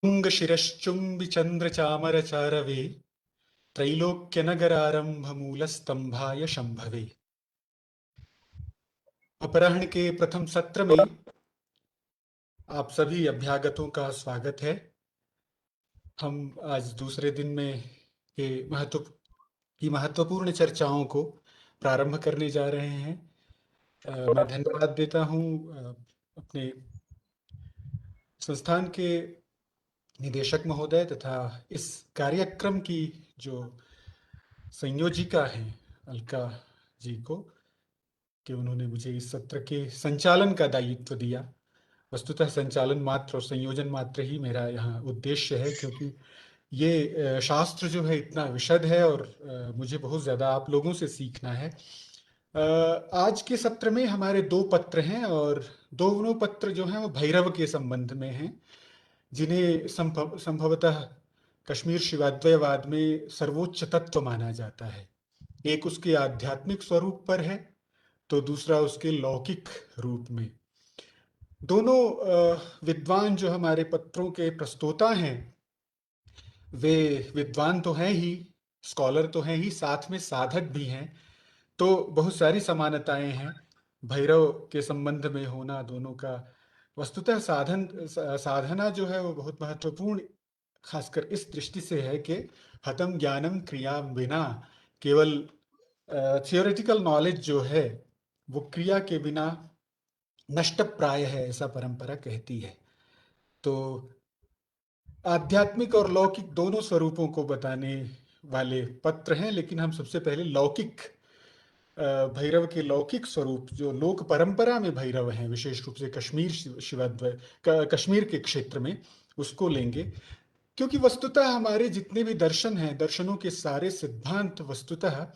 तुङ्गशिरश्चुम्बिचन्द्रचामरचारवे त्रैलोक्यनगरारम्भमूलस्तम्भाय शम्भवे। अपराह्न के प्रथम सत्र में आप सभी अभ्यागतों का स्वागत है। हम आज दूसरे दिन में महत्वपूर्ण चर्चाओं को प्रारंभ करने जा रहे हैं। मैं धन्यवाद देता हूं अपने संस्थान के निदेशक महोदय तथा इस कार्यक्रम की जो संयोजिका हैं अलका जी को, कि उन्होंने मुझे इस सत्र के संचालन का दायित्व दिया। वस्तुतः संचालन मात्र और संयोजन मात्र ही मेरा यहाँ उद्देश्य है, क्योंकि ये शास्त्र जो है इतना विशद है और मुझे बहुत ज़्यादा आप लोगों से सीखना है। आज के सत्र में हमारे दो पत्र हैं और दोनों पत्र जो हैं वो भैरव के संबंध में हैं, जिन्हें संभवतः कश्मीर शिवाद्वैतवाद में सर्वोच्च तत्व माना जाता है। एक उसके आध्यात्मिक स्वरूप पर है तो दूसरा उसके लौकिक रूप में। दोनों विद्वान जो हमारे पत्रों के प्रस्तोता हैं, वे विद्वान तो हैं ही, स्कॉलर तो हैं ही, साथ में साधक भी हैं। तो बहुत सारी समानताएं हैं भैरव के संबंध में होना दोनों का। वस्तुतः साधना जो है वो बहुत महत्वपूर्ण, खासकर इस दृष्टि से है कि हतम ज्ञानम क्रिया बिना, केवल थियोरेटिकल नॉलेज जो है वो क्रिया के बिना नष्ट प्राय है, ऐसा परंपरा कहती है। तो आध्यात्मिक और लौकिक दोनों स्वरूपों को बताने वाले पत्र हैं, लेकिन हम सबसे पहले लौकिक भैरव के लौकिक स्वरूप, जो लोक परंपरा में भैरव हैं, विशेष रूप से कश्मीर कश्मीर के क्षेत्र में, उसको लेंगे। क्योंकि वस्तुतः हमारे जितने भी दर्शन हैं, दर्शनों के सारे सिद्धांत वस्तुतः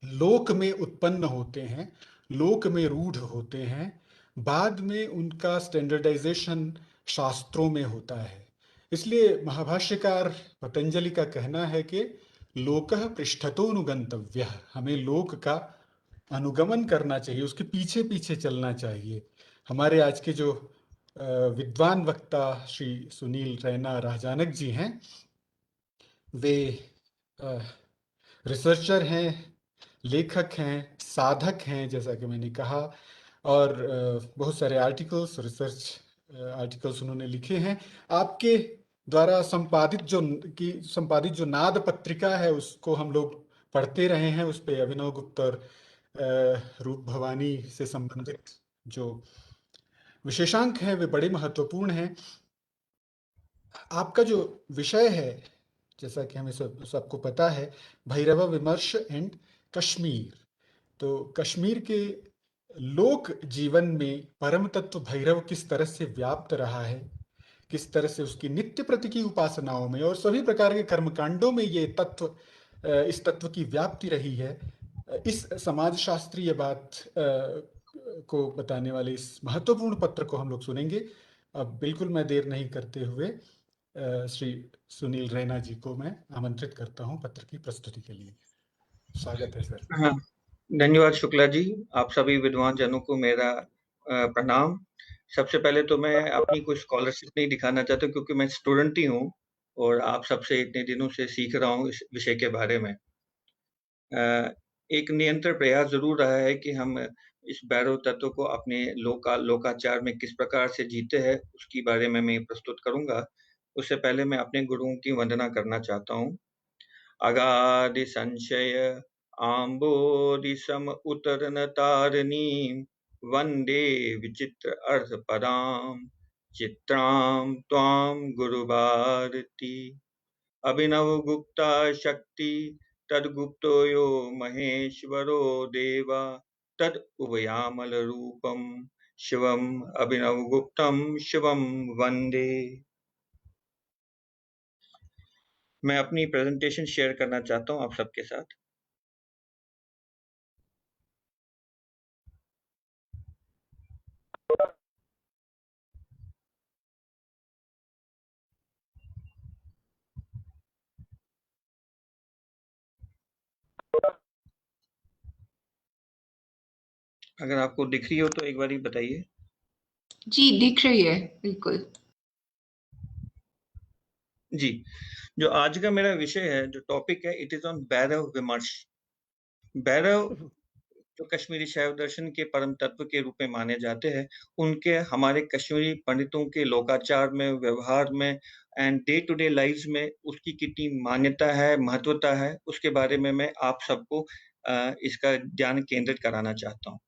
लोक में उत्पन्न होते हैं, लोक में रूढ़ होते हैं, बाद में उनका स्टैंडर्डाइजेशन शास्त्रों में होता है। इसलिए महाभाष्यकार पतंजलि का कहना है कि लोकः पृष्ठतोऽनुगंतव्यः, हमें लोक का अनुगमन करना चाहिए, उसके पीछे पीछे चलना चाहिए। हमारे आज के जो विद्वान वक्ता श्री सुनील रैना राजानक जी हैं, वे रिसर्चर हैं, लेखक हैं, साधक हैं, जैसा कि मैंने कहा, और बहुत सारे आर्टिकल्स, रिसर्च आर्टिकल्स उन्होंने लिखे हैं। आपके द्वारा संपादित जो नाद पत्रिका है उसको हम लोग पढ़ते रहे हैं। उस पे अभिनव गुप्त और रूप भवानी से संबंधित जो विशेषांक हैं वे बड़े महत्वपूर्ण हैं। आपका जो विषय है, जैसा कि हमें सबको पता है, भैरव विमर्श एंड कश्मीर। तो कश्मीर के लोक जीवन में परम तत्व भैरव किस तरह से व्याप्त रहा है, किस तरह से उसकी नित्य प्रति की उपासनाओं में और सभी प्रकार के कर्मकांडों में ये तत्व, इस तत्व की व्याप्ति रही है, इस समाज शास्त्रीय बात को बताने वाले इस महत्वपूर्ण पत्र को हम लोग सुनेंगे। अब बिल्कुल मैं देर नहीं करते हुए श्री सुनील रैना जी को मैं आमंत्रित करता हूं पत्र की प्रस्तुति के लिए। स्वागत है सर। हाँ, धन्यवाद शुक्ला जी। आप सभी विद्वान जनों को मेरा प्रणाम। सबसे पहले तो मैं अपनी कोई स्कॉलरशिप नहीं दिखाना चाहता, क्योंकि मैं स्टूडेंट ही हूँ और आप सबसे इतने दिनों से सीख रहा हूँ इस विषय के बारे में। एक निरंतर प्रयास जरूर रहा है कि हम इस भैरव तत्व को अपने लोकाचार में किस प्रकार से जीते हैं, उसके बारे में मैं प्रस्तुत करूंगा। उससे पहले मैं अपने गुरुओं की वंदना करना चाहता हूँ। अगाधि संशय आम्बोधि सम उतरन तारिणीं वंदे विचित्र अर्थ पदाम चित्रां त्वां गुरु भारती। अभिनव गुप्ता शक्ति तद्गुप्तो यो महेश्वरो देवा तद उभयामल रूपम शिवम अभिनव गुप्तम शिवम वंदे। मैं अपनी प्रेजेंटेशन शेयर करना चाहता हूं आप सबके साथ। अगर आपको दिख रही हो तो एक बार बताइए। जी दिख रही है, बिल्कुल। जी, जो आज का मेरा विषय है, जो टॉपिक है, इट इज़ ऑन भैरव विमर्श। भैरव जो कश्मीरी शैव दर्शन के परम तत्व के रूप में माने जाते हैं, उनके हमारे कश्मीरी पंडितों के लोकाचार में, व्यवहार में and day to day lives में उसकी कितनी मान्यता है, महत्वता है, उसके बारे में मैं आप सबको इसका ध्यान केंद्रित कराना चाहता हूँ।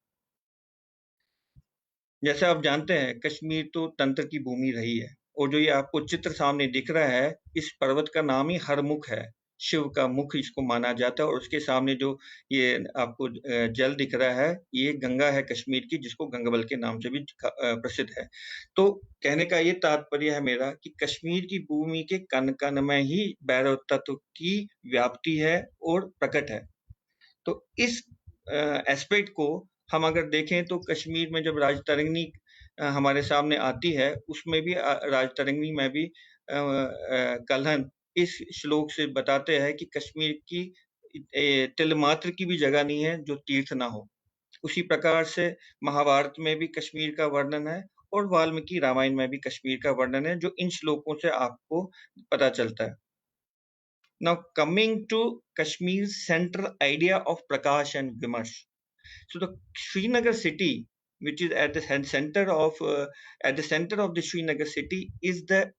जैसे आप जानते हैं, कश्मीर तो तंत्र की भूमि रही है और जो ये आपको चित्र सामने दिख रहा है, इस पर्वत का नाम ही हरमुख है। शिव का मुख इसको माना जाता है और उसके सामने जो ये आपको जल दिख रहा है, ये गंगा है कश्मीर की, जिसको गंगबल के नाम से भी प्रसिद्ध है। तो कहने का ये तात्पर्य है मेरा कि कश्मीर की भूमि के कण-कण में ही भैरव तत्व की व्याप्ति है और प्रकट है। तो इस एस्पेक्ट को हम अगर देखें तो कश्मीर में जब राजतरंगिणी हमारे सामने आती है, उसमें भी राजतरंगिणी में भी कल्हन इस श्लोक से बताते हैं कि कश्मीर की तिलमात्र की भी जगह नहीं है जो तीर्थ ना हो। उसी प्रकार से महाभारत में भी कश्मीर का वर्णन है और वाल्मीकि रामायण में भी कश्मीर का वर्णन है, जो इन श्लोकों से आपको पता चलता है। Now coming to Kashmir's central idea of Prakash and Vimarsh. So the Srinagar city, which is at the center of the Srinagar city, is the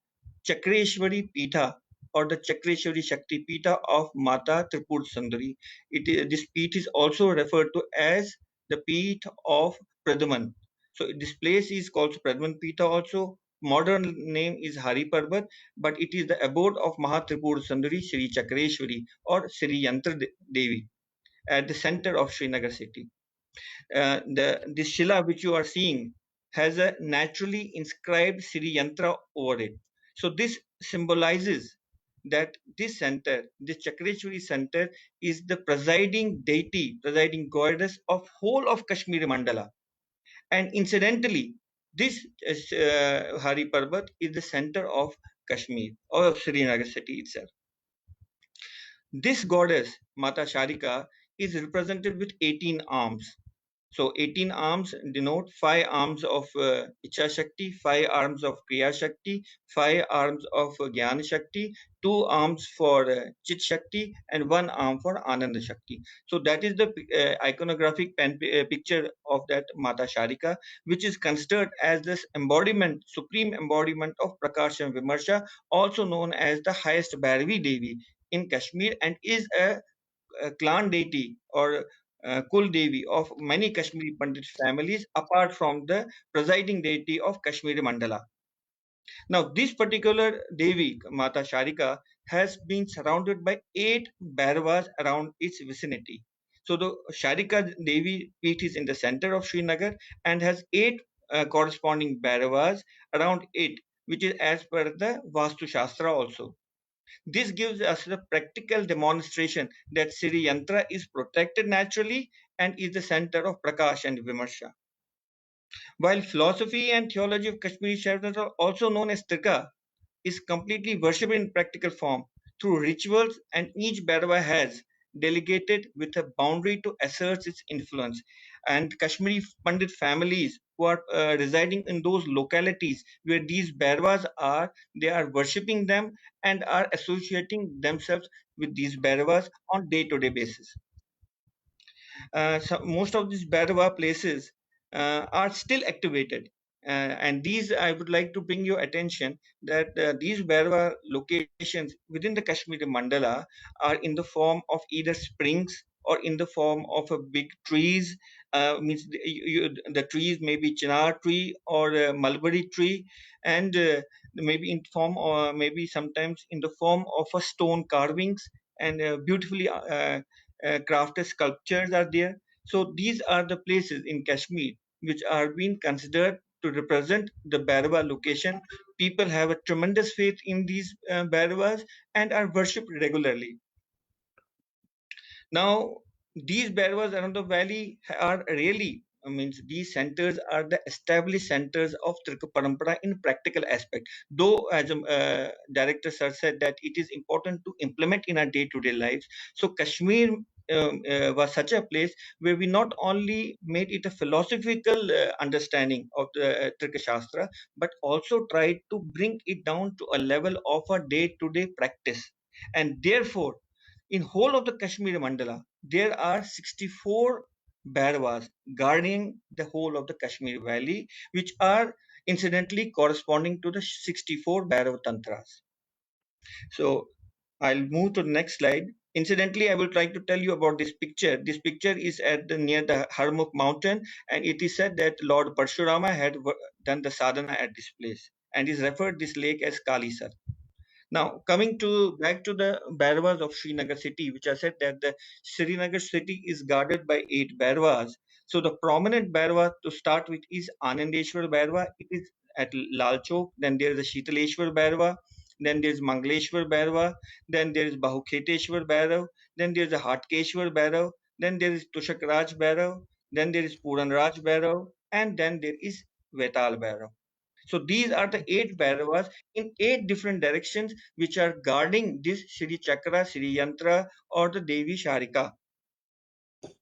Chakreshwari Pitha or the Chakreshwari Shakti Pitha of Mata Tripur Sundari. This Peeth is also referred to as the Peeth of Pradhaman. So this place is called Pradhaman Pitha also. Modern name is Hari Parbat, but it is the abode of Mahatripur Sundari Sri Chakreshwari or Sri Yantra Devi at the center of Srinagar city. This Shila which you are seeing has a naturally inscribed Sri Yantra over it. So this symbolizes that this center, this Chakreshwari center, is the presiding deity, presiding goddess of whole of Kashmir Mandala. And incidentally, this Hari Parbat is the center of Kashmir or of Srinagar city itself. This goddess, Mata Sharika, is represented with 18 arms. So 18 arms denote 5 arms of Icha Shakti, 5 arms of Kriya Shakti, 5 arms of Gyan Shakti, 2 arms for Chit Shakti, and 1 arm for Ananda Shakti. So that is the iconographic picture of that Mata Sharika, which is considered as this embodiment, supreme embodiment of Prakash and Vimarsha, also known as the highest Bhairavi Devi in Kashmir, and is a clan deity or Kul Devi of many Kashmiri Pandit families apart from the presiding deity of Kashmiri Mandala. Now, this particular Devi, Mata Sharika, has been surrounded by 8 Bhairavas around its vicinity. So, the Sharika Devi Peeth is in the center of Srinagar and has 8 corresponding Bhairavas around it, which is as per the Vastu Shastra also. This gives us a practical demonstration that Sri Yantra is protected naturally and is the center of Prakash and Vimarsha. While philosophy and theology of Kashmiri Shaivism are also known as Trika, is completely worshipped in practical form through rituals, and each Bhairava has delegated with a boundary to assert its influence. And Kashmiri Pandit families who are residing in those localities where these Bhairavas are, they are worshipping them and are associating themselves with these Bhairavas on day-to-day basis. So most of these Bhairava places are still activated. And these, I would like to bring your attention that these Bhairava locations within the Kashmiri Mandala are in the form of either springs or in the form of a big trees. Means the trees may be chinar tree or a mulberry tree, and maybe in form or maybe sometimes in the form of a stone carvings and beautifully crafted sculptures are there. So these are the places in Kashmir which are being considered to represent the Bhairava location. People have a tremendous faith in these Bhairavas and are worshipped regularly. Now, these Bhairavas around the valley are really means these centers are the established centers of Tirka Parampara in practical aspect. Though, as Director Sir said, that it is important to implement in our day-to-day lives. So Kashmir was such a place where we not only made it a philosophical understanding of the Tirka Shastra, but also tried to bring it down to a level of a day-to-day practice. And therefore, in whole of the Kashmir Mandala, there are 64 Bhairavas guarding the whole of the Kashmir Valley, which are incidentally corresponding to the 64 Bhairav Tantras. So I'll move to the next slide. Incidentally, I will try to tell you about this picture. This picture is at the near the Harmukh mountain, and it is said that Lord Parshurama had done the sadhana at this place, and is referred this lake as Kalisar. Now, coming back to the Bhairavas of Srinagar city, which I said that the Srinagar city is guarded by 8 Bhairavas. So the prominent Bhairava to start with is Anandeshwar Bhairava. It is at Lal Chowk. Then there is the Shitaleshwar Bhairava. Then there is Mangaleshwar Bhairava. Then there is Bahuketeshwar Bhairav. Then there is the Hatkeshwar Bhairav. Then there is Tushakraj Bhairav. Then there is Puranraj Bhairav. And then there is Vetal Bhairav. So these are the 8 Bhairavas in 8 different directions which are guarding this Shri Chakra, Shri Yantra or the Devi Sharika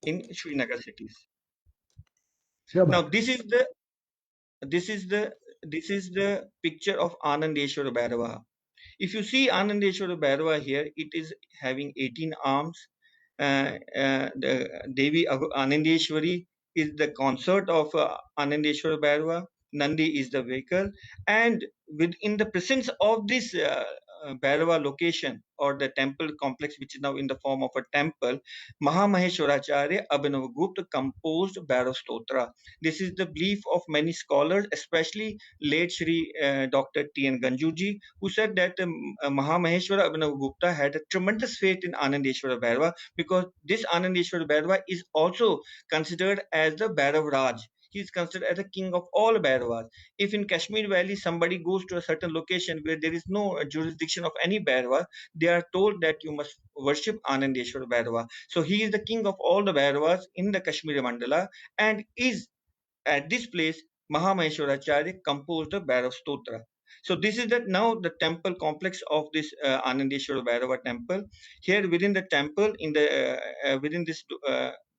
in Srinagar cities. Now this is the picture of Anandeshwara Bhairava. If you see Anandeshwara Bhairava here, it is having 18 arms. The Devi Anandeshwari is the consort of Anandeshwara Bhairava. Nandi is the vehicle, and within the presence of this Bhairava location or the temple complex, which is now in the form of a temple, Mahamaheshwaracharya Abhinavagupta composed Bhairav Stotra. This is the belief of many scholars, especially late Shri Dr. T.N. Ganjuji, who said that Mahamaheshwara Abhinavagupta had a tremendous faith in Anandeshwara Bhairava, because this Anandeshwara Bhairava is also considered as the Bhairav Raj. He is considered as the king of all Bhairavas. If in Kashmir Valley somebody goes to a certain location where there is no jurisdiction of any Bhairava, they are told that you must worship Anandeshwara Bhairava. So he is the king of all the Bhairavas in the Kashmir Mandala, and is at this place Mahamaheshwaracharya composed the Bhairav Stotra. So this is now the temple complex of this Anandeshwara Bhairava temple. Here within the temple, within this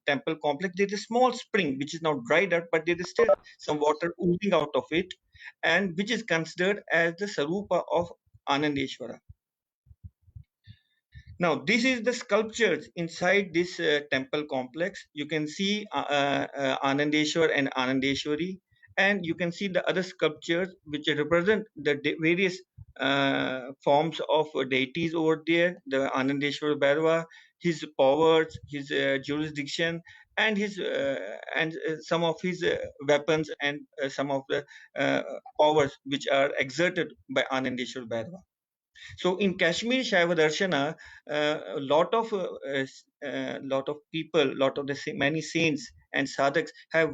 temple complex, there is a small spring which is now dried up, but there is still some water oozing out of it, and which is considered as the Sarupa of Anandeshwara. Now, this is the sculptures inside this temple complex. You can see Anandeshwar and Anandeshwari, and you can see the other sculptures which represent the various forms of deities over there. The Anandeshwar Bhairava, his powers, his jurisdiction, and his some of his weapons, and some of the powers which are exerted by Anandeshwar Bhairava. So in Kashmir Shaiva Darshana, a lot of people, many saints and sadhaks have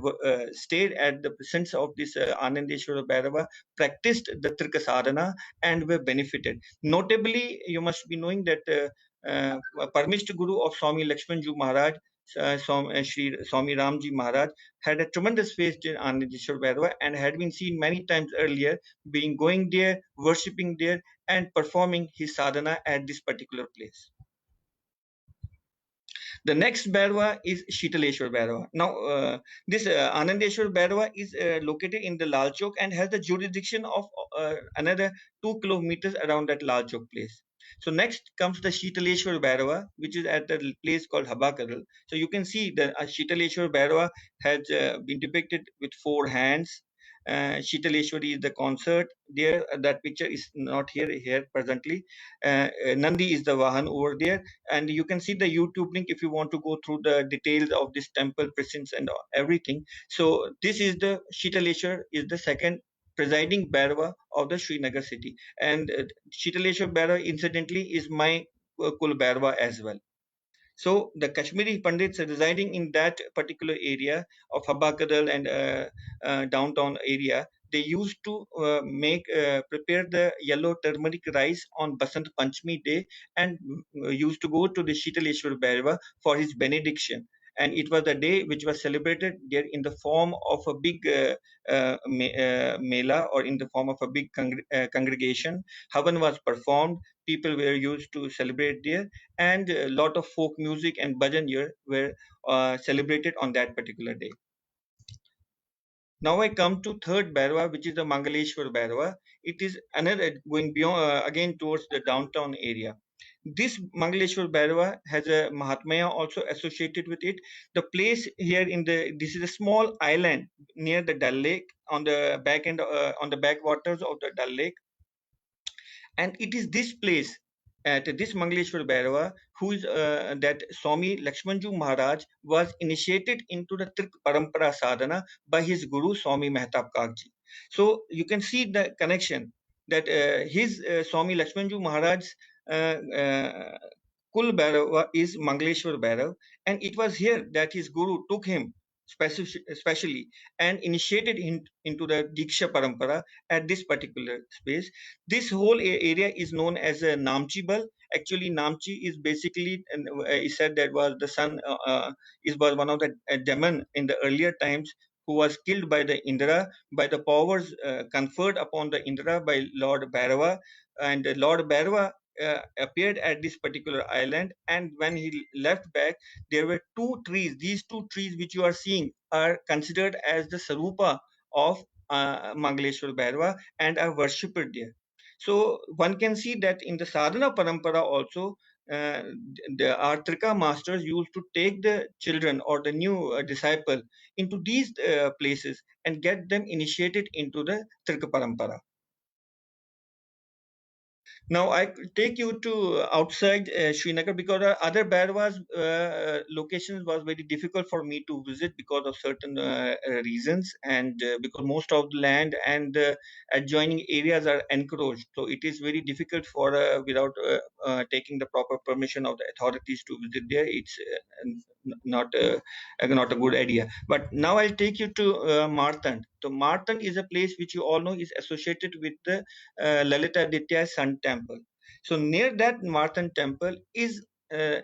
stayed at the presence of this Anandeshwara Bhairava, practiced the Trika Sadhana, and were benefited. Notably, you must be knowing that Parmishta Guru of Swami Lakshmanju Maharaj, Shri Swami Ramji Maharaj, had a tremendous faith in Anandeshwara Bhairava and had been seen many times earlier going there, worshipping there, and performing his sadhana at this particular place. The next Bhairava is Shitaleshwar Bhairava. Now, this Anandeshwar Bhairava is located in the Lal Chowk and has the jurisdiction of another 2 kilometers around that Lal Chowk place. So next comes the Shitaleshwar Bhairava, which is at the place called Habakaral. So you can see the Shitaleshwar Bhairava has been depicted with 4 hands. Shitaleshwari is the consort. There, that picture is not here presently. Nandi is the Vahan over there, and you can see the YouTube link if you want to go through the details of this temple presence and everything. So this is the Shitaleshwar is the second presiding Bhairava of the Srinagar city, and Shitaleshwar Bhairava incidentally is my Kul Bhairava as well. So the Kashmiri Pandits residing in that particular area of Habakadal and downtown area, they used to prepare the yellow turmeric rice on Basant Panchami day, and used to go to the Shitaleshwar Bhairava for his benediction. and it was the day which was celebrated there in the form of a big mela, or in the form of a big congregation. Havan was performed, people were used to celebrate there, and a lot of folk music and bhajan here were celebrated on that particular day. Now I come to third Bhairava, which is the Mangaleshwar Bhairava. It is another going beyond again towards the downtown area. This Mangaleshwar Bhairava has a Mahatmya also associated with it. The place here this is a small island near the Dal Lake on the back end on the backwaters of the Dal Lake, and it is this place at this Mangaleshwar Bhairava who is that Swami Lakshmanju Maharaj was initiated into the Trik Parampara sadhana by his guru Swami Mehtab Kakji. So you can see the connection that his Swami Lakshmanju Maharaj's uh, uh, Kul Bhairava is Mangaleshwar Bhairav, and it was here that his guru took him specially and initiated him into the Diksha Parampara at this particular space. This whole area is known as a Namchi. Actually, Namchi is basically, he said that was the son, was one of the demon in the earlier times who was killed by the Indra, by the powers conferred upon the Indra by Lord Bhairava. And Lord Bhairava appeared at this particular island, and when he left back, there were two trees. These two trees which you are seeing are considered as the Sarupa of Mangaleshwar Bhairava and are worshipped there. So one can see that in the sadhana parampara also, the Trika masters used to take the children or the new disciple into these places and get them initiated into the Trika parampara. Now I take you to outside Srinagar, because other Bairavas locations was very difficult for me to visit because of certain reasons, and because most of the land and adjoining areas are encroached, so it is very difficult for without taking the proper permission of the authorities to visit there. It's not not a good idea. But now I'll take you to Martand. So Martand is a place which you all know is associated with the Lalita Aditya Sun Temple. So near that Marthan temple is a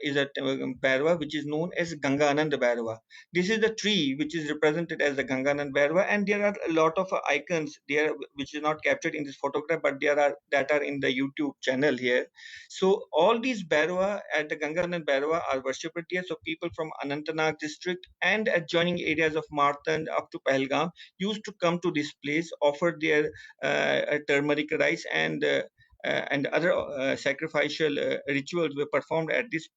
Bhairava which is known as Ganganand Bhairava. This is the tree which is represented as the Ganganand Bhairava, and there are a lot of icons there which is not captured in this photograph, but there are that are in the YouTube channel here. So all these Bhairava at the Ganganand Bhairava are worshipped here. So people from Anantnag district and adjoining areas of Marthan up to Pahalgam used to come to this place, offer their turmeric rice and other sacrificial rituals were performed at this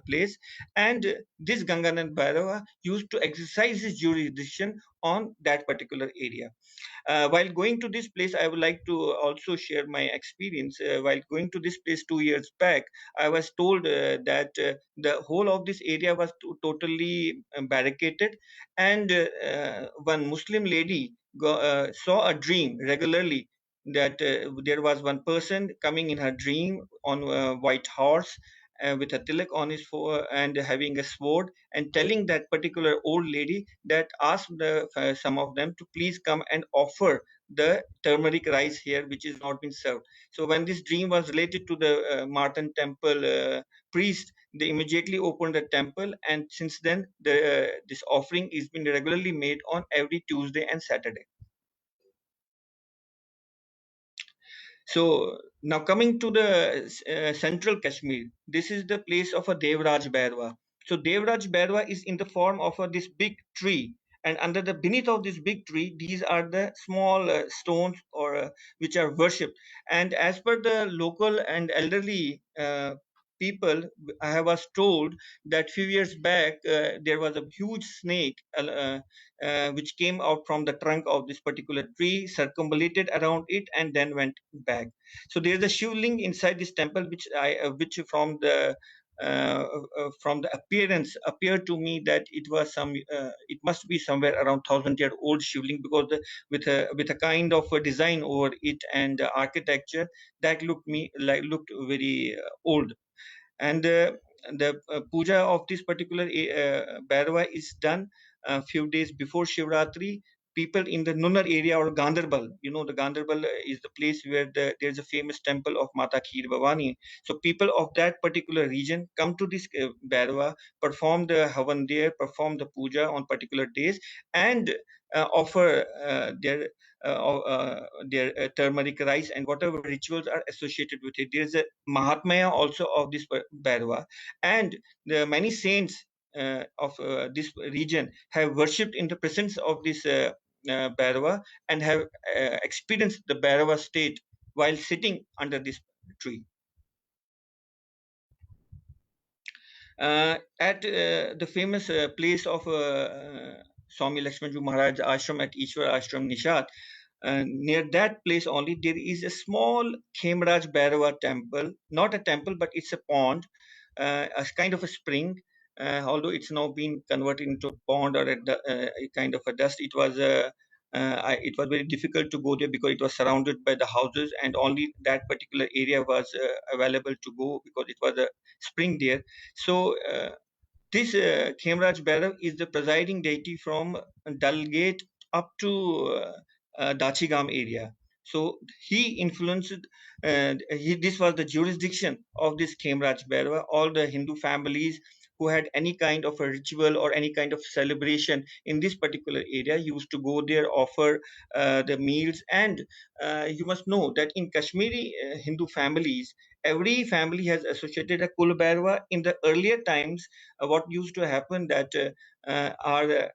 place. And this Ganganand Bhairava used to exercise his jurisdiction on that particular area. While going to this place, I would like to also share my experience. While going to this place 2 years back, I was told that the whole of this area was totally barricaded, and one Muslim lady saw a dream regularly that there was one person coming in her dream on a white horse with a tilak on his and having a sword, and telling that particular old lady that asked some of them to please come and offer the turmeric rice here which is not been served. So when this dream was related to the Martin temple priest, they immediately opened the temple, and since then this offering is been regularly made on every Tuesday and Saturday. So now coming to the central Kashmir, this is the place of a Devraj Bhairava. So Devraj Bhairava is in the form of this big tree, and under the beneath of this big tree, these are the small stones or which are worshipped. And as per the local and elderly people, I was told that few years back there was a huge snake which came out from the trunk of this particular tree, circumambulated around it, and then went back. So there is a shivling inside this temple, which from the appearance appeared to me that it was it must be somewhere around 1,000-year old shivling, because with a kind of a design over it and architecture that looked very old. And the puja of this particular Bhairava is done a few days before Shivratri. people in the Nunnar area or Ganderbal. You know, the Ganderbal is the place where there's a famous temple of Mata Kheer Bhavani. So people of that particular region come to this Bhairava, perform the Havan there, perform the puja on particular days, and offer their turmeric rice and whatever rituals are associated with it. There's a Mahatmya also of this Bhairava, and the many saints of this region have worshipped in the presence of this Bhairava and have experienced the Bhairava state while sitting under this tree. At the famous place of Swami Lakshmanju Maharaj ashram at Ishwar Ashram Nishat, near that place only there is a small Khemraj Bhairava temple, not a temple but it's a pond, a kind of a spring, although it's now been converted into a pond or a kind of a dust. It was very difficult to go there because it was surrounded by the houses and only that particular area was available to go because it was a spring there. So this Khemraj Bhairav is the presiding deity from Dalgate up to Dachigam area. So he influenced, this was the jurisdiction of this Khemraj Bhairava. All the Hindu families who had any kind of a ritual or any kind of celebration in this particular area used to go there, offer the meals. And you must know that in Kashmiri Hindu families, every family has associated a Kul Bhairava. In the earlier times, what used to happen that our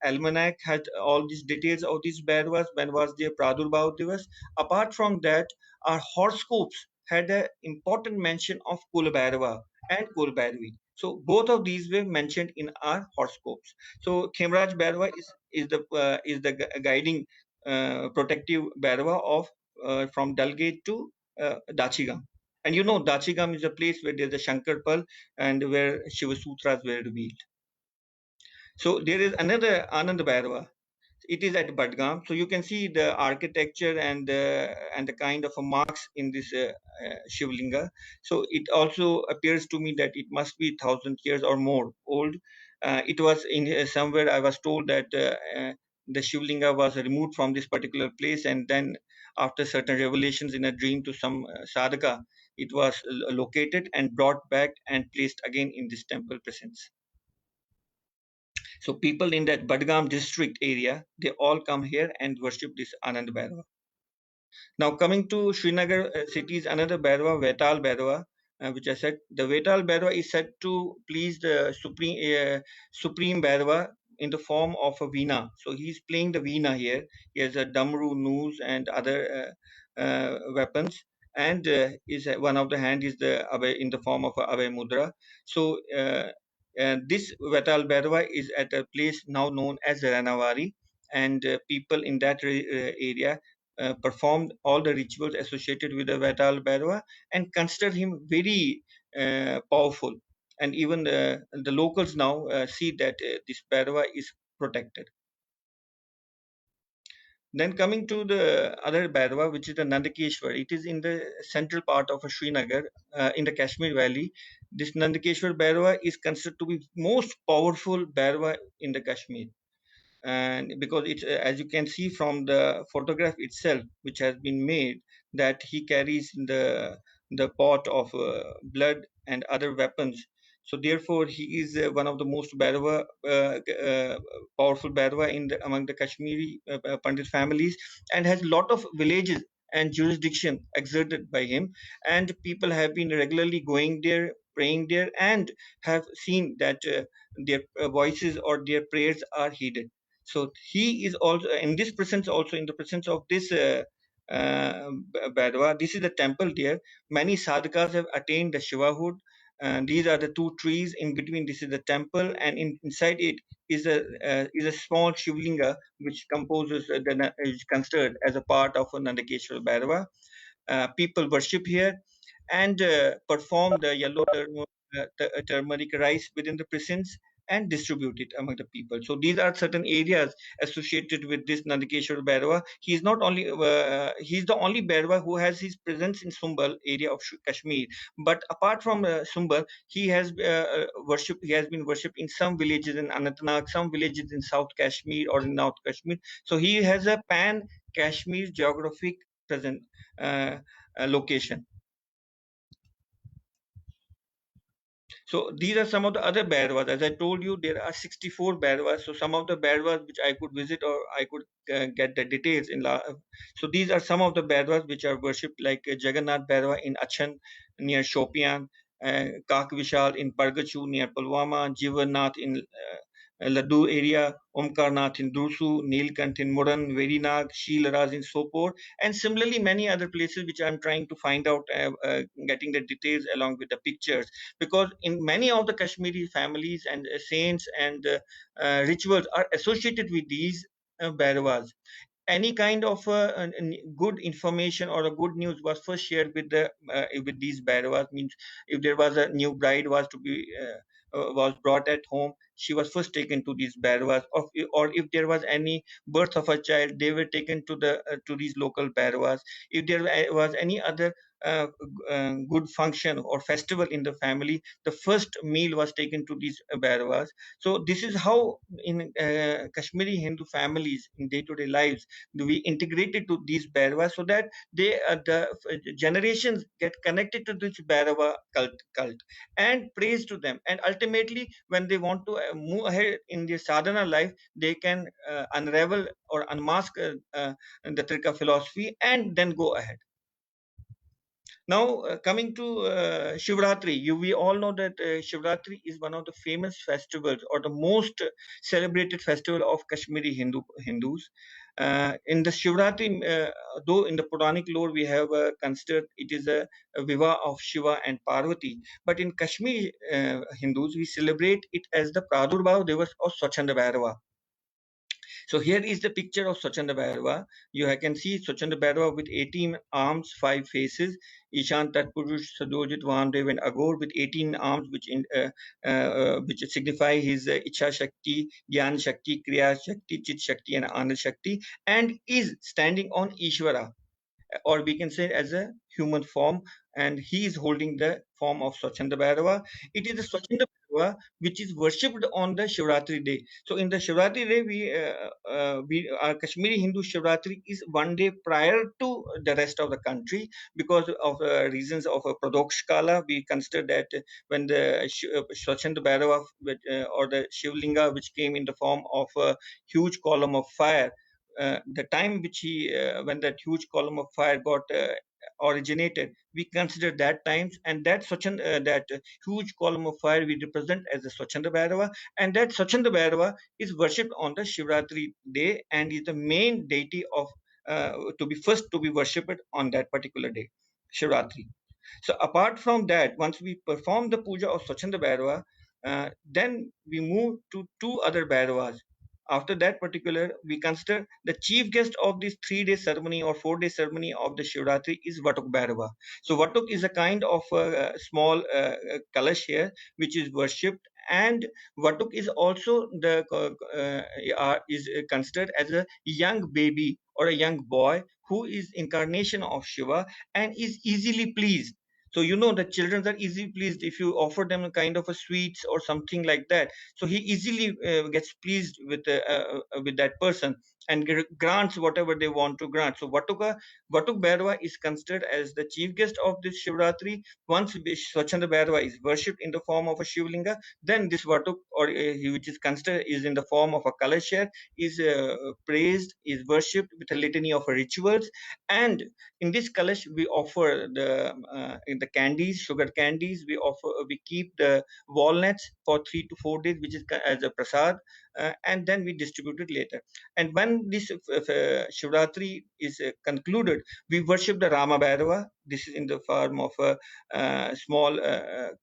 almanac had all these details of these Bhairavas, when was their Pradurbhav Divas. Apart from that, our horoscopes had an important mention of Kul Bhairava and Kul Bhairavi. So both of these were mentioned in our horoscopes. So Khemraj Bhairava is the guiding protective Bhairava of from Dalgate to Dachigam. And you know, Dachigam is a place where there's a Shankar Pal and where Shiva Sutras were revealed. So there is another Anand Bhairava. It is at Badgam. So you can see the architecture and the kind of marks in this Shivlinga. So it also appears to me that it must be 1,000 years or more old. It was in somewhere I was told that the Shivlinga was removed from this particular place, and then after certain revelations in a dream to some sadhaka, it was located and brought back and placed again in this temple presence. So people in that Badgam district area, they all come here and worship this Anand Bhairava. Now coming to Srinagar city's another Bhairava, Vetal Bhairava, which I said, the Vetal Bhairava is said to please the Supreme Bhairava in the form of a veena. So he's playing the veena here. He has a damru, noose, and other weapons. And is one of the hand is the Abhay in the form of a Abhay Mudra. So this Vetal Bhairava is at a place now known as Ranavari, and people in that area performed all the rituals associated with the Vetal Bhairava and consider him very powerful. And even the locals now see that this Bhairava is protected. Then coming to the other Bhairava, which is the Nandakeshwar, it is in the central part of Srinagar, in the Kashmir Valley. This Nandakeshwar Bhairava is considered to be most powerful Bhairava in the Kashmir. And because it's as you can see from the photograph itself which has been made, that he carries the pot of blood and other weapons. So therefore he is one of the most powerful Bhairava among the Kashmiri Pandit families, and has a lot of villages and jurisdiction exerted by him, and people have been regularly going there, praying there, and have seen that their voices or their prayers are heeded. So he is also in this presence, also in the presence of this Bhairava. This is the temple there. Many sadhakas have attained the Shivahood. And these are the two trees in between. This is the temple, and inside it is a small Shivlinga which composes is considered as a part of Nandakeshwar Bhairava. People worship here and perform the yellow turmeric rice within the presence, and distribute it among the people. So these are certain areas associated with this Nandikeshwar Bhairava. He's not only he's the only Bhairava who has his presence in Sumbal area of Kashmir. But apart from Sumbal, he has worshipped. He has been worshipped in some villages in Anantnag, some villages in South Kashmir or in North Kashmir. So he has a pan Kashmir geographic present location. So these are some of the other Bhairavas. As I told you, there are 64 Bhairavas. So some of the Bhairavas which I could visit or I could get the details in. So these are some of the Bhairavas which are worshipped, like Jagannath Bhairava in Achan near Shopian, Kak Vishal in Pargachu near Pulwama, Jivannath in Laddu area, Omkarnath in Dursu, Nilkant in Muran, Verinag, Sheelaraz in Sopor, and similarly many other places which I'm trying to find out, getting the details along with the pictures, because in many of the Kashmiri families and saints and rituals are associated with these Bhairavas. Any kind of good information or a good news was first shared with these Bhairavas. Means if there was a new bride was brought at home, she was first taken to these Bhairavas. Or if there was any birth of a child, they were taken to these local Bhairavas. If there was any other good function or festival in the family, the first meal was taken to these Bhairavas. So this is how in Kashmiri Hindu families in day-to-day lives we integrated to these Bhairavas, so that the generations get connected to this Bhairava cult and praise to them. And ultimately, when they want to move ahead in their sadhana life, they can unravel or unmask the Trika philosophy and then go ahead. Now, coming to Shivratri, we all know that Shivratri is one of the famous festivals or the most celebrated festival of Kashmiri Hindus. In the Shivratri, though in the Puranic lore we have considered it is a Viva of Shiva and Parvati, but in Kashmiri Hindus we celebrate it as the Pradurbhav Divas of Swachhanda Bhairava. So here is the picture of Swachhanda Bhairava. You can see Swachhanda Bhairava with 18 arms, 5 faces. Ishan Tatpurush, Sadojit, Vahamdev, and Agor with 18 arms, which signify his Icha Shakti, Gyan Shakti, Kriya Shakti, Chit Shakti, and Anand Shakti, and is standing on Ishvara, or we can say as a human form, and he is holding the form of Swachhanda Bhairava. It is the Swachhanda Bhairava which is worshipped on the Shivratri day. So in the Shivratri day, our Kashmiri Hindu Shivratri is one day prior to the rest of the country, because of reasons of Pradoksh Kala. We consider that when the Swachhanda Bhairava or the Shivlinga, which came in the form of a huge column of fire, the time which when that huge column of fire got originated, we consider that times, and that that huge column of fire we represent as the Swachhanda Bhairava, and that Swachhanda Bhairava is worshipped on the Shivratri day and is the main deity of to be worshipped on that particular day, Shivratri. So apart from that, once we perform the puja of Swachhanda Bhairava, then we move to 2 other Bhairavas. After that particular, we consider the chief guest of this 3-day ceremony or 4-day ceremony of the Shivratri is Vatuk Bhairava. So Vatuk is a kind of small kalash here which is worshipped, and Vatuk is also is considered as a young baby or a young boy who is incarnation of Shiva and is easily pleased. So you know that children are easily pleased if you offer them a kind of a sweets or something like that. So he easily gets pleased with that person and grants whatever they want to grant. So Vatuk Bhairava is considered as the chief guest of this Shivratri. Once Swachhanda Bhairava is worshipped in the form of a Shivlinga, then this Vatuk, or which is considered is in the form of a Kalashar, is praised, is worshipped with a litany of rituals. And in this kalash we offer in the candies, sugar candies. We keep the walnuts for 3 to 4 days, which is as a prasad, and then we distribute it later. And when this Shivratri is concluded, we worship the Rama Bhairava. This is in the form of a small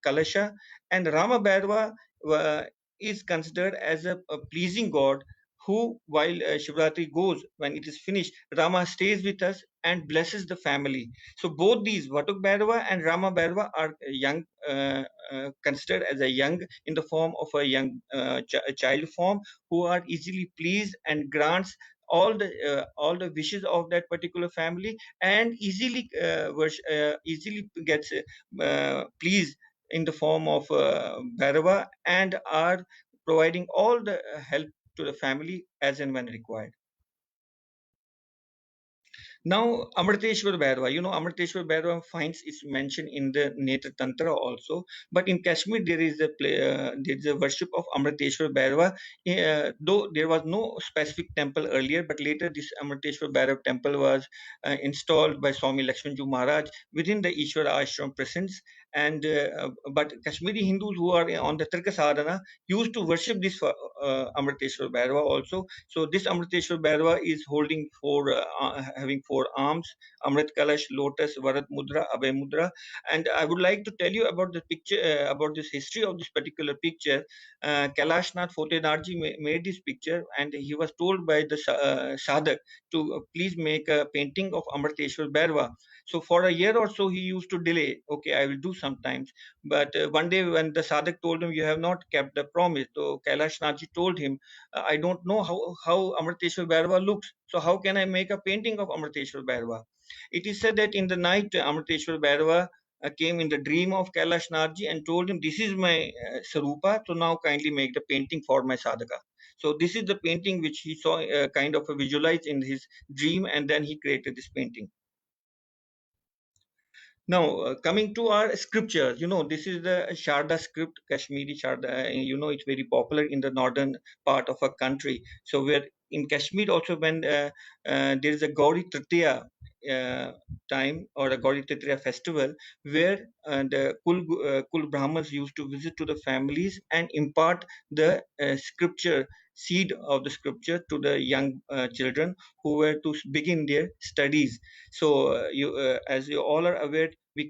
kalasha, and Rama Bhairava is considered as a pleasing god who, while Shivratri goes, when it is finished, Rama stays with us and blesses the family. So both these, Vatuk Bhairava and Rama Bhairava, are young, considered as a young in the form of a young child form, who are easily pleased and grants all the wishes of that particular family, and easily gets pleased in the form of Bhairava, and are providing all the help to the family as and when required. Now, Amriteshwar Bhairava, Amriteshwar Bhairava finds its mention in the Netra Tantra also, but in Kashmir there is a worship of Amriteshwar Bhairava, though there was no specific temple earlier, but later this Amriteshwar Bhairava temple was installed by Swami Lakshmanju Maharaj within the Ishwara Ashram presence, and but Kashmiri Hindus who are on the Tirka Sadhana used to worship this Amriteshwar Bhairava also. So this Amriteshwar Bhairava is having four arms: Amrit Kalash, Lotus, Varat Mudra, Abhay Mudra. And I would like to tell you about the picture, about this history of this particular picture. Kailashnath Fotenarji made this picture, and he was told by the sadhak to please make a painting of Amriteshwar Bhairava. So for a year or so he used to delay. Okay, I will do sometimes. But one day when the sadhak told him, you have not kept the promise, so Kailashnathji told him, I don't know how Amriteshwar Bhairava looks. So how can I make a painting of Amriteshwar Bhairava? It is said that in the night Amriteshwar Bhairava came in the dream of Kailash Nathji and told him, this is my Sarupa, so now kindly make the painting for my sadhaka. So this is the painting which he saw kind of visualized in his dream, and then he created this painting. Now, coming to our scriptures, this is the Sharda script, Kashmiri Sharda. It's very popular in the northern part of our country. So, where in Kashmir also, when there is a Gauri Tritiya time, or a Gauri Tritiya festival, where the Kul Brahmins used to visit to the families and impart the scripture, seed of the scripture, to the young children who were to begin their studies. So, as you all are aware, we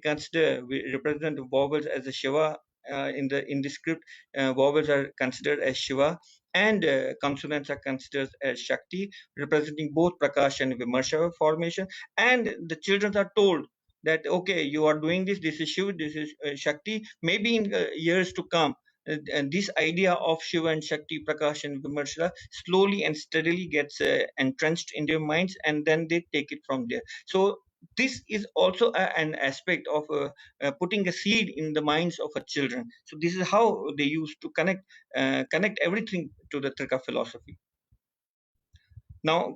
represent vowels as a Shiva. In the script, vowels are considered as Shiva, and consonants are considered as Shakti, representing both Prakash and Vimarsha formation. And the children are told that, okay, you are doing this. This is Shiva. This is Shakti. Maybe in years to come, and this idea of Shiva and Shakti, Prakash and Vimarsha, slowly and steadily gets entrenched in their minds, and then they take it from there. So this is also an aspect of putting a seed in the minds of a children. So this is how they used to connect everything to the Trika philosophy. Now,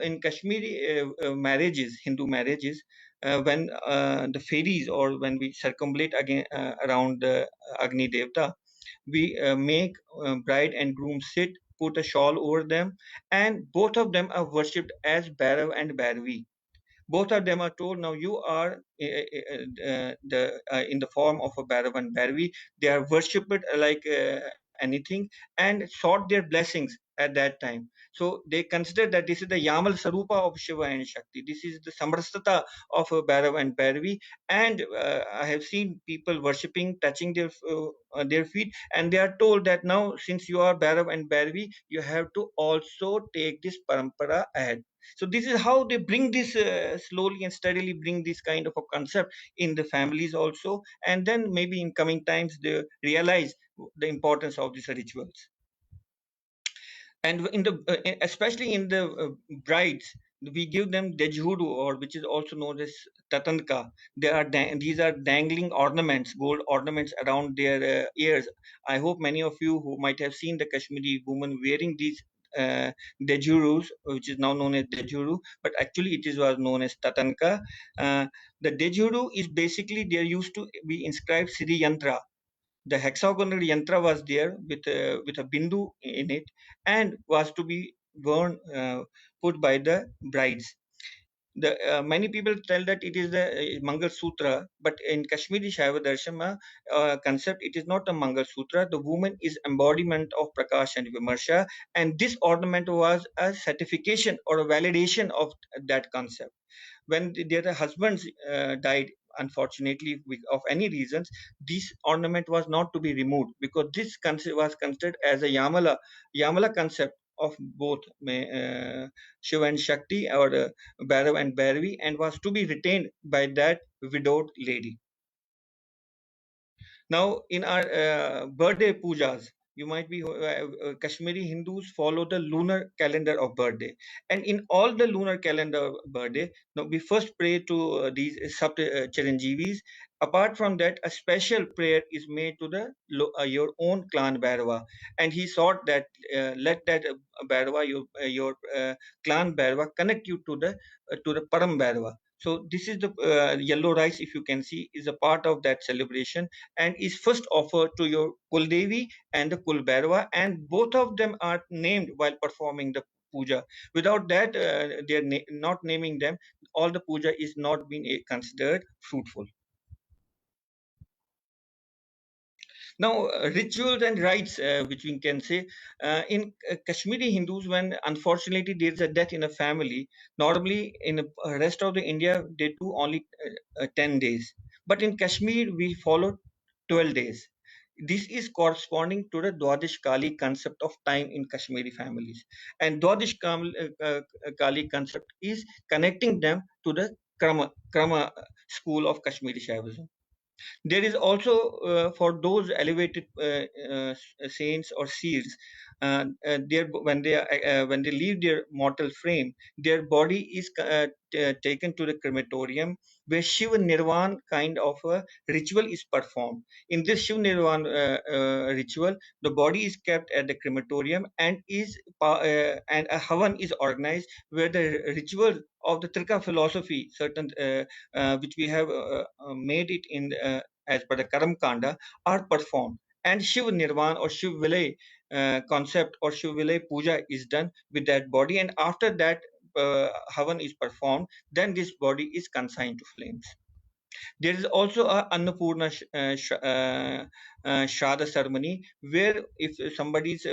in Kashmiri marriages, Hindu marriages, when the fairies, or when we circumambulate again around the Agni Devta, we make bride and groom sit, put a shawl over them, and both of them are worshipped as Bhairav and Bhairavi. Both of them are told, now you are in the form of a Bhairav and Bhairavi. They are worshipped like anything, and sought their blessings at that time. So they consider that this is the Yamal Sarupa of Shiva and Shakti. This is the Samrastata of Bhairav and Bhairavi. And I have seen people worshipping, touching their feet, and they are told that now, since you are Bhairav and Bhairavi, you have to also take this parampara ahead. So this is how they bring this slowly and steadily bring this kind of a concept in the families also, and then maybe in coming times they realize the importance of these rituals. And in the especially in the brides, we give them dejhudu, or which is also known as tatanka. These are dangling ornaments, gold ornaments around their ears. I hope many of you who might have seen the Kashmiri woman wearing these dejurus, which is now known as dejuru, but actually was known as tatanka. The dejuru is basically, there used to be inscribed Siddhi Yantra. The hexagonal yantra was there with a bindu in it, and was to be worn, put by the brides. The many people tell that it is the Mangal Sutra, but in Kashmiri Shaiva Darshana concept, it is not a Mangal Sutra. The woman is embodiment of Prakash and Vimarsha, and this ornament was a certification or a validation of that concept. When their husbands died, unfortunately, of any reasons, this ornament was not to be removed, because this concept was considered as a Yamala concept of both Shiva and Shakti, or Bhairav and Bhairavi, and was to be retained by that widowed lady. Now, in our birthday pujas, you might be Kashmiri Hindus follow the lunar calendar of birthday, and in all the lunar calendar birthday, now we first pray to these Sapt Chiranjeevis. Apart from that, a special prayer is made to the your own clan Bhairava, and he sought that let that Bhairava, your clan Bhairava, connect you to the Param Bhairava. So this is the yellow rice, if you can see, is a part of that celebration, and is first offered to your Kuldevi and the Kulbhairava, and both of them are named while performing the puja. Without that, they are not naming them, all the puja is not being considered fruitful. Now, rituals and rites, which we can say, in Kashmiri Hindus, when unfortunately there is a death in a family, normally in the rest of the India, they do only 10 days. But in Kashmir, we follow 12 days. This is corresponding to the Dwadish Kali concept of time in Kashmiri families. And Dwadish Kali concept is connecting them to the Krama school of Kashmiri Shaivism. There is also for those elevated saints or seers, when they leave their mortal frame, their body is taken to the crematorium, where Shiva Nirvan kind of a ritual is performed. In this Shiva Nirvan ritual, the body is kept at the crematorium, and and a havan is organized, where the ritual of the Trika philosophy, certain which we have made it in as per the Karam Kanda, are performed. And Shiv Nirvan or Shiv Vilay concept or Shiv Vilay puja is done with that body. And after that Havan is performed, then this body is consigned to flames. There is also a Annapurna Shraddha ceremony, where if somebody's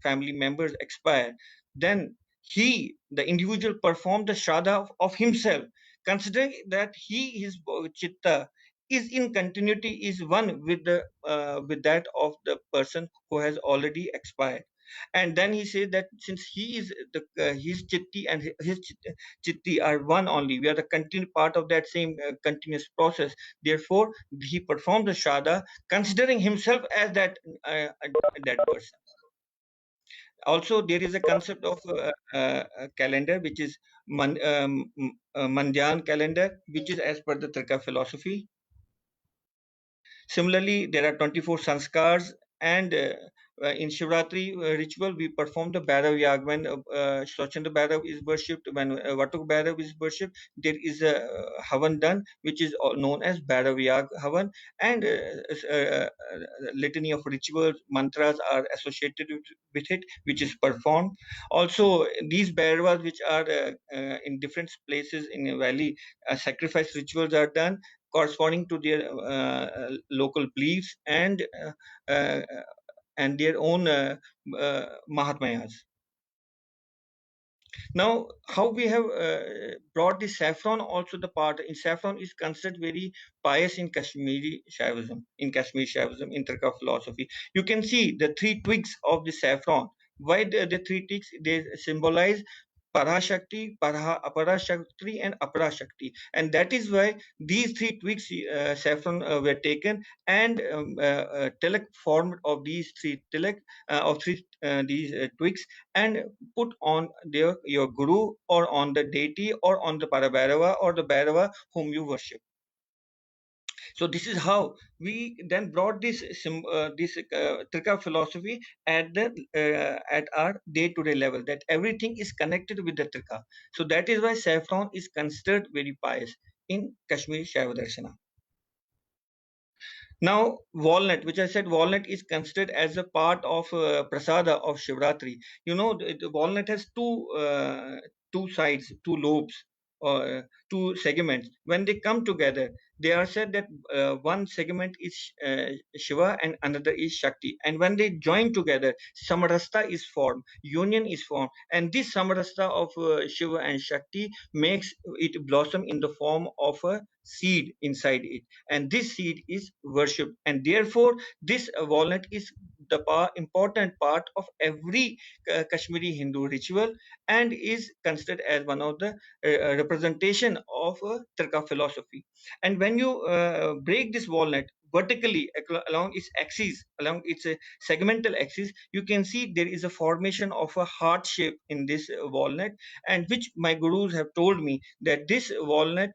family members expire, then the individual, perform the Shraddha of himself, considering that his chitta is in continuity, is one with that of the person who has already expired. And then he says that since he is his chitti and his chitti are one only, we are the continued part of that same continuous process. Therefore, he performed the Shraddha considering himself as that person. Also, there is a concept of calendar, which is Mandyan calendar, which is as per the Trika philosophy. Similarly, there are 24 sanskars, and in Shivratri ritual, we perform the Bhairav Yag. When Swachandra Bhairav is worshipped, when Vatuk Bhairav is worshipped, there is a Havan done, which is known as Bhairav Yag Havan, and litany of rituals, mantras are associated with it, which is performed. Also, these Bhairavas, which are in different places in a valley, sacrifice rituals are done corresponding to their local beliefs and their own Mahatmayas. Now, how we have brought the saffron also the part in saffron is considered very pious in Kashmiri Shaivism, in Trika philosophy. You can see the three twigs of the saffron. Why the three twigs? They symbolize Parashakti, Aparashakti, and Aparashakti. And that is why these three twigs saffron were taken, and tilak formed of these three tilak of three these twigs, and put on your guru, or on the deity, or on the Parabhairava or the Bhairava whom you worship. So this is how we then brought this Trika philosophy at our day-to-day level, that everything is connected with the Trika. So that is why saffron is considered very pious in Kashmiri Shaiva Darshana. Now, walnut, which I said, walnut is considered as a part of prasada of Shivratri. You know, the walnut has two sides, two lobes, or two segments. When they come together, they are said that one segment is Shiva and another is Shakti. And when they join together, samarasta is formed, union is formed, and this samarasta of Shiva and Shakti makes it blossom in the form of a seed inside it, and this seed is worshipped, and therefore this walnut is the important part of every Kashmiri Hindu ritual and is considered as one of the representation of Trika philosophy. And when you break this walnut vertically along its axis, along its segmental axis, you can see there is a formation of a heart shape in this walnut, and which my gurus have told me that this walnut,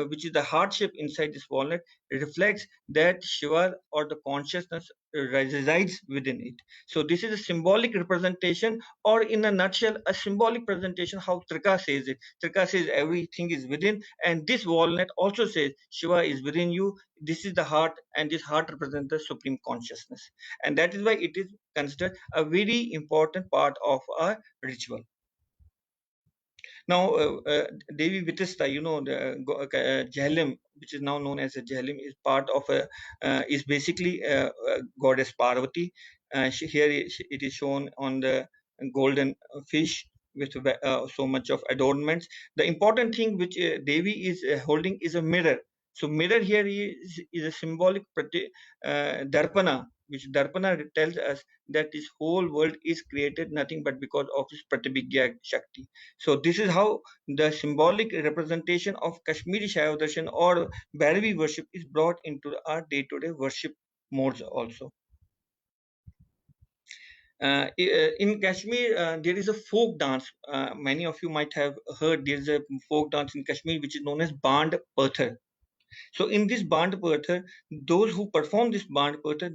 which is the heart shape inside this walnut, reflects that Shiva or the consciousness resides within it. So this is a symbolic representation, or in a nutshell, a symbolic presentation how Trika says it. Trika says everything is within, and this walnut also says Shiva is within you. This is the heart, and this heart represents the supreme consciousness, and that is why it is considered a very important part of our ritual. Now, Devi Vitista, the Jhelum, which is now known as a Jhelum, is part of is basically goddess Parvati. It is shown on the golden fish with so much of adornments. The important thing which Devi is holding is a mirror. So mirror here is a symbolic darpana, which darpana tells us that this whole world is created nothing but because of this Pratibhigya Shakti. So this is how the symbolic representation of Kashmiri Shaiva Darshan or Bhairavi worship is brought into our day-to-day worship modes also. In Kashmir, there is a folk dance. Many of you might have heard there is a folk dance in Kashmir which is known as Band Pathar. So in this Band Pathar, those who perform this Band Pathar,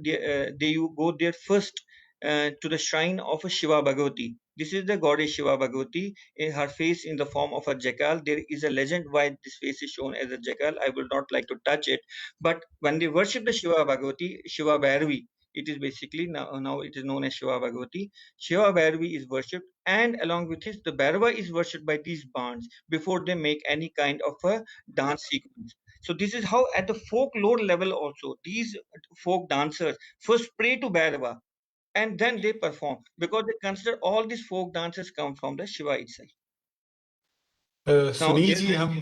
they go there first to the shrine of a Shiva Bhagavati. This is the goddess Shiva Bhagavati. Her face in the form of a jackal. There is a legend why this face is shown as a jackal. I will not like to touch it. But when they worship the Shiva Bhagavati, Shiva Bhairavi, it is basically now it is known as Shiva Bhagavati. Shiva Bhairavi is worshipped, and along with this, the Bhairava is worshipped by these bands before they make any kind of a dance sequence. So this is how at the folklore level also, these folk dancers first pray to Bhairava and then they perform, because they consider all these folk dances come from the Shiva itself. Now, Sunil ji, हम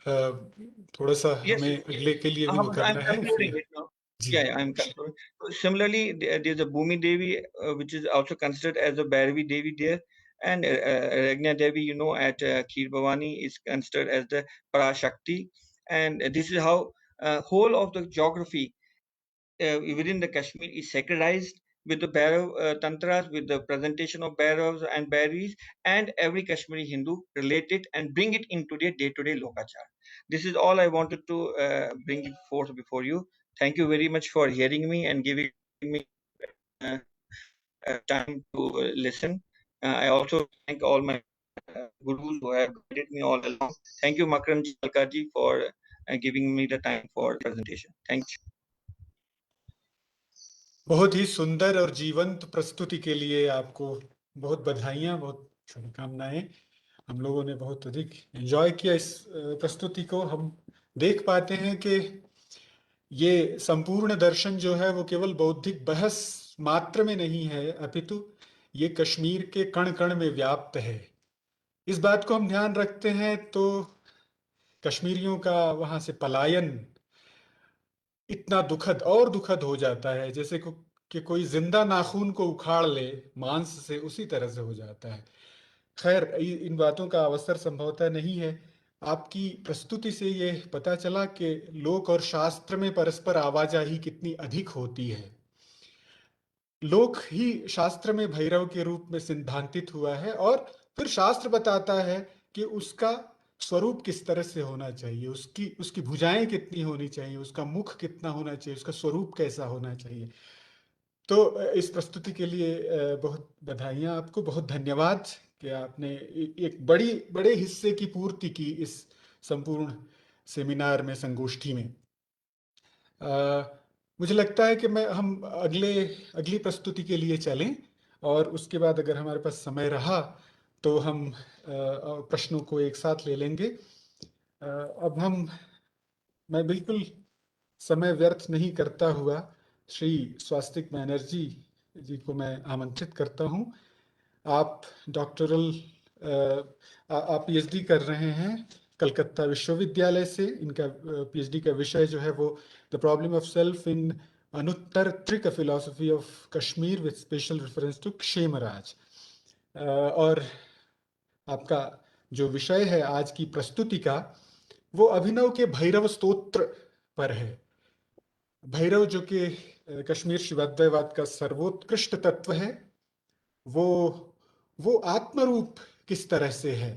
थोड़ा सा yes, हमें अगले के लिए भी वो I'm करना है concluding फिर it now. Ji Yeah, I'm concluding. Similarly, there's a Bhumi Devi, which is also considered as a Bhairavi Devi there, and Ragna Devi, at Kheer Bhavani is considered as the Parashakti, and this is how whole of the geography within the Kashmir is sacralized with the Bhairav tantras, with the presentation of Bhairavs and Bhairis, and every Kashmiri Hindu relate it and bring it into their day-to-day lokachar. This is all I wanted to bring it forth before you. Thank you very much for hearing me and giving me uh, time to listen. I also thank all my gurus who have guided me all along. Thank you, Makranji Alkaji, for giving me the time for presentation. Thank you. बहुत ही सुंदर और जीवंत प्रस्तुति के लिए आपको बहुत बधाइयाँ, बहुत शुभकामनाएं। हम लोगों ने बहुत अधिक एंजॉय किया इस प्रस्तुति को। हम देख पाते हैं कि ये संपूर्ण दर्शन जो है वो केवल बौद्धिक बहस मात्र में नहीं है, अपितु ये कश्मीर के कण कण में व्याप्त है। इस बात को हम ध्यान रखते हैं तो कश्मीरियों का वहां से पलायन इतना दुखद और दुखद हो जाता है जैसे कि कोई जिंदा नाखून को उखाड़ ले मांस से, उसी तरह से हो जाता है। खैर, इन बातों का अवसर संभवतः नहीं है। आपकी प्रस्तुति से ये पता चला कि लोक और शास्त्र में परस्पर आवाजाही कितनी अधिक होती है। लोक ही शास्त्र में भैरव के रूप में सिद्धांतित हुआ है और फिर शास्त्र बताता है कि उसका स्वरूप किस तरह से होना चाहिए, उसकी भुजाएं कितनी होनी चाहिए, उसका मुख कितना होना चाहिए, उसका स्वरूप कैसा होना चाहिए। तो इस प्रस्तुति के लिए बहुत बधाइयाँ आपको, बहुत धन्यवाद कि आपने एक बड़े हिस्से की पूर्ति की इस संपूर्ण सेमिनार में, संगोष्ठी में। मुझे लगता है कि हम अगली प्रस्तुति के लिए चलें और उसके बाद अगर हमारे पास समय रहा तो हम प्रश्नों को एक साथ ले लेंगे। अब मैं बिल्कुल समय व्यर्थ नहीं करता हुआ श्री स्वास्तिक बैनर्जी जी को मैं आमंत्रित करता हूं। आप आप पीएचडी कर रहे हैं कलकत्ता विश्वविद्यालय से। इनका पीएचडी का विषय जो है वो the problem of self in Anuttartrika philosophy of Kashmir with special reference to Kshemaraj. और आपका जो विषय है आज की प्रस्तुति का, वो अभिनव के भैरव स्तोत्र पर है। भैरव जो कि कश्मीर शिवाद्वैतवाद का सर्वोत्कृष्ट तत्व है, वो आत्मरूप किस तरह से है,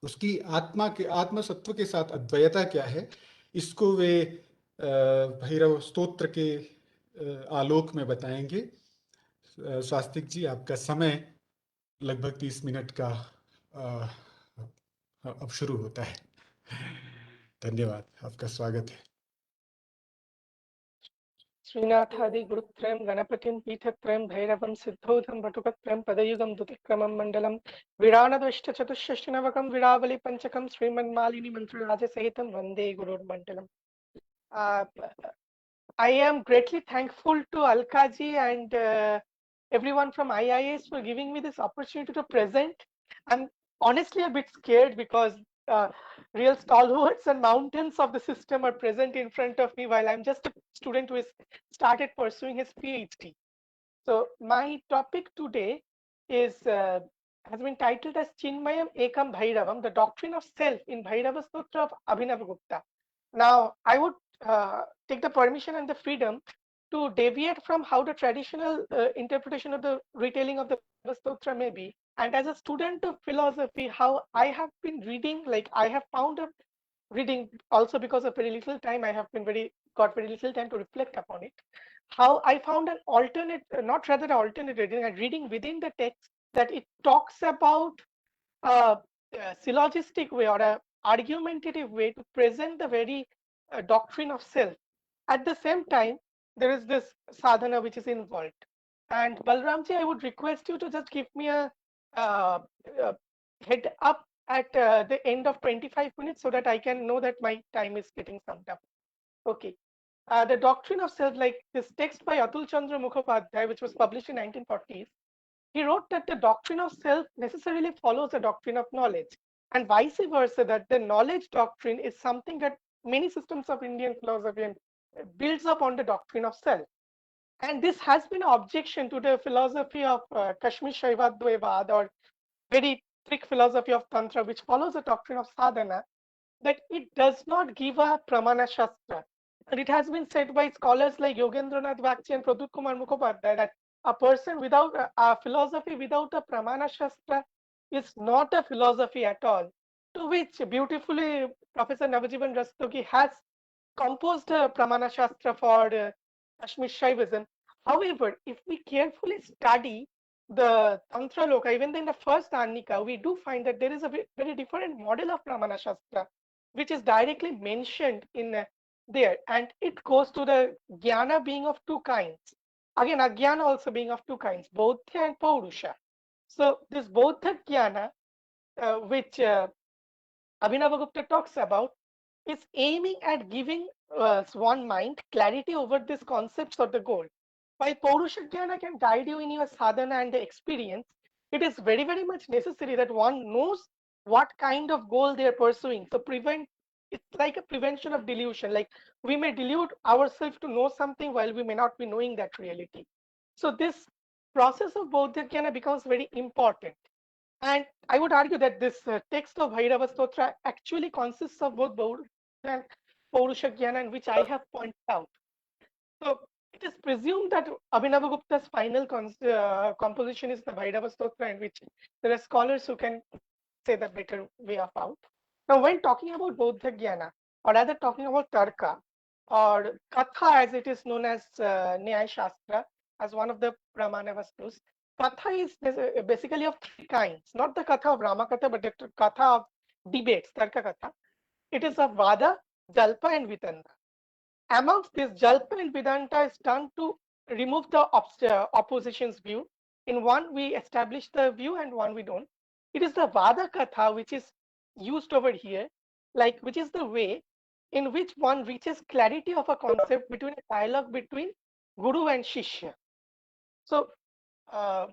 उसकी आत्मा के आत्म सत्व के साथ अद्वैता क्या है, इसको वे भैरव स्तोत्र के आलोक में बताएंगे। स्वास्तिक जी, आपका समय लगभग 30 मिनट का अब शुरू होता है। धन्यवाद, आपका स्वागत है। श्रीनाथादि गुरुत्रयं गणपतिं पीठत्रयं भैरवं सिद्धौघं वटुकत्रयं पदयुगं दुतिक्रमं मण्डलं विराणद्वष्ट चतुष्षष्टिनवकं विरावली पंचकं श्रीमन्मालिनी मंत्रराजसहितं वन्दे गुरुर्मण्डलम्. I am greatly thankful to Alkaji and everyone from IIS for giving me this opportunity to present. I'm honestly a bit scared because real stalwarts and mountains of the system are present in front of me while I'm just a student who has started pursuing his PhD. So my topic today is has been titled as Chinmayam Ekam Bhairavam, the doctrine of self in Bhairava Sutra of Abhinavagupta. Now, I would take the permission and the freedom to deviate from how the traditional interpretation of the retelling of the Sutra may be. And as a student of philosophy, how I have been reading, like I have found a reading also because of very little time, I have been got very little time to reflect upon it. How I found an alternate, not rather an alternate reading, a reading within the text that it talks about a syllogistic way or a argumentative way to present the very doctrine of self. At the same time, there is this sadhana which is involved. And Balramji, I would request you to just give me a uh, uh, head up at the end of 25 minutes so that I can know that my time is getting summed up. Okay. The doctrine of self, like this text by Atul Chandra Mukhopadhyay, which was published in 1940s, he wrote that the doctrine of self necessarily follows the doctrine of knowledge, and vice versa, that the knowledge doctrine is something that many systems of Indian philosophy builds up on the doctrine of self. And this has been an objection to the philosophy of Kashmir Shaivadvaitavad or very thick philosophy of Tantra, which follows the doctrine of sadhana, that it does not give a pramana shastra. And it has been said by scholars like Yogendranath Bakshi and Pradut Kumar Mukhopadhyay that a person without a philosophy without a pramana shastra is not a philosophy at all. To which beautifully Professor Navajivan Rastogi has composed a pramana shastra for Kashmir Shaivism. However, if we carefully study the Tantra Loka, even in the first Annika, we do find that there is a very different model of pramana shastra, which is directly mentioned in there, and it goes to the jnana being of two kinds. Again, ajnana also being of two kinds, bodhya and paurusha. So this bodha jnana, which Abhinavagupta talks about, is aiming at giving one mind clarity over these concepts or the goal. While Paurusha Jnana can guide you in your sadhana and the experience, it is very, very much necessary that one knows what kind of goal they are pursuing. So it's like a prevention of delusion. Like we may delude ourselves to know something while we may not be knowing that reality. So this process of Bodhya Jnana becomes very important. And I would argue that this text of Bhairava Stotra actually consists of both Bodh and Paurusha Jnana, in which I have pointed out. So it is presumed that Abhinavagupta's final composition is the Bhairava Stotra, in which there are scholars who can say the better way of out. Now, when talking about Bodha Jnana, or rather talking about Tarka, or Katha as it is known as Nyaya Shastra, as one of the Pramana Vastus, Katha is basically of three kinds, not the Katha of Rama Katha, but the Katha of debates, Tarka Katha. It is of Vada, Jalpa, and Vidanta. Amongst this, Jalpa and Vedanta is done to remove the opposition's view. In one, we establish the view, and one we don't. It is the Vada Katha which is used over here, like which is the way in which one reaches clarity of a concept between a dialogue between Guru and Shishya. So, uh,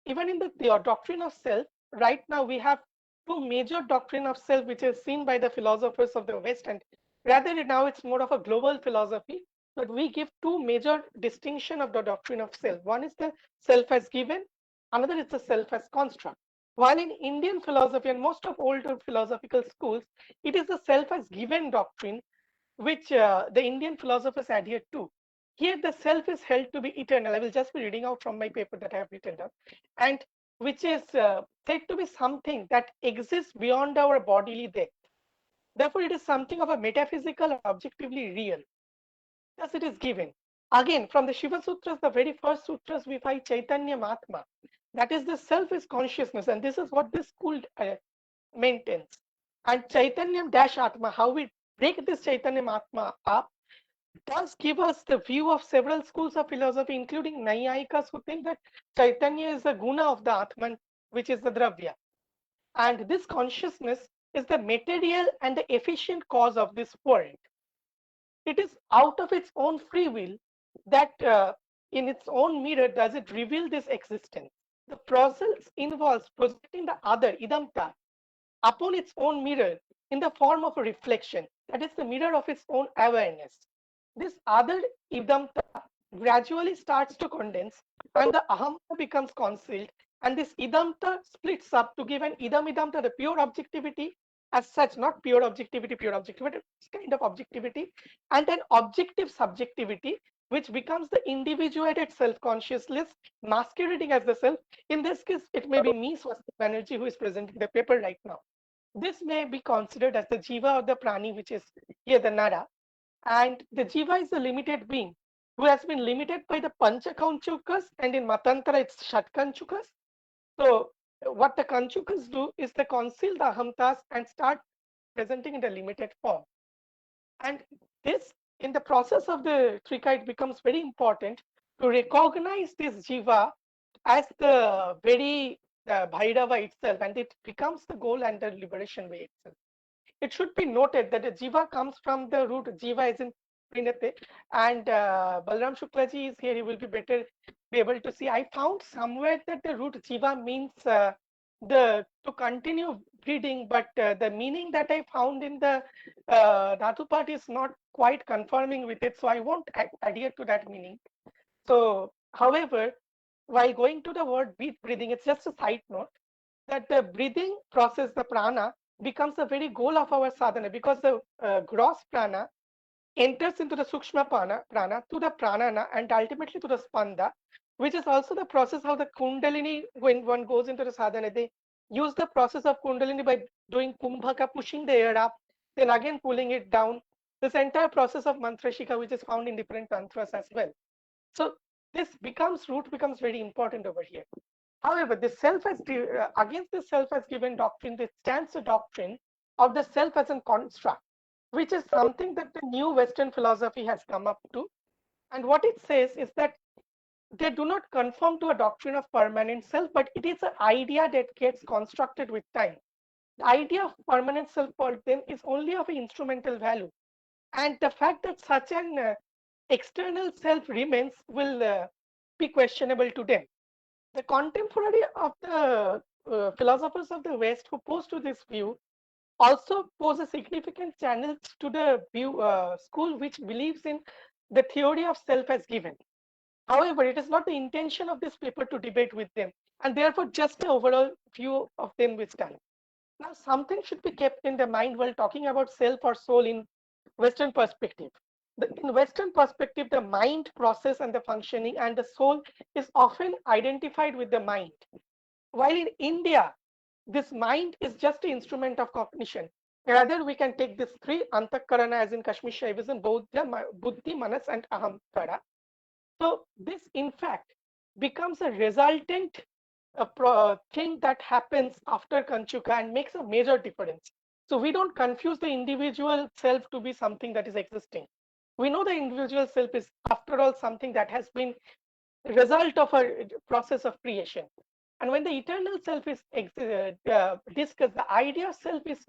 even in the doctrine of self, right now we have two major doctrine of self which is seen by the philosophers of the West, and rather now it's more of a global philosophy. But we give two major distinction of the doctrine of self. One is the self as given, another is the self as construct. While in Indian philosophy and most of older philosophical schools, it is the self as given doctrine which the Indian philosophers adhere to. Here, the self is held to be eternal. I will just be reading out from my paper that I have written down, and which is said to be something that exists beyond our bodily death. Therefore, it is something of a metaphysical and objectively real. Thus, it is given. Again, from the Shiva Sutras, the very first sutras, we find Chaitanya Mahatma. That is, the self is consciousness, and this is what this school maintains. And Chaitanya Dash Atma, how we break this Chaitanya Mahatma up, does give us the view of several schools of philosophy, including Naiyayikas, who think that Chaitanya is the guna of the Atman, which is the Dravya. And this consciousness is the material and the efficient cause of this world. It is out of its own free will that in its own mirror does it reveal this existence. The process involves projecting the other, idamta, upon its own mirror in the form of a reflection, that is the mirror of its own awareness. This other idamta gradually starts to condense and the ahamta becomes concealed, and this idamta splits up to give an idamta, the pure objectivity as such, not pure objectivity, it's kind of objectivity, and an objective subjectivity which becomes the individuated self-consciousness masquerading as the self. In this case, it may be me, Swastik Banerjee, who is presenting the paper right now. This may be considered as the jiva or the prani, which is here the nara. And the jiva is a limited being who has been limited by the panchakanchukas, and in Matantra it's shatkanchukas. So what the kanchukas do is they conceal the ahamtas and start presenting in the limited form. And this, in the process of the trika, it becomes very important to recognize this jiva as the very Bhairava itself, and it becomes the goal and the liberation way itself. It should be noted that the jiva comes from the root jiva is in Prinate, and Balram Shuklaji is here. He will be able to see. I found somewhere that the root jiva means the to continue breeding, but the meaning that I found in the Dhatu part is not quite confirming with it, so I won't adhere to that meaning. So, however, while going to the word breathing, it's just a side note that the breathing process, the prana, becomes the very goal of our sadhana, because the gross prana enters into the sukshma prana to the pranana and ultimately to the spanda, which is also the process how the kundalini, when one goes into the sadhana, they use the process of kundalini by doing kumbhaka, pushing the air up, then again pulling it down. This entire process of mantra shika, which is found in different tantras as well. So this root becomes very important over here. However, the self as against the self as given doctrine, there stands a doctrine of the self as a construct, which is something that the new Western philosophy has come up to. And what it says is that they do not conform to a doctrine of permanent self, but it is an idea that gets constructed with time. The idea of permanent self for them is only of an instrumental value. And the fact that such an external self remains will be questionable to them. The contemporary of the philosophers of the West who pose to this view also pose a significant challenge to the view school which believes in the theory of self as given. However, it is not the intention of this paper to debate with them, and therefore just an overall view of them is done. Now, something should be kept in the mind while talking about self or soul in Western perspective. In Western perspective, the mind process and the functioning and the soul is often identified with the mind. While in India, this mind is just an instrument of cognition. Rather, we can take these three antakarana as in Kashmir Shaivism, buddhi, manas, and ahamkara. So this, in fact, becomes a resultant thing that happens after Kanchuka and makes a major difference. So we don't confuse the individual self to be something that is existing. We know the individual self is, after all, something that has been a result of a process of creation. And when the eternal self is discussed, the idea of self is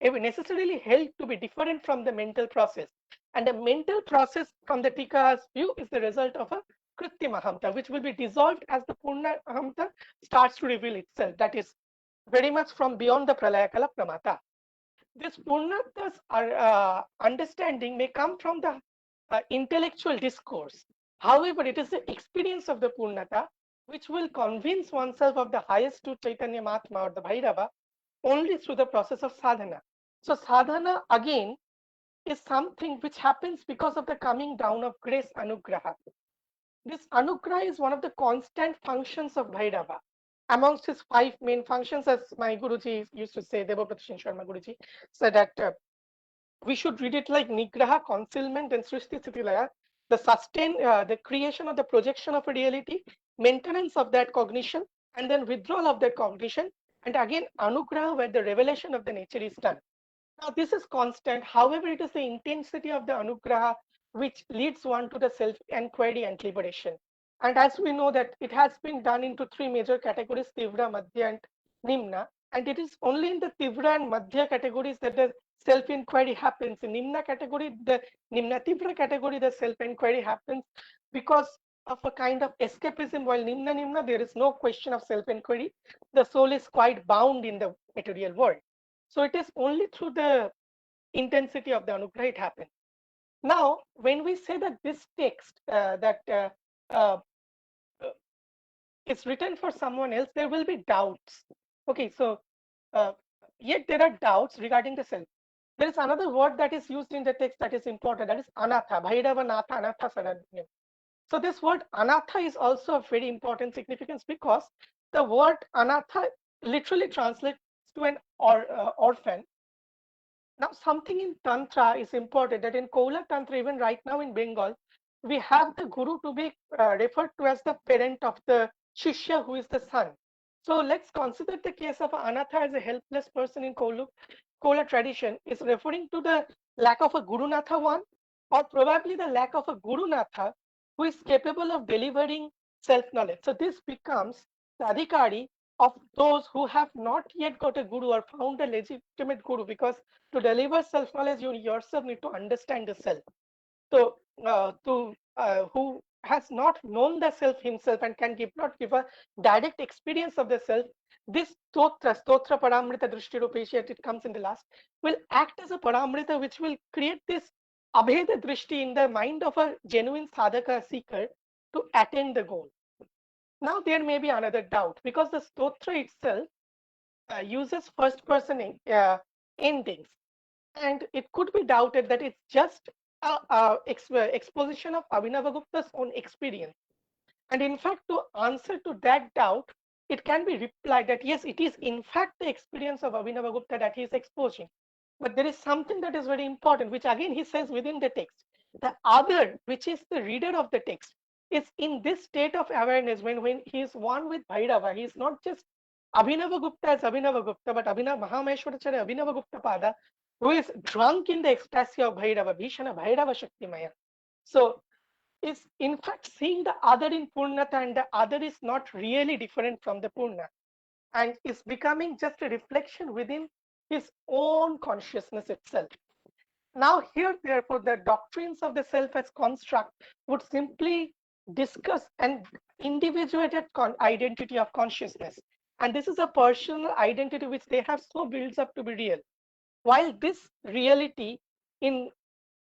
necessarily held to be different from the mental process. And the mental process from the Tika's view is the result of a Kritima Ahamta, which will be dissolved as the Purna Ahamta starts to reveal itself. That is very much from beyond the Pralayakala Pramata. This Purnata's understanding may come from the intellectual discourse. However, it is the experience of the Purnata which will convince oneself of the highest to Chaitanya Mahatma or the Bhairava only through the process of sadhana. So sadhana again is something which happens because of the coming down of grace anugraha. This anugraha is one of the constant functions of Bhairava. Amongst his 5 main functions, as my Guruji used to say, Devabrata Singh Sharma Guruji said that we should read it like Nigraha, concealment, and Srishti Sthiti-laya, the creation or the projection of a reality, maintenance of that cognition, and then withdrawal of that cognition, and again Anugraha, where the revelation of the nature is done. Now, this is constant. However, it is the intensity of the Anugraha which leads one to the self-inquiry and liberation. And as we know that it has been done into 3 major categories, Tivra, Madhya, and Nimna. And it is only in the Tivra and Madhya categories that the self-inquiry happens. In Nimna category, the Nimna Tivra category, the self-inquiry happens because of a kind of escapism. While Nimna, there is no question of self-inquiry. The soul is quite bound in the material world. So it is only through the intensity of the anugraha it happens. Now, when we say that this text uh, is written for someone else, there will be doubts. Okay, so yet there are doubts regarding the self. There is another word that is used in the text that is important, that is anatha, Bhairava Natha, Anatha Saranyam. So this word anatha is also of very important significance because the word anatha literally translates to an orphan. Now, something in Tantra is important, that in Kola Tantra, even right now in Bengal, we have the Guru to be referred to as the parent of the Shishya, who is the son. So let's consider the case of Anatha as a helpless person in Kola tradition is referring to the lack of a Gurunatha one, or probably the lack of a Gurunatha who is capable of delivering self-knowledge. So this becomes the Adhikari of those who have not yet got a Guru or found a legitimate Guru, because to deliver self-knowledge, you yourself need to understand the self. So, who has not known the self himself and can not give a direct experience of the self, this stotra paramrita drishti rupesha, it comes in the last, will act as a paramrita which will create this abheda drishti in the mind of a genuine sadhaka seeker to attain the goal. Now, there may be another doubt because the stotra itself uses first person endings, and it could be doubted that it's just exposition of Abhinavagupta's own experience. And in fact, to answer to that doubt, it can be replied that yes, it is in fact the experience of Abhinavagupta that he is exposing. But there is something that is very important, which again he says within the text. The other, which is the reader of the text, is in this state of awareness when he is one with Bhairava. He is not just Abhinavagupta as Abhinavagupta, but Mahameshwaracharya Abhinavagupta Pada, who is drunk in the ecstasy of Bhairava, Bhishana Bhairava Shaktimaya. So is in fact seeing the other in Purnata, and the other is not really different from the Purna, and is becoming just a reflection within his own consciousness itself. Now here, therefore, the doctrines of the self as construct would simply discuss an individuated identity of consciousness. And this is a personal identity which they have so builds up to be real. While this reality in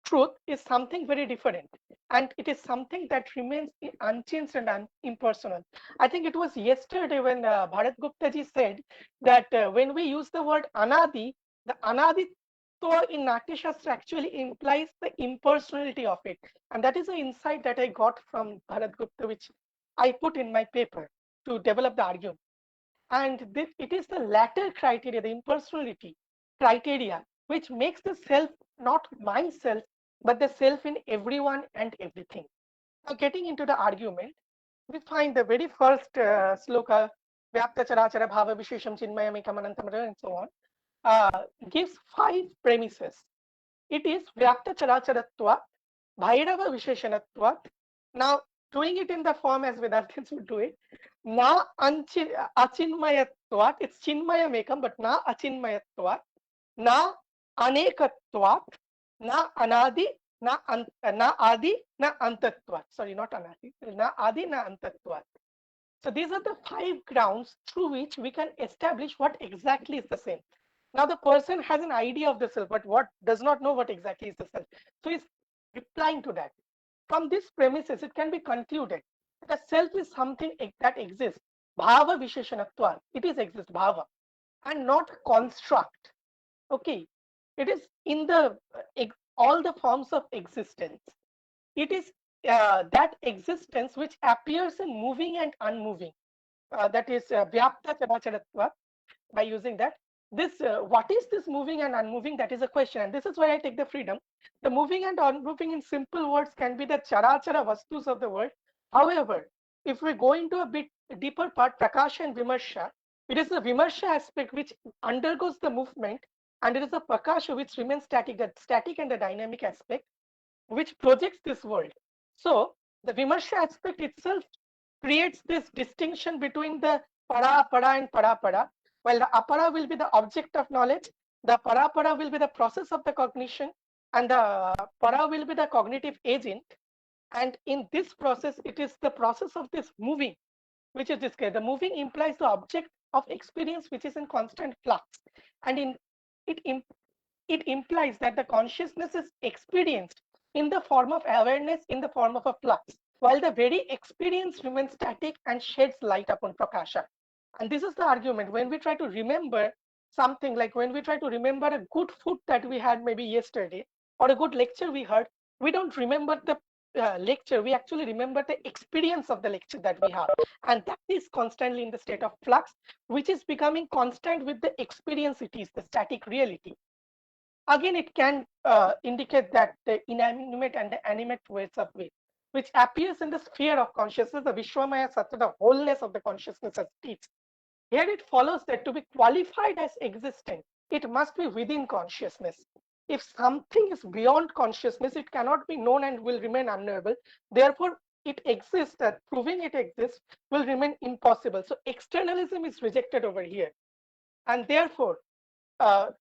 truth is something very different, and it is something that remains unchanged and impersonal. I think it was yesterday when Bharat Gupta ji said that when we use the word anadi, the anadi in Natya Shastra actually implies the impersonality of it, and that is an insight that I got from Bharat Gupta, which I put in my paper to develop the argument. And it is the latter criteria, the impersonality criteria, which makes the self not myself, but the self in everyone and everything. Now, getting into the argument, we find the very first sloka, Vyapta Charachara Bhava Vishesham Chinmayam Ekamanantamara, and so on, gives 5 premises. It is Vyapta Characharatva, Bhairava Visheshanatva. Now, doing it in the form as Vedantins would do it, na achinmayatvat, it's chinmayamekam, but na achinmayatvat, na anekatvat, na anadi, na adi, na antatvat. Sorry, not anadi, na adi, na antatvat. So these are the 5 grounds through which we can establish what exactly is the same. Now the person has an idea of the self, but what does not know what exactly is the self. So he's replying to that. From these premises, it can be concluded that self is something that exists. Bhava Visheshanatva. It is exist, bhava, and not construct. Okay. It is in the all the forms of existence. It is that existence which appears in moving and unmoving. That is Vyapta Characharatva. By using that, this what is this moving and unmoving? That is a question, and this is why I take the freedom. The moving and unmoving in simple words can be the charachara vastus of the world. However, if we go into a bit deeper part, prakasha and vimarsha, it is the vimarsha aspect which undergoes the movement, and it is the prakasha which remains static, the static and the dynamic aspect which projects this world. So the vimarsha aspect itself creates this distinction between the para para and para para. While the apara will be the object of knowledge, the para para will be the process of the cognition, and the para will be the cognitive agent. And in this process, it is the process of this moving, which is described. The moving implies the object of experience which is in constant flux, and in it it implies that the consciousness is experienced in the form of awareness, in the form of a flux, while the very experience remains static and sheds light upon prakasha. And this is the argument when we try to remember something, like when we try to remember a good food that we had maybe yesterday, or a good lecture we heard, we don't remember the lecture, we actually remember the experience of the lecture that we have. And that is constantly in the state of flux, which is becoming constant with the experience it is, the static reality. Again, it can indicate that the inanimate and the animate ways of it, which appears in the sphere of consciousness, the Vishwamaya Sattva, the wholeness of the consciousness as it is. Here it follows that to be qualified as existent, it must be within consciousness. If something is beyond consciousness, it cannot be known and will remain unknowable. Therefore, it exists, that proving it exists will remain impossible. So externalism is rejected over here. And therefore,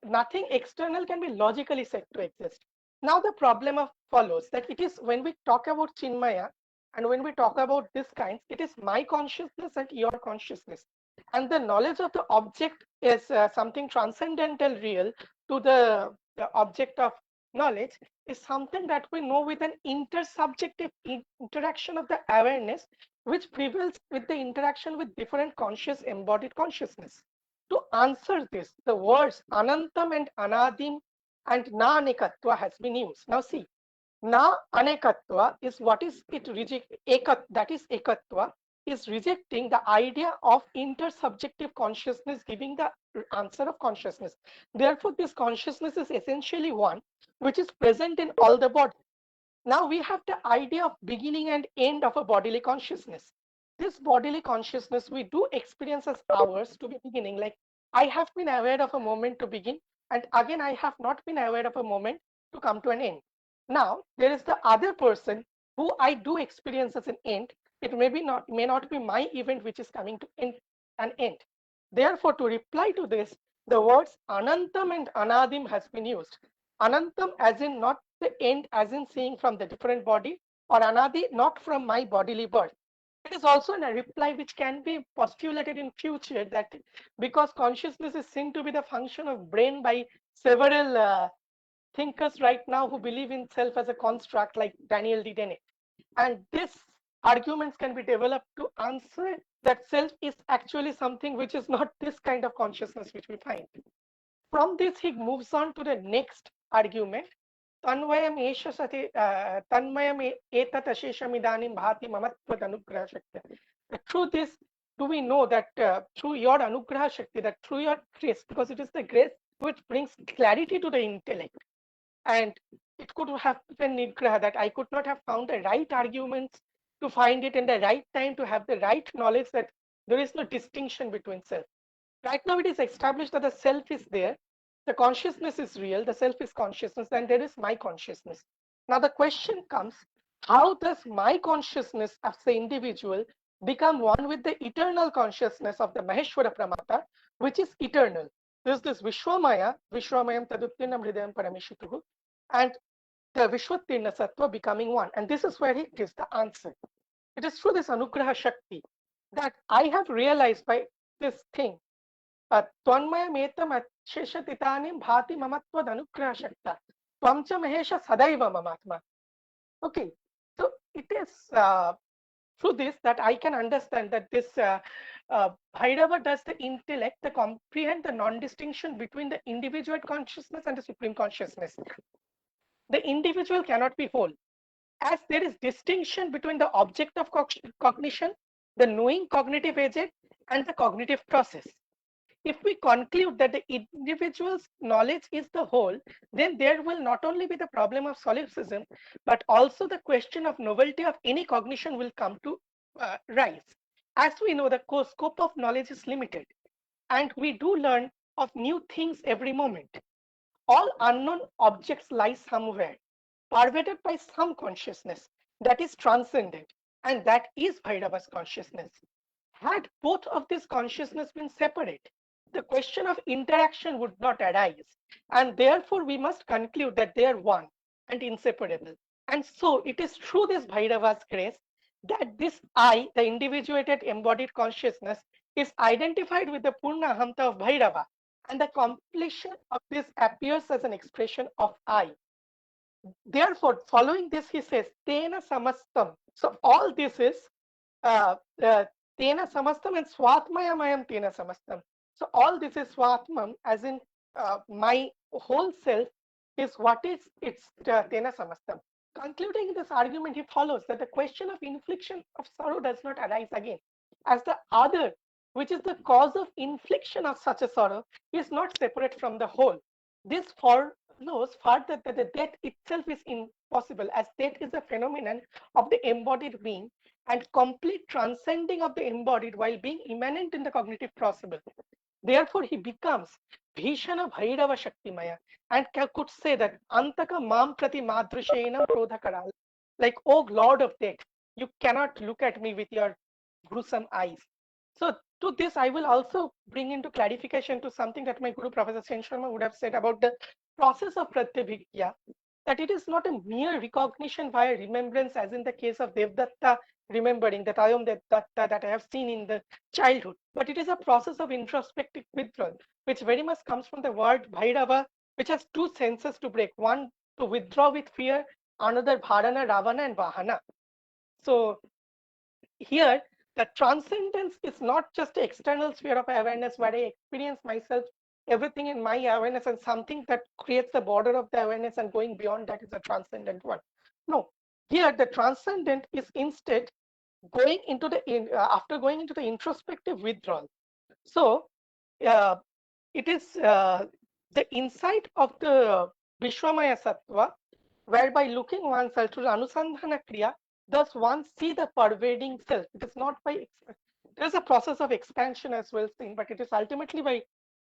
nothing external can be logically said to exist. Now the problem of follows that it is when we talk about Chinmaya and when we talk about this kinds, it is my consciousness and your consciousness. And the knowledge of the object is something transcendental real to the object of knowledge is something that we know with an intersubjective interaction of the awareness which prevails with the interaction with different conscious embodied consciousness. To answer this, the words Anantam and Anadim and Na Anekatva has been used. Now see, Na Anekatva is what is it reject, Ekat, that is Ekatva, is rejecting the idea of intersubjective consciousness giving the answer of consciousness. Therefore, this consciousness is essentially one which is present in all the body. Now we have the idea of beginning and end of a bodily consciousness. This bodily consciousness we do experience as ours to be beginning. Like I have been aware of a moment to begin, and again I have not been aware of a moment to come to an end. Now there is the other person who I do experience as an end. It may not be my event which is coming to an end. Therefore, to reply to this, the words Anantam and Anadim has been used. Anantam as in not the end, as in seeing from the different body, or Anadi not from my bodily birth. It is also a reply which can be postulated in future that because consciousness is seen to be the function of brain by several thinkers right now who believe in self as a construct like Daniel D. Dennett. And this arguments can be developed to answer that self is actually something which is not this kind of consciousness which we find. From this, he moves on to the next argument. Tanvayam esha sati tanmayam etat ashesham idanim bhati mamatvad anugraha shakti. Through this, do we know that through your anugraha shakti, that through your grace, because it is the grace which brings clarity to the intellect, and it could have been nigraha that I could not have found the right arguments to find it in the right time to have the right knowledge that there is no distinction between self. Right now, it is established that the self is there, the consciousness is real, the self is consciousness, and there is my consciousness. Now, the question comes, how does my consciousness as the individual become one with the eternal consciousness of the Maheshwara Pramata, which is eternal? There's this Vishwamaya, Vishwamayam Taduttinam Hridayam Parameshituhu, and the Vishwattirna Sattva becoming one. And this is where he gives the answer. It is through this Anugraha Shakti that I have realized by this thing. Tvanmayam etam asheshatitanim bhati mamatvad anugraha shakta. Tvamcha mahesha sadaiva mamatma. Okay, so it is through this that I can understand that this Bhairava does the intellect, the comprehend the non-distinction between the individual consciousness and the supreme consciousness. The individual cannot be whole, as there is distinction between the object of cognition, the knowing cognitive agent, and the cognitive process. If we conclude that the individual's knowledge is the whole, then there will not only be the problem of solipsism, but also the question of novelty of any cognition will come to rise. As we know, the scope of knowledge is limited, and we do learn of new things every moment. All unknown objects lie somewhere, pervaded by some consciousness that is transcendent, and that is Bhairava's consciousness. Had both of these consciousness been separate, the question of interaction would not arise, and therefore we must conclude that they are one and inseparable. And so it is through this Bhairava's grace that this I, the individuated embodied consciousness, is identified with the Purna Ahamta of Bhairava, and the completion of this appears as an expression of I. Therefore, following this, he says, Tena Samastam. So all this is uh, uh, Tena Samastam and Swatmayamayam Tena Samastam. So all this is Swatmam, as in my whole self is what is its Tena Samastam. Concluding this argument, he follows that the question of infliction of sorrow does not arise again, as the other, which is the cause of infliction of such a sorrow, is not separate from the whole. This follows further that the death itself is impossible, as death is a phenomenon of the embodied being and complete transcending of the embodied while being immanent in the cognitive possible. Therefore, he becomes Bhishana Bhairava Shaktimaya and could say that Antaka Mam Prati Madrishenam Prodhakara, like, oh Lord of death, you cannot look at me with your gruesome eyes. So, to this, I will also bring into clarification to something that my Guru Professor Sen Sharma would have said about the process of Pratyabhigya, that it is not a mere recognition via remembrance, as in the case of Devdatta remembering that I am Devdatta that I have seen in the childhood, but it is a process of introspective withdrawal, which very much comes from the word Bhairava, which has two senses to break: one to withdraw with fear, another Bharana, Ravana, and Vahana. So here, the transcendence is not just the external sphere of awareness where I experience myself, everything in my awareness, and something that creates the border of the awareness, and going beyond that is a transcendent one. No, here the transcendent is instead going into the after going into the introspective withdrawal. So uh, it is the insight of the Vishwamaya Sattva, whereby looking oneself through the Anusandhana Kriya, does one see the pervading self. It is not by, there's a process of expansion as well seen, but it is ultimately by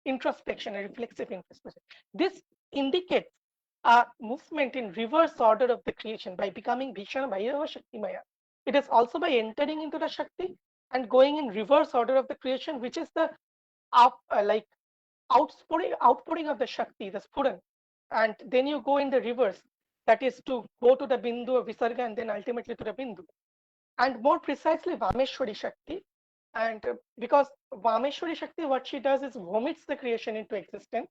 introspection, a reflexive introspection. This indicates a movement in reverse order of the creation by becoming Bhishana Bhairava Shaktimaya. It is also by entering into the Shakti and going in reverse order of the creation, which is the like outpouring of the Shakti, the Spuran. And then you go in the reverse, that is to go to the Bindu or Visarga and then ultimately to the Bindu. And more precisely, Vameshwari Shakti. And because Vameshwari Shakti, what she does is vomits the creation into existence.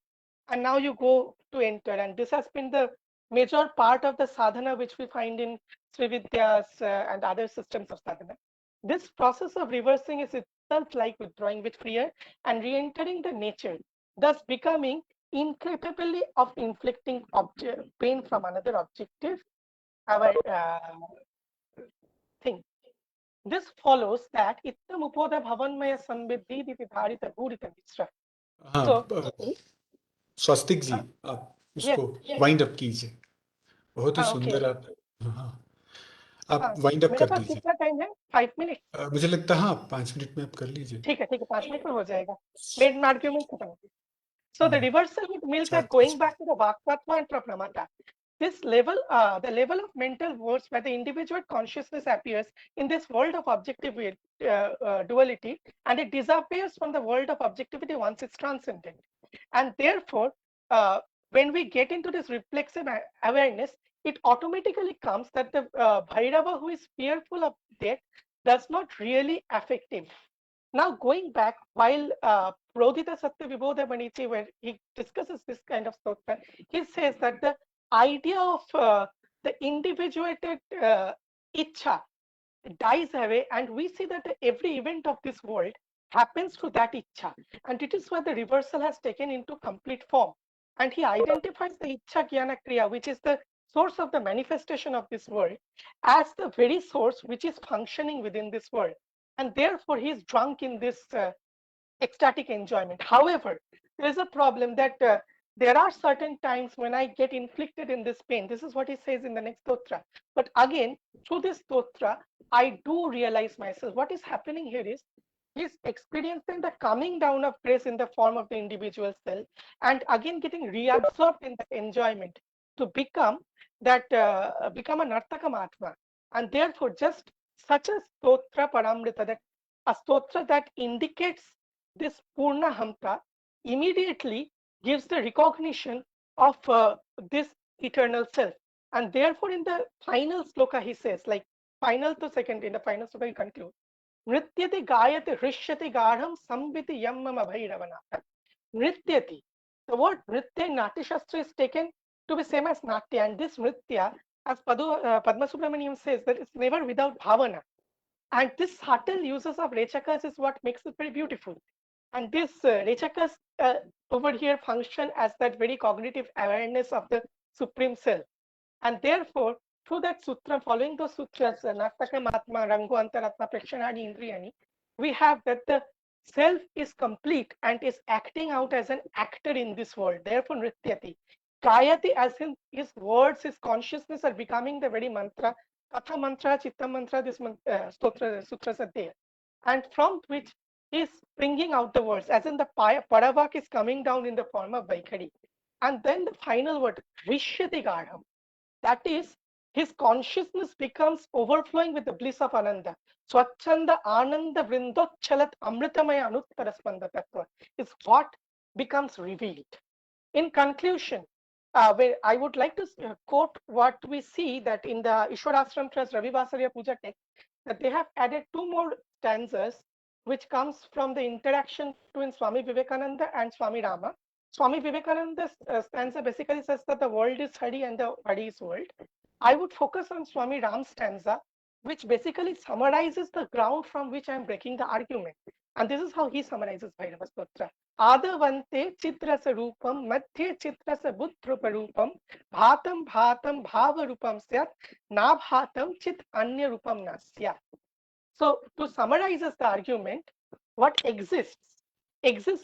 And now you go to enter. And this has been the major part of the sadhana which we find in Srividyas and other systems of sadhana. This process of reversing is itself like withdrawing with fear and re-entering the nature, thus becoming incapably of inflicting pain from another objective, our thing. This follows that Ittam Upoda Bhavanmaya Samviddhi Vidharita Bhurita Mishra. हाँ So, स्वस्तिक जी, आप yes, इसको wind up कीजिए। बहुत ही okay. सुंदर आप, हाँ, आप हाँ, वाइंड अप मेरे कर पास दीजिए। कितना टाइम है? 5 मिनट? मुझे लगता है हाँ 5 मिनट में आप कर लीजिए। ठीक है 5 मिनट में हो जाएगा। मेन आर्ग्यूमेंट खत्म हो गया। So the हाँ, reversal would mean that 4-5 going back to the Vaktatva and Pramata, this level, the level of mental worlds where the individual consciousness appears in this world of objective duality, and it disappears from the world of objectivity once it's transcendent. And therefore, when we get into this reflexive awareness, it automatically comes that the Bhairava who is fearful of death does not really affect him. Now, going back, while Prodhita Satya Vibodha Manichi, where he discusses this kind of stuff, he says that the idea of the individuated Ichha dies away, and we see that every event of this world happens to that Ichha. And it is where the reversal has taken into complete form. And he identifies the Ichha Jnana Kriya, which is the source of the manifestation of this world, as the very source which is functioning within this world. And therefore, he is drunk in this ecstatic enjoyment. However, there is a problem that there are certain times when I get inflicted in this pain. This is what he says in the next stotra. But again, through this stotra, I do realize myself. What is happening here is he's experiencing the coming down of grace in the form of the individual self, and again getting reabsorbed in the enjoyment to become that become a Nartakam Atma. And therefore, just such a stotra paramrita, that a stotra that indicates this Purna Hamta immediately gives the recognition of this eternal self. And therefore, in the final sloka, he says, like final to second, in the final sloka, he concludes, Nrityati gayate hrishyati garham sambiti yam mama bhairavana. Nrityati. The word Nritya in Natya Shastra is taken to be same as Natya. And this Nritya, as Padma Subramaniam says, that it's never without bhavana. And this subtle uses of Rechakas is what makes it very beautiful. And this Rechakas over here function as that very cognitive awareness of the Supreme Self. And therefore, through that sutra, following those sutras, Nartakam Atma, Rangu Antaratma, Prekshanani, Indriyani, we have that the self is complete and is acting out as an actor in this world. Therefore, Nrityati. Gayati, as in his words, his consciousness are becoming the very mantra. Katha mantra, chitta mantra, this sutras are there. And from which he is bringing out the words, as in the Paravak is coming down in the form of Vaikhari. And then the final word, Rishyati Garham. That is, his consciousness becomes overflowing with the bliss of Ananda. Swachanda Ananda Vrindotchalat Amritamaya Anuttaraspanda Tattva is what becomes revealed. In conclusion, where I would like to quote what we see that in the Ishwarashram Trust Ravi Vasarya Puja text, that they have added two more stanzas, which comes from the interaction between Swami Vivekananda and Swami Rama. Swami Vivekananda's stanza basically says that the world is Hari and the Hari is world. I would focus on Swami Ram's stanza, which basically summarizes the ground from which I am breaking the argument. And this is how he summarizes Bhairava Stotra. Adavante chitrasa rupam, madhye chitrasa buddhrupa rupam, bhatam bhatam bhava rupam syat, na bhatam chit anya rupam nasya. So to summarize the argument, what exists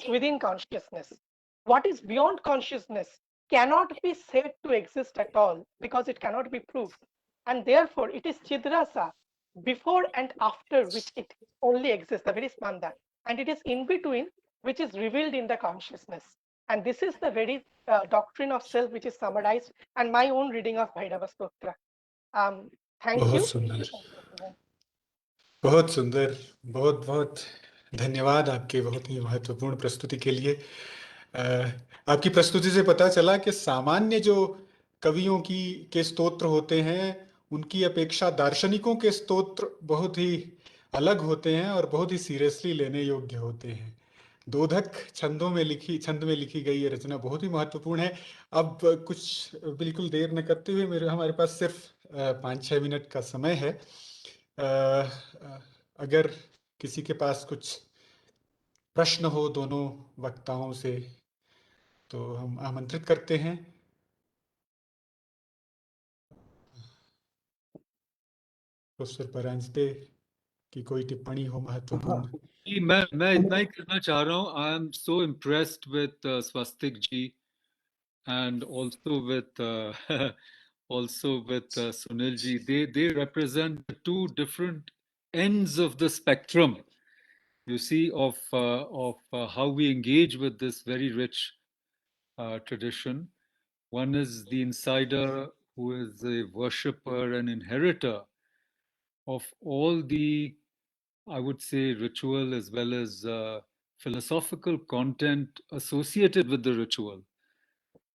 within consciousness. What is beyond consciousness cannot be said to exist at all because it cannot be proved. And therefore, it is Chidrasa before and after which it only exists, the very spanda. And it is in between which is revealed in the consciousness. And this is the very doctrine of self which is summarized and my own reading of Bhairava Stotra. Thank बहुत you. सुंदर, बहुत सुंदर, बहुत बहुत धन्यवाद आपके बहुत ही महत्वपूर्ण प्रस्तुति के लिए। आपकी प्रस्तुति से पता चला कि सामान्य जो कवियों के स्तोत्र होते हैं, उनकी अपेक्षा दार्शनिकों के स्तोत्र बहुत ही अलग होते हैं और बहुत ही सीरियसली लेने योग्य होते हैं। दोधक छंद में लिखी गई ये रचना बहुत ही महत्वपूर्ण है। अब कुछ बिल्कुल देर न करते हुए हमारे पास सिर्फ 5-6 मिनट का समय है। अगर किसी के पास कुछ प्रश्न हो दोनों वक्ताओं से तो हम आमंत्रित करते हैं। प्रोफेसर परांजपे की कोई टिप्पणी हो महत्वपूर्ण? मैं इतना ही कहना चाह रहा हूँ। I am so impressed with Swastik ji and also with Sunil ji. They represent the two different ends of the spectrum, you see, of how we engage with this very rich tradition. One is the insider who is a worshipper and inheritor of all the, I would say, ritual as well as philosophical content associated with the ritual.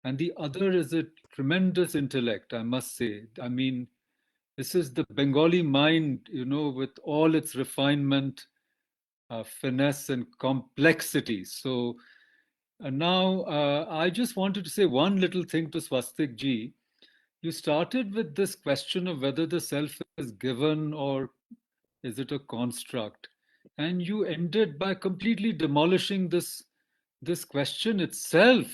And the other is a tremendous intellect, I must say. I mean, this is the Bengali mind, you know, with all its refinement, finesse, and complexity. So now I just wanted to say one little thing to Swastik ji, you started with this question of whether the self is given or is it a construct, and you ended by completely demolishing this question itself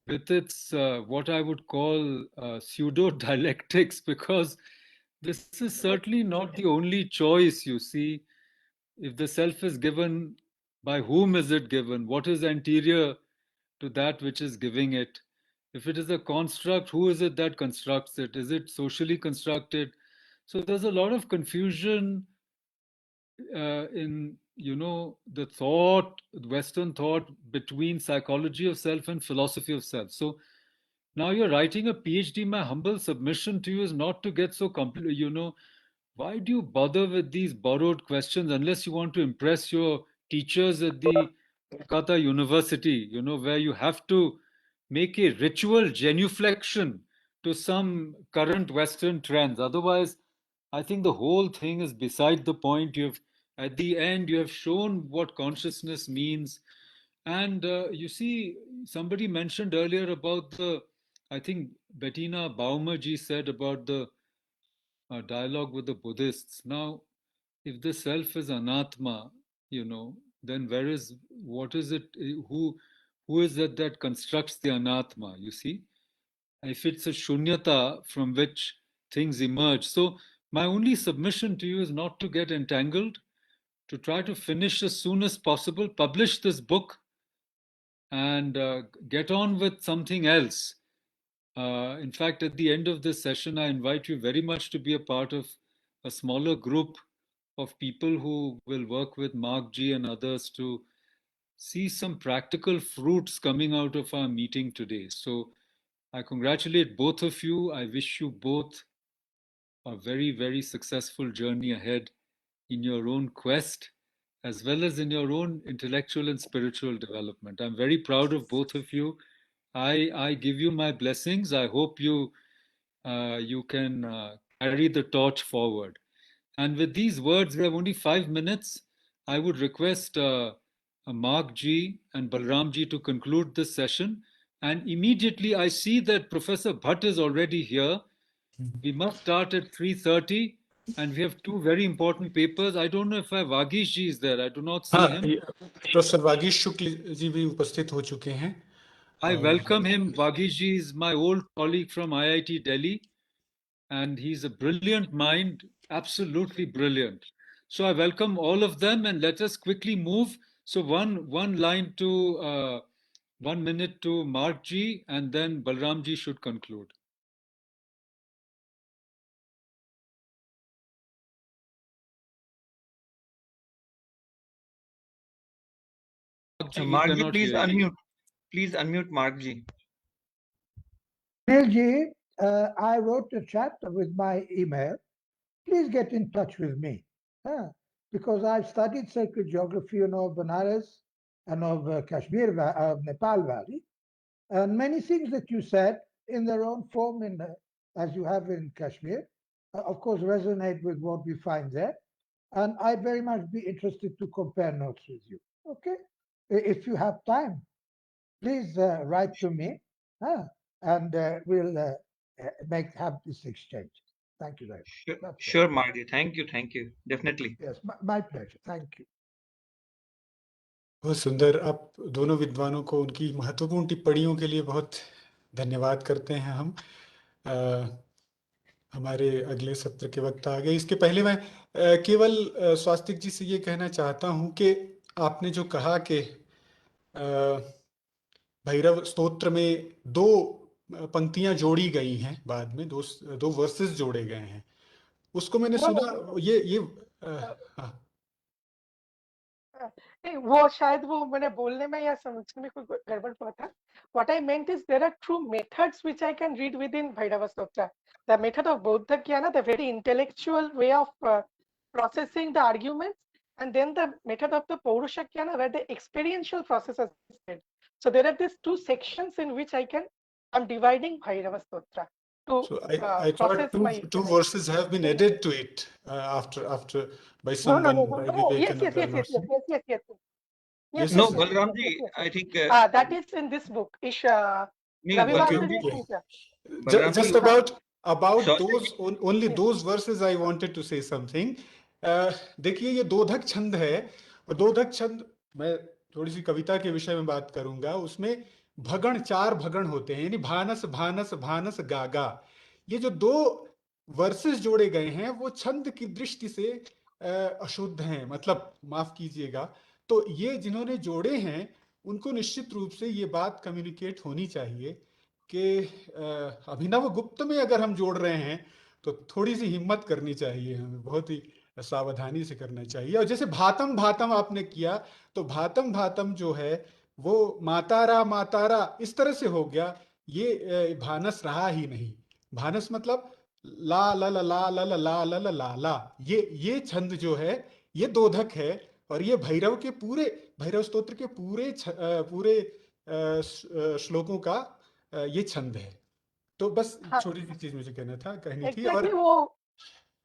with its what I would call pseudo dialectics, because this is certainly not the only choice. You see, if the self is given, by whom is it given? What is anterior to that which is giving it? If it is a construct, who is it that constructs it? Is it socially constructed? So there's a lot of confusion in the thought, Western thought, between psychology of self and philosophy of self. So now you're writing a PhD. My humble submission to you is not to get so why do you bother with these borrowed questions unless you want to impress your teachers at the Kolkata University, where you have to make a ritual genuflection to some current Western trends. Otherwise, I think the whole thing is beside the point. At the end, you have shown what consciousness means. And you see, somebody mentioned earlier about I think Bettina Baumer-ji said about the dialogue with the Buddhists. Now, if the self is anatma, then what is it? Who is it that constructs the anatma? You see, if it's a shunyata from which things emerge. So my only submission to you is not to get entangled, to try to finish as soon as possible, publish this book, and get on with something else. In fact, at the end of this session, I invite you very much to be a part of a smaller group of people who will work with Mark G and others to see some practical fruits coming out of our meeting today. So I congratulate both of you. I wish you both a very, very successful journey ahead in your own quest, as well as in your own intellectual and spiritual development. I'm very proud of both of you. I give you my blessings. I hope you can carry the torch forward. And with these words, we have only 5 minutes. I would request Mark G and Balram Ji to conclude this session. And immediately I see that Professor Bhatt is already here. We must start at 3:30, and we have two very important papers. I don't know if Vagish Ji is there. I do not see him. Professor Vagish Shukla ji भी उपस्थित हो चुके हैं. I welcome him. Vagish Ji is my old colleague from IIT Delhi, and he's a brilliant mind, absolutely brilliant. So I welcome all of them, and let us quickly move. So one line to 1 minute to Mark Ji, and then Balram Ji should conclude. Mark Ji, please unmute. Please unmute Mark Ji. Sunil Ji, I wrote a chat with my email. Please get in touch with me, because I've studied sacred geography of Benares and of Kashmir, of Nepal Valley, and many things that you said in their own form, as you have in Kashmir, of course, resonate with what we find there. And I'd very much be interested to compare notes with you. Okay, if you have time, please write to me, and we'll have this exchange. Thank you very much. Sure, Mark Ji. Thank you. Definitely. Yes, my pleasure. Thank you. बहुत सुंदर. आप दोनों विद्वानों को उनकी महत्वपूर्ण टिप्पणियों के लिए बहुत धन्यवाद करते हैं हम. हमारे अगले सत्र के वक्त आ गए. इसके पहले मैं केवल स्वास्तिक जी से ये कहना चाहता हूं कि आपने जो कहा कि भैरव स्तोत्र में 2 पंक्तियां जोड़ी गई हैं, बाद में 2 वर्सेस जोड़े गए हैं, उसको मैंने सुना. ये वो शायद वो मैंने बोलने में या समझने में कोई गड़बड़ हुआ था. What I meant is there are 2 methods which I can read within Bhairava Stotra. The method of Bodha Jnana, the very intellectual way of processing the arguments, and then the method of the Paurusha Jnana, where the experiential process is said. So there are these 2 sections in which I'm dividing Bhairava Stotra. So I thought 2 verses have been added to it after by someone. Yes. No, Balram Ji, I think that is in this book. Balram Just ji, about so- those only those verses I wanted to say something. देखिए ये दोधक छंद है, और दोधक छंद मैं थोड़ी सी कविता के विषय में बात करूंगा। उसमें भगण, 4 भगण होते हैं, यानी भानस भानस भानस गागा। ये जो 2 वर्सेस जोड़े गए हैं वो छंद की दृष्टि से अशुद्ध हैं, मतलब माफ कीजिएगा। तो ये जिन्होंने जोड़े हैं उनको निश्चित रूप से ये बात कम्युनिकेट होनी चाहिए कि अभिनव गुप्त में अगर हम जोड़ रहे हैं तो थोड़ी सी हिम्मत करनी चाहिए, हमें बहुत ही सावधानी से करना चाहिए। और जैसे भातम भातम आपने किया, तो भातम भातम जो है वो मातारा मातारा इस तरह से हो गया, ये भानस रहा ही नहीं। भानस मतलब ला ला ला ला ला ला ला ला ला ला ला, ये छंद जो है ये दोधक है। और ये भैरव के पूरे, भैरव स्तोत्र के पूरे श्लोकों का ये छंद है। तो बस हाँ, छोटी सी चीज मुझे कहनी थी। एग्जैक्टली और वो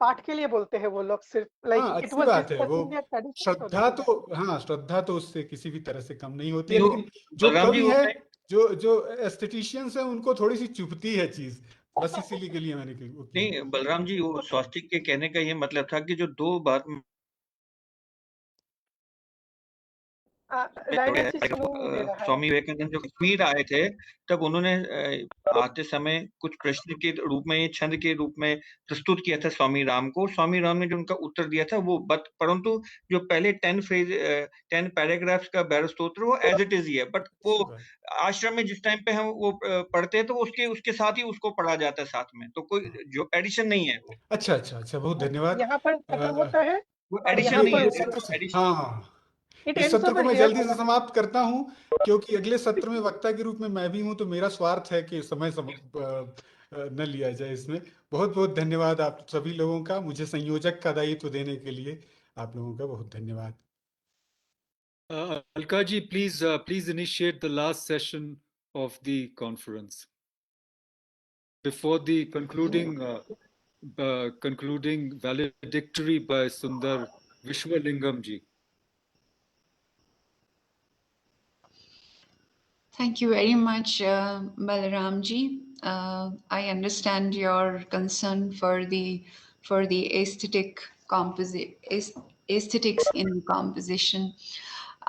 पाठ के लिए बोलते हैं वो लोग सिर्फ, लाइक हाँ, इट अच्छी वाज बात है वो। डिस्कसिंग देयर ट्रेडिशन, सो श्रद्धा तो, हाँ, श्रद्धा तो उससे किसी भी तरह से कम नहीं होती है, नहीं, लेकिन जो बलराम जी, कवि वो है, मैं- जो एस्थेटिशियंस है, उनको थोड़ी सी चुभती है चीज, बस इसीलिए के लिए मैंने वो किया। नहीं, बलराम जी, वो स्वास्तिक के कहने का ये मतलब था कि जो 2 बार रायना जी सुनाई नहीं दे रहा है। स्वामी विवेकानंद जो कश्मीर आए थे, तब उन्होंने आते समय कुछ प्रश्न के रूप में, ये छंद के रूप में प्रस्तुत किया था स्वामी राम को। स्वामी राम ने जो उनका उत्तर दिया था वो परंतु जो पहले 10 पैराग्राफ्स का भैरव स्तोत्र वो एज इट इज ही है, बट वो आश्रम में जिस टाइम पे हम वो पढ़ते हैं तो उसके साथ ही उसको पढ़ा जाता है साथ में, तो कोई जो एडिशन नहीं है वो। अच्छा अच्छा अच्छा, बहुत धन्यवाद। यहाँ पर खत्म होता है वो और एडिशन यहाँ नहीं पर है, वो एडिशन। हाँ, इट इस एंड्स सत्र को ओवर मैं हियर। जल्दी से समाप्त करता हूं, क्योंकि अगले सत्र में वक्ता के रूप में मैं भी हूं, तो मेरा स्वार्थ है कि समय न लिया जाए इसमें। बहुत बहुत धन्यवाद आप सभी लोगों का, मुझे संयोजक का दायित्व देने के लिए आप लोगों का बहुत धन्यवाद। Alkaji, please initiate the last session of the conference before the concluding valedictory by Sundar Vishwalingam ji. Thank you very much, Balaram ji. I understand your concern for the aesthetics in composition.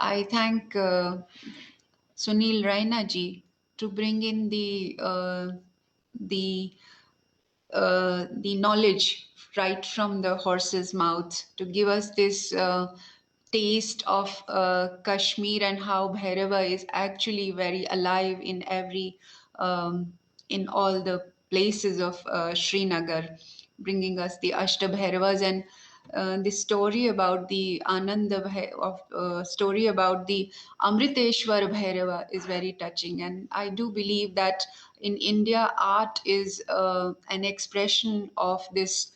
I thank Sunil Raina ji to bring in the knowledge right from the horse's mouth, to give us this taste of Kashmir and how Bhairava is actually very alive in in all the places of Srinagar, bringing us the Ashtabhairavas and the story about the story about the Amriteshwar Bhairava is very touching. And I do believe that in India, art is an expression of this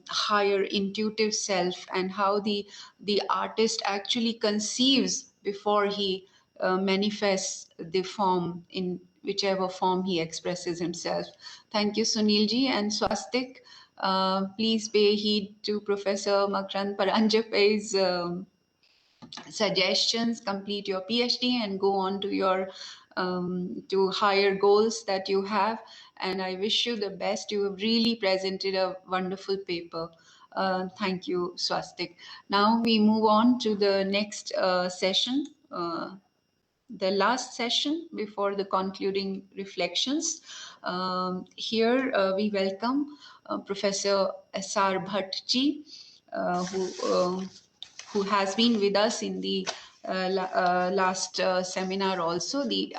higher intuitive self, and how the artist actually conceives before he manifests the form in whichever form he expresses himself. Thank you, Sunilji and Swastik. Please pay heed to Professor Makrand Paranjape's suggestions, complete your PhD and go on to your to higher goals that you have. And I wish you the best. You have really presented a wonderful paper. Thank you, Swastik. Now we move on to the next session, the last session before the concluding reflections. Here we welcome Professor S.R. Bhatt ji, who has been with us in the last seminar also, the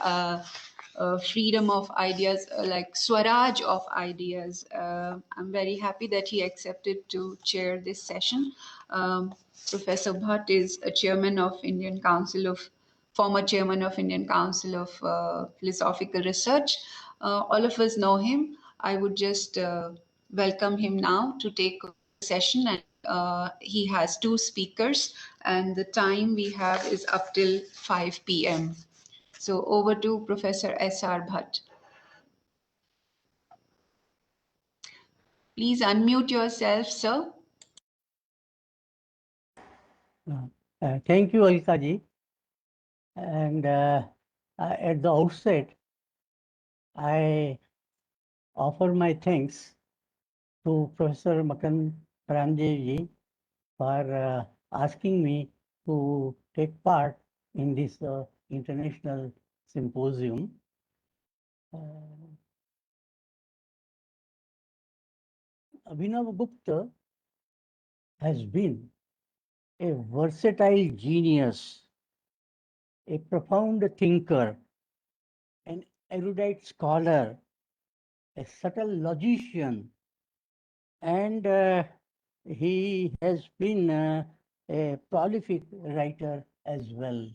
freedom of ideas, like Swaraj of ideas. I'm very happy that he accepted to chair this session. Professor Bhatt is a chairman of former chairman of Indian Council of Philosophical Research. All of us know him. I would just welcome him now to take the session. And he has 2 speakers, and the time we have is up till 5 p.m. So over to Professor S.R. Bhatt. Please unmute yourself, sir. Thank you, Alka ji. And at the outset, I offer my thanks to Professor Makan Ramdev for asking me to take part in this international symposium. Abhinav Gupta has been a versatile genius, a profound thinker, an erudite scholar, a subtle logician, and he has been a prolific writer as well.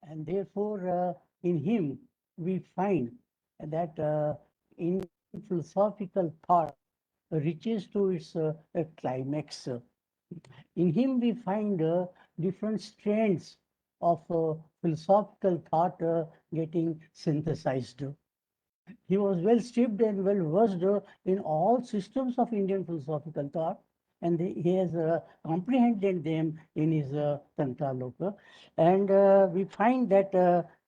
And therefore, in him, we find that in philosophical thought reaches to its climax. In him, we find different strands of philosophical thought getting synthesized. He was well steeped and well versed in all systems of Indian philosophical thought, and he has comprehended them in his Tantraloka. And we find that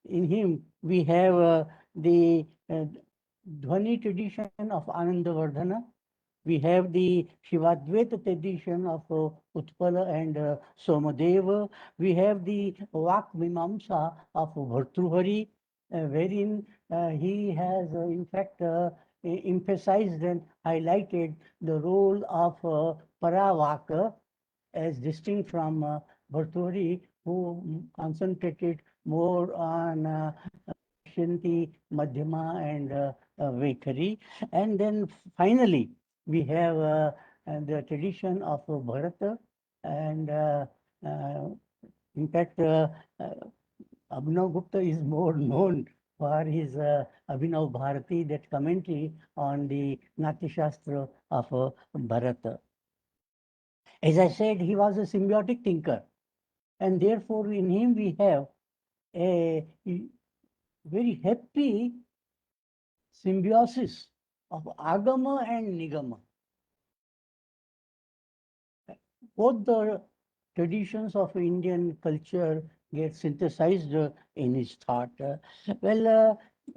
in him we have the Dhvani tradition of Anandavardhana. We have the Shivadvaita tradition of Utpala and Somadeva. We have the Vak Mimamsa of Bhartruhari, wherein he has, in fact, emphasized and highlighted the role of Paravaka as distinct from Bhartruhari, who concentrated more on Shanti, Madhyama, and Vaikhari. And then finally, we have the tradition of Bharata, and in fact, Abhinav Gupta is more known for his Abhinav Bharati, that commentary on the Natya Shastra of Bharata. As I said, he was a symbiotic thinker, and therefore in him we have a very happy symbiosis of Agama and Nigama. Both the traditions of Indian culture get synthesized in his thought.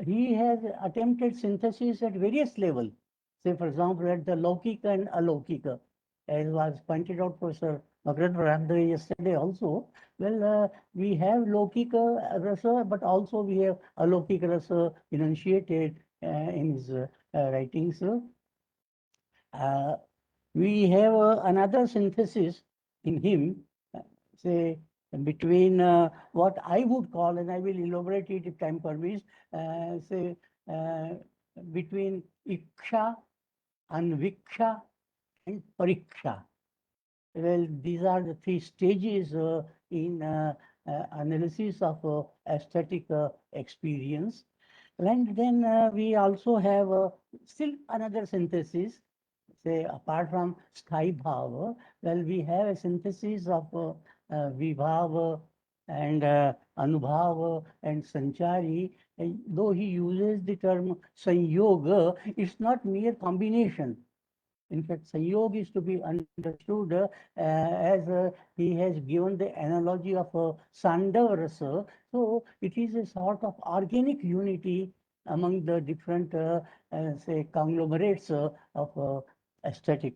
He has attempted synthesis at various levels. Say, for example, at the Laukika and Alaukika, as was pointed out Professor Makarand Ramdev yesterday also. We have Laukika rasa, but also we have Alaukika rasa enunciated in his writings. We have another synthesis in him, say, between what I would call, and I will elaborate it if time permits, say, between Iksha, Anviksha, and Pariksha. Well, these are the three stages in analysis of aesthetic experience. And then we also have still another synthesis, say, apart from Sthai Bhava. Well, we have a synthesis of Vibhava and Anubhava and Sanchari. And though he uses the term Sanyoga, it's not mere combination. In fact, Sanyog is to be understood as he has given the analogy of Sandava rasa. So it is a sort of organic unity among the different, say, conglomerates of aesthetic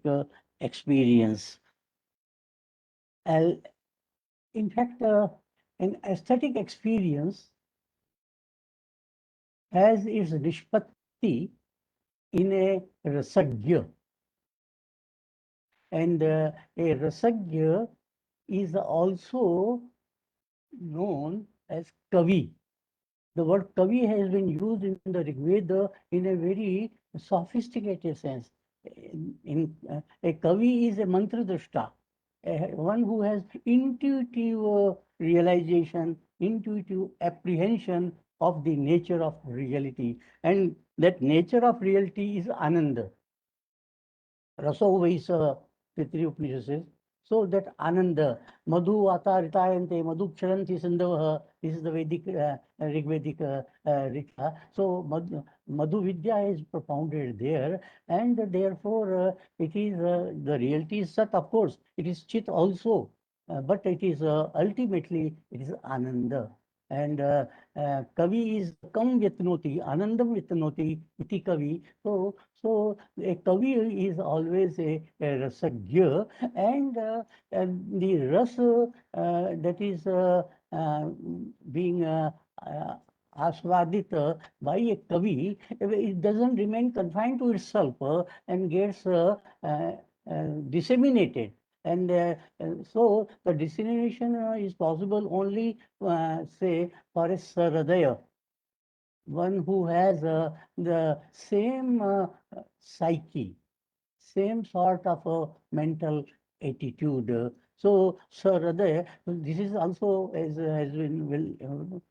experience. In fact, an aesthetic experience has its nishpatti in a rasagya. And a rasagya is also known as kavi. The word kavi has been used in the Rig Veda in a very sophisticated sense. A kavi is a mantra drashta, one who has intuitive realization, intuitive apprehension of the nature of reality. And that nature of reality is Ananda. Raso Vaisa, Pitri Upanishad says. So that Ananda, Madhu Ataritayante, Madhu Ksharanti Sindavaha, this is the Vedic, Rigvedic Rika. So Madhu Vidya is propounded there, and therefore it is the reality is Sat, of course, it is Chit also, but it is ultimately it is Ananda. and kavi is kam vyatnoti, anandam vyatnoti iti kavi. So a kavi is always a rasagya, and the rasa that is being aswadita by a kavi, it doesn't remain confined to itself and gets disseminated. And so the dissemination is possible only, say, for a Saradaya, one who has the same psyche, same sort of a mental attitude. So, Saradaya, this is also has been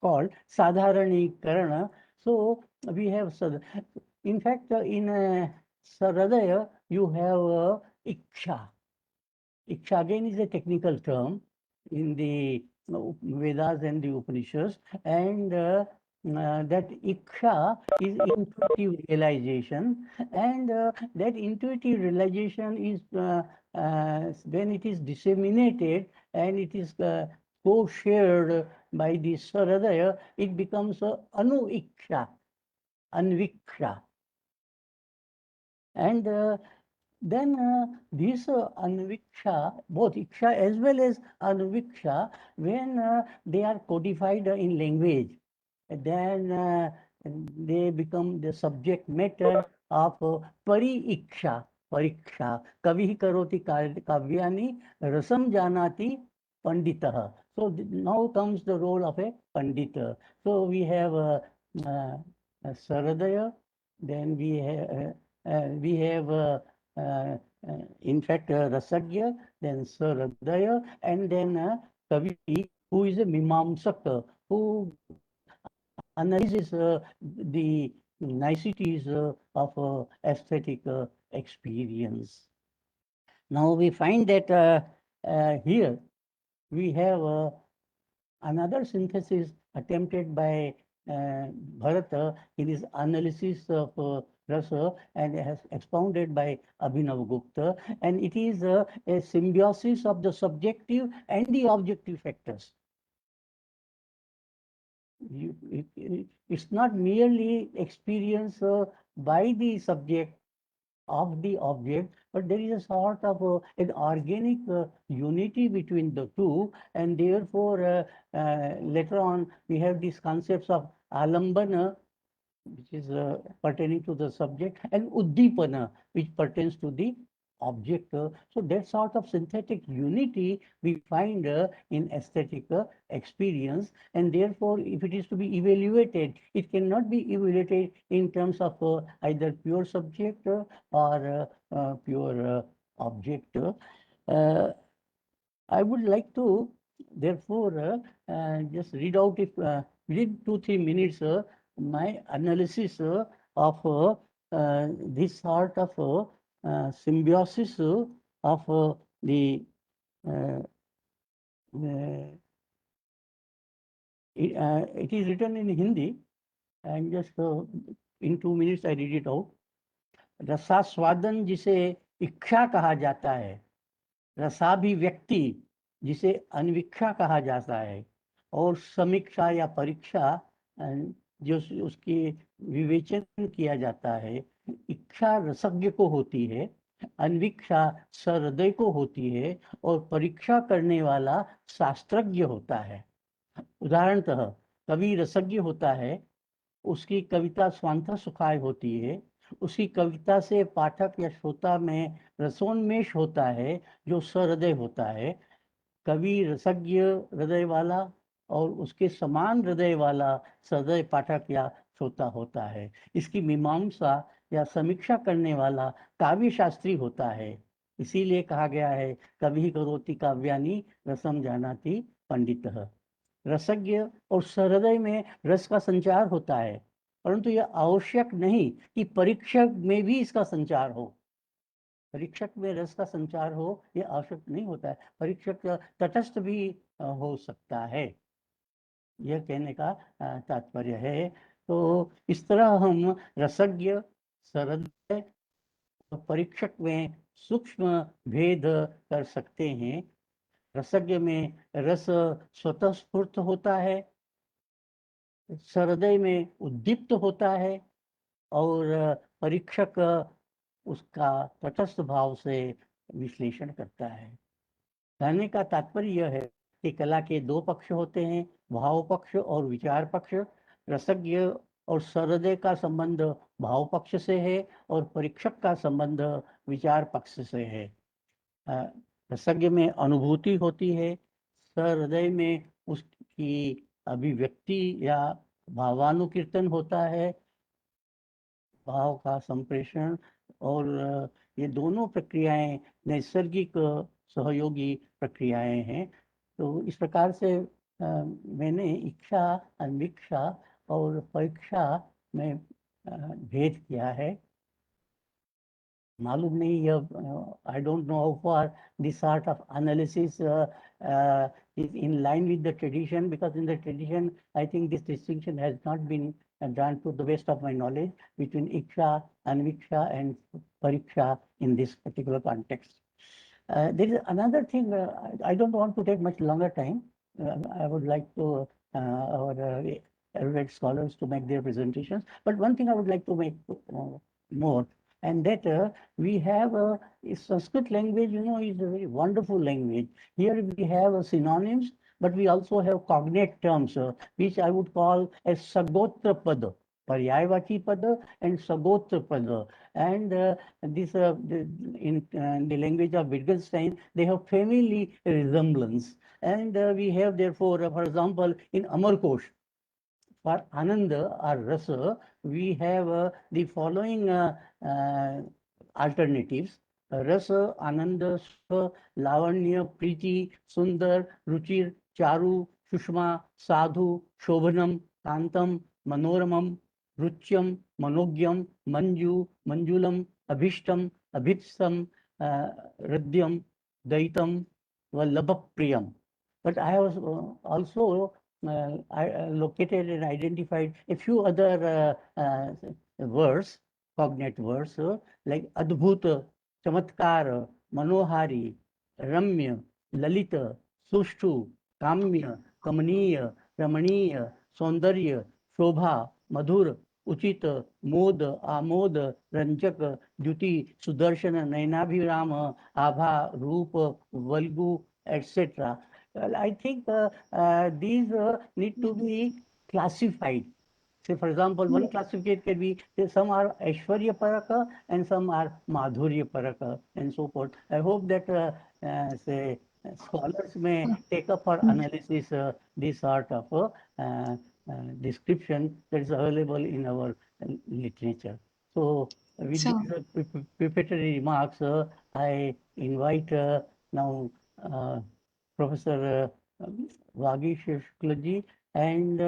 called Sadharanikarana. So, we have, in fact, in Saradaya, you have Iksha. Iksha again is a technical term in the Vedas and the Upanishads, and that Iksha is intuitive realization, and that intuitive realization is when it is disseminated and it is co-shared by the Saradaya, it becomes Anu-Iksha, Anviksha. And then this Anviksha, both Iksha as well as Anviksha, when they are codified in language, then they become the subject matter of Pari-Iksha, Pariksha. Kavihi karoti kavyani rasam janati panditah. So now comes the role of a pandita. So we have Saradaya, then we have in fact, Rasagya, then Saradaya, and then Kavi, who is a Mimamsaka, who analyzes the niceties of aesthetic experience. Now we find that here we have another synthesis attempted by Bharata in his analysis of rasa, and has expounded by Abhinav Gupta, and it is a symbiosis of the subjective and the objective factors. It's not merely experience by the subject of the object, but there is a sort of an organic unity between the two, and therefore later on we have these concepts of alambana, which is pertaining to the subject, and uddipana, which pertains to the object. So that sort of synthetic unity we find in aesthetic experience, and therefore if it is to be evaluated, it cannot be evaluated in terms of either pure subject or pure object. I would like to therefore just read out, if within 2-3 minutes, my analysis of this sort of symbiosis of the it is written in Hindi, and just in 2 minutes I read it out. रसास्वादन जिसे इच्छा कहा जाता है, रसाभिव्यक्ति जिसे अनविक्षा कहा जाता है, और समीक्षा या परीक्षा जो उसकी विवेचन किया जाता है, इच्छा रसज्ञ को होती है, अनविक्षा सहृदय को होती है, और परीक्षा करने वाला शास्त्रज्ञ होता है। उदाहरणतः कवि रसज्ञ होता है, उसकी कविता स्वांतः सुखाय होती है, उसकी कविता से पाठक या श्रोता में रसोन्मेष होता है जो सहृदय होता है। कवि रसज्ञ हृदय वाला और उसके समान हृदय वाला सहृदय पाठक या श्रोता होता है। इसकी मीमांसा या समीक्षा करने वाला काव्य शास्त्री होता है। इसीलिए कहा गया है कवि करोति काव्यानि रसम जानाति पंडितः। रसज्ञ और सहृदय में रस का संचार होता है, परंतु यह आवश्यक नहीं कि परीक्षक में भी इसका संचार हो। परीक्षक में रस का संचार हो, यह आवश्यक नहीं होता है। परीक्षक तटस्थ भी हो सकता है, यह कहने का तात्पर्य है। तो इस तरह हम रसज्ञ, सहृदय और परीक्षक में सूक्ष्म भेद कर सकते हैं। रसज्ञ में रस स्वतः स्फूर्त होता है, सहृदय में उद्दीप्त होता है, और परीक्षक उसका तटस्थ भाव से विश्लेषण करता है। कहने का तात्पर्य यह है कि कला के दो पक्ष होते हैं, भाव पक्ष और विचार पक्ष। रसज्ञ और सहृदय का संबंध भाव पक्ष से है और परीक्षक का संबंध विचार पक्ष से है। रसज्ञ में अनुभूति होती है, सहृदय में उसकी अभिव्यक्ति या भावानुकीर्तन होता है, भाव का संप्रेषण, और ये दोनों प्रक्रियाएं नैसर्गिक सहयोगी प्रक्रियाएं हैं। तो इस प्रकार से मैंने इच्छा, अन्वीक्षा और परीक्षा में भेद किया है। मालूम नहीं यह, I don't know how far this sort of analysis is in line with the tradition, because in the tradition I think this distinction has not been done to the best of my knowledge between iksha, anviksha and pariksha in this particular context. There is another thing, I don't want to take much longer time. I would like to our erudite scholars to make their presentations, but one thing I would like to make more, and that we have Sanskrit language, you know, is a very wonderful language. Here we have synonyms, but we also have cognate terms, which I would call as Sagotra Pada, Paryayavachi Pada and Sagotra Pada. And in the language of Wittgenstein, they have family resemblance. And we have therefore, for example, in Amarkosh, for Ananda or Rasa, we have the following alternatives. Rasa, Ananda, Lavanya, Priti, Sundar, Ruchir, Charu, Shushma, Sadhu, Shobhanam, Kantam, Manoramam, Ruchyam, Manogyam, Manju, Manjulam, Abhishtam, Abhitsam, Radyam, Daitam, Vallabhapriyam. But I have also I located and identified a few other words, cognate words, like Adbhuta, Chamatkara, Manohari, Ramya, Lalita, Sushtu, Kamya, Kamaniya, Ramaniya, Saundarya, Shobha, Madhur, Uchita, Moda, Amoda, Ranjak, Duti, Sudarshana, Nainabhirama, Abha, Rupa, Valgu, etc. Well, I think these need to be classified. Say, for example, one classification can be, some are Aishwarya Paraka and some are Madhurya Paraka and so forth. I hope that say scholars may take up for analysis this sort of description that is available in our literature. So with these preparatory remarks, I invite now Professor Vagish Shuklaji, and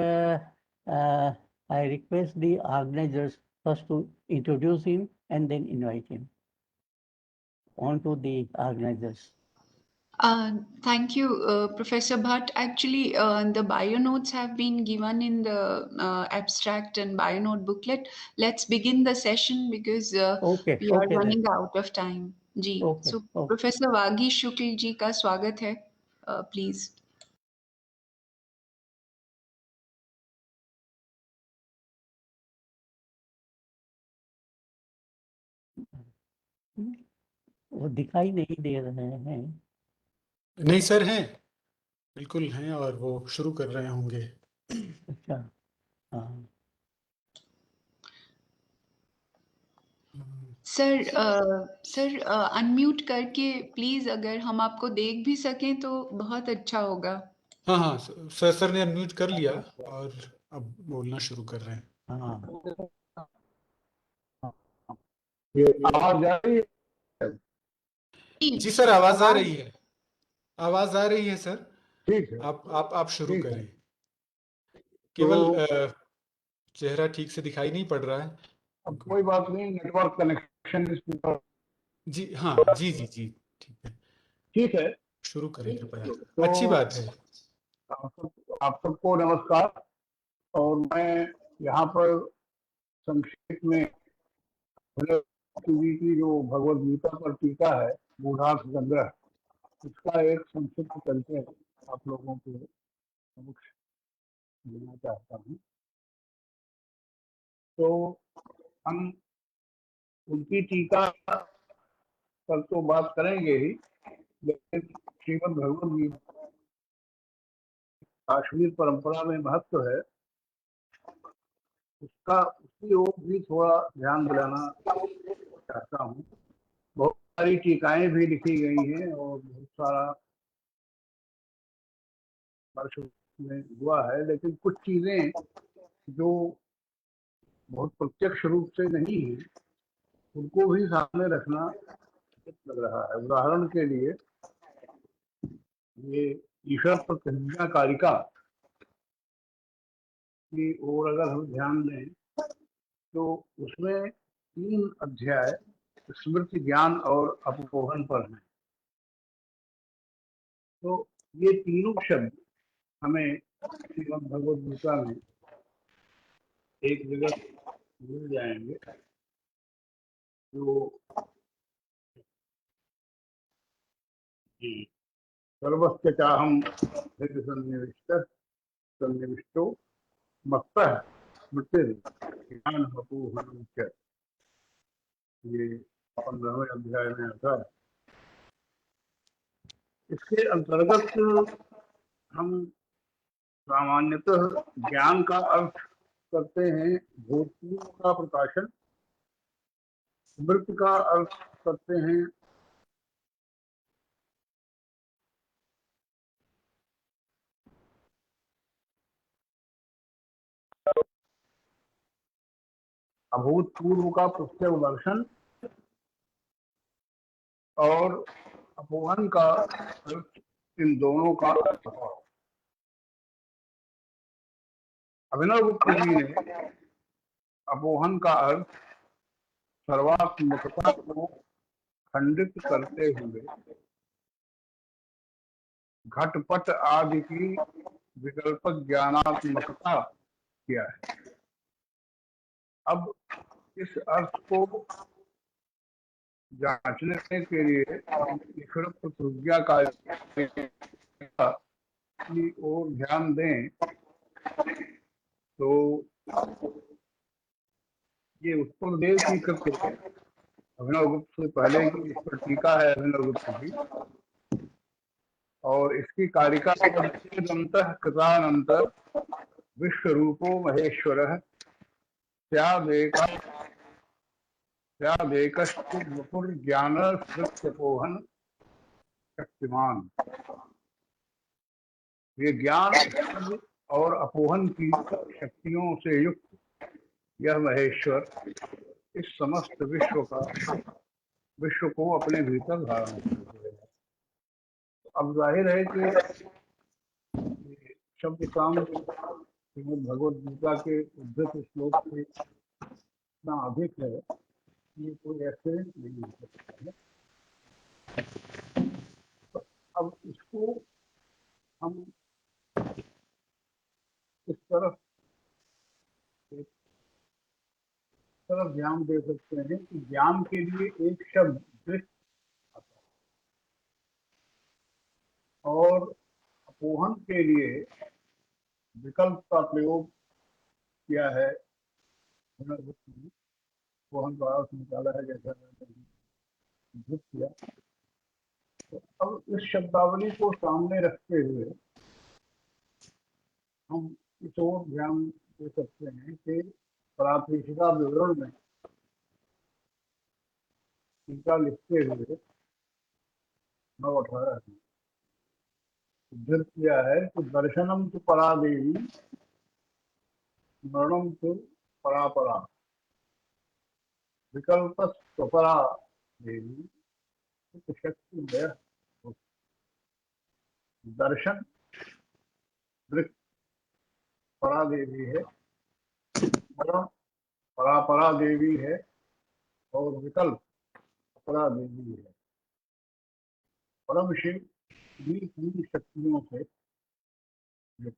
I request the organizers first to introduce him and then invite him. On to the organizers. Thank you, Professor Bhatt. Actually, the bio notes have been given in the abstract and bio note booklet. Let's begin the session because we are running out of time. Ji, so Professor Vagish Shukla जी का स्वागत है. Please. वो दिखाई नहीं दे रहे हैं। नहीं sir, हैं, बिल्कुल हैं, और वो शुरू कर रहे होंगे। अच्छा, हाँ। सर अनम्यूट करके प्लीज, अगर हम आपको देख भी सकें तो बहुत अच्छा होगा। हाँ हाँ सर ने अनम्यूट कर लिया और अब बोलना शुरू कर रहे हैं। हाँ, आवाज आ रही है? जी सर, आवाज आ रही है, आवाज आ रही है सर। ठीक है, आप शुरू करें। केवल चेहरा ठीक से दिखाई नहीं पड़ रहा है। अब कोई बात नहीं, नेटवर्क कनेक्शन जी हाँ, जी जी जी, ठीक है, शुरू करें कृपया। तो अच्छी बात है। आप सबको नमस्कार। और मैं यहाँ पर संक्षेप में की जो भगवद गीता पर टीका है, गूढ़ार्थ संग्रह, इसका एक संक्षिप्त परिचय आप लोगों के समक्ष देना चाहता हूँ। तो हम उनकी टीका पर तो बात करेंगे ही, लेकिन श्रीमद् भगवद गीता काश्मीर परंपरा में महत्व है, उसका उसकी ओर भी थोड़ा ध्यान दिलाना चाहता हूँ। बहुत सारी टीकाएं भी लिखी गई हैं और बहुत सारा वर्ष में हुआ है, लेकिन कुछ चीजें जो बहुत प्रत्यक्ष रूप से नहीं है उनको भी सामने रखना उचित लग रहा है। उदाहरण के लिए ये ईश्वर प्रतिज्ञा कारिका की ओर अगर हम ध्यान दें तो उसमें 3 अध्याय स्मृति, ज्ञान और अपोहन पर हैं। तो ये तीनों शब्द हमें श्रीमद् भगवद गीता में एक जगह मिल जाएंगे। जो सर्वस्य चाहम हृदय सन्निविष्टो मत्तः स्मृतिर् ज्ञान अपोहनम च, ये 15वें अध्याय में आता है। इसके अंतर्गत हम सामान्यतः ज्ञान का अर्थ करते हैं भूतपूर्व का प्रकाशन, स्मृति का अर्थ करते हैं अभूतपूर्व का प्रत्यक्ष दर्शन, और अपोहन का अर्थ इन दोनों का अभाव। अभिनव गुप्त जी ने अपोहन का अर्थ सर्वात्मकता को खंडित करते हुए घटपट आदि की विकल्प ज्ञानात्मकता किया है। अब इस अर्थ को जांचने के लिए हम ईश्वर प्रतिज्ञा की ओर ध्यान दें तो ये उत्पल देव की कृति है। अभिनव गुप्त से पहले की इस पर टीका है अभिनव गुप्त की, और इसकी कारिका अंतः कृतानंतर विश्व रूपो महेश्वर ज्ञान स्मृत्यपोहन शक्तिमान। ये ज्ञान और अपोहन की शक्तियों से युक्त यह महेश्वर इस समस्त विश्व को अपने भीतर धारण करते हैं। अब जाहिर है कि शब्द काम श्रीमद् भगवद गीता के उद्धृत श्लोक से इतना अधिक है कि कोई ऐसे नहीं हो सकता है। तो अब इसको हम इस तरफ ध्यान दे सकते हैं कि ज्ञान के लिए एक शब्द दृष्ट आता है, और अपोहन के लिए विकल्प का प्रयोग किया है। अपोहन का अर्थ निकाला है जैसा मैंने किया। तो अब इस शब्दावली को सामने रखते हुए हम इस ओर ध्यान दे सकते हैं कि प्राथमिकता विवरण में टीका लिखते हुए 9-18 उद्धृत किया है कि दर्शनम तु परा देवी स्मरणम तु परापरा विकल्प स्वपरा देवी शक्ति है। दर्शन दृक् परा देवी है, स्मरण परापरा देवी है, और विकल्प अपरा देवी है। परम शिव पूरी शक्तियों से युक्त।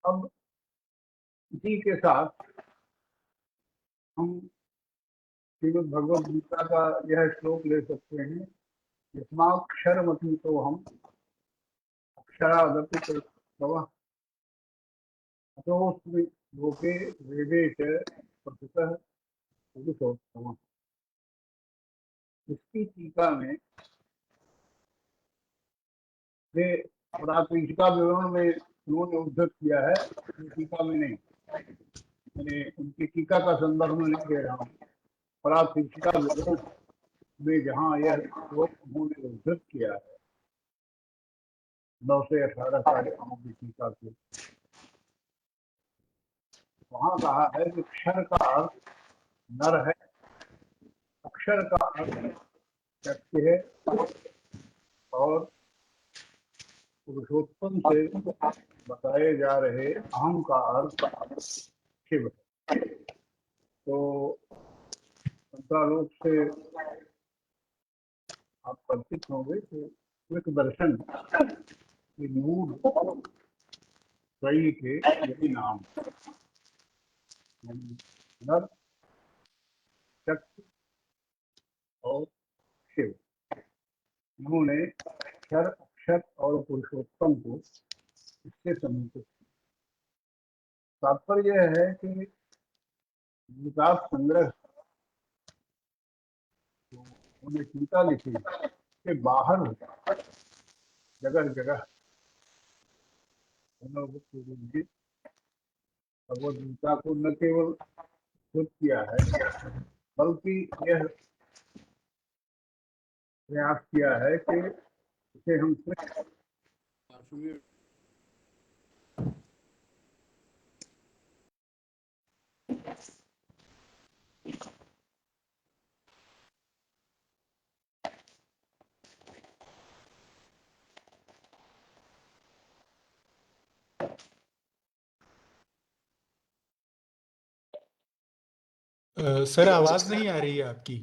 अब इसी के साथ हम श्रीमद् भगवद गीता का यह श्लोक ले सकते हैं, यस्माक्षरमति तो हम अक्षरादपि तव अतोऽस्मि लोके वेदे च प्रथितः पुरुषोत्तम। इसकी टीका में वे प्रापंचिका विवरण में उन्होंने उद्धृत किया है, टीका में नहीं, मैंने उनकी टीका का संदर्भ में नहीं दे रहा हूँ। प्रापंचिका विवरण में जहाँ यह श्लोक उन्होंने उद्धृत किया है 9 से 18 तारीखों की टीका से, वहां कहा है कि क्षर का अर्थ नर है, अक्षर का अर्थ शक्ति है और पुरुषोत्तम से बताए जा रहे अहम का अर्थ शिव है। तो संतालोक से आप परिचित होंगे तो एक दर्शन की मूल कई के यही नाम नर, शक्ति और शिव। उन्होंने क्षर, अक्षर और पुरुषोत्तम को इससे संबंधित। तात्पर्य यह है कि विकास संग्रह उन्हें टीका लिखी के बाहर होता, जगह जगह भगवद गीता को न केवल खुद किया है, बल्कि यह प्रयास किया है कि इसे हम कश्मीर सर आवाज नहीं आ रही है आपकी।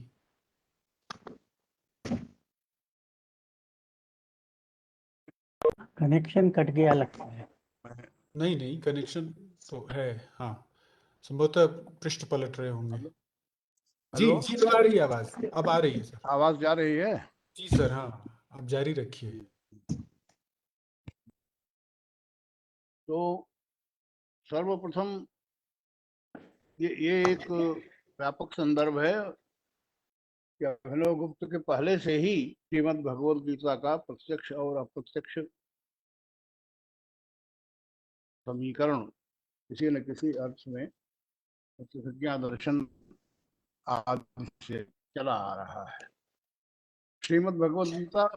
कनेक्शन कट गया लगता है। नहीं नहीं, कनेक्शन तो है। हाँ, संभवतः पृष्ठ पलट रहे होंगे। जी हेलो, जी, तो आ रही है आवाज, अब आ रही है सर। आवाज जा रही है? जी सर, हाँ आप जारी रखिए। तो सर्वप्रथम ये एक व्यापक संदर्भ है कि अभिनवगुप्त के पहले से ही श्रीमद् भगवद गीता का प्रत्यक्ष और अप्रत्यक्ष समीकरण किसी न किसी अर्थ में प्रतिज्ञा दर्शन आदि से चला आ रहा है। श्रीमद् भगवद गीता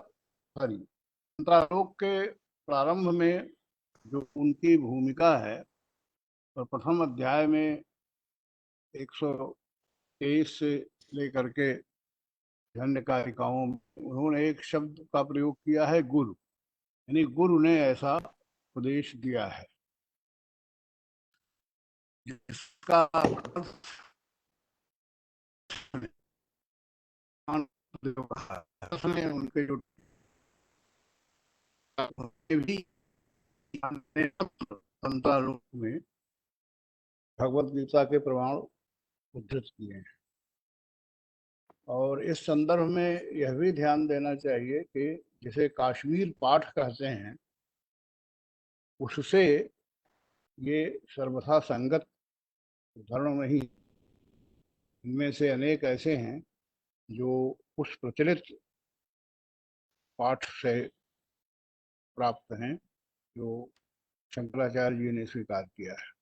संतालोक के प्रारंभ में जो उनकी भूमिका है, और प्रथम अध्याय में 123 से लेकर के झंडकारिकाओं में उन्होंने एक शब्द का प्रयोग किया है, गुरु, यानी गुरु ने ऐसा उपदेश दिया है, जिसका उसने उनके जो भी संतालोक में भगवद गीता के प्रमाण उद्धृत किए हैं। और इस संदर्भ में यह भी ध्यान देना चाहिए कि जिसे काश्मीर पाठ कहते हैं, उससे ये सर्वथा संगत उदाहरण नहीं। इनमें से अनेक ऐसे हैं जो उस प्रचलित पाठ से प्राप्त हैं जो शंकराचार्य जी ने स्वीकार किया है।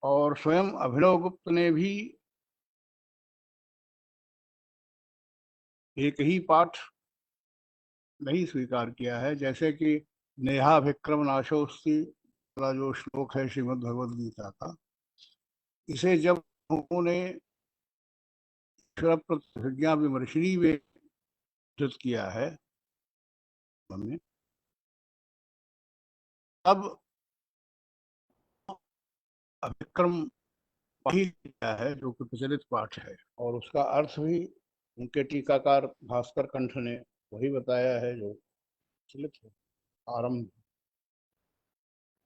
और स्वयं अभिनवगुप्त ने भी एक ही पाठ नहीं स्वीकार किया है, जैसे कि नेहा विक्रम नाशोस्ति वाला जो श्लोक है श्रीमद् भगवद गीता का, इसे जब उन्होंने प्रतिज्ञा विमर्शिनी में उद्धृत किया है हमने, अब विक्रम वही किया है जो कि प्रचलित पाठ है, और उसका अर्थ भी उनके टीकाकार भास्कर कंठ ने वही बताया है जो प्रचलित है आरंभ।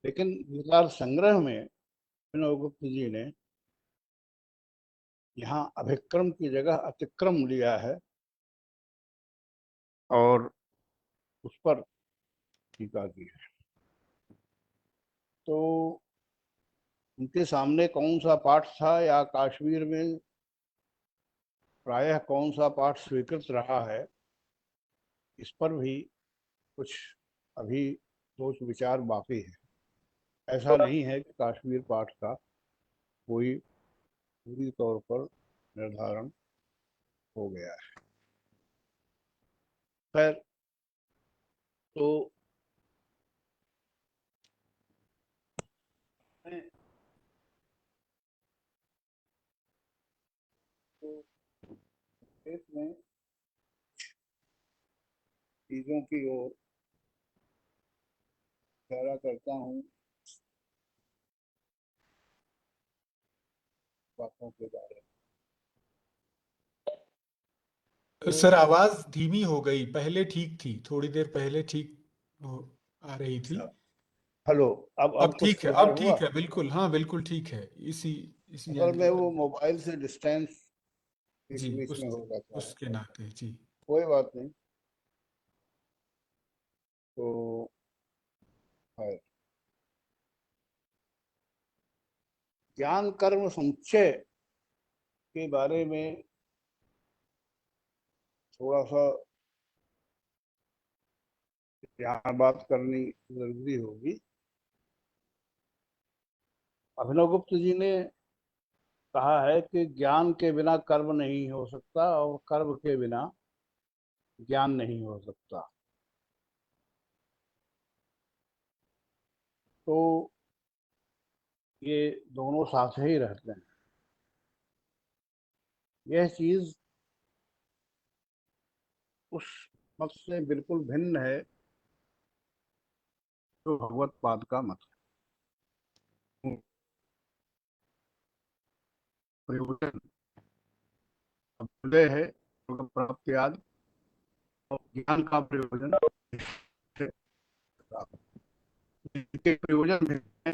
लेकिन विचार संग्रह में अभिनवगुप्त जी ने यहाँ अभिक्रम की जगह अतिक्रम लिया है और उस पर टीका की है। तो उनके सामने कौन सा पाठ था या कश्मीर में प्रायः कौन सा पाठ स्वीकृत रहा है, इस पर भी कुछ अभी सोच विचार बाकी है। ऐसा नहीं है कि कश्मीर पाठ का कोई पूरी तौर पर निर्धारण हो गया है। खैर, तो में चीजों की ओर इशारा करता हूँ, बातों के बारे में। सर आवाज धीमी हो गई, पहले ठीक थी, थोड़ी देर पहले ठीक आ रही थी। हेलो, अब कुछ ठीक है, सुधार अब हुआ? ठीक है, बिल्कुल, हाँ बिल्कुल ठीक है। इसी असल एंगल में पर वो मोबाइल से डिस्टेंस बीच जी, बीच में हो जाता है, उसके नाते जी। कोई बात नहीं। तो है ज्ञान कर्म समुच्चय के बारे में थोड़ा सा यहाँ बात करनी जरूरी होगी। अभिनवगुप्त जी ने कहा है कि ज्ञान के बिना कर्म नहीं हो सकता और कर्म के बिना ज्ञान नहीं हो सकता। तो ये दोनों साथ ही रहते हैं। यह चीज उस मत से बिल्कुल भिन्न है जो भगवत पाद का मत है। प्रयोजन अभ्युदय है, प्राप्ति आदि, और ज्ञान का प्रयोजन इनके प्रयोजन भिन्न है,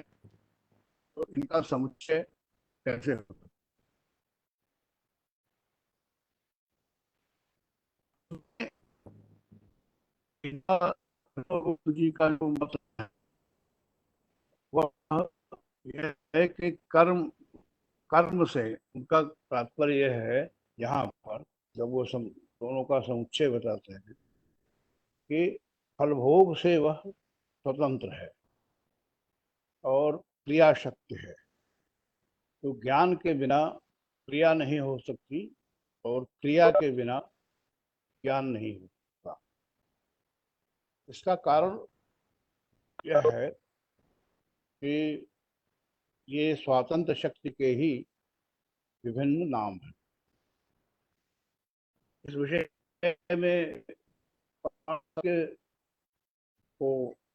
तो इनका समुच्चय कैसे होगा? अभिनवगुप्त जी का जो मत है वह यह है कि कर्म से उनका तात्पर्य यह है, यहाँ पर जब वो दोनों का समुच्चय बताते हैं कि फलभोग से वह स्वतंत्र है और क्रिया शक्ति है। तो ज्ञान के बिना क्रिया नहीं हो सकती और क्रिया के बिना ज्ञान नहीं हो सकता। इसका कारण यह है कि ये स्वातंत्र शक्ति के ही विभिन्न नाम हैं। इस विषय में को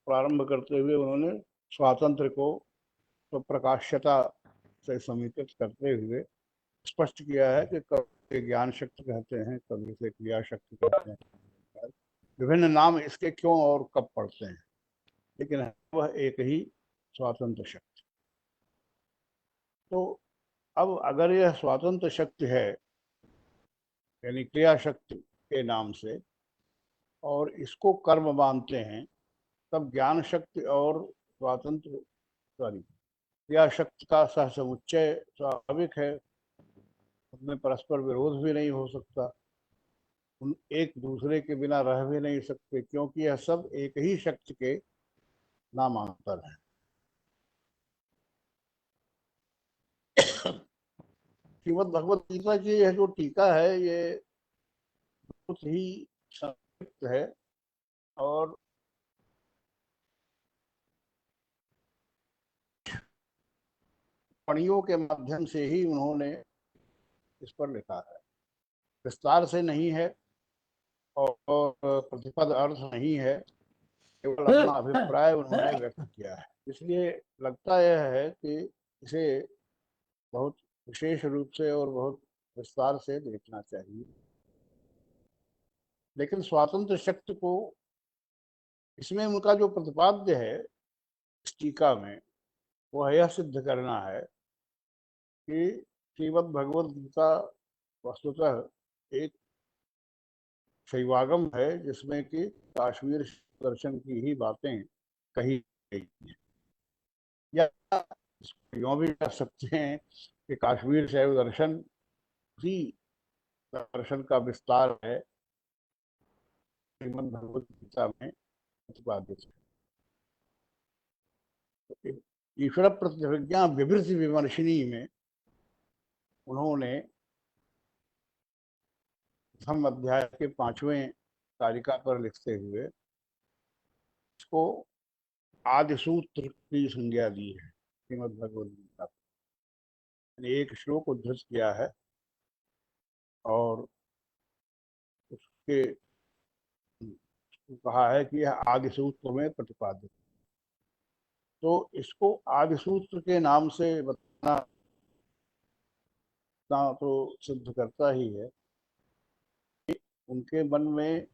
प्रारंभ करते हुए उन्होंने स्वातंत्र को स्वप्रकाश्यता से समीकृत करते हुए स्पष्ट किया है कि कभी ज्ञान शक्ति कहते हैं, कभी से क्रिया शक्ति कहते हैं। विभिन्न नाम इसके क्यों और कब पड़ते हैं, लेकिन वह एक ही स्वातंत्र शक्ति। तो अब अगर यह स्वातंत्र शक्ति है, यानी क्रिया शक्ति के नाम से, और इसको कर्म मानते हैं, तब ज्ञान शक्ति और स्वातंत्र क्रिया शक्ति का सह समुच्चय स्वाभाविक है, उनमें परस्पर विरोध भी नहीं हो सकता, उन एक दूसरे के बिना रह भी नहीं सकते, क्योंकि यह सब एक ही शक्ति के नामांतर है। श्रीमद् भगवत गीता की यह जो टीका है ये बहुत ही संक्षिप्त है और टिप्पणियों के माध्यम से ही उन्होंने इस पर लिखा है, विस्तार से नहीं है और प्रतिपद अर्थ नहीं है, केवल अपना अभिप्राय उन्होंने व्यक्त किया है। इसलिए लगता यह है कि इसे बहुत विशेष रूप से और बहुत विस्तार से देखना चाहिए। लेकिन स्वातंत्र शक्ति को इसमें उनका जो प्रतिपाद्य है इस टीका में, वह यह सिद्ध करना है कि श्रीमद् भगवद गीता वस्तुतः एक शैवागम है जिसमें कि काश्मीर दर्शन की ही बातें कही गई हैं, या यूं भी कह सकते हैं कि काश्मीर शैव दर्शन ही दर्शन का विस्तार है, श्रीमद् भगवद गीता में प्रतिपादित है। ईश्वर प्रतिभिज्ञा विवृति विमर्शिनी में उन्होंने प्रथम अध्याय के 5वें कारिका पर लिखते हुए इसको आदि सूत्र की संज्ञा दी है। श्रीमद् भगवद गीता ने एक श्लोक उद्धृत किया है और उसके कहा है कि यह आदि सूत्र में प्रतिपादित, तो इसको आदि सूत्र के नाम से बताना तो सिद्ध करता ही है कि उनके मन में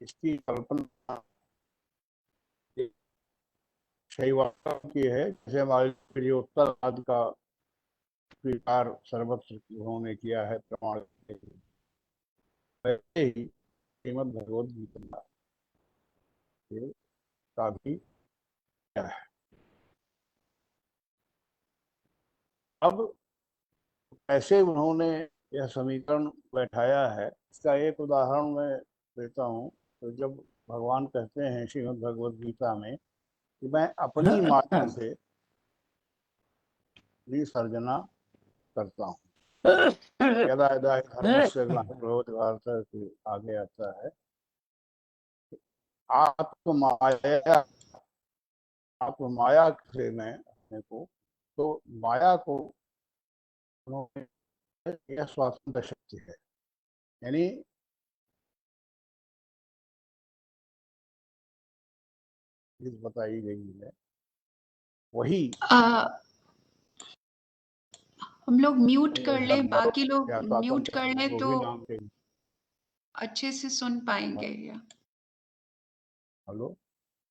इसकी कल्पना शैवागम की है, जैसे हमारे लिए उत्तर आदि का स्वीकार सर्वत्र उन्होंने किया है प्रमाण, वैसे ही श्रीमद् भगवद गीता का भी किया है। अब कैसे उन्होंने यह समीकरण बैठाया है, इसका एक उदाहरण मैं देता हूँ। तो जब भगवान कहते हैं श्रीमद् भगवद गीता में कि मैं अपनी माया से विसर्जना करता हूँ, यदा यदा हि धर्मस्य ग्लानिर्भवति भारत के आगे आता है, आत्ममाया से मैं अपने को, तो माया को उन्होंने यह स्वातंत्र शक्ति है, यानी बताई गई है वही। हम लोग म्यूट कर लें, धर्म बाकी लोग या म्यूट स्वातंत्र कर शक्ति लें को तो भी नाम के अच्छे से सुन पाएंगे। या हेलो,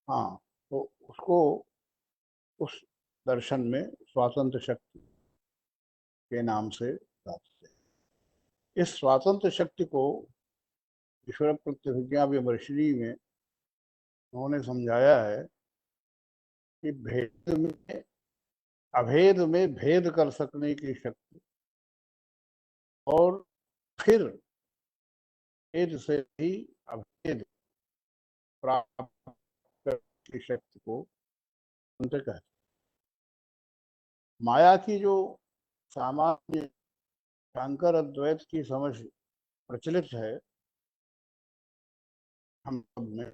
हाँ, तो उसको उस दर्शन में स्वातंत्र शक्ति के नाम से बताते हैं। इस स्वातंत्र शक्ति को ईश्वर प्रतिभिज्ञा विमर्शिनी में उन्होंने समझाया है कि भेद में अभेद में भेद कर सकने की शक्ति और फिर भेद से ही अभेद प्राप्त करने की शक्ति को अंतर कहते हैं। माया की जो सामान्य शंकर अद्वैत की समझ प्रचलित है हम सब में,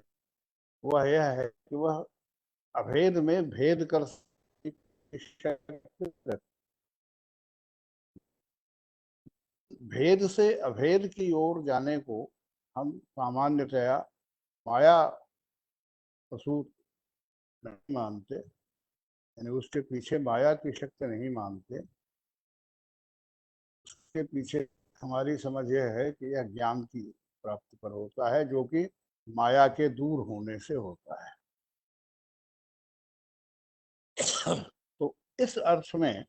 वह यह है कि वह अभेद में भेद कर शक्ति, भेद से अभेद की ओर जाने को हम सामान्यतया माया प्रसूत नहीं मानते, यानी उसके पीछे माया की शक्ति नहीं मानते। उसके पीछे हमारी समझ यह है कि यह ज्ञान की प्राप्ति पर होता है, जो कि माया के दूर होने से होता है। तो इस अर्थ में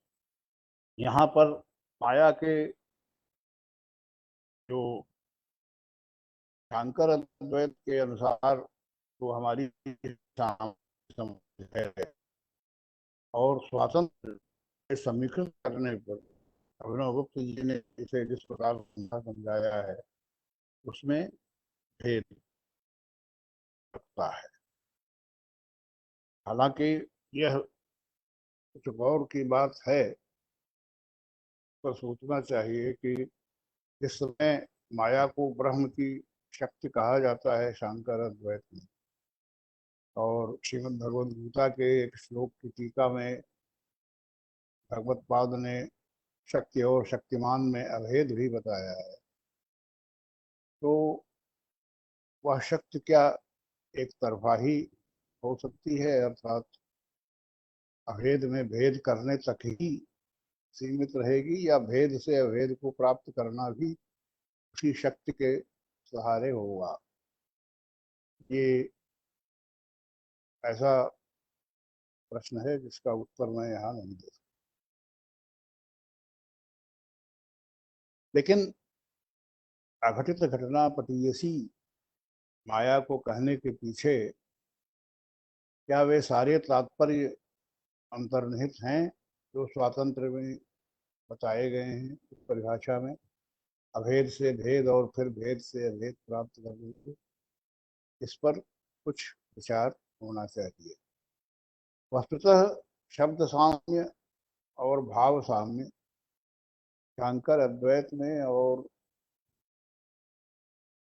यहाँ पर माया के जो शंकर अद्वैत के अनुसार तो हमारी समझ है, और स्वातंत्र समीकृत करने पर अभिनव गुप्त जी ने इसे जिस प्रकार समझाया है उसमें भेद रखता है। हालांकि यह कुछ गौर की बात है, पर सोचना चाहिए कि इस समय माया को ब्रह्म की शक्ति कहा जाता है शंकर अद्वैत में, और श्रीमद् भगवद गीता के एक श्लोक की टीका में भगवत पाद ने शक्ति और शक्तिमान में अभेद भी बताया है। तो वह शक्ति क्या एक तरफा ही हो सकती है, अर्थात अभेद में भेद करने तक ही सीमित रहेगी, या भेद से अभेद को प्राप्त करना भी उसी शक्ति के सहारे होगा? ये ऐसा प्रश्न है जिसका उत्तर मैं यहाँ नहीं दे सकता। लेकिन अघटित घटना पटीयसी माया को कहने के पीछे क्या वे सारे तात्पर्य अंतर्निहित हैं जो स्वातंत्र में बताए गए हैं इस परिभाषा में? अभेद से भेद और फिर भेद से अभेद प्राप्त करने के, इस पर कुछ विचार होना चाहिए। वस्तुतः शब्द साम्य और भाव साम्य शंकर अद्वैत में और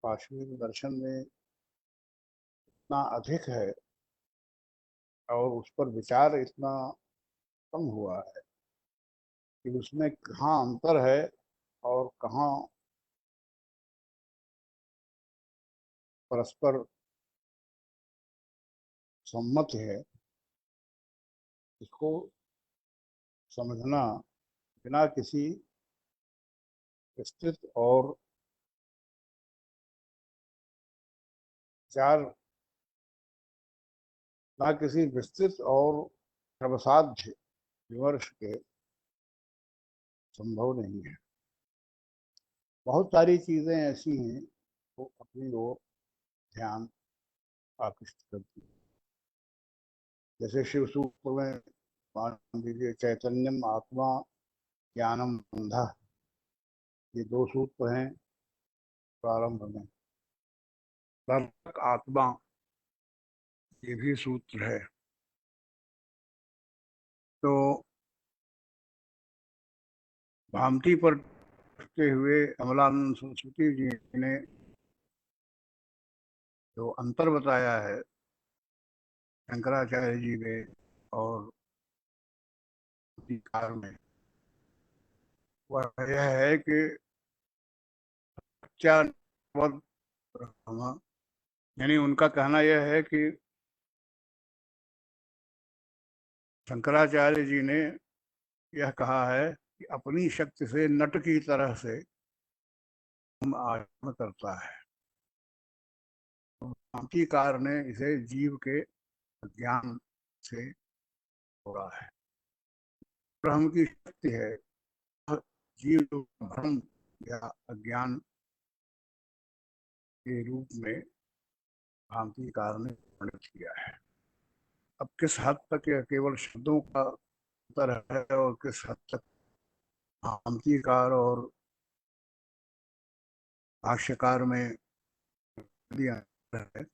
पाश्विक दर्शन में इतना अधिक है और उस पर विचार इतना कम हुआ है कि उसमें कहाँ अंतर है और कहाँ परस्पर सम्मत है, इसको समझना बिना किसी विस्तृत और विचार ना किसी विस्तृत और सर्वसाध्य विमर्श के संभव नहीं है। बहुत सारी चीजें ऐसी हैं जो अपनी ओर ध्यान आकृष्ट करती है। जैसे शिव सूत्र में मान लीजिए चैतन्यम आत्मा ज्ञानम अंधा, ये दो सूत्र हैं प्रारंभ में। नरक आत्मा, ये भी सूत्र है। तो भामती पर करते हुए अमलानंद सरस्वती जी ने जो अंतर बताया है शंकराचार्य जी में और कार में, वह यह है कि यानी उनका कहना यह है कि शंकराचार्य जी ने यह कहा है कि अपनी शक्ति से नट की तरह से हम आचरण करता है। शांतिकार ने इसे जीव के ज्ञान से जोड़ा है। ब्रह्म की शक्ति है, जीव जो भ्रम या अज्ञान के रूप में भ्रांतिकार ने वर्णित किया है। अब किस हद तक यह केवल शब्दों का अंतर है और किस हद तक भ्रांतिकार और भाष्यकार में दिया है,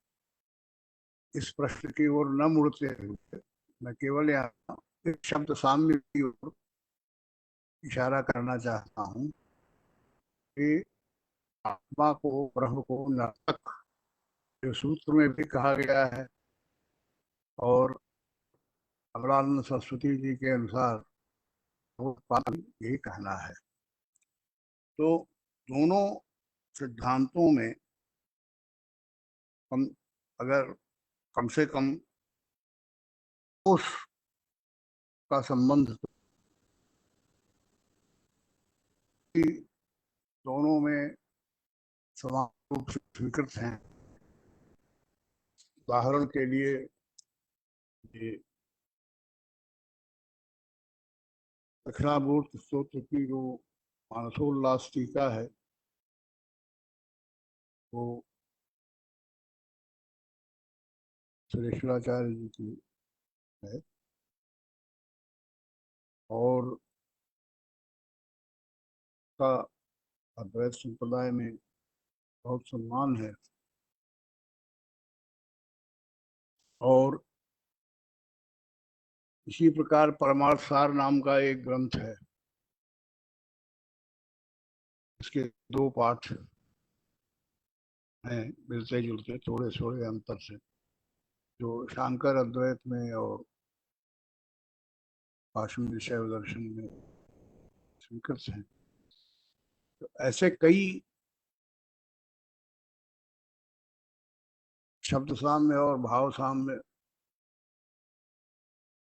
इस प्रश्न की ओर न मुड़ते हुए मैं केवल यहाँ इस शब्द साम्य की ओर इशारा करना चाहता हूँ कि आत्मा को, ब्रह्म को नर्तक जो सूत्र में भी कहा गया है और अमलानंद सरस्वती जी के अनुसार वो यही कहना है। तो दोनों सिद्धांतों में हम अगर कम से कम उस का संबंध तो दोनों में समान रूप से स्वीकृत हैं। उदाहरण के लिए ये दक्षिणामूर्त स्तोत्र की जो मानसोल्लास टीका है वो सुरेश्वराचार्य जी की है और का अद्वैत संप्रदाय में बहुत सम्मान है। और इसी प्रकार परमार्थ सार नाम का एक ग्रंथ है, इसके दो पाठ हैं मिलते जुलते थोड़े थोड़े अंतर से, जो शांकर अद्वैत में और पाश्विक शैव दर्शन में स्वीकृत हैं। तो ऐसे कई शब्द साम्य और भाव साम्य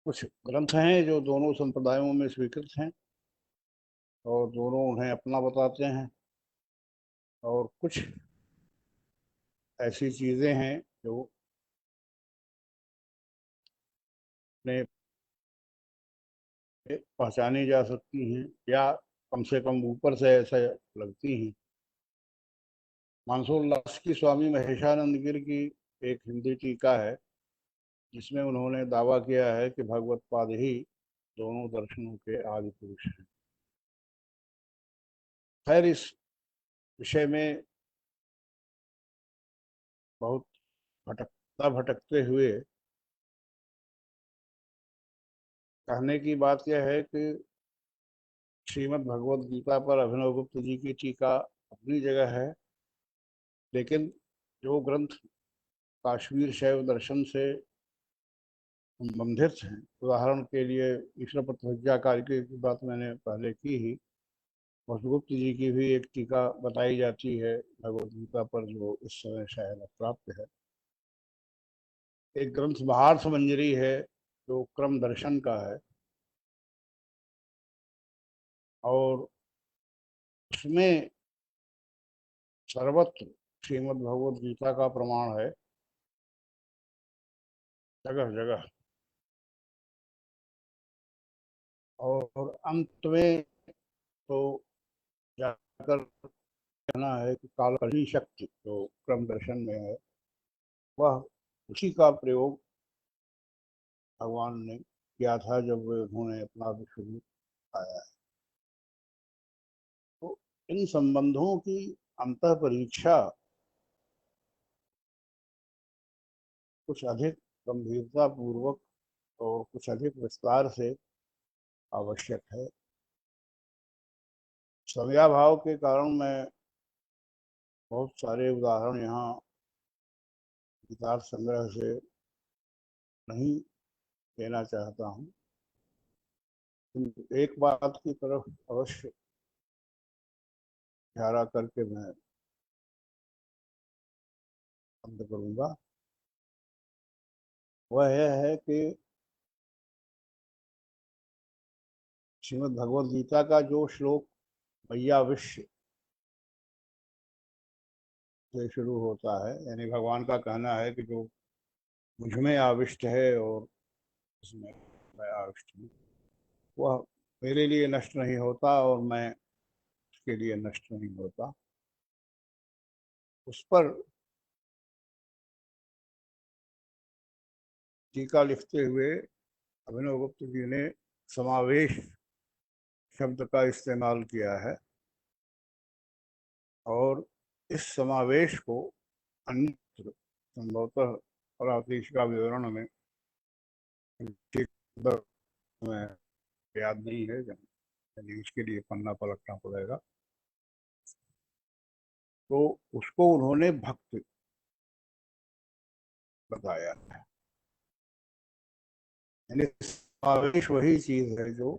कुछ ग्रंथ हैं जो दोनों संप्रदायों में स्वीकृत हैं और दोनों उन्हें अपना बताते हैं, और कुछ ऐसी चीजें हैं जो पहचानी जा सकती हैं या कम से कम ऊपर से ऐसे लगती हैं। मंसूर लस्की स्वामी महेशानंद गिर की एक हिंदी टीका है जिसमें उन्होंने दावा किया है कि भगवत पाद ही दोनों दर्शनों के आदि पुरुष हैं। खैर, इस विषय में बहुत भटकते हुए कहने की बात यह है कि श्रीमद् भगवद गीता पर अभिनव गुप्त जी की टीका अपनी जगह है, लेकिन जो ग्रंथ काश्मीर शैव दर्शन से संबंधित हैं, उदाहरण के लिए ईश्वर प्रतिज्ञा कार्य की बात मैंने पहले की ही, वसुगुप्त जी की भी एक टीका बताई जाती है भगवद गीता पर जो इस समय शायद अप्राप्त है। एक ग्रंथ महार्थ मंजरी है जो क्रम दर्शन का है और उसमें सर्वत्र श्रीमद् भगवद गीता का प्रमाण है, जगह जगह। और अंत में तो जाकर कहना है कि कालकर्णी शक्ति जो क्रम दर्शन में है, वह उसी का प्रयोग भगवान ने किया था जब उन्होंने अपना विश्व आया है। तो इन संबंधों की अंतः परीक्षा कुछ अधिक गंभीरता पूर्वक और कुछ अधिक विस्तार से आवश्यक है। समयाभाव के कारण मैं बहुत सारे उदाहरण यहाँ गीतार्थ संग्रह से नहीं देना चाहता हूँ, किंतु एक बात की तरफ अवश्य इशारा करके मैं बंद करूँगा। वह यह है कि श्रीमद् भगवद गीता का जो श्लोक मैया विश्व से शुरू होता है, यानी भगवान का कहना है कि जो मुझ में आविष्ट है और उसमें मैं आविष्ट हूँ, वह मेरे लिए नष्ट नहीं होता और मैं उसके लिए नष्ट नहीं होता। उस पर टीका लिखते हुए अभिनव गुप्त जी ने समावेश शब्द का इस्तेमाल किया है और इस समावेश को अन्यत्र संभवतः परातीश का विवरण में ठीक में याद नहीं है, यानी इसके लिए पन्ना पलटना पड़ेगा। तो उसको उन्होंने भक्त बताया है, यानी समावेश वही चीज है जो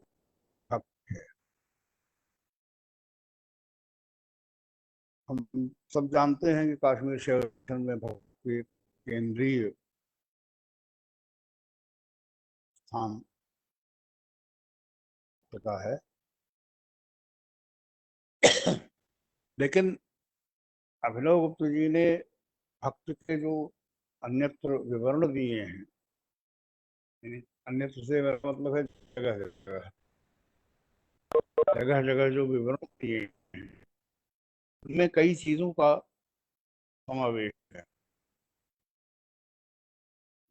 भक्त है। हम सब जानते हैं कि काश्मीर शैव दर्शन में भक्ति केंद्रीय स्थान का है, लेकिन अभिनव गुप्त जी ने भक्त के जो अन्यत्र विवरण दिए हैं, अन्यत्र से मेरा मतलब है जगह जगह जगह जगह जो विवरण दिए हैं उनमें कई चीजों का समावेश है।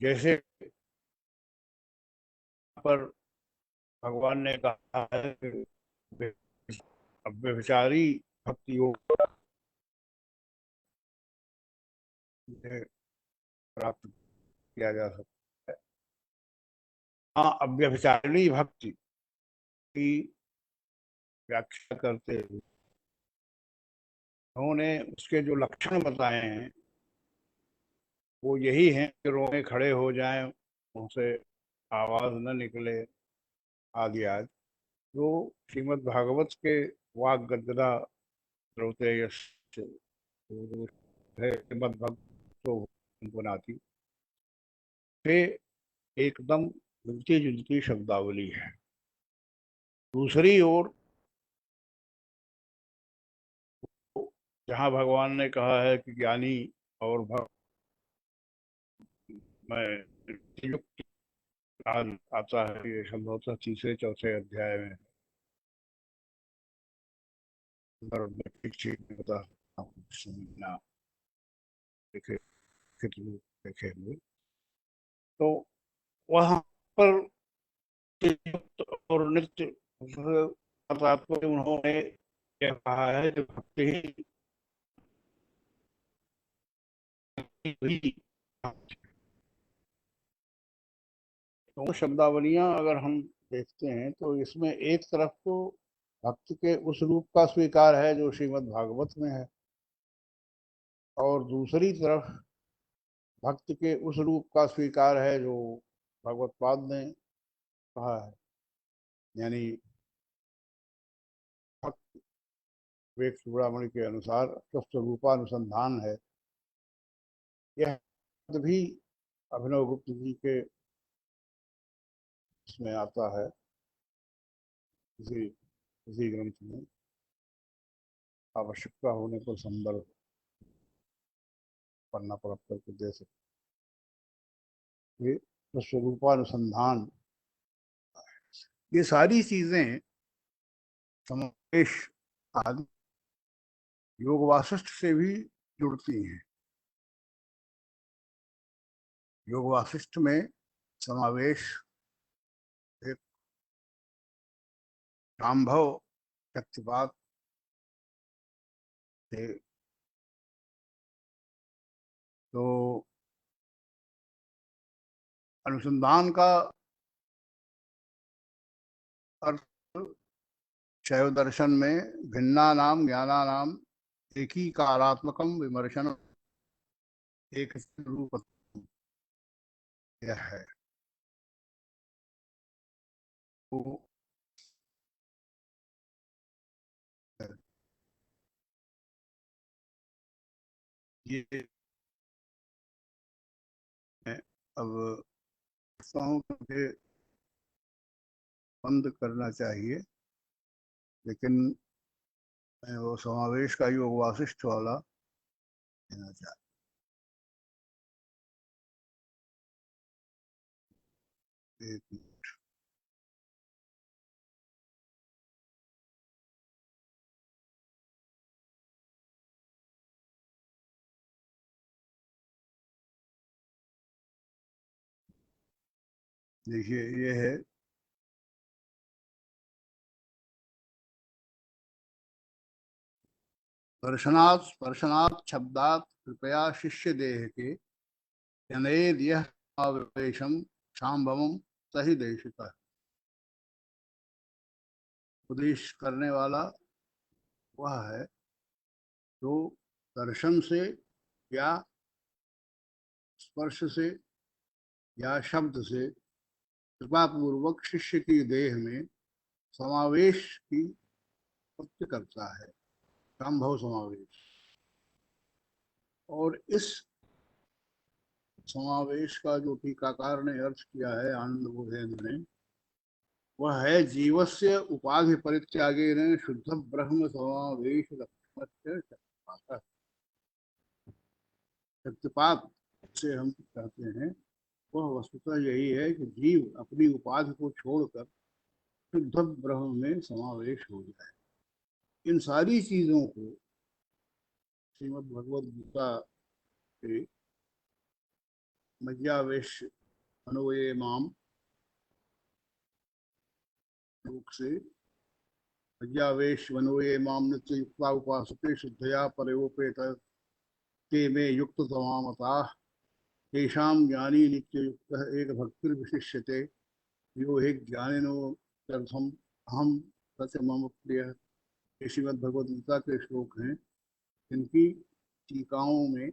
जैसे पर भगवान ने कहा है कि व्यभिचारी भक्ति योग प्राप्त किया जा सकता है। हाँ, अव्यभिचारिणी भक्ति की व्याख्या करते हुए उन्होंने उसके जो लक्षण बताए हैं वो यही हैं कि रोने खड़े हो जाएं, उनसे आवाज न निकले आदि आदि। जो श्रीमद् भागवत के वाक गदगदा श्रोतेय मद्भक्तो बनाती से एकदम मिलती जुलती शब्दावली है। दूसरी ओर जहाँ भगवान ने कहा है कि ज्ञानी और भक्त में युक्त आता है, ये संभवतः तीसरे चौथे अध्याय में और बता समझना लिखे लिखित रूप लिखे हुए, तो वहाँ पर और नित्य तात्पर्य उन्होंने क्या कहा है, जो भक्ति ही तो शब्दावलियां अगर हम देखते हैं तो इसमें एक तरफ तो भक्त के उस रूप का स्वीकार है जो श्रीमद् भागवत में है, और दूसरी तरफ भक्त के उस रूप का स्वीकार है जो भगवत पाद ने कहा है। यानी भक्त विवेक चूड़ामणि के अनुसार स्वस्थ रूपानुसंधान है। यह भी अभिनव गुप्त जी के इसमें आता है, इसी ग्रंथ में आवश्यकता होने पर संदर्भ पन्ना पर करके दे सकते। ये स्वरूपानुसंधान, ये सारी चीजें समावेश आदि योग वासिष्ठ से भी जुड़ती हैं। योग वासिष्ठ में समावेश एक संभव शक्तिपात से, तो अनुसंधान का अर्थ शैव दर्शन में भिन्ना नाम ज्ञाना नाम एकीकारात्मकम विमर्शन एक रूप यह है। तो ये मैं अब हूँ मुझे बंद करना चाहिए, लेकिन मैं वो समावेश का योग वासिष्ठ वाला देना चाहता। एक मिनट। देखिए ये है, दर्शनात् स्पर्शनात् शब्दात् कृपया शिष्य देह के जनेद यह आवेशम शाम्भवम सही देशिका। उपदेश करने वाला वह है जो दर्शन से या स्पर्श से या शब्द से कृपा पूर्वक शिष्य की देह में समावेश की प्राप्ति करता है, संभव समावेश। और इस समावेश का जो टीकाकार ने अर्थ किया है आनंद बोधेंद्र ने, वह है जीवस्य उपाधि परित्यागेन शुद्ध ब्रह्म समावेश लक्ष्य शक्तिपात से हम कहते हैं। वह वस्तुतः यही है कि जीव अपनी उपाधि को छोड़कर शुद्ध ब्रह्म में समावेश हो जाए। इन सारी चीजों को श्रीमद् भगवद गीता के मज्जावेश मनोये माम श्लोक से, मज्जावेश मनोये माम नित्य युक्ता उपासते शुद्धया परोपेत ते में युक्त तमामता तेषां ज्ञानी नित्य युक्त एक भक्तिर्विशिष्यते यो हे ज्ञानिनो तर्थम अहम सच मम प्रिय। श्रीमद् भगवद गीता के श्लोक हैं, इनकी टीकाओं में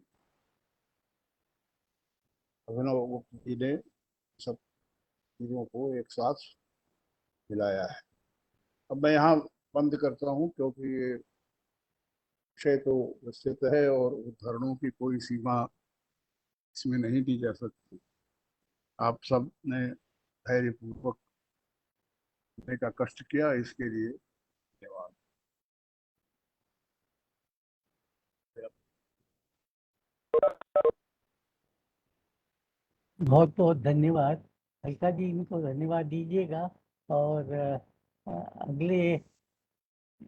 अभिनव गुप्त जी ने सब चीजों को एक साथ मिलाया है। अब मैं यहाँ बंद करता हूँ, क्योंकि ये विषय तो विस्तृत है और उदाहरणों की कोई सीमा इसमें नहीं दी जा सकती। आप सब ने धैर्यपूर्वक सुनने का कष्ट किया, इसके लिए धन्यवाद। बहुत बहुत धन्यवाद अलका जी, इनको धन्यवाद दीजिएगा। और अगले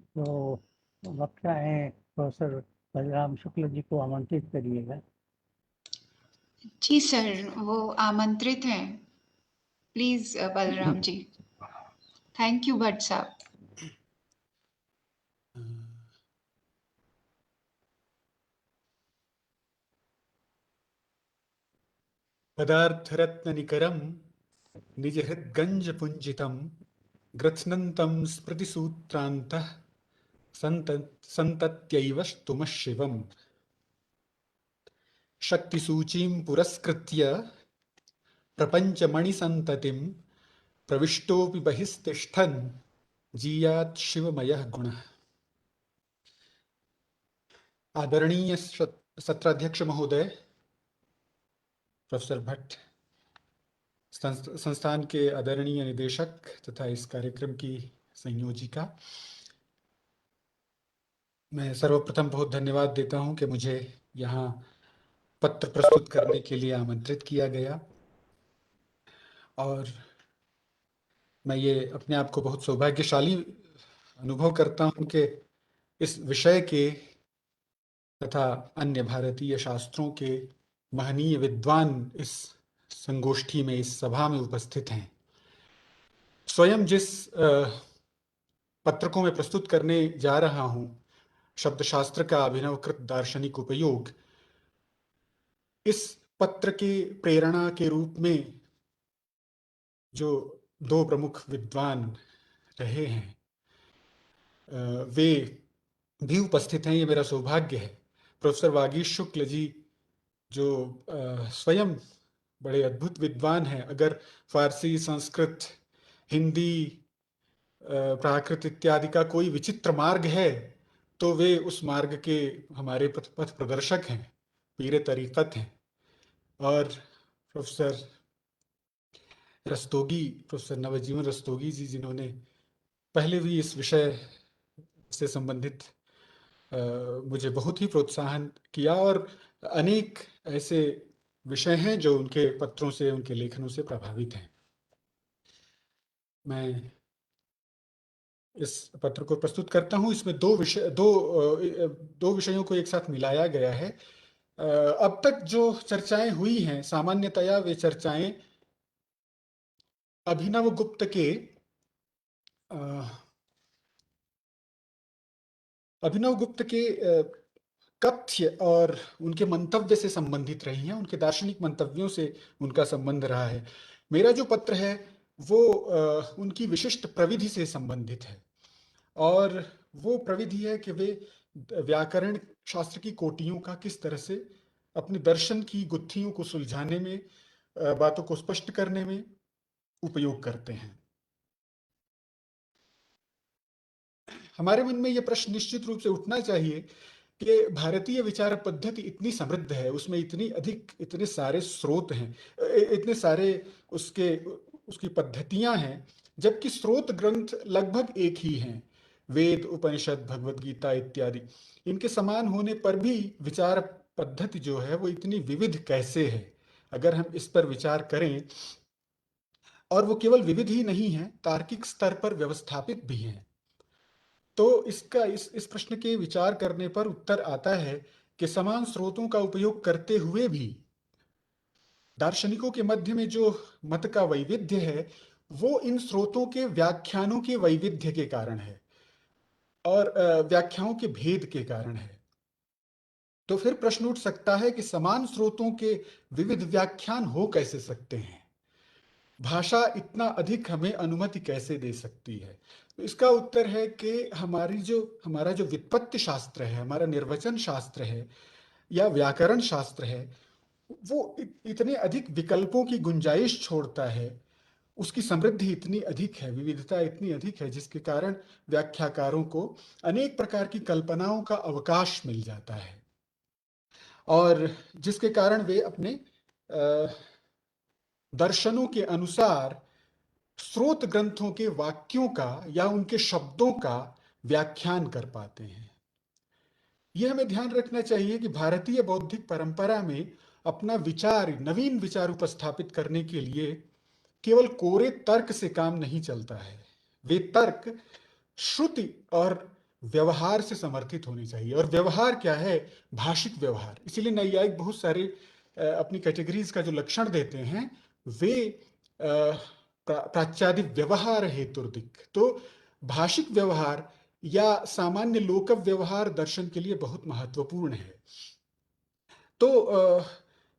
जो वक्ता हैं प्रोफेसर बलराम शुक्ल जी को आमंत्रित करिएगा। जी सर, वो आमंत्रित हैं। Please Balram ji. Thank you Bhatt sahab. पदार्थरत्ननिकरं निजहृद्गञ्जपुञ्जितं ग्रथ्नन्तं स्मृतिसूत्रान्तः सन्तत्यैव स्तुमः शिवम् शक्तिसूचीं पुरस्कृत्य प्रपञ्चमणिसन्ततिं प्रविष्टोऽपि बहिस्तिष्ठन् जीयात् शिवमयः गुणः। आदरणीय सत्राध्यक्ष महोदय प्रोफेसर भट्ट, संस्थान के आदरणीय निदेशक तथा इस कार्यक्रम की संयोजिका, मैं सर्वप्रथम बहुत धन्यवाद देता हूं कि मुझे यहाँ पत्र प्रस्तुत करने के लिए आमंत्रित किया गया और मैं ये अपने आप को बहुत सौभाग्यशाली अनुभव करता हूं कि इस विषय के तथा अन्य भारतीय शास्त्रों के महनीय विद्वान इस संगोष्ठी में, इस सभा में उपस्थित हैं। स्वयं जिस पत्र को मैं प्रस्तुत करने जा रहा हूं, शब्दशास्त्र का अभिनवकृत दार्शनिक उपयोग, इस पत्र के प्रेरणा के रूप में जो दो प्रमुख विद्वान रहे हैं वे भी उपस्थित हैं। ये मेरा सौभाग्य है। प्रोफेसर वागीश शुक्ल जी जो स्वयं बड़े अद्भुत विद्वान हैं, अगर फारसी, संस्कृत, हिंदी, प्राकृत इत्यादि का कोई विचित्र मार्ग है तो वे उस मार्ग के हमारे पथ प्रदर्शक हैं, पीरे तरीकत हैं। और प्रोफेसर रस्तोगी, प्रोफेसर नवजीवन रस्तोगी जी, जिन्होंने पहले भी इस विषय से संबंधित मुझे बहुत ही प्रोत्साहन किया और अनेक ऐसे विषय हैं जो उनके पत्रों से, उनके लेखनों से प्रभावित हैं। मैं इस पत्र को प्रस्तुत करता हूं। इसमें दो विषयों को एक साथ मिलाया गया है। अब तक जो चर्चाएं हुई हैं, सामान्यतया वे चर्चाएं अभिनव गुप्त के कथ्य और उनके मंतव्य से संबंधित रही हैं, उनके दार्शनिक मंतव्यों से उनका संबंध रहा है। मेरा जो पत्र है वो उनकी विशिष्ट प्रविधि से संबंधित है और वो प्रविधि है कि वे व्याकरण शास्त्र की कोटियों का किस तरह से अपने दर्शन की गुत्थियों को सुलझाने में, बातों को स्पष्ट करने में उपयोग करते हैं। हमारे मन में यह प्रश्न निश्चित रूप से उठना चाहिए कि भारतीय विचार पद्धति इतनी समृद्ध है, उसमें इतने सारे स्रोत हैं, इतने सारे उसकी पद्धतियां हैं, जबकि स्रोत ग्रंथ लगभग एक ही हैं, वेद, उपनिषद, भगवद गीता इत्यादि। इनके समान होने पर भी विचार पद्धति जो है वो इतनी विविध कैसे है? अगर हम इस पर विचार करें, और वो केवल विविध ही नहीं है, तार्किक स्तर पर व्यवस्थापित भी हैं, तो इस प्रश्न के विचार करने पर उत्तर आता है कि समान स्रोतों का उपयोग करते हुए भी दार्शनिकों के मध्य में जो मत का वैविध्य है वो इन स्रोतों के व्याख्यानों के वैविध्य के कारण है और व्याख्याओं के भेद के कारण है। तो फिर प्रश्न उठ सकता है कि समान स्रोतों के विविध व्याख्यान हो कैसे सकते हैं? भाषा इतना अधिक हमें अनुमति कैसे दे सकती है? तो इसका उत्तर है कि हमारा जो व्युत्पत्ति शास्त्र है, हमारा निर्वचन शास्त्र है या व्याकरण शास्त्र है, वो इतने अधिक विकल्पों की गुंजाइश छोड़ता है, उसकी समृद्धि इतनी अधिक है, विविधता इतनी अधिक है, जिसके कारण व्याख्याकारों को अनेक प्रकार की कल्पनाओं का अवकाश मिल जाता है और जिसके कारण वे अपने दर्शनों के अनुसार स्रोत ग्रंथों के वाक्यों का या उनके शब्दों का व्याख्यान कर पाते हैं। यह हमें ध्यान रखना चाहिए कि भारतीय बौद्धिक परंपरा में अपना नवीन विचार उपस्थापित करने के लिए केवल कोरे तर्क से काम नहीं चलता है। वे तर्क, श्रुति और व्यवहार से समर्थित होनी चाहिए। और व्यवहार क्या है? भाषिक व्यवहार। इसीलिए नैयायिक बहुत सारे अपनी कैटेगरीज का जो लक्षण देते हैं वे प्राच्यादिक व्यवहार हेतुर्दिक। तो भाषिक व्यवहार या सामान्य लोक व्यवहार दर्शन के लिए बहुत महत्वपूर्ण है। तो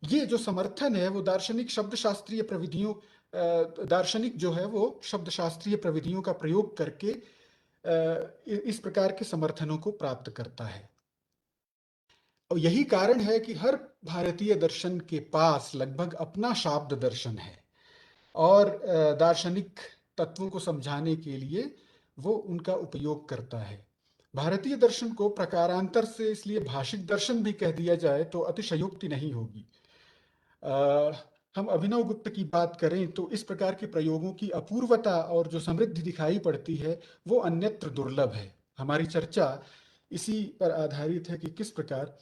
ये जो समर्थन है वो दार्शनिक शब्दशास्त्रीय प्रविधियों दार्शनिक जो है वो शब्दशास्त्रीय प्रविधियों का प्रयोग करके इस प्रकार के समर्थनों को प्राप्त करता है। और यही कारण है कि हर भारतीय दर्शन के पास लगभग अपना शाब्द दर्शन है और दार्शनिक तत्वों को समझाने के लिए वो उनका उपयोग करता है। भारतीय दर्शन को प्रकारांतर से इसलिए भाषिक दर्शन भी कह दिया जाए तो अतिशयोक्ति नहीं होगी। हम अभिनव गुप्त की बात करें तो इस प्रकार के प्रयोगों की अपूर्वता और जो समृद्धि दिखाई पड़ती है वो अन्यत्र दुर्लभ है। हमारी चर्चा इसी पर आधारित है कि किस प्रकार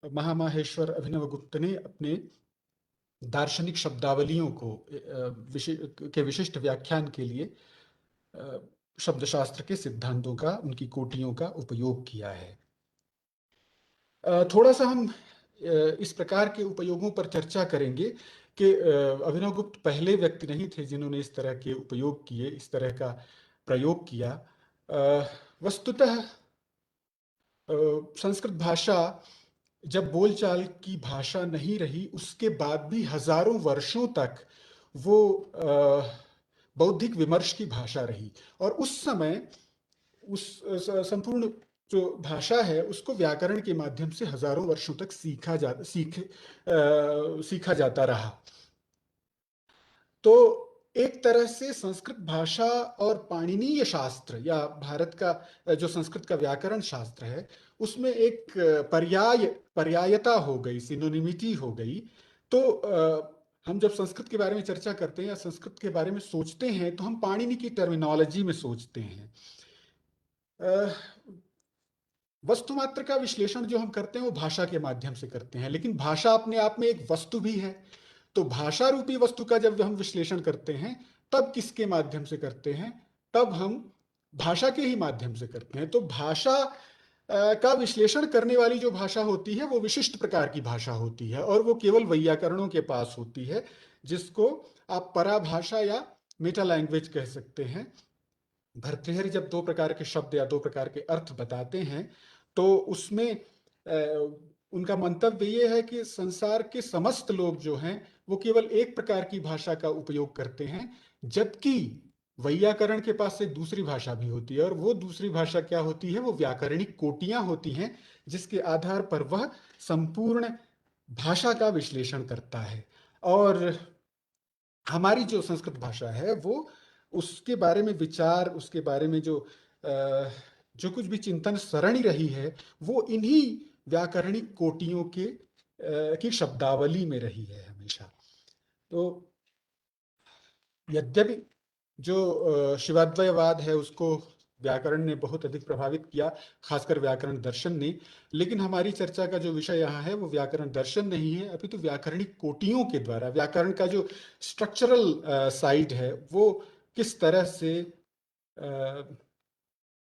महामाहेश्वर अभिनव गुप्त ने अपने दार्शनिक शब्दावलियों को के विशिष्ट व्याख्यान के लिए शब्दशास्त्र के सिद्धांतों का, उनकी कोटियों का उपयोग किया है। थोड़ा सा हम इस प्रकार के उपयोगों पर चर्चा करेंगे कि अभिनव गुप्त पहले व्यक्ति नहीं थे जिन्होंने इस तरह के उपयोग किए, इस तरह का प्रयोग किया। वस्तुतः संस्कृत भाषा जब बोलचाल की भाषा नहीं रही उसके बाद भी हजारों वर्षों तक वो बौद्धिक विमर्श की भाषा रही। और उस समय उस संपूर्ण जो भाषा है उसको व्याकरण के माध्यम से हजारों वर्षों तक सीखा जाता रहा। तो एक तरह से संस्कृत भाषा और पाणिनीय शास्त्र या भारत का जो संस्कृत का व्याकरण शास्त्र है उसमें एक पर्यायता हो गई, सिनोनिमिटी हो गई। तो हम जब संस्कृत के बारे में चर्चा करते हैं या संस्कृत के बारे में सोचते हैं तो हम पाणिनि की टर्मिनोलॉजी में सोचते हैं। वस्तुमात्र का विश्लेषण जो हम करते हैं वो भाषा के माध्यम से करते हैं, लेकिन भाषा अपने आप में एक वस्तु भी है। तो भाषा रूपी वस्तु का जब हम विश्लेषण करते हैं तब किसके माध्यम से करते हैं? तब हम भाषा के ही माध्यम से करते हैं। तो भाषा का विश्लेषण करने वाली जो भाषा होती है वो विशिष्ट प्रकार की भाषा होती है और वो केवल वैयाकरणों के पास होती है, जिसको आप पराभाषा या मेटा लैंग्वेज कह सकते हैं। भर्तृहरि जब दो प्रकार के शब्द या दो प्रकार के अर्थ बताते हैं तो उसमें उनका मंतव्य ये है कि संसार के समस्त लोग जो हैं वो केवल एक प्रकार की भाषा का उपयोग करते हैं, जबकि वैयाकरण के पास एक दूसरी भाषा भी होती है। और वो दूसरी भाषा क्या होती है? वो व्याकरणिक कोटियां होती हैं जिसके आधार पर वह संपूर्ण भाषा का विश्लेषण करता है। और हमारी जो संस्कृत भाषा है वो उसके बारे में विचार, उसके बारे में जो कुछ भी चिंतन सरणी रही है वो इन्हीं व्याकरणिक कोटियों की शब्दावली में रही है हमेशा। तो यद्यपि जो शिवाद्वयवाद है उसको व्याकरण ने बहुत अधिक प्रभावित किया, खासकर व्याकरण दर्शन ने, लेकिन हमारी चर्चा का जो विषय यहाँ है वो व्याकरण दर्शन नहीं है, अपितु व्याकरणिक कोटियों के द्वारा व्याकरण का जो स्ट्रक्चरल साइड है वो किस तरह से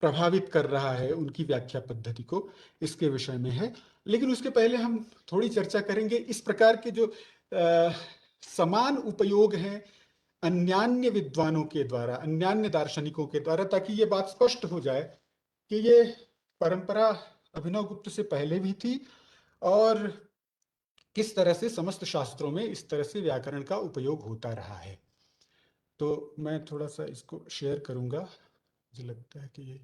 प्रभावित कर रहा है उनकी व्याख्या पद्धति को, इसके विषय में है। लेकिन उसके पहले हम थोड़ी चर्चा करेंगे इस प्रकार के जो समान उपयोग हैं अन्यान्य विद्वानों के द्वारा, अन्यान्य दार्शनिकों के द्वारा, ताकि ये बात स्पष्ट हो जाए कि ये परंपरा अभिनव गुप्त से पहले भी थी और किस तरह से समस्त शास्त्रों में इस तरह से व्याकरण का उपयोग होता रहा है। तो मैं थोड़ा सा इसको शेयर करूंगा, मुझे लगता है कि ये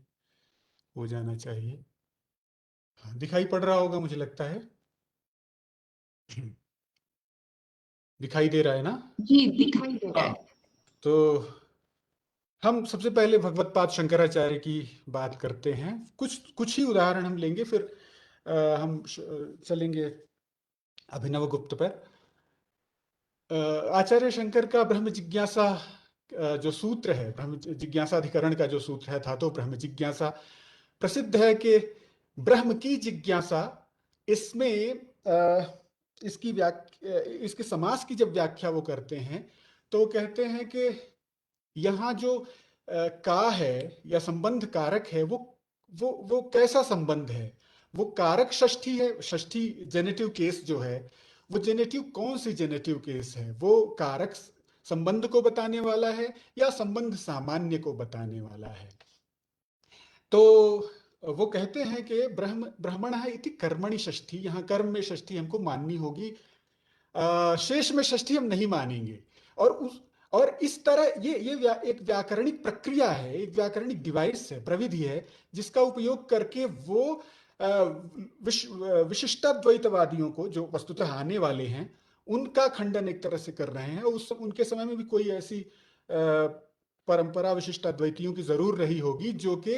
हो जाना चाहिए। हाँ, दिखाई पड़ रहा होगा मुझे लगता है। दिखाई दे रहा है ना? जी दिखाई दे रहा है। तो हम सबसे पहले भगवत्पाद शंकराचार्य की बात करते हैं। कुछ ही उदाहरण हम लेंगे, फिर हम चलेंगे अभिनव गुप्त पर। आचार्य शंकर का ब्रह्म जिज्ञासा जो सूत्र है, ब्रह्म जिज्ञासा अधिकरण का जो सूत्र है, धातु ब्रह्म जिज्ञासा, प्रसिद्ध है कि ब्रह्म की जिज्ञासा, इसमें इसके समास की जब व्याख्या वो करते हैं तो कहते हैं कि यहाँ जो का है या संबंध कारक है, वो कैसा संबंध है, वो कारक षष्ठी है, षष्ठी जेनेटिव केस जो है वो जेनेटिव कौन सी जेनेटिव केस है, वो कारक संबंध को बताने वाला है या संबंध सामान्य को बताने वाला है। तो वो कहते हैं कि ब्राह्मण है इति कर्मणि षष्ठी, यहाँ कर्म में षष्ठी हमको माननी होगी, शेष में षष्ठी हम नहीं मानेंगे। और इस तरह ये एक व्याकरणिक प्रक्रिया है, एक व्याकरणिक डिवाइस है, प्रविधि है, जिसका उपयोग करके वो विशिष्टाद्वैतवादियों को, जो वस्तुतः आने वाले हैं, उनका खंडन एक तरह से कर रहे हैं। उनके समय में भी कोई ऐसी परंपरा विशिष्टाद्वैतियों की जरूर रही होगी जो कि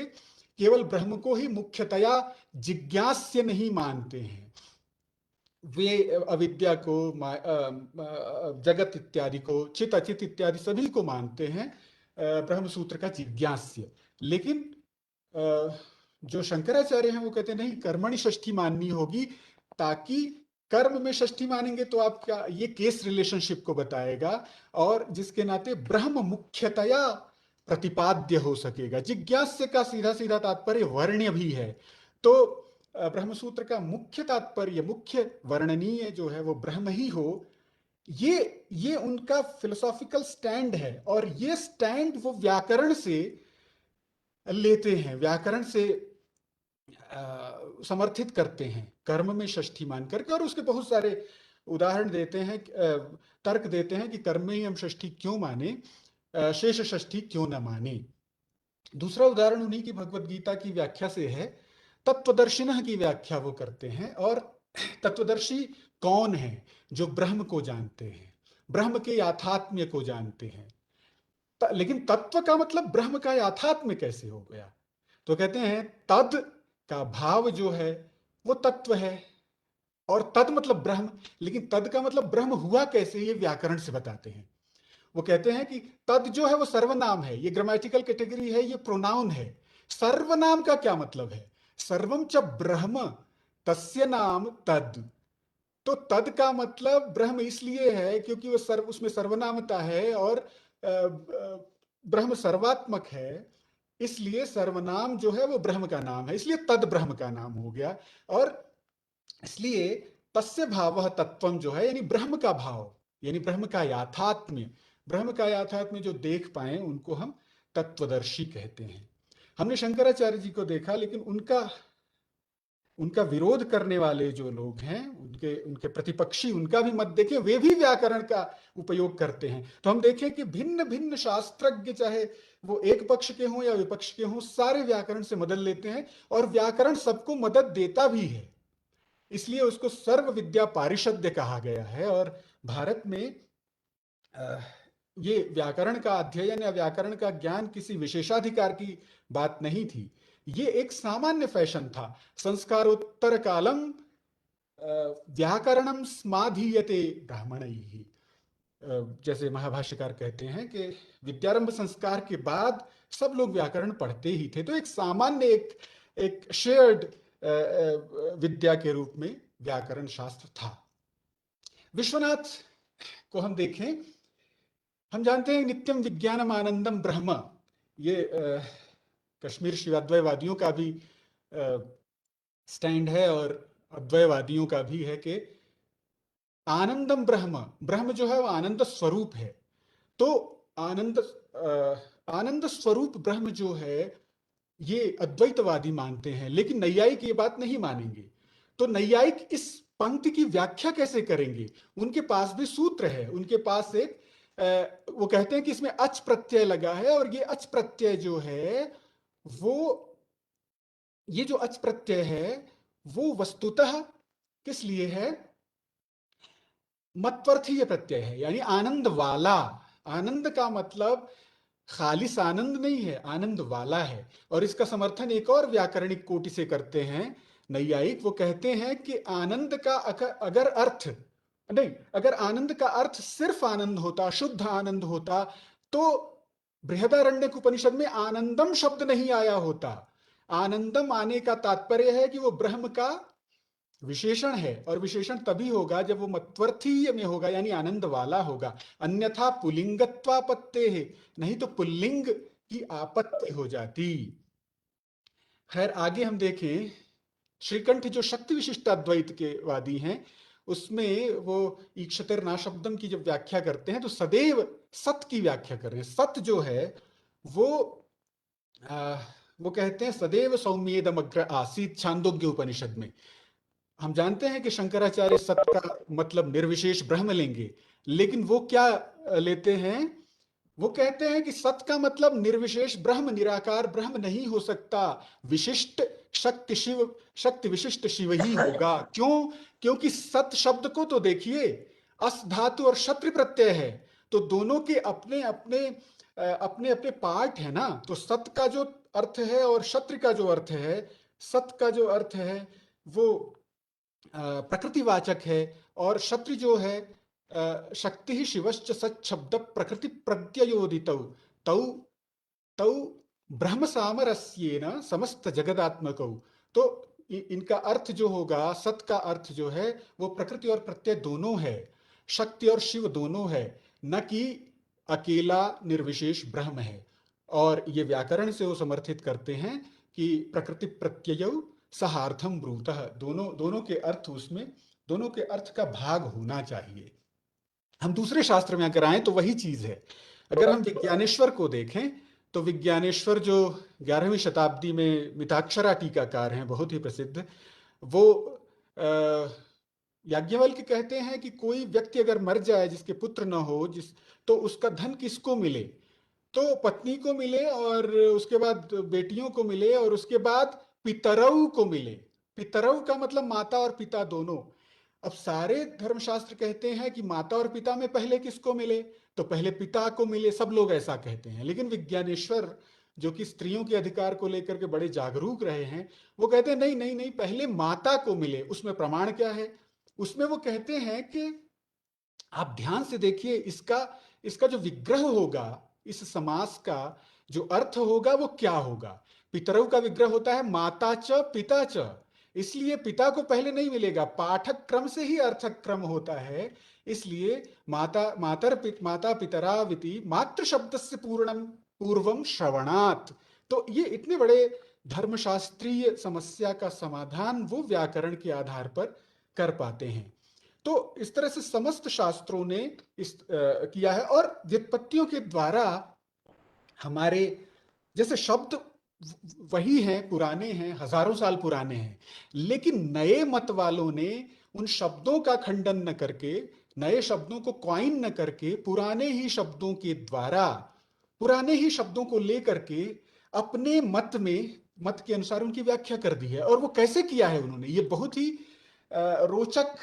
केवल ब्रह्म को ही मुख्यतया जिज्ञास्य नहीं मानते हैं, वे अविद्या को, जगत इत्यादि को, चित अचित इत्यादि सभी को मानते हैं ब्रह्म सूत्र का जिज्ञास्य। लेकिन जो शंकराचार्य हैं वो कहते हैं नहीं, कर्मणि षष्ठी माननी होगी, ताकि कर्म में षष्ठी मानेंगे तो आपका ये केस रिलेशनशिप को बताएगा, और जिसके नाते ब्रह्म मुख्यतया प्रतिपाद्य हो सकेगा। जिज्ञास्य का सीधा सीधा तात्पर्य वर्ण्य भी है, तो ब्रह्मसूत्र का मुख्य तात्पर्य, मुख्य वर्णनीय जो है वो ब्रह्म ही हो, ये उनका फिलोसॉफिकल स्टैंड है। और ये स्टैंड वो व्याकरण से लेते हैं, व्याकरण से समर्थित करते हैं कर्म में षष्ठी मान करके, और उसके बहुत सारे उदाहरण देते हैं, तर्क देते हैं कि कर्म में ही हम षष्ठी क्यों माने, शेष षष्ठी क्यों न माने। दूसरा उदाहरण उन्हीं की भगवत गीता की व्याख्या से है, तत्वदर्शिनः की व्याख्या वो करते हैं। और तत्वदर्शी कौन है? जो ब्रह्म को जानते हैं, ब्रह्म के याथात्म्य को जानते हैं। लेकिन तत्व का मतलब ब्रह्म का याथात्म्य कैसे हो गया? तो कहते हैं तद का भाव जो है वो तत्व है, और तद मतलब ब्रह्म, लेकिन तद का मतलब ब्रह्म हुआ कैसे, ये व्याकरण से बताते हैं। वो कहते हैं कि तद जो है वो सर्वनाम है, ये ग्रामेटिकल कैटेगरी है, ये प्रोनाउन है। सर्वनाम का क्या मतलब है? सर्वम च ब्रह्म तस्य नाम तद। तो तद का मतलब ब्रह्म इसलिए है क्योंकि वो उसमें सर्वनामता है, और ब्रह्म सर्वात्मक है, इसलिए सर्वनाम जो है वो ब्रह्म का नाम है, इसलिए तद ब्रह्म का नाम हो गया। और इसलिए तस्य भावः तत्वम जो है, यानी ब्रह्म का भाव, यानी ब्रह्म का याथात्म्य, ब्रह्म का याथात्म्य जो देख पाए उनको हम तत्वदर्शी कहते हैं। हमने शंकराचार्य जी को देखा, लेकिन उनका विरोध करने वाले जो लोग हैं, उनके प्रतिपक्षी, उनका भी मत देखें, वे भी व्याकरण का उपयोग करते हैं। तो हम देखें कि भिन्न भिन्न शास्त्रज्ञ, चाहे वो एक पक्ष के हों या विपक्ष के हों, सारे व्याकरण से मदद लेते हैं, और व्याकरण सबको मदद देता भी है, इसलिए उसको सर्व विद्या पारिषद्य कहा गया है। और भारत में ये व्याकरण का अध्ययन या व्याकरण का ज्ञान किसी विशेषाधिकार की बात नहीं थी, ये एक सामान्य फैशन था। संस्कारोत्तर कालम व्याकरणम स्माधीयते ब्राह्मणैः, जैसे महाभाष्यकार कहते हैं कि विद्यारंभ संस्कार के बाद सब लोग व्याकरण पढ़ते ही थे। तो एक सामान्य, एक शेयर्ड विद्या के रूप में व्याकरण शास्त्र था। विश्वनाथ को हम देखें, हम जानते हैं नित्यम विज्ञानम आनंदम ब्रह्म, ये कश्मीर शिवाद्वैवादियों का भी स्टैंड है, और अद्वैवादियों का भी है कि आनंदम ब्रह्म, ब्रह्म जो है वो आनंद स्वरूप है। तो आनंद स्वरूप ब्रह्म जो है ये अद्वैतवादी मानते हैं, लेकिन नैयायिक ये बात नहीं मानेंगे। तो नैयायिक इस पंक्ति की व्याख्या कैसे करेंगे? उनके पास भी सूत्र है, उनके पास एक वो कहते हैं कि इसमें अच प्रत्यय लगा है, और ये अच प्रत्यय जो है वो, ये जो अच प्रत्यय है वो वस्तुतः किस लिए है? मत्वर्थीय प्रत्यय है, यानी आनंद वाला। आनंद का मतलब खालिस आनंद नहीं है, आनंद वाला है। और इसका समर्थन एक और व्याकरणिक कोटि से करते हैं नैयायिक। वो कहते हैं कि आनंद का अगर अर्थ नहीं, अगर आनंद का अर्थ सिर्फ आनंद होता, शुद्ध आनंद होता, तो बृहदारण्यक उपनिषद में आनंदम शब्द नहीं आया होता। आनंदम आने का तात्पर्य है कि वो ब्रह्म का विशेषण है, और विशेषण तभी होगा जब वो मत्वर्थीय में होगा, यानी आनंद वाला होगा। अन्यथा पुलिंगत्वापत्ते है, नहीं तो पुल्लिंग की आपत्ति हो जाती। खैर आगे हम देखें, श्रीकंठ जो शक्ति विशिष्टाद्वैत के वादी हैं, उसमें वो ईक्षतेर नाशब्दम की जब व्याख्या करते हैं तो सदैव सत की व्याख्या कर रहे हैं। सत जो है वो वो कहते हैं सदैव सौम्येदमग्र आसीत, छांदोग्य उपनिषद में। हम जानते हैं कि शंकराचार्य सत का मतलब निर्विशेष ब्रह्म लेंगे, लेकिन वो क्या लेते हैं, वो कहते हैं कि सत का मतलब निर्विशेष ब्रह्म, निराकार ब्रह्म नहीं हो सकता, विशिष्ट शक्ति शिव, शक्ति विशिष्ट शिव ही होगा। क्यों? क्योंकि सत शब्द को तो देखिए, अस धातु और शत्रु प्रत्यय है, तो दोनों के अपने अपने अपने अपने पार्ट है ना। तो सत का जो अर्थ है और शत्रु का जो अर्थ है, सत का जो अर्थ है वो प्रकृतिवाचक है, और शत्रु जो है शक्ति ही शिवश्च सच्छब्द प्रकृति प्रत्ययोदितौ तौ तौ ब्रह्म सामरस्येन समस्त जगदात्मकौ। तो इनका अर्थ जो होगा, सत का अर्थ जो है वो प्रकृति और प्रत्यय दोनों है, शक्ति और शिव दोनों है, न कि अकेला निर्विशेष ब्रह्म है। और ये व्याकरण से वो समर्थित करते हैं कि प्रकृति प्रत्ययौ सहार्थम ब्रूतः, दोनों के अर्थ, उसमें दोनों के अर्थ का भाग होना चाहिए। हम दूसरे शास्त्र में अगर आए तो वही चीज है। अगर हम विज्ञानेश्वर को देखें तो विज्ञानेश्वर जो 11वीं शताब्दी में मिताक्षरा टीकाकार हैं, बहुत ही प्रसिद्ध, वो याज्ञवल्क्य कहते हैं कि कोई व्यक्ति अगर मर जाए जिसके पुत्र न हो, तो उसका धन किसको मिले? तो पत्नी को मिले, और उसके बाद बेटियों को मिले, और उसके बाद पितरऊ को मिले। पितरऊ का मतलब माता और पिता दोनों। अब सारे धर्मशास्त्र कहते हैं कि माता और पिता में पहले किसको मिले? तो पहले पिता को मिले, सब लोग ऐसा कहते हैं। लेकिन विज्ञानेश्वर जो कि स्त्रियों के अधिकार को लेकर के बड़े जागरूक रहे हैं, वो कहते हैं नहीं नहीं नहीं, पहले माता को मिले। उसमें प्रमाण क्या है? उसमें वो कहते हैं कि आप ध्यान से देखिए, इसका जो विग्रह होगा, इस समास का जो अर्थ होगा वो क्या होगा? पितरऊ का विग्रह होता है माता च पिता च, इसलिए पिता को पहले नहीं मिलेगा, पाठक क्रम से ही अर्थक क्रम होता है। इसलिए माता पितराविति मातृ शब्द से पूर्वम श्रवणात्। तो ये इतने बड़े धर्मशास्त्रीय समस्या का समाधान वो व्याकरण के आधार पर कर पाते हैं। तो इस तरह से समस्त शास्त्रों ने किया है। और व्युत्पत्तियों के द्वारा हमारे जैसे शब्द वही हैं, पुराने हैं, हजारों साल पुराने हैं, लेकिन नए मत वालों ने उन शब्दों का खंडन न करके, नए शब्दों को क्वाइन न करके, पुराने ही शब्दों के द्वारा, पुराने ही शब्दों को लेकर के अपने मत के अनुसार उनकी व्याख्या कर दी है। और वो कैसे किया है उन्होंने, ये बहुत ही रोचक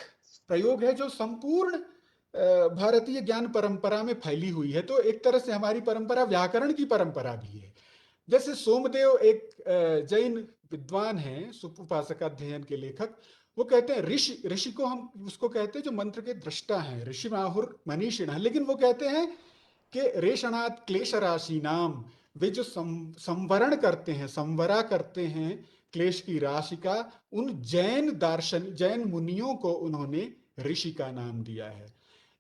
प्रयोग है जो संपूर्ण भारतीय ज्ञान परंपरा में फैली हुई है। तो एक तरह से हमारी परंपरा व्याकरण की परंपरा भी है। जैसे सोमदेव एक जैन विद्वान हैं, सुपोपासकाध्ययन के लेखक, वो कहते हैं ऋषि को हम उसको कहते हैं जो मंत्र के दृष्टा हैं, ऋषि माहुर मनीषिणः। लेकिन वो कहते हैं कि रेषणात् क्लेश राशि नाम, वे जो संवरण करते हैं, संवरा करते हैं क्लेश की राशि का, उन जैन मुनियों को उन्होंने ऋषि का नाम दिया है।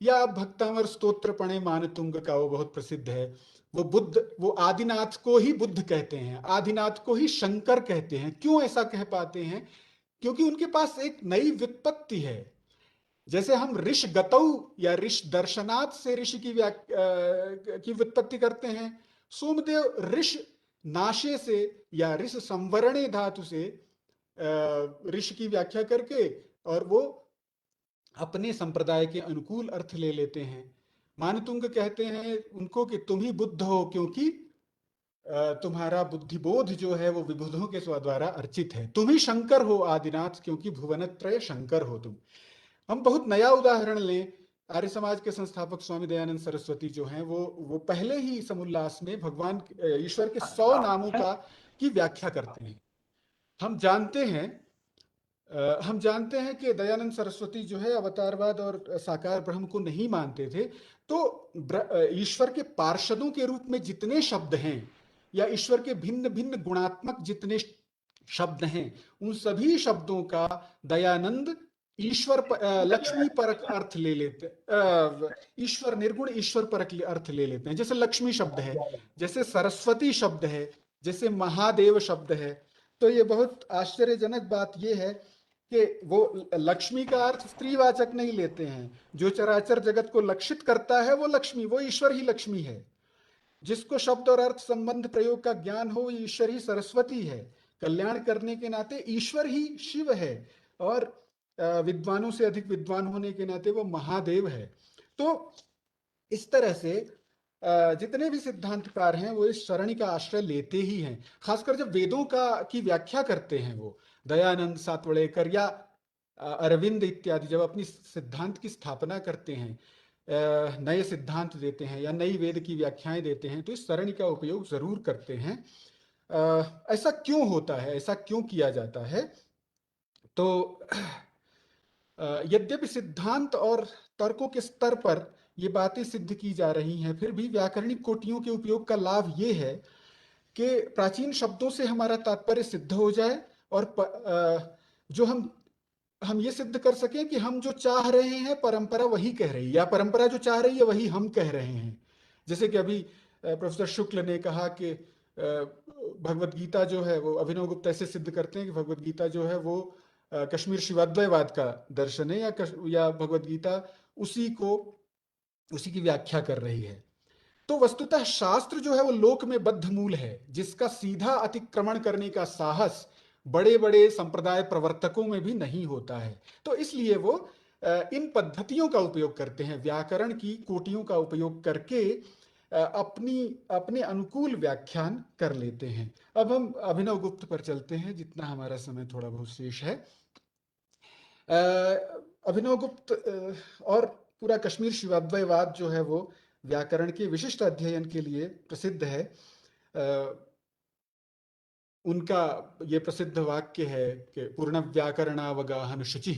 या भक्तामर स्तोत्र पणे मानतुंग का वो बहुत प्रसिद्ध है। वो आदिनाथ को ही बुद्ध कहते हैं, आदिनाथ को ही शंकर कहते हैं। क्यों ऐसा कह पाते हैं? क्योंकि उनके पास एक नई व्युत्पत्ति है। जैसे हम ऋष गतौ या ऋष दर्शनाथ से ऋषि की व्युत्पत्ति करते हैं, सोमदेव ऋष नाशे से या ऋष संवरणे धातु से ऋषि की व्याख्या करके, और वो अपने संप्रदाय के अनुकूल अर्थ ले लेते हैं। मानतुंग कहते हैं उनको कि तुम ही बुद्ध हो, क्योंकि तुम्हारा बुद्धिबोध जो है वो विबुधों के द्वारा अर्चित है। तुम ही शंकर हो आदिनाथ, क्योंकि भुवनत्रय शंकर हो तुम। हम बहुत नया उदाहरण लें, आर्य समाज के संस्थापक स्वामी दयानंद सरस्वती जो हैं, वो पहले ही समुल्लास में भगवान ईश्वर के 100 नामों की व्याख्या करते हैं। हम जानते हैं कि दयानंद सरस्वती जो है अवतारवाद और साकार ब्रह्म को नहीं मानते थे। तो ईश्वर के पार्षदों के रूप में जितने शब्द हैं, या ईश्वर के भिन्न भिन्न गुणात्मक जितने शब्द हैं, उन सभी शब्दों का दयानंद लक्ष्मी परक अर्थ ले लेते, ईश्वर निर्गुण ईश्वर परक अर्थ ले लेते हैं। जैसे लक्ष्मी शब्द है, जैसे सरस्वती शब्द है, जैसे महादेव शब्द है। तो ये बहुत आश्चर्यजनक बात ये है कि वो लक्ष्मी का अर्थ स्त्रीवाचक नहीं लेते हैं। जो चराचर जगत को लक्षित करता है वो लक्ष्मी, वो ईश्वर ही लक्ष्मी है। जिसको शब्द और अर्थ संबंध प्रयोग का ज्ञान हो, ईश्वर ही सरस्वती है। कल्याण करने के नाते ईश्वर ही शिव है, और विद्वानों से अधिक विद्वान होने के नाते वो महादेव है। तो इस तरह से जितने भी सिद्धांतकार हैं वो इस सरणी का आश्रय लेते ही हैं। खासकर जब वेदों की व्याख्या करते हैं, वो दयानंद सातवड़ेकर या अरविंद इत्यादि जब अपनी सिद्धांत की स्थापना करते हैं, नए सिद्धांत देते हैं या नई वेद की व्याख्याएं देते हैं, तो इस सरणी का उपयोग जरूर करते हैं। ऐसा क्यों होता है, ऐसा क्यों किया जाता है? तो यद्यपि सिद्धांत और तर्कों के स्तर पर ये बातें सिद्ध की जा रही हैं, फिर भी व्याकरणिक कोटियों के उपयोग का लाभ ये है कि प्राचीन शब्दों से हमारा तात्पर्य सिद्ध हो जाए, और जो हम ये सिद्ध कर सकें कि हम जो चाह रहे हैं परंपरा वही कह रही है, या परंपरा जो चाह रही है वही हम कह रहे हैं। जैसे कि अभी प्रोफेसर शुक्ल ने कहा कि भगवत गीता जो है वो, अभिनव गुप्ता ऐसे सिद्ध करते हैं कि भगवत गीता जो है वो कश्मीर शिवाद्वैतवाद का दर्शन है, या भगवत गीता उसी की व्याख्या कर रही है। तो वस्तुतः शास्त्र जो है वो लोक में बद्धमूल है, जिसका सीधा अतिक्रमण करने का साहस बड़े बड़े संप्रदाय प्रवर्तकों में भी नहीं होता है। तो इसलिए वो इन पद्धतियों का उपयोग करते हैं, व्याकरण की कोटियों का उपयोग करके अपने अनुकूल व्याख्यान कर लेते हैं। अब हम अभिनव गुप्त पर चलते हैं, जितना हमारा समय थोड़ा बहुत शेष है। अभिनव गुप्त और पूरा कश्मीर शिवाद्वैतवाद जो है वो व्याकरण के विशिष्ट अध्ययन के लिए प्रसिद्ध है। उनका ये प्रसिद्ध वाक्य है कि पूर्ण व्याकरणावगाहन शुचि।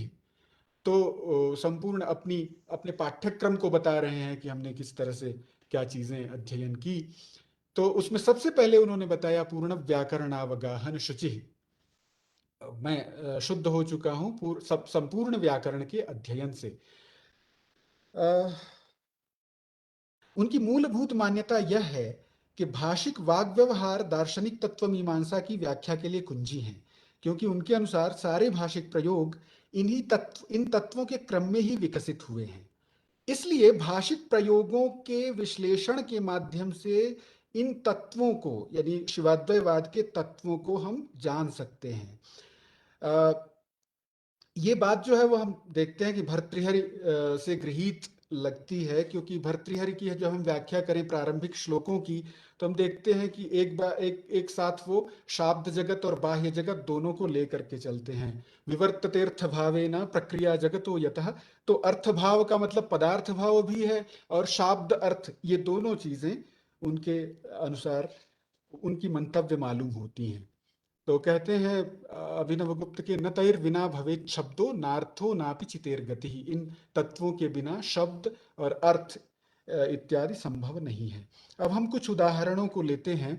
तो संपूर्ण अपने पाठ्यक्रम को बता रहे हैं कि हमने किस तरह से क्या चीजें अध्ययन की। तो उसमें सबसे पहले उन्होंने बताया पूर्ण व्याकरणावगाहन शुचि। मैं शुद्ध हो चुका हूं संपूर्ण व्याकरण के अध्ययन से। उनकी मूलभूत मान्यता यह है कि भाषिक वाग व्यवहार दार्शनिक तत्व मीमांसा की व्याख्या के लिए कुंजी हैं, क्योंकि उनके अनुसार सारे भाषिक प्रयोग इन तत्वों के क्रम में ही विकसित हुए हैं। इसलिए भाषिक प्रयोगों के विश्लेषण के माध्यम से इन तत्वों को, यानी शिवाद्वैतवाद के तत्वों को हम जान सकते हैं। ये बात जो है वो हम देखते हैं कि भर्तृहरि से गृहीत लगती है, क्योंकि भर्तृहरि की जब हम व्याख्या करें प्रारंभिक श्लोकों की, तो हम देखते हैं कि एक साथ वो शाब्द जगत और बाह्य जगत दोनों को लेकर के चलते हैं। विवर्तते अर्थ भावेन प्रक्रिया जगतो यतः, तो अर्थ भाव का मतलब पदार्थ भाव भी है, और शाब्द अर्थ, ये दोनों चीजें उनके अनुसार उनकी मंतव्य मालूम होती हैं। तो कहते हैं अभिनव गुप्त के, न तैर बिना भवेत शब्दो नार्थो नापि चितेर गति। इन तत्वों के बिना शब्द और अर्थ इत्यादि संभव नहीं है। अब हम कुछ उदाहरणों को लेते हैं।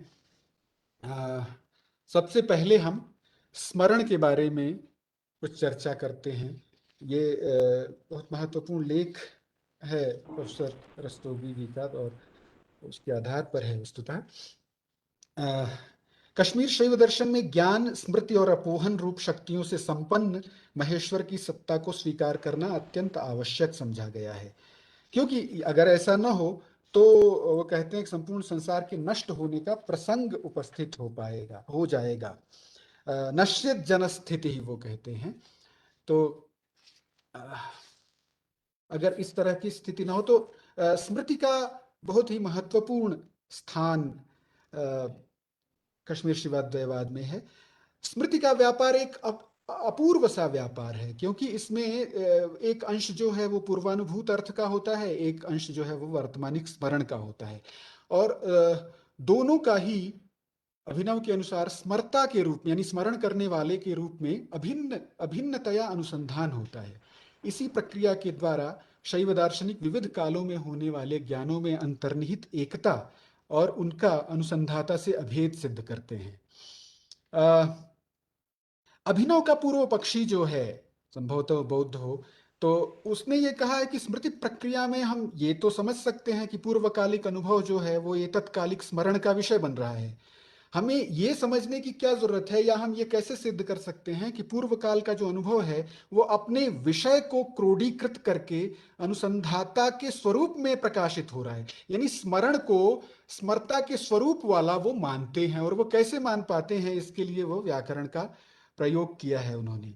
सबसे पहले हम स्मरण के बारे में कुछ चर्चा करते हैं। ये बहुत महत्वपूर्ण लेख है प्रोफेसर रस्तोगी जी का, और उसके आधार पर है वस्तुतः। कश्मीर शैव दर्शन में ज्ञान, स्मृति और अपोहन रूप शक्तियों से संपन्न महेश्वर की सत्ता को स्वीकार करना अत्यंत आवश्यक समझा गया है, क्योंकि अगर ऐसा न हो तो वो कहते हैं कि संपूर्ण संसार के नष्ट होने का प्रसंग उपस्थित हो जाएगा। नश्यत जनस्थिति ही वो कहते हैं। तो अगर इस तरह की स्थिति ना हो तो स्मृति का बहुत ही महत्वपूर्ण स्थान कश्मीर शिवाद्वैतवाद में है। स्मृति का व्यापार एक अपूर्व सा व्यापार है, क्योंकि इसमें एक अंश जो है वो पूर्वानुभूत अर्थ का होता है, एक अंश जो है वो वर्तमानिक स्मरण का होता है, और दोनों का ही अभिनव के अनुसार स्मर्ता के रूप में, यानी स्मरण करने वाले के रूप में अभिन्नतया अनुसंधान होता है। इसी प्रक्रिया के द्वारा शैव दार्शनिक विविध कालों में होने वाले ज्ञानों में अंतर्निहित एकता और उनका अनुसंधाता से अभेद सिद्ध करते हैं। अभिनव का पूर्व पक्षी जो है संभवतः वो बौद्ध हो, तो उसने ये कहा है कि स्मृति प्रक्रिया में हम ये तो समझ सकते हैं कि पूर्वकालिक अनुभव जो है वो ये तत्कालिक स्मरण का विषय बन रहा है। हमें ये समझने की क्या जरूरत है, या हम ये कैसे सिद्ध कर सकते हैं कि पूर्व काल का जो अनुभव है वो अपने विषय को क्रोडीकृत करके अनुसंधाता के स्वरूप में प्रकाशित हो रहा है, यानी स्मरण को स्मरता के स्वरूप वाला वो मानते हैं। और वो कैसे मान पाते हैं, इसके लिए वो व्याकरण का प्रयोग किया है उन्होंने।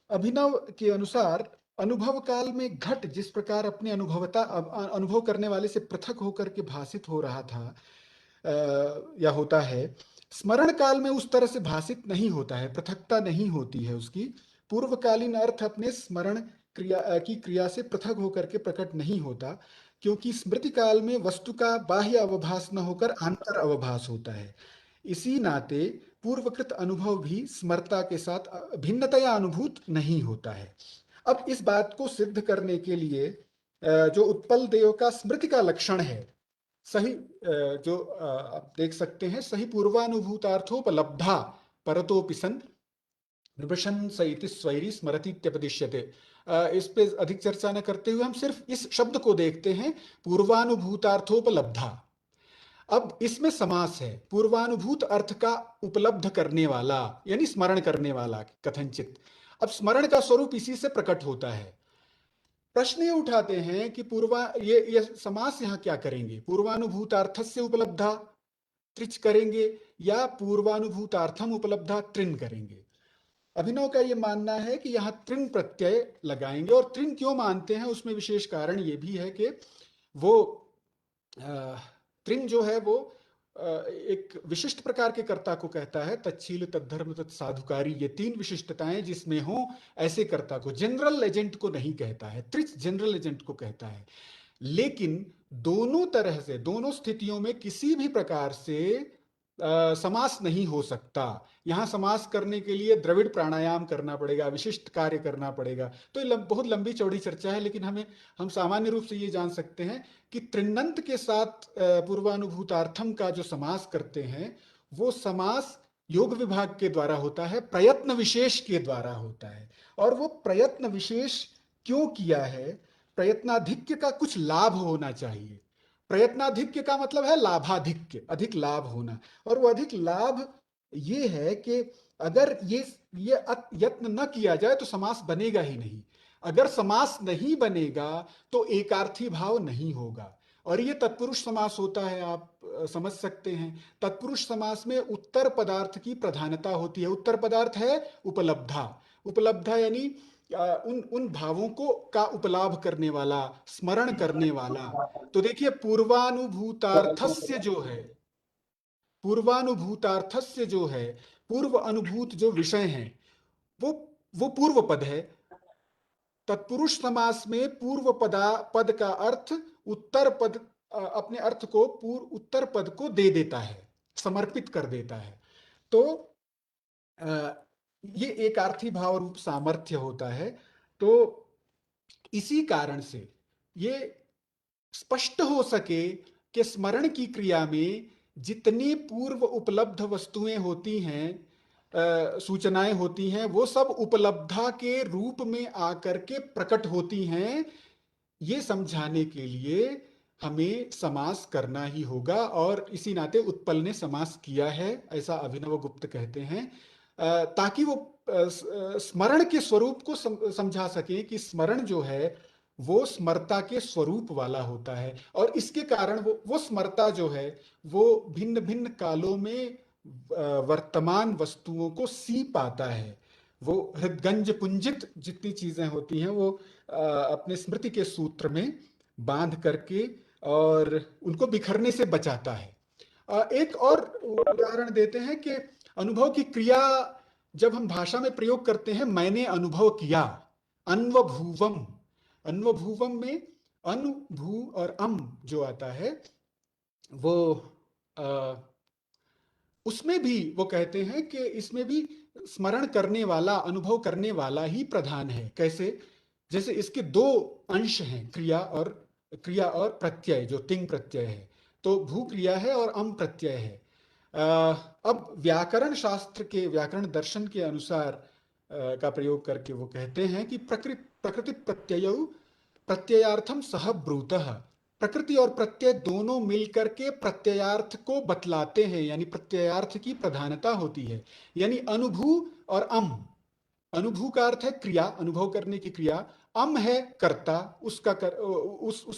अभिनव के अनुसार अनुभव काल में घट जिस प्रकार अपने अनुभव करने वाले से पृथक होकर के भासित हो रहा था या होता है, स्मरण काल में उस तरह से भासित नहीं होता है, पृथकता नहीं होती है उसकी। पूर्वकालीन अर्थ अपने स्मरण की क्रिया से पृथक होकर के प्रकट नहीं होता, क्योंकि स्मृति काल में वस्तु का बाह्य अवभास न होकर आंतर अवभास होता है। इसी नाते पूर्वकृत अनुभव भी स्मरता के साथ भिन्नतया अनुभूत नहीं होता है। अब इस बात को सिद्ध करने के लिए जो उत्पल देव का स्मृति का लक्षण है, सही जो आप देख सकते हैं, सही पूर्वानुभूतार्थोपलब्धा परतोपि सन विभशन सइति स्वैरी स्मरतीत्यपदिश्यते। इस पे अधिक चर्चा न करते हुए हम सिर्फ इस शब्द को देखते हैं, पूर्वानुभूतार्थोपलब्धा। अब इसमें समास है, पूर्वानुभूत अर्थ का उपलब्ध करने वाला यानी स्मरण करने वाला कथनचित। अब स्मरण का स्वरूप इसी से प्रकट होता है। प्रश्न ये उठाते हैं कि ये समास यहाँ क्या करेंगे, पूर्वानुभूतार्थस्य उपलब्धा त्रिच करेंगे या पूर्वानुभूतार्थम उपलब्धा त्रिन करेंगे। अभिनव का ये मानना है कि यहाँ त्रिन प्रत्यय लगाएंगे। और त्रिन क्यों मानते हैं, उसमें विशेष कारण ये भी है कि वो त्रिन जो है वो एक विशिष्ट प्रकार के कर्ता को कहता है, तच्छील तद्धर्म तत्साधुकारी, ये तीन विशिष्टताएं जिसमें हो ऐसे कर्ता को, जनरल एजेंट को नहीं कहता है। त्रिच जनरल एजेंट को कहता है। लेकिन दोनों तरह से, दोनों स्थितियों में किसी भी प्रकार से समास नहीं हो सकता। यहां समास करने के लिए द्रविड़ प्राणायाम करना पड़ेगा, विशिष्ट कार्य करना पड़ेगा। तो ये बहुत लंबी चौड़ी चर्चा है, लेकिन हम सामान्य रूप से ये जान सकते हैं कि त्रिनंत के साथ पूर्वानुभूतार्थम का जो समास करते हैं वो समास योग विभाग के द्वारा होता है, प्रयत्न विशेष के द्वारा होता है। और वो प्रयत्न विशेष क्यों किया है, प्रयत्नाधिक्य का कुछ लाभ होना चाहिए। प्रयत्नाधिक्य का मतलब है लाभाधिक्य, अधिक लाभ होना। और वो अधिक लाभ ये है कि अगर ये यत्न न किया जाए तो समास बनेगा ही नहीं। अगर समास नहीं बनेगा तो एकार्थी भाव नहीं होगा। और ये तत्पुरुष समास होता है, आप समझ सकते हैं। तत्पुरुष समास में उत्तर पदार्थ की प्रधानता होती है। उत्तर पदार्थ है उपलब्धा। उपलब्धा यानी उन भावों को का उपलाभ करने वाला, स्मरण करने वाला। तो देखिए पूर्वानुभूतार्थस्य जो है, पूर्वानुभूतार्थस्य जो है, पूर्व अनुभूत जो विषय हैं वो पूर्व पद है। तत्पुरुष समास में पूर्व पद का अर्थ उत्तर पद, अपने अर्थ को उत्तर पद को दे देता है, समर्पित कर देता है। तो ये एकार्थी भाव रूप सामर्थ्य होता है। तो इसी कारण से ये स्पष्ट हो सके कि स्मरण की क्रिया में जितनी पूर्व उपलब्ध वस्तुएं होती हैं, सूचनाएं होती हैं, वो सब उपलब्धा के रूप में आकर के प्रकट होती हैं। ये समझाने के लिए हमें समास करना ही होगा, और इसी नाते उत्पल ने समास किया है, ऐसा अभिनव गुप्त कहते हैं, ताकि वो स्मरण के स्वरूप को समझा सके कि स्मरण जो है वो स्मरता के स्वरूप वाला होता है। और इसके कारण वो स्मरता जो है वो भिन्न भिन्न कालों में वर्तमान वस्तुओं को सी पाता है। वो हृदगंज पुंजित जितनी चीजें होती हैं वो अपने स्मृति के सूत्र में बांध करके और उनको बिखरने से बचाता है। एक और उदाहरण देते हैं कि अनुभव की क्रिया जब हम भाषा में प्रयोग करते हैं, मैंने अनुभव किया, अन्वभूवम। अन्वभूवम में अनु, भू और अम जो आता है वो उसमें भी वो कहते हैं कि इसमें भी स्मरण करने वाला, अनुभव करने वाला ही प्रधान है। कैसे? जैसे इसके दो अंश हैं, क्रिया और प्रत्यय, जो तिंग प्रत्यय है। तो भू क्रिया है और अम प्रत्यय है। अब व्याकरण शास्त्र के, व्याकरण दर्शन के अनुसार का प्रयोग करके वो कहते हैं कि प्रकृति प्रत्यय प्रत्ययार्थम सह ब्रूतः, प्रकृति और प्रत्यय दोनों मिलकर के प्रत्ययार्थ को बतलाते हैं, यानी प्रत्ययार्थ की प्रधानता होती है। यानी अनुभू और अनुभू का अर्थ है क्रिया, अनुभव करने की क्रिया, है कर्ता, उस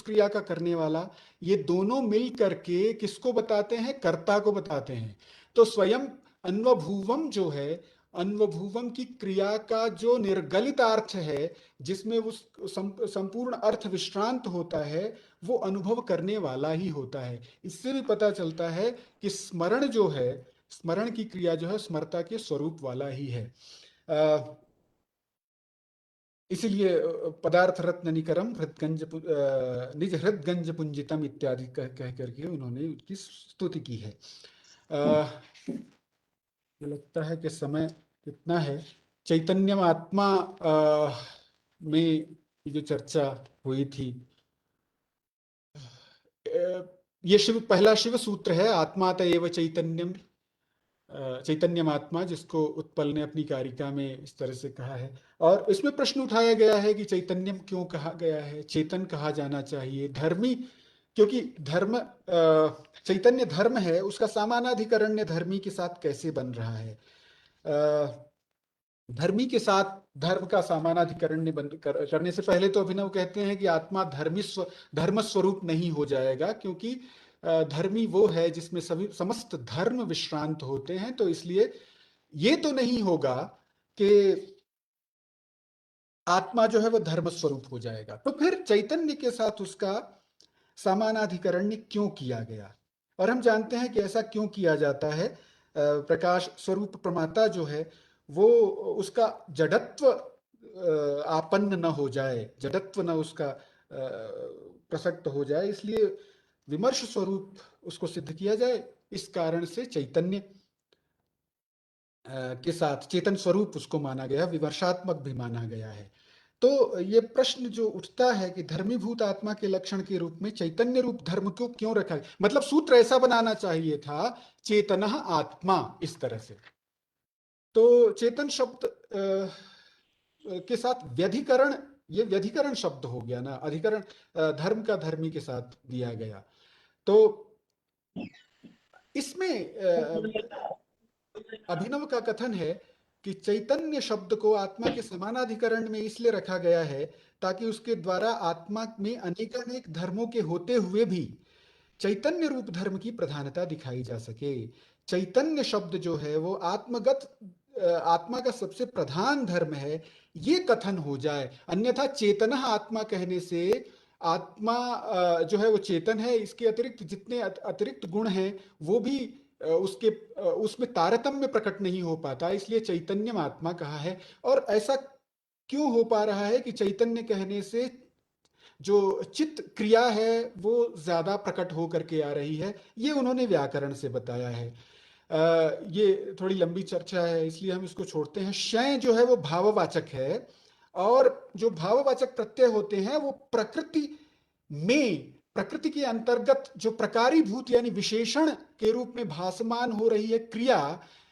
क्रिया का करने वाला। ये दोनों मिल करके किसको बताते हैं? कर्ता को बताते हैं। तो स्वयं अन्वभुवम जो है, अन्वभुवम की क्रिया का जो निर्गलित अर्थ है, जिसमें उस संपूर्ण अर्थ विश्रांत होता है, वो अनुभव करने वाला ही होता है। इससे भी पता चलता है कि स्मरण जो है, स्मरण की क्रिया जो है स्मरता के स्वरूप वाला ही है। इसीलिए पदार्थ रत्न निकरम निज हृदगंज पुंजितम इत्यादि कह करके उन्होंने उसकी स्तुति की है। मुझे लगता है कि समय कितना है। चैतन्यम आत्मा में जो चर्चा हुई थी, ये पहला शिव सूत्र है, आत्मात एव चैतन्यम, चैतन्यम आत्मा, जिसको उत्पल ने अपनी कारिका में इस तरह से कहा है। और इसमें प्रश्न उठाया गया है कि चैतन्यम क्यों कहा गया है, चेतन कहा जाना चाहिए, धर्मी, क्योंकि धर्म चैतन्य धर्म है, उसका सामानाधिकरण्य धर्मी के साथ कैसे बन रहा है? धर्मी के साथ धर्म का सामानाधिकरण्य करने से पहले तो अभिनव कहते हैं कि आत्मा धर्म स्वरूप नहीं हो जाएगा, क्योंकि धर्मी वो है जिसमें सभी समस्त धर्म विश्रांत होते हैं। तो इसलिए ये तो नहीं होगा कि आत्मा जो है वो धर्म स्वरूप हो जाएगा। तो फिर चैतन्य के साथ उसका सामानाधिकरण्य क्यों किया गया? और हम जानते हैं कि ऐसा क्यों किया जाता है। प्रकाश स्वरूप प्रमाता जो है वो उसका जड़त्व आपन्न न हो जाए, जड़त्व न उसका प्रसक्त हो जाए, इसलिए विमर्श स्वरूप उसको सिद्ध किया जाए। इस कारण से चैतन्य के साथ चेतन स्वरूप उसको माना गया, विमर्शात्मक भी माना गया है। तो ये प्रश्न जो उठता है कि धर्मीभूत आत्मा के लक्षण के रूप में चैतन्य रूप धर्म को क्यों रखा है, मतलब सूत्र ऐसा बनाना चाहिए था, चेतनः आत्मा, इस तरह से। तो चेतन शब्द के साथ व्यधिकरण, ये व्यधिकरण शब्द हो गया ना, अधिकरण धर्म का धर्मी के साथ दिया गया। तो इसमें अभिनव का कथन है कि चैतन्य शब्द को आत्मा के समानाधिकरण में इसलिए रखा गया है ताकि उसके द्वारा आत्मा में अनेकानेक धर्मों के होते हुए भी चैतन्य रूप धर्म की प्रधानता दिखाई जा सके। चैतन्य शब्द जो है वो आत्मगत आत्मा का सबसे प्रधान धर्म है, ये कथन हो जाए। अन्यथा चेतनः आत्मा कहने से आत्मा जो है वो चेतन है, इसके अतिरिक्त जितने अतिरिक्त गुण हैं वो भी उसमें तारतम्य प्रकट नहीं हो पाता, इसलिए चैतन्यम आत्मा कहा है। और ऐसा क्यों हो पा रहा है कि चैतन्य कहने से जो चित्त क्रिया है वो ज्यादा प्रकट हो करके आ रही है, ये उन्होंने व्याकरण से बताया है। ये थोड़ी लंबी चर्चा है, इसलिए हम इसको छोड़ते हैं। शय जो है वो भाववाचक है, और जो भाववाचक प्रत्यय होते हैं वो प्रकृति के अंतर्गत जो प्रकारीभूत यानी विशेषण के रूप में भासमान हो रही है क्रिया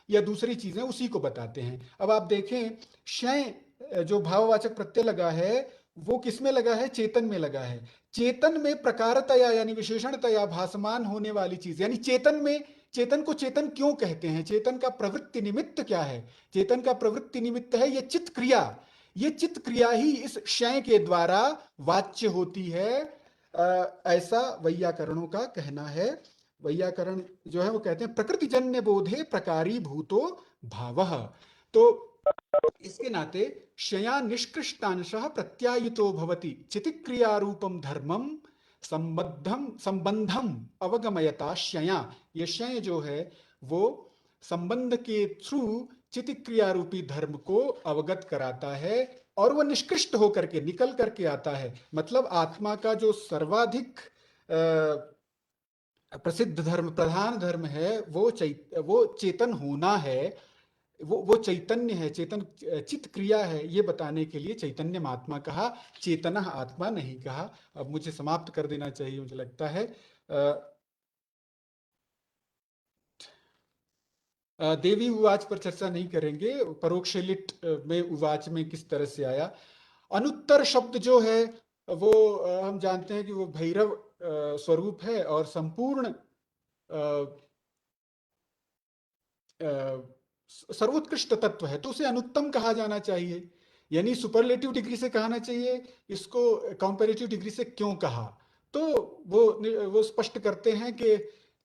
या दूसरी चीजें, उसी को बताते हैं। अब आप देखें, शय जो भाववाचक प्रत्यय लगा है वो किस में लगा है? चेतन में लगा है। चेतन में प्रकारतया यानी विशेषणतया भासमान होने वाली चीज, यानी चेतन को चेतन क्यों कहते हैं? चेतन का प्रवृत्ति निमित्त क्या है? चेतन का प्रवृत्ति निमित्त है ये चित्त क्रिया। ये चित्त क्रिया ही इस क्षय के द्वारा वाच्य होती है, ऐसा वैयाकरणों का कहना है। वैयाकरण जो है वो कहते हैं प्रकृतिजन्य बोधे प्रकारी भूतो भावः। तो इसके नाते क्षया निष्कृष्टांशः प्रत्यायितो भवति चितिक्रिया रूपम धर्मम संबंधम अवगमयता क्षया। ये क्षय जो है वो संबंध के थ्रू चितिक्रिया रूपी धर्म को अवगत कराता है, और वह निष्कृष्ट होकर के निकल करके आता है। मतलब आत्मा का जो सर्वाधिक प्रसिद्ध धर्म, प्रधान धर्म है, वो चेतन होना है, वो चैतन्य है, चेतन चित्त क्रिया है, ये बताने के लिए चैतन्य आत्मा कहा, चेतना आत्मा नहीं कहा। अब मुझे समाप्त कर देना चाहिए, मुझे लगता है। देवी उवाच पर चर्चा नहीं करेंगे, परोक्ष लिट में उवाच में किस तरह से आया। अनुत्तर शब्द जो है वो हम जानते हैं कि वो भैरव स्वरूप है और संपूर्ण सर्वोत्कृष्ट तत्व है, तो उसे अनुत्तम कहा जाना चाहिए, यानी सुपरलेटिव डिग्री से कहना चाहिए। इसको कंपैरेटिव डिग्री से क्यों कहा, तो वो स्पष्ट करते हैं कि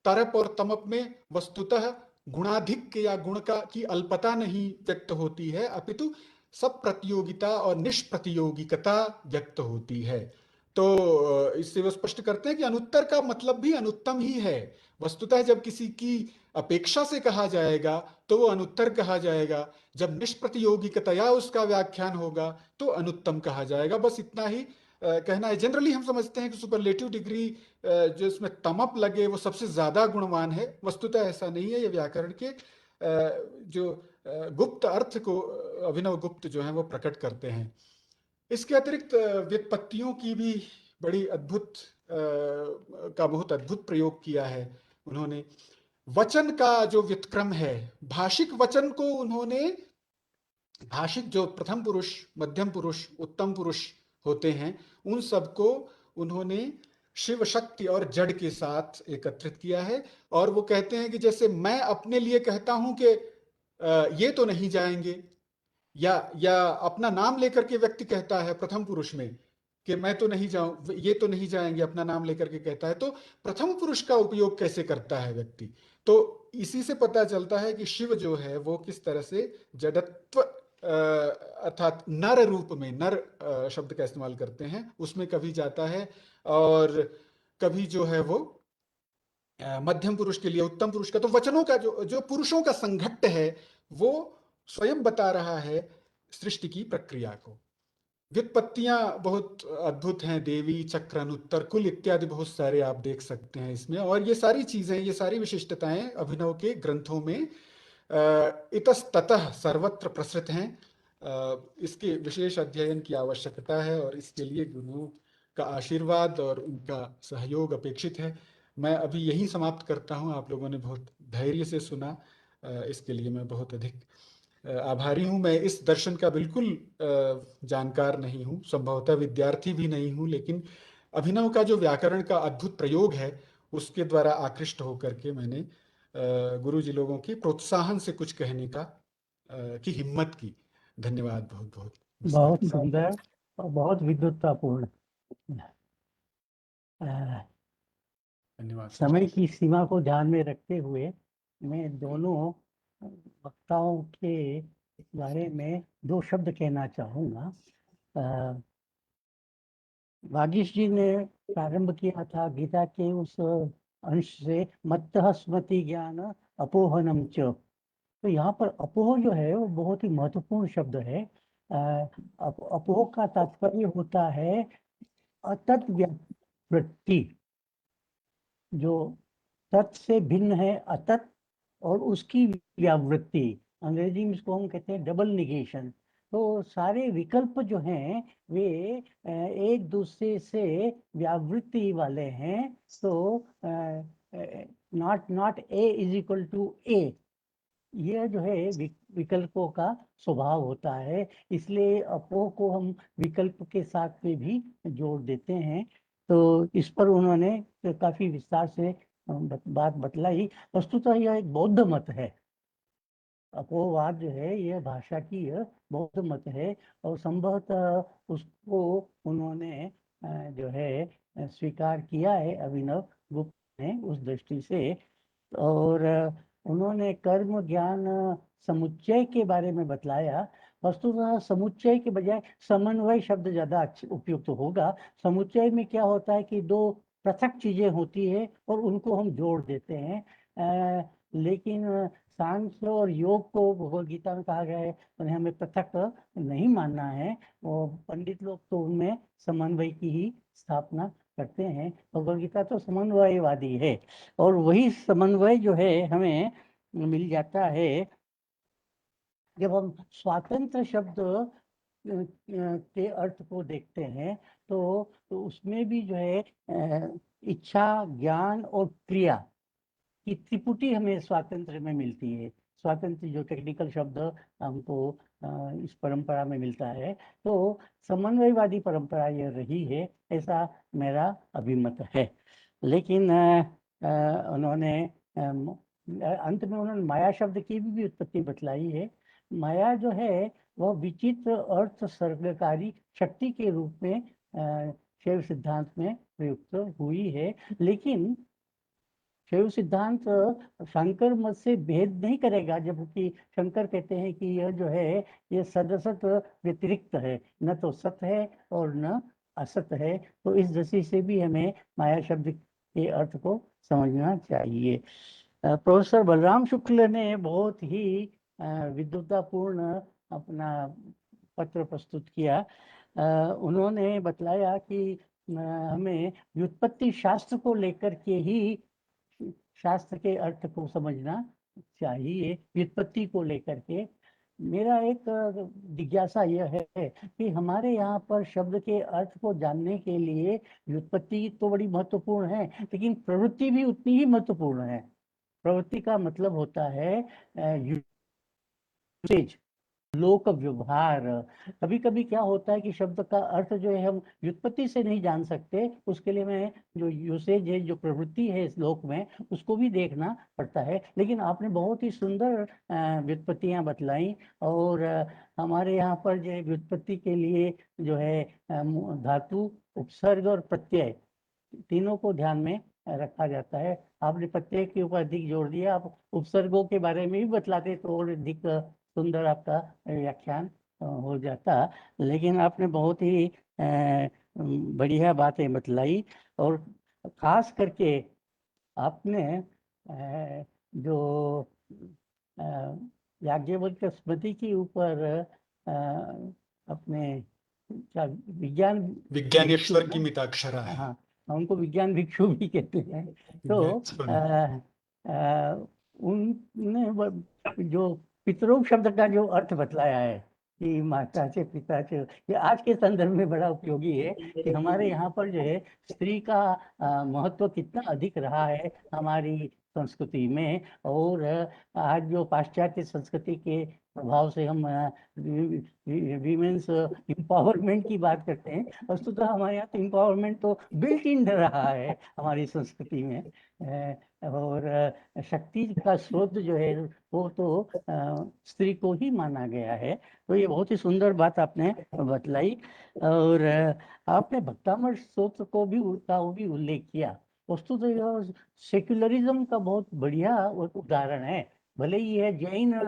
तरप और तमप में वस्तुतः गुणाधिक्य या गुण की अल्पता नहीं व्यक्त होती है, अपितु सब प्रतियोगिता और निष्प्रतियोगिकता व्यक्त होती है। तो इससे वो स्पष्ट करते हैं कि अनुत्तर का मतलब भी अनुत्तम ही है। वस्तुतः जब किसी की अपेक्षा से कहा जाएगा तो वो अनुत्तर कहा जाएगा, जब निष्प्रतियोगिकतया उसका व्याख्यान होगा तो अनुत्तम कहा जाएगा। बस इतना ही कहना है। जनरली हम समझते हैं कि सुपरलेटिव डिग्री जो इसमें तमप लगे वो सबसे ज्यादा गुणवान है, वस्तुतः ऐसा नहीं है। ये व्याकरण के जो गुप्त अर्थ को अभिनव गुप्त जो है वो प्रकट करते हैं। इसके अतिरिक्त व्युत्पत्तियों की भी बड़ी अद्भुत का बहुत अद्भुत प्रयोग किया है उन्होंने। वचन का जो व्युत्क्रम है, भाषिक वचन को उन्होंने, भाषिक जो प्रथम पुरुष, मध्यम पुरुष, उत्तम पुरुष होते हैं, उन सबको उन्होंने शिव शक्ति और जड़ के साथ एकत्रित किया है। और वो कहते हैं कि जैसे मैं अपने लिए कहता हूं कि ये तो नहीं जाएंगे, या अपना नाम लेकर के व्यक्ति कहता है प्रथम पुरुष में कि मैं तो नहीं जाऊं, ये तो नहीं जाएंगे, अपना नाम लेकर के कहता है, तो प्रथम पुरुष का उपयोग कैसे करता है व्यक्ति। तो इसी से पता चलता है कि शिव जो है वो किस तरह से जड़त्व अर्थात नर रूप में, नर शब्द का इस्तेमाल करते हैं, उसमें कभी जाता है और कभी जो है वो मध्यम पुरुष के लिए उत्तम पुरुष का। तो वचनों का जो पुरुषों का संघट्ट है वो स्वयं बता रहा है सृष्टि की प्रक्रिया को। व्युत्पत्तियां बहुत अद्भुत हैं, देवी, चक्र, अनुत्तर, कुल इत्यादि बहुत सारे आप देख सकते हैं इसमें। और ये सारी चीजें, ये सारी विशिष्टताएं अभिनव के ग्रंथों में इतस्ततः सर्वत्र प्रसृत हैं। इसके विशेष अध्ययन की आवश्यकता है और इसके लिए गुरुओं का आशीर्वाद और उनका सहयोग अपेक्षित है। मैं अभी यही समाप्त करता हूं। आप लोगों ने बहुत धैर्य से सुना, इसके लिए मैं बहुत अधिक आभारी हूं। मैं इस दर्शन का बिल्कुल जानकार नहीं हूं, संभवतः विद्यार्थी भी नहीं हूं, लेकिन अभिनव का जो व्याकरण का अद्भुत प्रयोग है उसके द्वारा आकृष्ट होकर के मैंने गुरुजी लोगों की प्रोत्साहन से कुछ कहने की हिम्मत की। धन्यवाद बहुत बहुत। बहुत सुंदर और बहुत विद्वत्तापूर्ण। धन्यवाद। समय की सीमा को ध्यान में रखते हुए मैं दोनों वक्ताओं के बारे में दो शब्द कहना चाहूँगा। वागीश जी ने प्रारंभ किया था गीता के उस अंश से, मत्तः स्मृति ज्ञान अपोहनम च। तो यहाँ पर अपोह जो है वो बहुत ही महत्वपूर्ण शब्द है। अपोह का तात्पर्य होता है अतत व्यावृत्ति, जो तत् से भिन्न है अतत, और उसकी व्यावृत्ति, अंग्रेजी में इसको हम कहते हैं डबल निगेशन। तो सारे विकल्प जो हैं वे एक दूसरे से व्यावृत्ति वाले हैं। तो not A is equal to A, यह जो है विकल्पों का स्वभाव होता है। इसलिए अपोह को हम विकल्प के साथ में भी जोड़ देते हैं। तो इस पर उन्होंने काफी विस्तार से बात बतलाई। वस्तुतः यह एक बौद्ध मत है। अपोहवाद जो है यह भाषा की बौद्ध मत है, और संभवतः उसको उन्होंने जो है स्वीकार किया है अभिनव गुप्त ने उस दृष्टि से। और उन्होंने कर्म ज्ञान समुच्चय के बारे में बतलाया। वस्तुतः समुच्चय के बजाय समन्वय शब्द ज्यादा उपयुक्त होगा। समुच्चय में क्या होता है कि दो पृथक चीजें होती है और उनको हम जोड़ देते हैं, लेकिन सांख्य और योग को भगवद गीता में कहा गया है उन्हें हमें पृथक नहीं मानना है। वो पंडित लोग तो उनमें समन्वय की ही स्थापना करते हैं। भगवद गीता तो समन्वयवादी है, और वही समन्वय जो है हमें मिल जाता है जब हम स्वातंत्र शब्द के अर्थ को देखते हैं। तो उसमें भी जो है इच्छा, ज्ञान और क्रिया की त्रिपुटी हमें स्वातंत्र में मिलती है। स्वातंत्र्य जो टेक्निकल शब्द हमको इस परंपरा में मिलता है, तो समन्वयवादी परंपरा ये रही है, ऐसा मेरा अभिमत है। लेकिन उन्होंने अंत में उन्होंने माया शब्द की भी उत्पत्ति बतलाई है। माया जो है वह विचित्र अर्थ सर्गकारी शक्ति के रूप में शैव सिद्धांत में प्रयुक्त हुई है। लेकिन शैव सिद्धांत शंकर मत से भेद नहीं करेगा, जबकि शंकर कहते हैं कि यह जो है ये सदसत व्यतिरिक्त है, न तो सत है और न असत है। तो इस दृष्टि से भी हमें माया शब्द के अर्थ को समझना चाहिए। प्रोफेसर बलराम शुक्ल ने बहुत ही विद्वतापूर्ण अपना पत्र प्रस्तुत किया। उन्होंने बतलाया कि हमें व्युत्पत्ति शास्त्र को लेकर के ही शास्त्र के अर्थ को समझना चाहिए। व्युत्पत्ति को लेकर के मेरा एक जिज्ञासा यह है कि हमारे यहाँ पर शब्द के अर्थ को जानने के लिए व्युत्पत्ति तो बड़ी महत्वपूर्ण है, लेकिन प्रवृत्ति भी उतनी ही महत्वपूर्ण है। प्रवृत्ति का मतलब होता है यूसेज, लोक व्यवहार। कभी कभी क्या होता है कि शब्द का अर्थ जो है हम व्युत्पत्ति से नहीं जान सकते, उसके लिए मैं जो यूसेज है, जो प्रवृत्ति है इस लोक में, उसको भी देखना पड़ता है। लेकिन आपने बहुत ही सुंदर व्युत्पत्तियां बतलाई, और हमारे यहाँ पर जो व्युत्पत्ति के लिए जो है धातु, उपसर्ग और प्रत्यय तीनों को ध्यान में रखा जाता है। आपने प्रत्यय के ऊपर अधिक जोर दिया, आप उपसर्गों के बारे में भी बतलाते तो और अधिक सुंदर आपका व्याख्यान हो जाता। लेकिन आपने बहुत ही बढ़िया बातें बतलाई, और खास करके आपने जो याज्ञवल्क्य स्मृति के ऊपर अपने क्या विज्ञानेश्वर की मिताक्षरा है। हाँ, उनको विज्ञान भिक्षु भी कहते हैं। तो उनने जो पितरों शब्द का जो अर्थ बतलाया है कि माता से पिता से, ये आज के संदर्भ में बड़ा उपयोगी है कि हमारे यहाँ पर जो है स्त्री का महत्व कितना अधिक रहा है हमारी संस्कृति में। और आज जो पाश्चात्य संस्कृति के प्रभाव से हम वीमेंस एम्पावरमेंट की बात करते हैं, वस्तुतः हमारे यहाँ तो एम्पावरमेंट तो बिल्ट इन रहा है हमारी संस्कृति में। और शक्ति का स्रोत जो है वो तो स्त्री को ही माना गया है। तो ये बहुत ही सुंदर बात आपने बतलाई। और आपने भक्तामृत स्तोत्र को भी उल्लेख किया। वस्तु तो यह सेक्युलरिज्म का बहुत बढ़िया उदाहरण है। भले ही यह जैन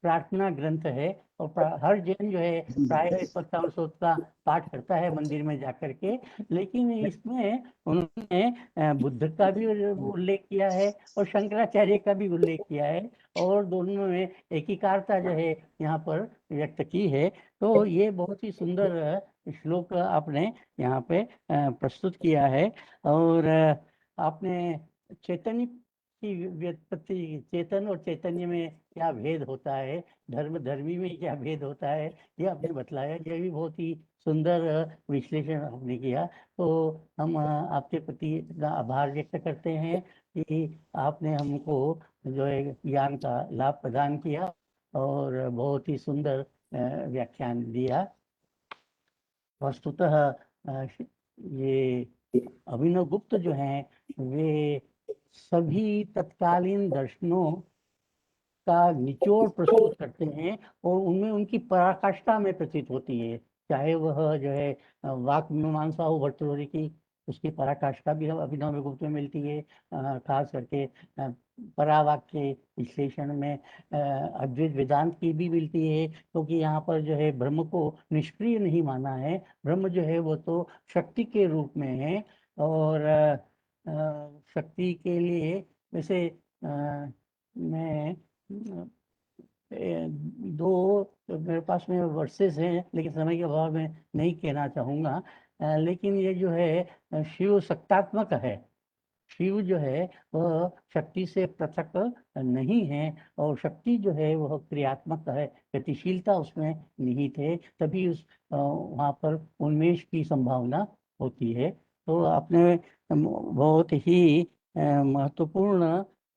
प्रार्थना ग्रंथ है, और हर जैन जो है प्राय भक्तामृत स्तोत्र का पाठ करता है मंदिर में जाकर के, लेकिन इसमें उन्होंने बुद्ध का भी उल्लेख किया है और शंकराचार्य का भी उल्लेख किया है, और दोनों में एकीकारता जो है यहाँ पर व्यक्त की है। तो ये बहुत ही सुंदर श्लोक आपने यहाँ पे प्रस्तुत किया है। और आपने चैतन्य की व्युत्पत्ति, चेतन और चैतन्य में क्या भेद होता है, धर्मी में क्या भेद होता है, ये आपने बतलाया। ये भी बहुत ही सुंदर विश्लेषण आपने किया। तो हम आपके प्रति आभार व्यक्त करते हैं कि आपने हमको जो है ज्ञान का लाभ प्रदान किया और बहुत ही सुंदर व्याख्यान दिया। वस्तुतः ये अभिनव गुप्त जो हैं वे सभी तत्कालीन दर्शनों का निचोड़ प्रस्तुत करते हैं, और उनमें उनकी पराकाष्ठा में प्रतीत होती है। चाहे वह जो है वाक मीमांसा हो भर्तृहरि की, उसकी पराकाष्ठा भी अभिनव गुप्त में मिलती है। खास करके परावाक्य विश्लेषण में अद्वैत वेदांत की भी मिलती है, क्योंकि यहाँ पर जो है ब्रह्म को निष्क्रिय नहीं माना है। ब्रह्म जो है वो तो शक्ति के रूप में है, और शक्ति के लिए वैसे मैं दो मेरे पास में वर्सेस हैं, लेकिन समय के अभाव में नहीं कहना चाहूँगा। लेकिन ये जो है शिव सत्तात्मक है। शिव जो है वह शक्ति से पृथक नहीं है, और शक्ति जो है वह क्रियात्मक है, गतिशीलता उसमें निहित है, तभी उस वहाँ पर उन्मेष की संभावना होती है। तो आपने बहुत ही महत्वपूर्ण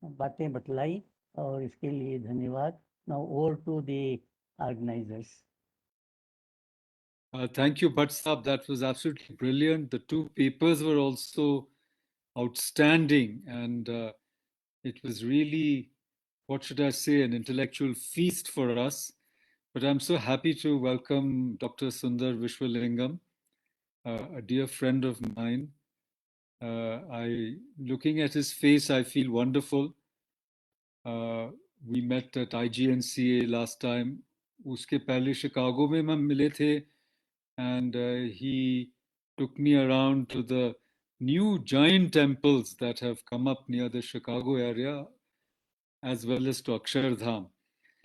बातें बतलाई, और इसके लिए धन्यवाद. Now over to the organizers. Thank you, Bhatt Saab. That was absolutely brilliant. The two papers were also outstanding, and it was really, what should I say, an intellectual feast for us. But I'm so happy to welcome Dr. Sundar Vishwalingam, a dear friend of mine. Looking at his face, I feel wonderful. We met at IGNCA last time. Uske pehle Chicago mein hum mile the, and he took me around to the new giant temples that have come up near the Chicago area, as well as to Akshardham.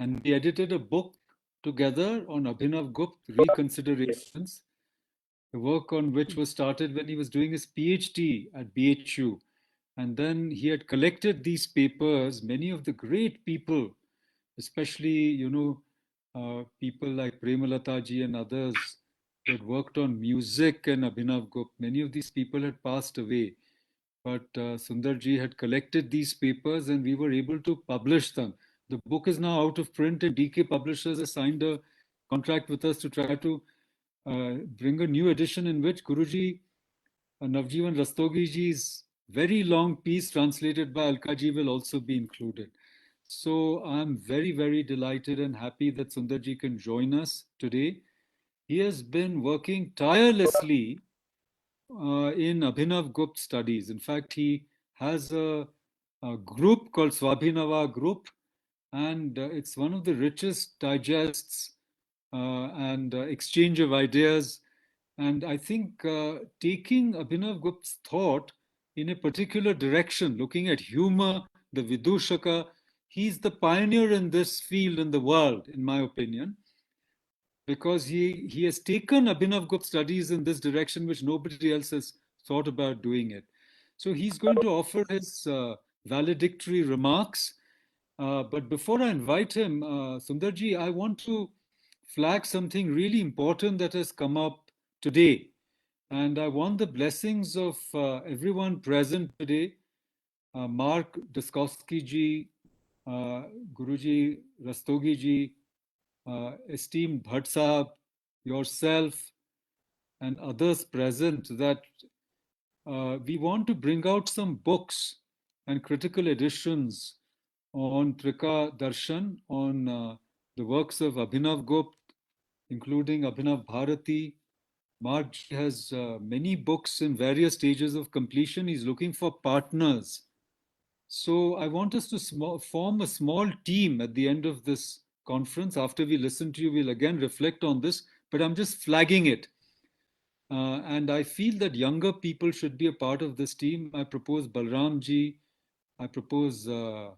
And we edited a book together on Abhinav Gupta, Reconsiderations, the work on which was started when he was doing his PhD at BHU. And then he had collected these papers, many of the great people, especially, people like Premalata ji and others who had worked on music and Abhinav Gupta. Many of these people had passed away. But Sundarji had collected these papers and we were able to publish them. The book is now out of print, and DK Publishers has signed a contract with us to try to bring a new edition in which Guruji, Navjeevan Rastogi ji's very long piece translated by Alkaji will also be included. So I'm very, very delighted and happy that Sundarji can join us today. He has been working tirelessly in Abhinav Gupta studies. In fact, he has a group called Swabhinava Group, and it's one of the richest digests and exchange of ideas. And I think taking Abhinav Gupta's thought in a particular direction, looking at humor, the Vidushaka, he's the pioneer in this field in the world, in my opinion, because he has taken Abhinav Gupta studies in this direction, which nobody else has thought about doing it. So he's going to offer his valedictory remarks. But before I invite him, Sundarji, I want to flag something really important that has come up today. And I want the blessings of everyone present today. Mark Daskowski ji, Guruji Rastogi ji, esteemed Bhatt Sahab, yourself, and others present, that we want to bring out some books and critical editions on Trika Darshan, on the works of Abhinav Gupta, including Abhinav Bharati. Mark has many books in various stages of completion. He's looking for partners. So I want us to form a small team at the end of this conference. After we listen to you, we'll again reflect on this, but I'm just flagging it. And I feel that younger people should be a part of this team. I propose Balram ji, I propose I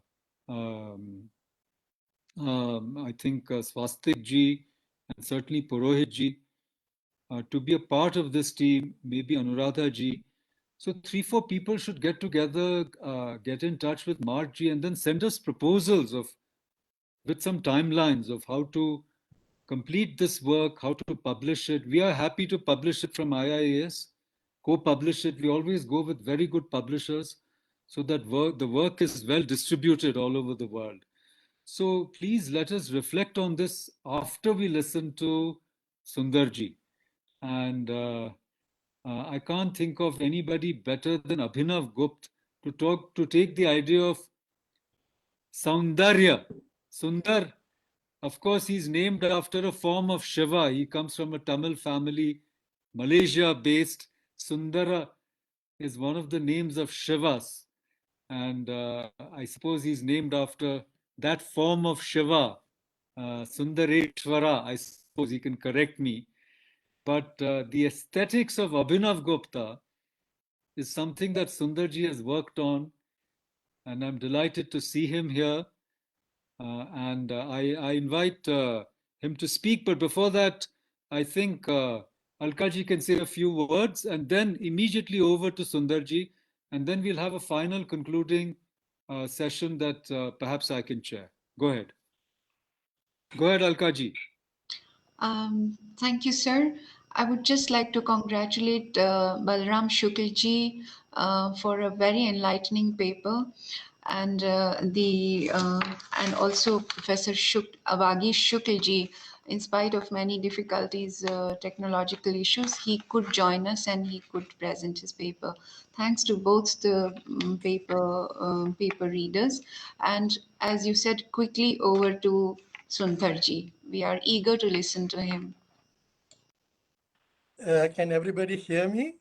think Swastik ji, and certainly Purohit ji, to be a part of this team, maybe Anuradha ji. So 3-4 people should get together, get in touch with Mark ji, and then send us proposals with some timelines of how to complete this work, how to publish it. We are happy to publish it from IIAS, co-publish it. We always go with very good publishers so that the work is well distributed all over the world. So please let us reflect on this after we listen to Sundarji. And I can't think of anybody better than Abhinav Gupta to take the idea of Saundarya. Sundar, of course, he's named after a form of Shiva. He comes from a Tamil family, Malaysia-based. Sundara is one of the names of Shivas. And I suppose he's named after that form of Shiva, Sundareshwara. I suppose he can correct me. But the aesthetics of Abhinav Gupta is something that Sundarji has worked on, and I'm delighted to see him here. And I invite him to speak. But before that, I think Alkaji can say a few words, and then immediately over to Sundarji, and then we'll have a final concluding session that perhaps I can chair. Go ahead. Go ahead, Alkaji. Thank you, sir. I would just like to congratulate Balram Shukla ji for a very enlightening paper. and and also Professor Avagi Shuklji, in spite of many difficulties, technological issues, he could join us and he could present his paper. Thanks to both the paper readers. And as you said, quickly over to Sundharji. We are eager to listen to him. Can everybody hear me?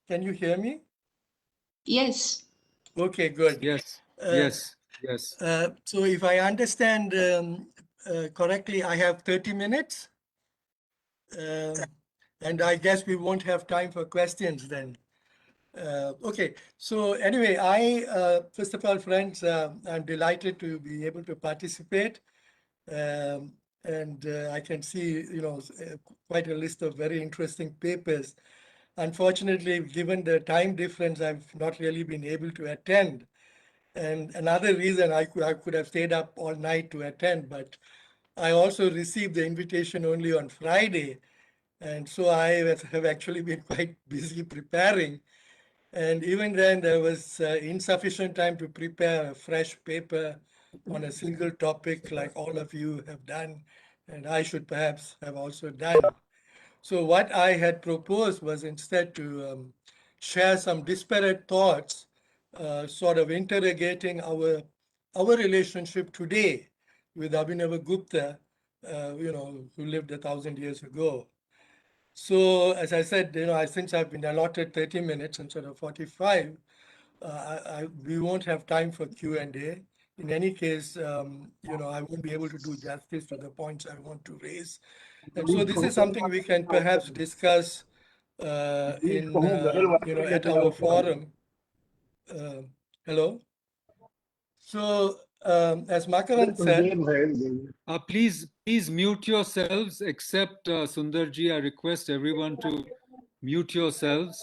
Can you hear me? Yes. Okay, good. Yes, Uh, yes, yes. So if I understand correctly, I have 30 minutes. And I guess we won't have time for questions then. Okay, so anyway, first of all, friends, I'm delighted to be able to participate. And I can see, quite a list of very interesting papers. Unfortunately, given the time difference, I've not really been able to attend. And another reason I could have stayed up all night to attend, but I also received the invitation only on Friday. And so I have actually been quite busy preparing. And even then, there was insufficient time to prepare a fresh paper on a single topic like all of you have done, and I should perhaps have also done. So what I had proposed was instead to share some disparate thoughts, sort of interrogating our relationship today with Abhinavagupta, who lived 1,000 years ago. So as I said, since I've been allotted 30 minutes instead of 45, we won't have time for Q&A. In any case, I won't be able to do justice to the points I want to raise. And so this is something we can perhaps discuss at our forum. Hello? So as Makaran said, Please mute yourselves, except Sundarji. I request everyone to mute yourselves.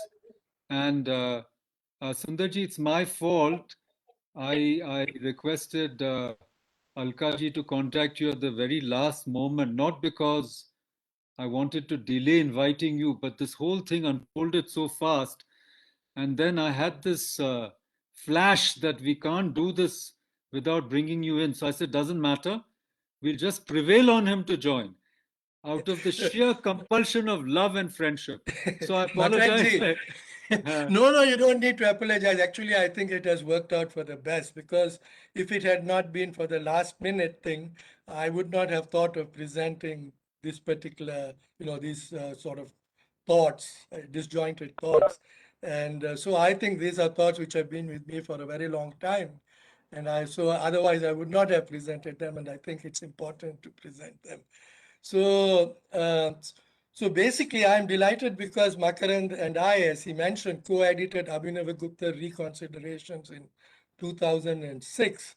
And Sundarji, it's my fault. I requested Alkaji to contact you at the very last moment, not because I wanted to delay inviting you, but this whole thing unfolded so fast. And then I had this flash that we can't do this without bringing you in. So I said, doesn't matter. We'll just prevail on him to join out of the sheer compulsion of love and friendship. So I apologize. No, you don't need to apologize. Actually, I think it has worked out for the best, because if it had not been for the last minute thing, I would not have thought of presenting this particular, these sort of thoughts, disjointed thoughts. And so I think these are thoughts which have been with me for a very long time. And so otherwise I would not have presented them, and I think it's important to present them. So, so basically, I'm delighted because Makaran and I, as he mentioned, co-edited Abhinavagupta Reconsiderations in 2006.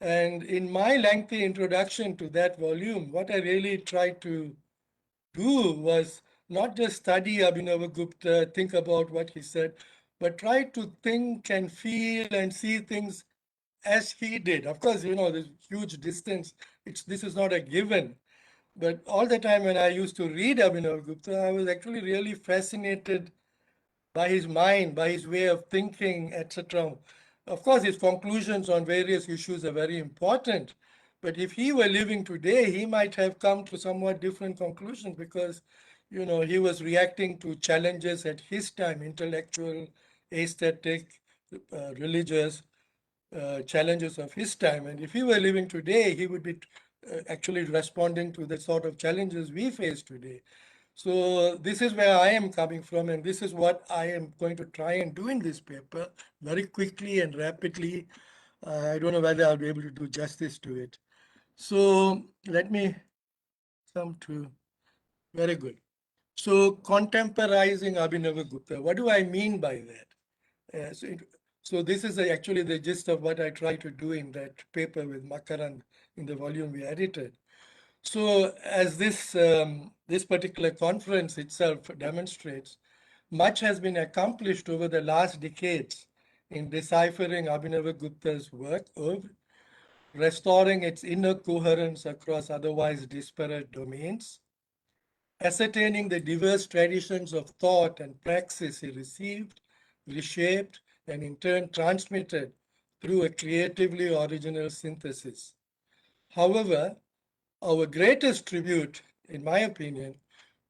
And in my lengthy introduction to that volume, what I really tried to do was not just study Abhinavagupta, think about what he said, but try to think and feel and see things as he did. Of course, there's huge distance. This is not a given. But all the time when I used to read Abhinavagupta, I was actually really fascinated by his mind, by his way of thinking, etc. Of course, his conclusions on various issues are very important. But if he were living today, he might have come to somewhat different conclusions, because, he was reacting to challenges at his time, intellectual, aesthetic, religious challenges of his time. And if he were living today, he would be actually responding to the sort of challenges we face today. So this is where I am coming from, and this is what I am going to try and do in this paper very quickly and rapidly. I don't know whether I'll be able to do justice to it. So let me come to, very good. So contemporizing Abhinavagupta, what do I mean by that? So this is actually the gist of what I try to do in that paper with Makaran in the volume we edited. So as this particular conference itself demonstrates, much has been accomplished over the last decades in deciphering Abhinavagupta's work of restoring its inner coherence across otherwise disparate domains, ascertaining the diverse traditions of thought and praxis he received, reshaped, and in turn transmitted through a creatively original synthesis. However, our greatest tribute, in my opinion,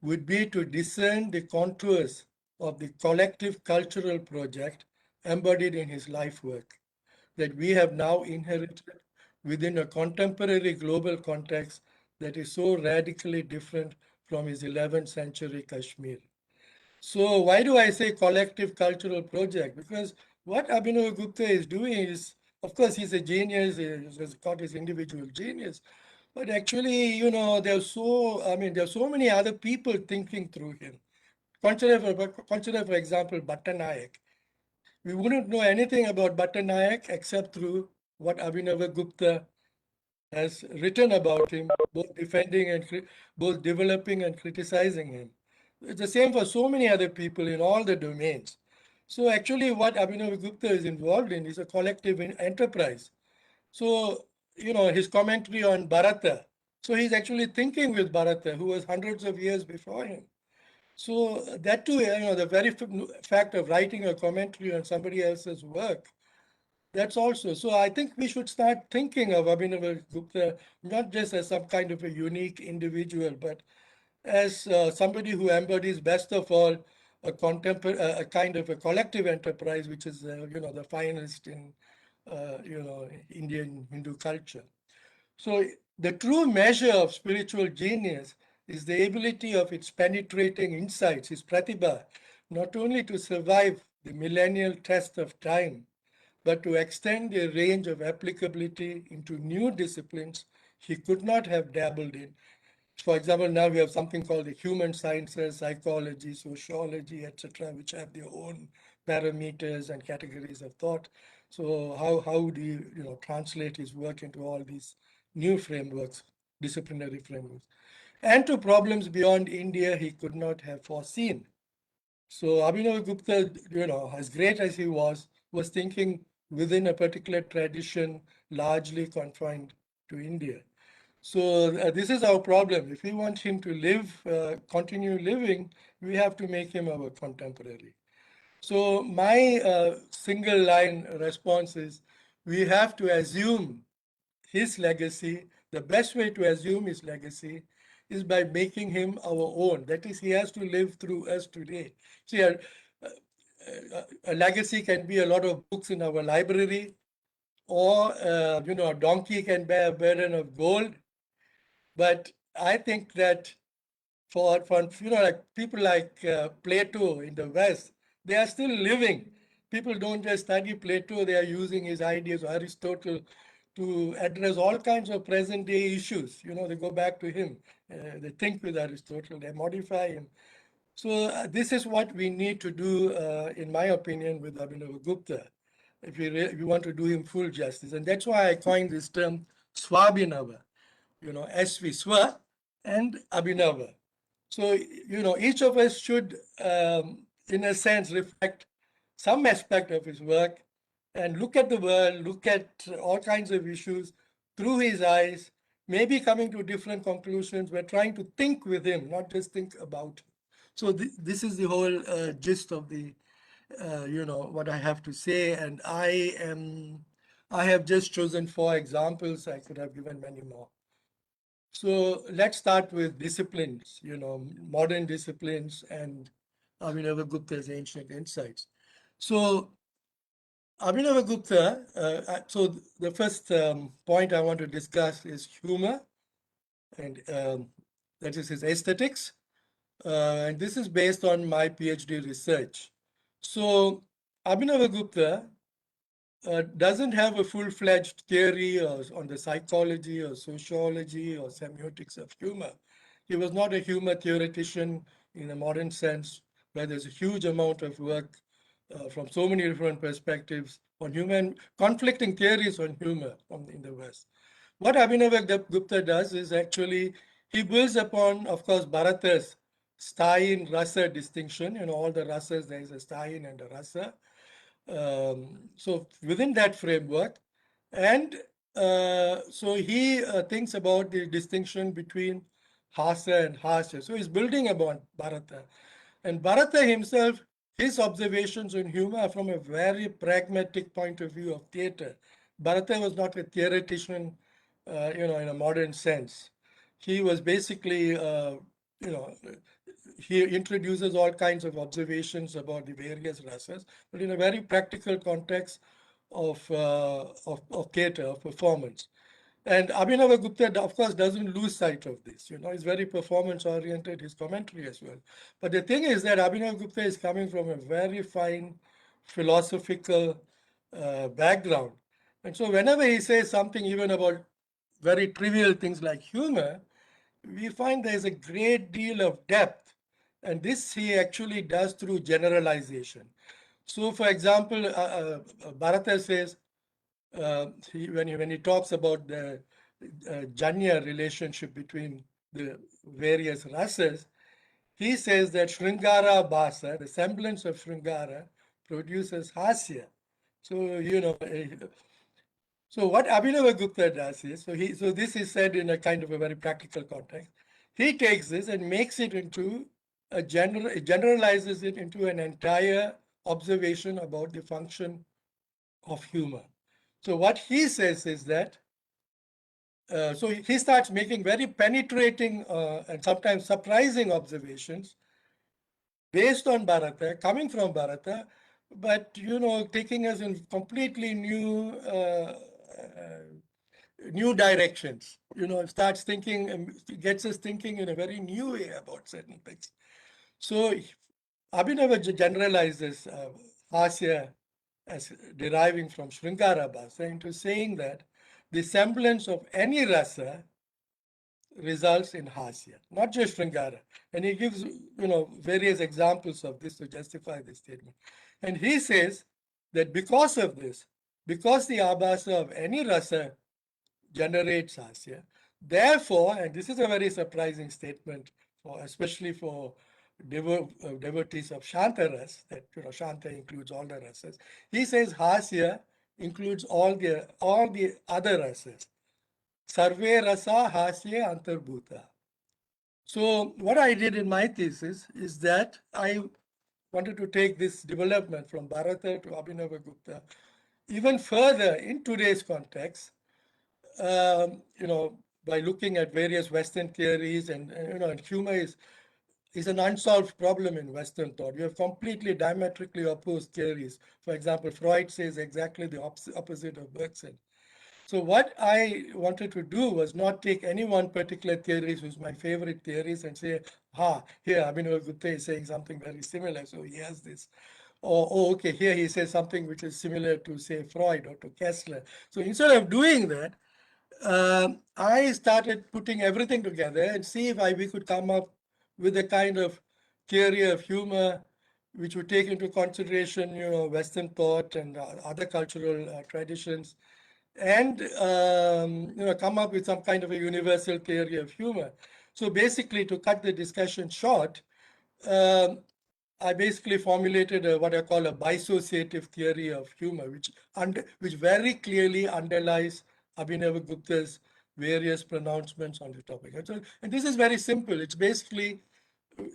would be to discern the contours of the collective cultural project embodied in his life work that we have now inherited within a contemporary global context that is so radically different from his 11th century Kashmir. So why do I say collective cultural project? Because what Abhinav Gupta is doing is, of course, he's a genius, he's got his individual genius, but actually, you know, there's so many other people thinking through him. Consider for example, Bhattanayak. We wouldn't know anything about Bhattanayak except through what Abhinav Gupta has written about him, both defending and both developing and criticizing him. It's the same for so many other people in all the domains. So actually what Abhinav Gupta is involved in is a collective enterprise. So, you know, his commentary on Bharata. So he's actually thinking with Bharata, who was hundreds of years before him. So that too, you know, the very fact of writing a commentary on somebody else's work, that's also. So I think we should start thinking of Abhinav Gupta not just as some kind of a unique individual, but as somebody who embodies best of all a kind of a collective enterprise, which is you know, the finest in you know, Indian Hindu culture. So the true measure of spiritual genius is the ability of its penetrating insights, its pratibha, not only to survive the millennial test of time, but to extend the range of applicability into new disciplines he could not have dabbled in. For example, now we have something called the human sciences, psychology, sociology, etc., which have their own parameters and categories of thought. So how do you translate his work into all these new frameworks, disciplinary frameworks, and to problems beyond India he could not have foreseen. So Abhinav Gupta, as great as he was thinking within a particular tradition largely confined to India. So this is our problem. If we want him to live, continue living, we have to make him our contemporary. So my single line response is, we have to assume his legacy. The best way to assume his legacy is by making him our own. That is, he has to live through us today. See, a legacy can be a lot of books in our library, or a donkey can bear a burden of gold. But I think that for like people like Plato in the West, they are still living. People don't just study Plato, they are using his ideas, Aristotle, to address all kinds of present day issues. They go back to him. They think with Aristotle, they modify him. So this is what we need to do, in my opinion, with Abhinav Gupta, if we want to do him full justice. And that's why I coined this term Swabhinava, SV, Swa and Abhinava. So, each of us should, in a sense, reflect some aspect of his work and look at the world, look at all kinds of issues through his eyes, maybe coming to different conclusions. We're trying to think with him, not just think about him. So this is the whole gist of the, what I have to say. And I have just chosen 4 examples. I could have given many more. So let's start with disciplines, modern disciplines and Abhinav Gupta's ancient insights. So Abhinav Gupta, so the first point I want to discuss is humor, and that is his aesthetics. And this is based on my PhD research. So Abhinav Gupta doesn't have a full-fledged theory on the psychology or sociology or semiotics of humor. He was not a humor theoretician in a modern sense, where there's a huge amount of work from so many different perspectives on human conflicting theories on humor in the West. What Abhinav Gupta does is actually he builds upon, of course, Bharata's Stein Rasa distinction. All the rasas, there is a Stein and a Rasa. So within that framework, and so he thinks about the distinction between Hasa and Hasya. So he's building upon Bharata. And Bharata himself, his observations on humor are from a very pragmatic point of view of theater. Bharata was not a theoretician, in a modern sense. He was basically, he introduces all kinds of observations about the various rasas, but in a very practical context of theater, of performance. And Abhinavagupta, of course, doesn't lose sight of this. He's very performance-oriented, his commentary as well. But the thing is that Abhinavagupta is coming from a very fine philosophical background. And so whenever he says something even about very trivial things like humor, we find there's a great deal of depth. And this he actually does through generalization. So, for example, Bharata says, when he talks about the Janya relationship between the various rasas, he says that Shringara Bhasa, the semblance of Shringara, produces Hasya. So, so what Abhinavagupta does is, so this is said in a kind of a very practical context. He takes this and makes it into generalizes it into an entire observation about the function of humor. So what he says is that, so he starts making very penetrating and sometimes surprising observations based on Bharata, coming from Bharata, but taking us in completely new directions. Starts thinking and gets us thinking in a very new way about certain things. So Abhinava generalizes Hasya as deriving from Shringara Bhasa into saying that the semblance of any rasa results in Hasya, not just Shringara. And he gives, various examples of this to justify this statement. And he says that because of this, because the abhasa of any rasa generates Hasya, therefore, and this is a very surprising statement, especially for devotees of Shantaras, that Shanta includes all the rasas. He says Hasya includes all the other rasas. Sarve rasa hasya antarbhuta. So what I did in my thesis is that I wanted to take this development from Bharata to Abhinavagupta even further in today's context, by looking at various Western theories, and humor is an unsolved problem in Western thought. You have completely diametrically opposed theories. For example, Freud says exactly the opposite of Bergson. So what I wanted to do was not take any one particular theory, which is my favorite theories, and say, here Abhinavagupta is saying something very similar, so he has this. Or, okay, here he says something which is similar to, say, Freud or to Kessler. So instead of doing that, I started putting everything together and see if we could come up with a kind of theory of humor which would take into consideration, Western thought and other cultural traditions, and come up with some kind of a universal theory of humor. So basically, to cut the discussion short, I basically formulated what I call a bisociative theory of humor, which very clearly underlies Abhinavagupta's various pronouncements on the topic. And this is very simple. It's basically,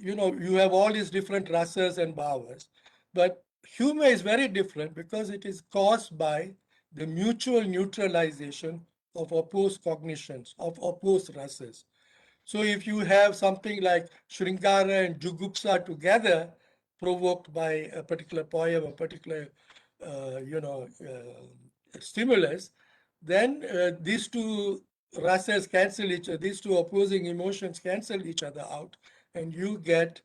you have all these different rasas and bhavas, but humor is very different because it is caused by the mutual neutralization of opposed cognitions, of opposed rasas. So if you have something like Shringara and Jugupsa together, provoked by a particular poem, a particular, stimulus, then these two rasas cancel each other, these two opposing emotions cancel each other out, and you get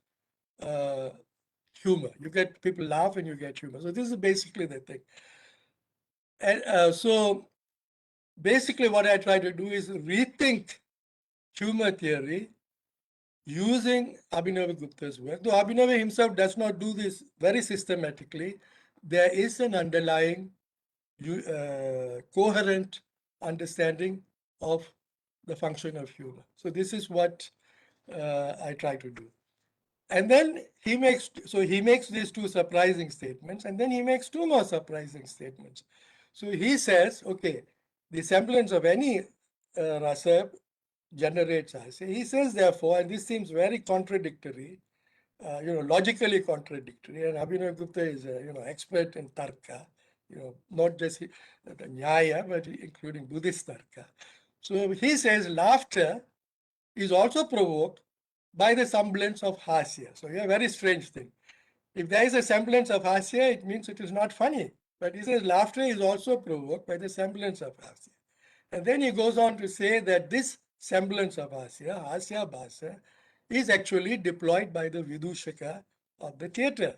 humor. You get people laugh and you get humor. So this is basically the thing. And so basically what I try to do is rethink humor theory using Abhinavagupta's work. Though Abhinava himself does not do this very systematically, there is an underlying coherent understanding of the function of humor. So this is what I try to do. And then he makes these two surprising statements, and then he makes two more surprising statements. So he says, okay, the semblance of any rasa generates Hasya. He says, therefore, and this seems very contradictory, logically contradictory. And Abhinav Gupta is a, expert in Tarka, not just the Nyaya, but including Buddhist Tarka. So he says laughter is also provoked by the semblance of hasya. So a very strange thing. If there is a semblance of hasya, it means it is not funny. But he says laughter is also provoked by the semblance of hasya. And then he goes on to say that this semblance of hasya bhasa, is actually deployed by the Vidushaka of the theatre.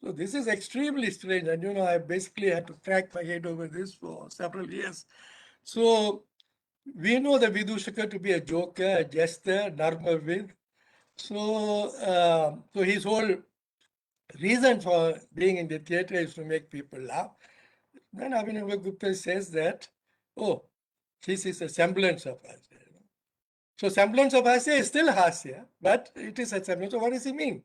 So this is extremely strange. And I basically had to crack my head over this for several years. So we know the Vidushaka to be a joker, a jester, Narmavid. So his whole reason for being in the theatre is to make people laugh. Then Abhinav Gupta says that, oh, this is a semblance of hasya. So semblance of hasya is still hasya, but it is a semblance. So what does he mean?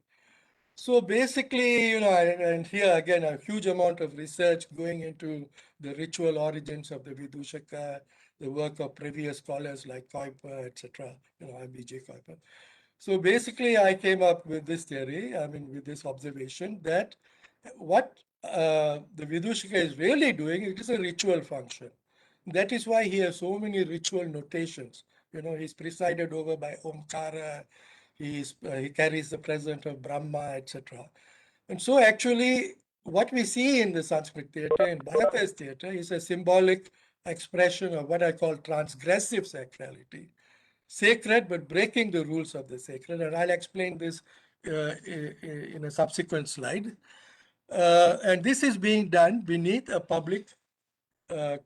So basically, and here again, a huge amount of research going into the ritual origins of the Vidushaka, the work of previous scholars like Kuiper, etc., IBJ Kuiper. So basically, I came up with this theory, with this observation that what the Vidushaka is really doing, it is a ritual function. That is why he has so many ritual notations. He's presided over by Omkara, he carries the presence of Brahma, etc. And so actually, what we see in the Sanskrit theatre, in Bharata's theatre, is a symbolic expression of what I call transgressive sacrality. Sacred, but breaking the rules of the sacred. And I'll explain this in a subsequent slide. And this is being done beneath a public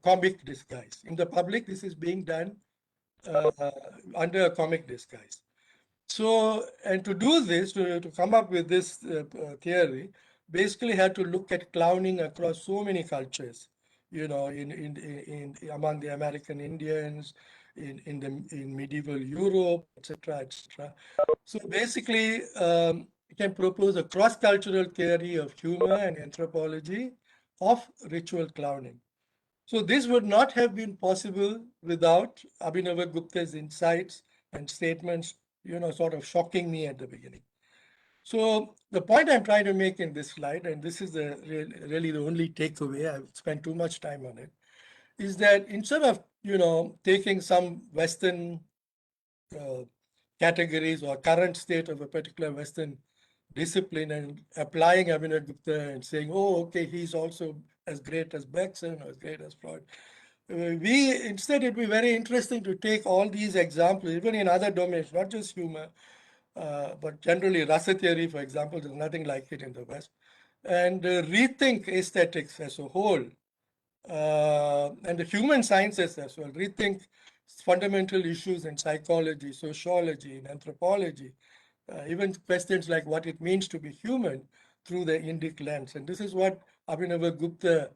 comic disguise. In the public, this is being done under a comic disguise. So, and to do this, to come up with this theory, basically had to look at clowning across so many cultures, in among the American Indians, in medieval Europe, etc., etc. So basically, you can propose a cross-cultural theory of humor and anthropology of ritual clowning. So this would not have been possible without Abhinav Gupta's insights and statements, sort of shocking me at the beginning. So the point I'm trying to make in this slide, and this is really the only takeaway, I've spent too much time on it, is that instead of, taking some Western categories or current state of a particular Western discipline and applying Abhinav Gupta and saying, oh, okay, he's also as great as Bergson or as great as Freud. Instead, it'd be very interesting to take all these examples, even in other domains, not just humor, but generally rasa theory, for example, there's nothing like it in the West, and rethink aesthetics as a whole, and the human sciences as well, rethink fundamental issues in psychology, sociology, in anthropology, even questions like what it means to be human through the Indic lens. And this is what Abhinav Gupta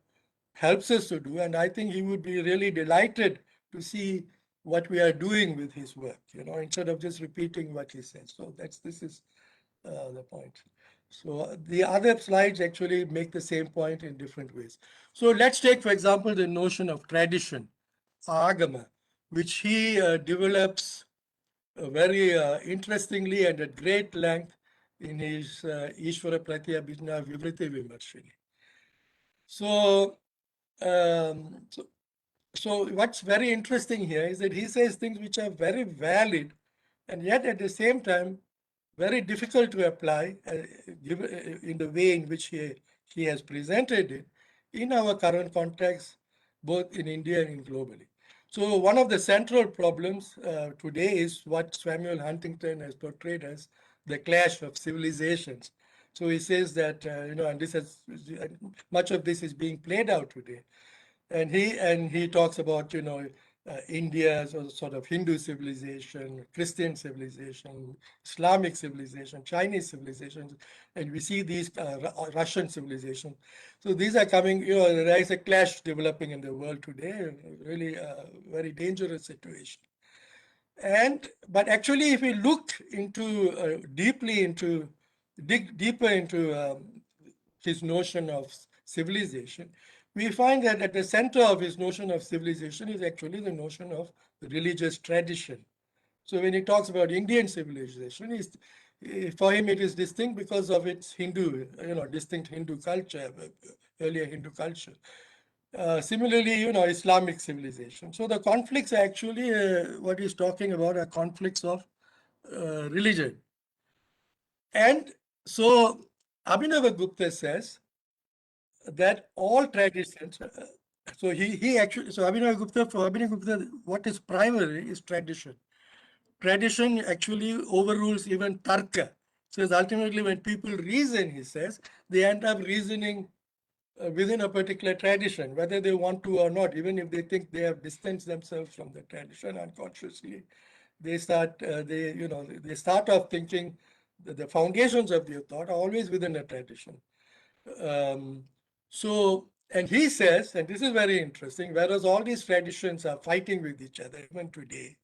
helps us to do. And I think he would be really delighted to see what we are doing with his work, instead of just repeating what he says. So this is the point. So the other slides actually make the same point in different ways. So let's take, for example, the notion of tradition, agama, which he develops very interestingly and at great length in his Ishvara Pratyabhijna Vivriti Vimarshini. So what's very interesting here is that he says things which are very valid and yet at the same time very difficult to apply in the way in which he has presented it in our current context, both in India and globally. So one of the central problems today is what Samuel Huntington has portrayed as the clash of civilizations. So he says that, and this has, much of this is being played out today. And he talks about, India's sort of Hindu civilization, Christian civilization, Islamic civilization, Chinese civilization, and we see these Russian civilization. So these are coming, there is a clash developing in the world today, really a very dangerous situation. But actually, if we look into dig deeper into his notion of civilization, we find that at the center of his notion of civilization is actually the notion of religious tradition. So when he talks about Indian civilization, For him, it is distinct because of its Hindu, distinct Hindu culture, earlier Hindu culture. Similarly, Islamic civilization. So the conflicts are actually, what he's talking about are conflicts of religion. And so Abhinavagupta says that all traditions, so Abhinavagupta, for Abhinavagupta, what is primary is tradition. Tradition actually overrules even tarka. So ultimately when people reason, he says, they end up reasoning within a particular tradition, whether they want to or not, even if they think they have distanced themselves from the tradition unconsciously, they start off thinking that the foundations of their thought are always within a tradition. And he says, and this is very interesting, whereas all these traditions are fighting with each other even today,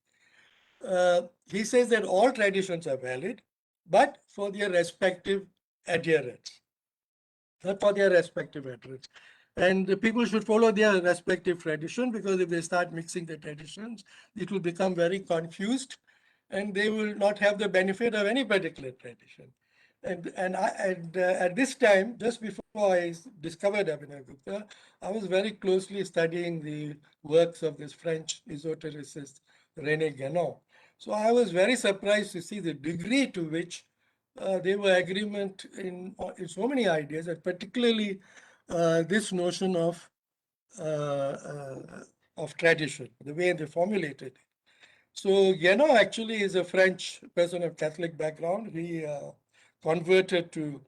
he says that all traditions are valid, but for their respective adherents. Not for their respective adherents. And the people should follow their respective tradition, because if they start mixing the traditions, it will become very confused and they will not have the benefit of any particular tradition. And at this time, just before I discovered Abhinavagupta, I was very closely studying the works of this French esotericist René Guénon. So I was very surprised to see the degree to which there were agreement in so many ideas, and particularly this notion of tradition, the way they formulated it. So Guénon actually is a French person of Catholic background. He converted to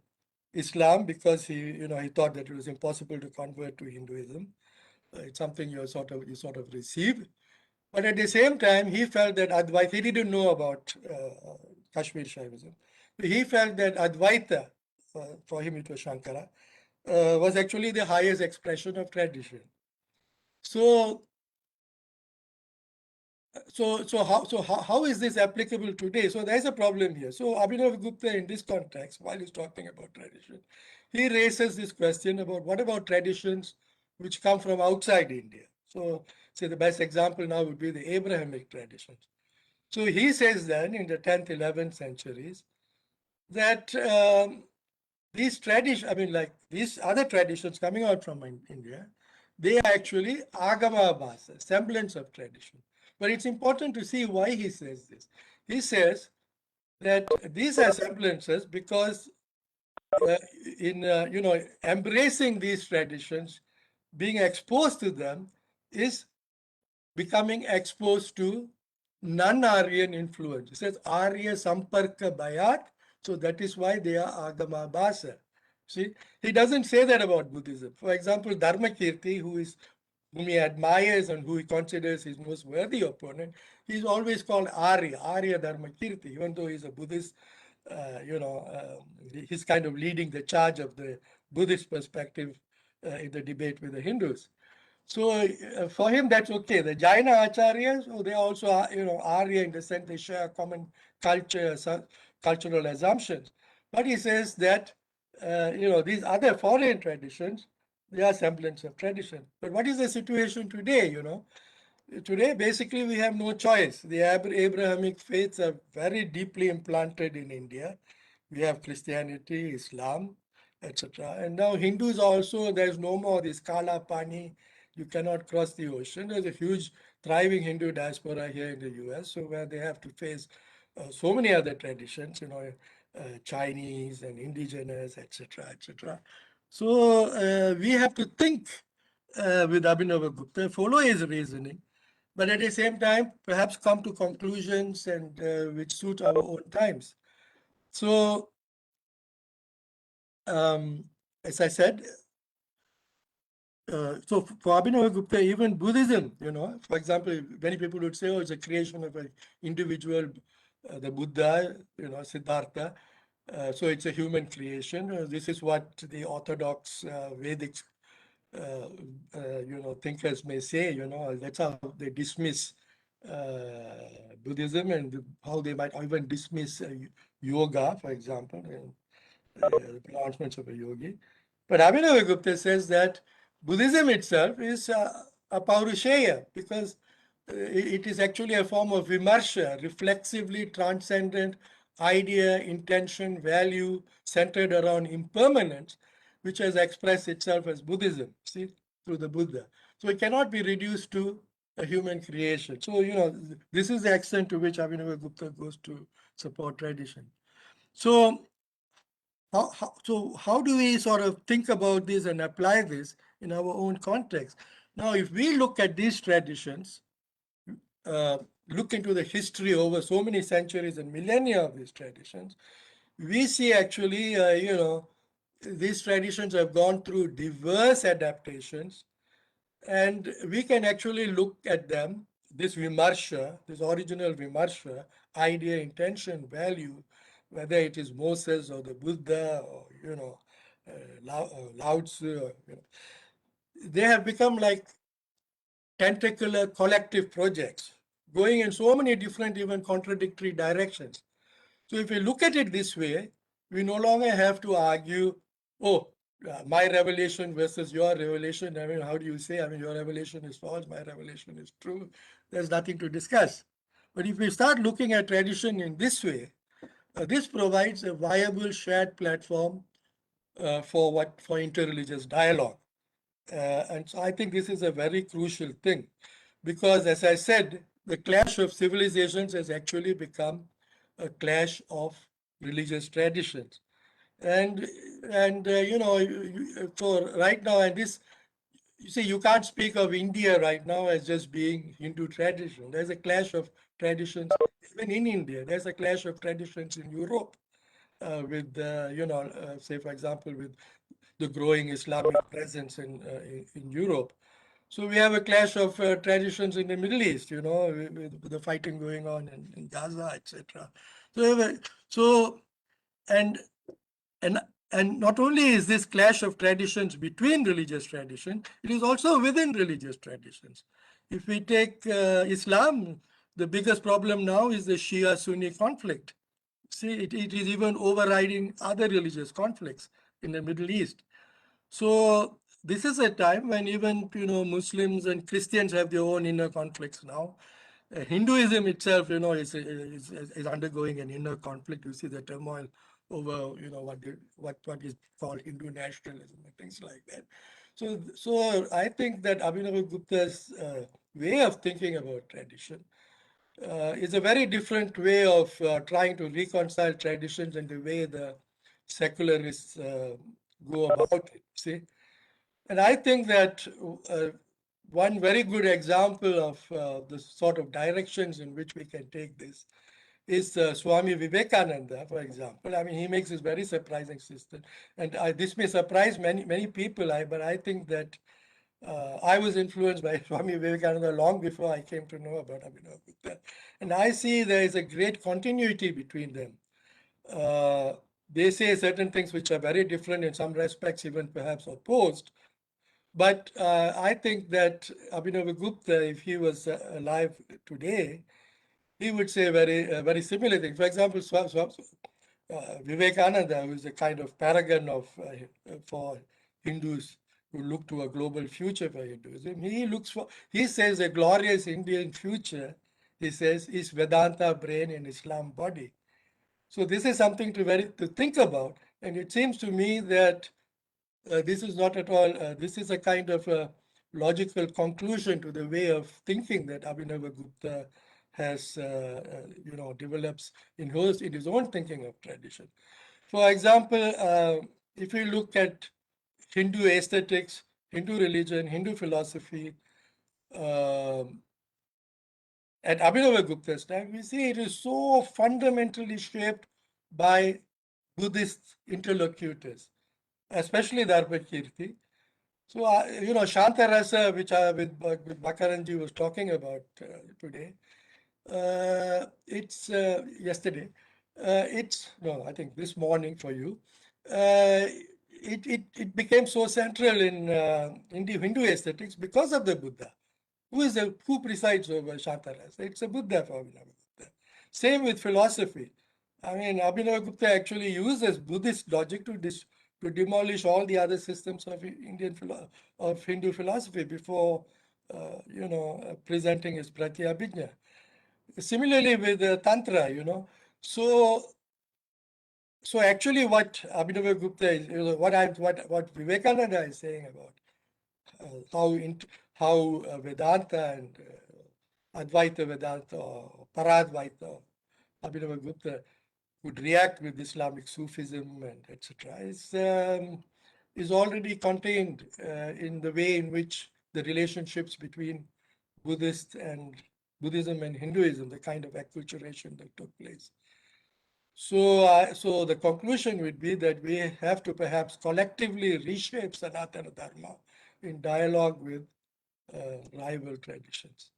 Islam because he thought that it was impossible to convert to Hinduism. It's something you sort of receive. But at the same time, he felt that Advaita, he didn't know about Kashmir Shaivism. He felt that Advaita, for him it was Shankara, was actually the highest expression of tradition. So how is this applicable today? So there's a problem here. So Abhinavagupta, in this context, while he's talking about tradition, he raises this question about what about traditions which come from outside India? So say the best example now would be the Abrahamic traditions. So he says then in the 10th, 11th centuries that these traditions, these other traditions coming out from India, they are actually agama bhasa, semblance of tradition. But it's important to see why he says this. He says that these are semblances because embracing these traditions, being exposed to them, is becoming exposed to non-Aryan influence. It says Arya Samparka Bayat, so that is why they are Agama Bhasa. See, he doesn't say that about Buddhism. For example, Dharmakirti, whom he admires and who he considers his most worthy opponent, he's always called Arya Dharmakirti, even though he's a Buddhist. He's kind of leading the charge of the Buddhist perspective in the debate with the Hindus. So for him, that's okay. The Jaina Acharyas, they also are, Arya in the sense they share common culture, cultural assumptions. But he says that, these other foreign traditions, they are semblance of tradition. But what is the situation today, Today, basically, we have no choice. The Abrahamic faiths are very deeply implanted in India. We have Christianity, Islam, etc. And now Hindus also, there's no more this Kala Pani. You cannot cross the ocean. There's a huge thriving Hindu diaspora here in the US, so where they have to face so many other traditions, Chinese and indigenous, etc., etc. So we have to think with Abhinavagupta, follow his reasoning, but at the same time, perhaps come to conclusions and which suit our own times. So, as I said, so for Abhinavagupta, even Buddhism, for example, many people would say, oh, it's a creation of an individual, the Buddha, Siddhartha. So it's a human creation. This is what the orthodox Vedic, thinkers may say. That's how they dismiss Buddhism, and how they might even dismiss yoga, for example, and the pronouncements of a yogi. But Abhinavagupta says that Buddhism itself is a Paurusheya, because it is actually a form of vimarsha, reflexively transcendent idea, intention, value centered around impermanence, which has expressed itself as Buddhism, see, through the Buddha. So it cannot be reduced to a human creation. So, this is the extent to which Abhinavagupta goes to support tradition. So how do we sort of think about this and apply this in our own context? Now, if we look at these traditions, look into the history over so many centuries and millennia of these traditions, we see actually, these traditions have gone through diverse adaptations, and we can actually look at them, this vimarsha, this original vimarsha, idea, intention, value, whether it is Moses or the Buddha or, Lao Tzu, or, they have become like tentacular collective projects going in so many different, even contradictory directions. So if we look at it this way, we no longer have to argue, oh, my revelation versus your revelation. I mean, how do you say? I mean, your revelation is false, my revelation is true. There's nothing to discuss. But if we start looking at tradition in this way, this provides a viable shared platform for interreligious dialogue. And so I think this is a very crucial thing, because as I said, the clash of civilizations has actually become a clash of religious traditions. And so right now, and this, you see, you can't speak of India right now as just being Hindu tradition. There's a clash of traditions even in India. There's a clash of traditions in Europe with, say, for example, with the growing Islamic presence in Europe. So we have a clash of traditions in the Middle East, with the fighting going on in Gaza, etc. So, and not only is this clash of traditions between religious traditions, it is also within religious traditions. If we take Islam, the biggest problem now is the Shia-Sunni conflict. See, it is even overriding other religious conflicts in the Middle East. So this is a time when even Muslims and Christians have their own inner conflicts now. Hinduism itself, is undergoing an inner conflict. You see the turmoil over what is called Hindu nationalism and things like that. So I think that Abhinavagupta's way of thinking about tradition is a very different way of trying to reconcile traditions and the way the secularists go about it. See, and I think that one very good example of the sort of directions in which we can take this is Swami Vivekananda, for example. I mean, he makes this very surprising system, and this may surprise many people. But I think that I was influenced by Swami Vivekananda long before I came to know about Abhinavagupta, and I see there is a great continuity between them. They say certain things which are very different in some respects, even perhaps opposed. But I think that Abhinavagupta, if he was alive today, he would say very similar things. For example, Vivekananda, who is a kind of paragon of for Hindus who look to a global future for Hinduism, he says a glorious Indian future, he says, is Vedanta brain and Islam body. So this is something to think about. And it seems to me that this is not at all, this is a kind of a logical conclusion to the way of thinking that Abhinavagupta has, develops in his own thinking of tradition. For example, if you look at Hindu aesthetics, Hindu religion, Hindu philosophy, at Abhinavagupta's time, we see it is so fundamentally shaped by Buddhist interlocutors, especially Dharmakirti. So, Shantarasa, which with Bakaranji was talking about today, it's yesterday. I think this morning for you. It became so central in Hindu aesthetics because of the Buddha. Who presides over Shantarasa? It's a Buddha for Abhinavagupta. Same with philosophy. I mean, Abhinavagupta actually uses Buddhist logic to demolish all the other systems of Hindu philosophy before, presenting his Pratyabhijna. Similarly with Tantra, so So actually what Abhinava Gupta is, what Vivekananda is saying about how Vedanta and Advaita Vedanta or Paradvaita, Abhinava Gupta would react with Islamic Sufism and etc. Is already contained in the way in which the relationships between Buddhism and Hinduism, the kind of acculturation that took place. So the conclusion would be that we have to perhaps collectively reshape Sanatana Dharma in dialogue with rival traditions.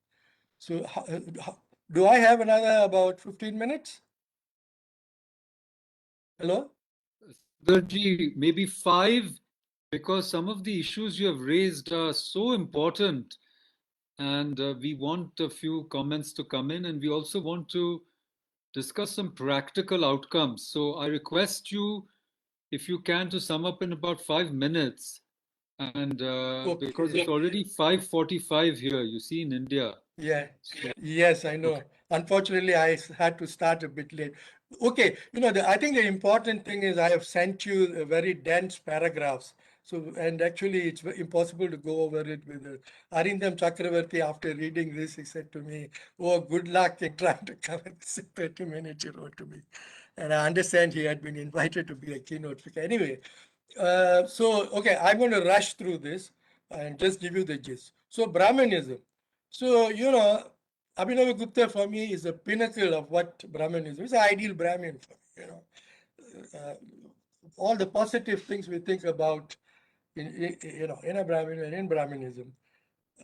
So do I have another about 15 minutes? Hello? Sundar, maybe 5, because some of the issues you have raised are so important, and we want a few comments to come in, and we also want to discuss some practical outcomes. So I request you, if you can, to sum up in about 5 minutes, and Okay. because it's already 5:45 here, you see, in India. Yeah. So, Yes, I know. okay. Unfortunately, I had to start a bit late. Okay, I think the important thing is I have sent you a very dense paragraphs. So, and actually, it's impossible to go over it with Arindam Chakravarti. After reading this, he said to me, "Oh, good luck in trying to cover this in 30 minutes." He wrote to me, and I understand he had been invited to be a keynote speaker. Anyway, okay, I'm going to rush through this and just give you the gist. So, Brahmanism. So, Abhinava Gupta for me is the pinnacle of what Brahmanism is. An ideal Brahmin for me, all the positive things we think about in a Brahmin and in Brahmanism.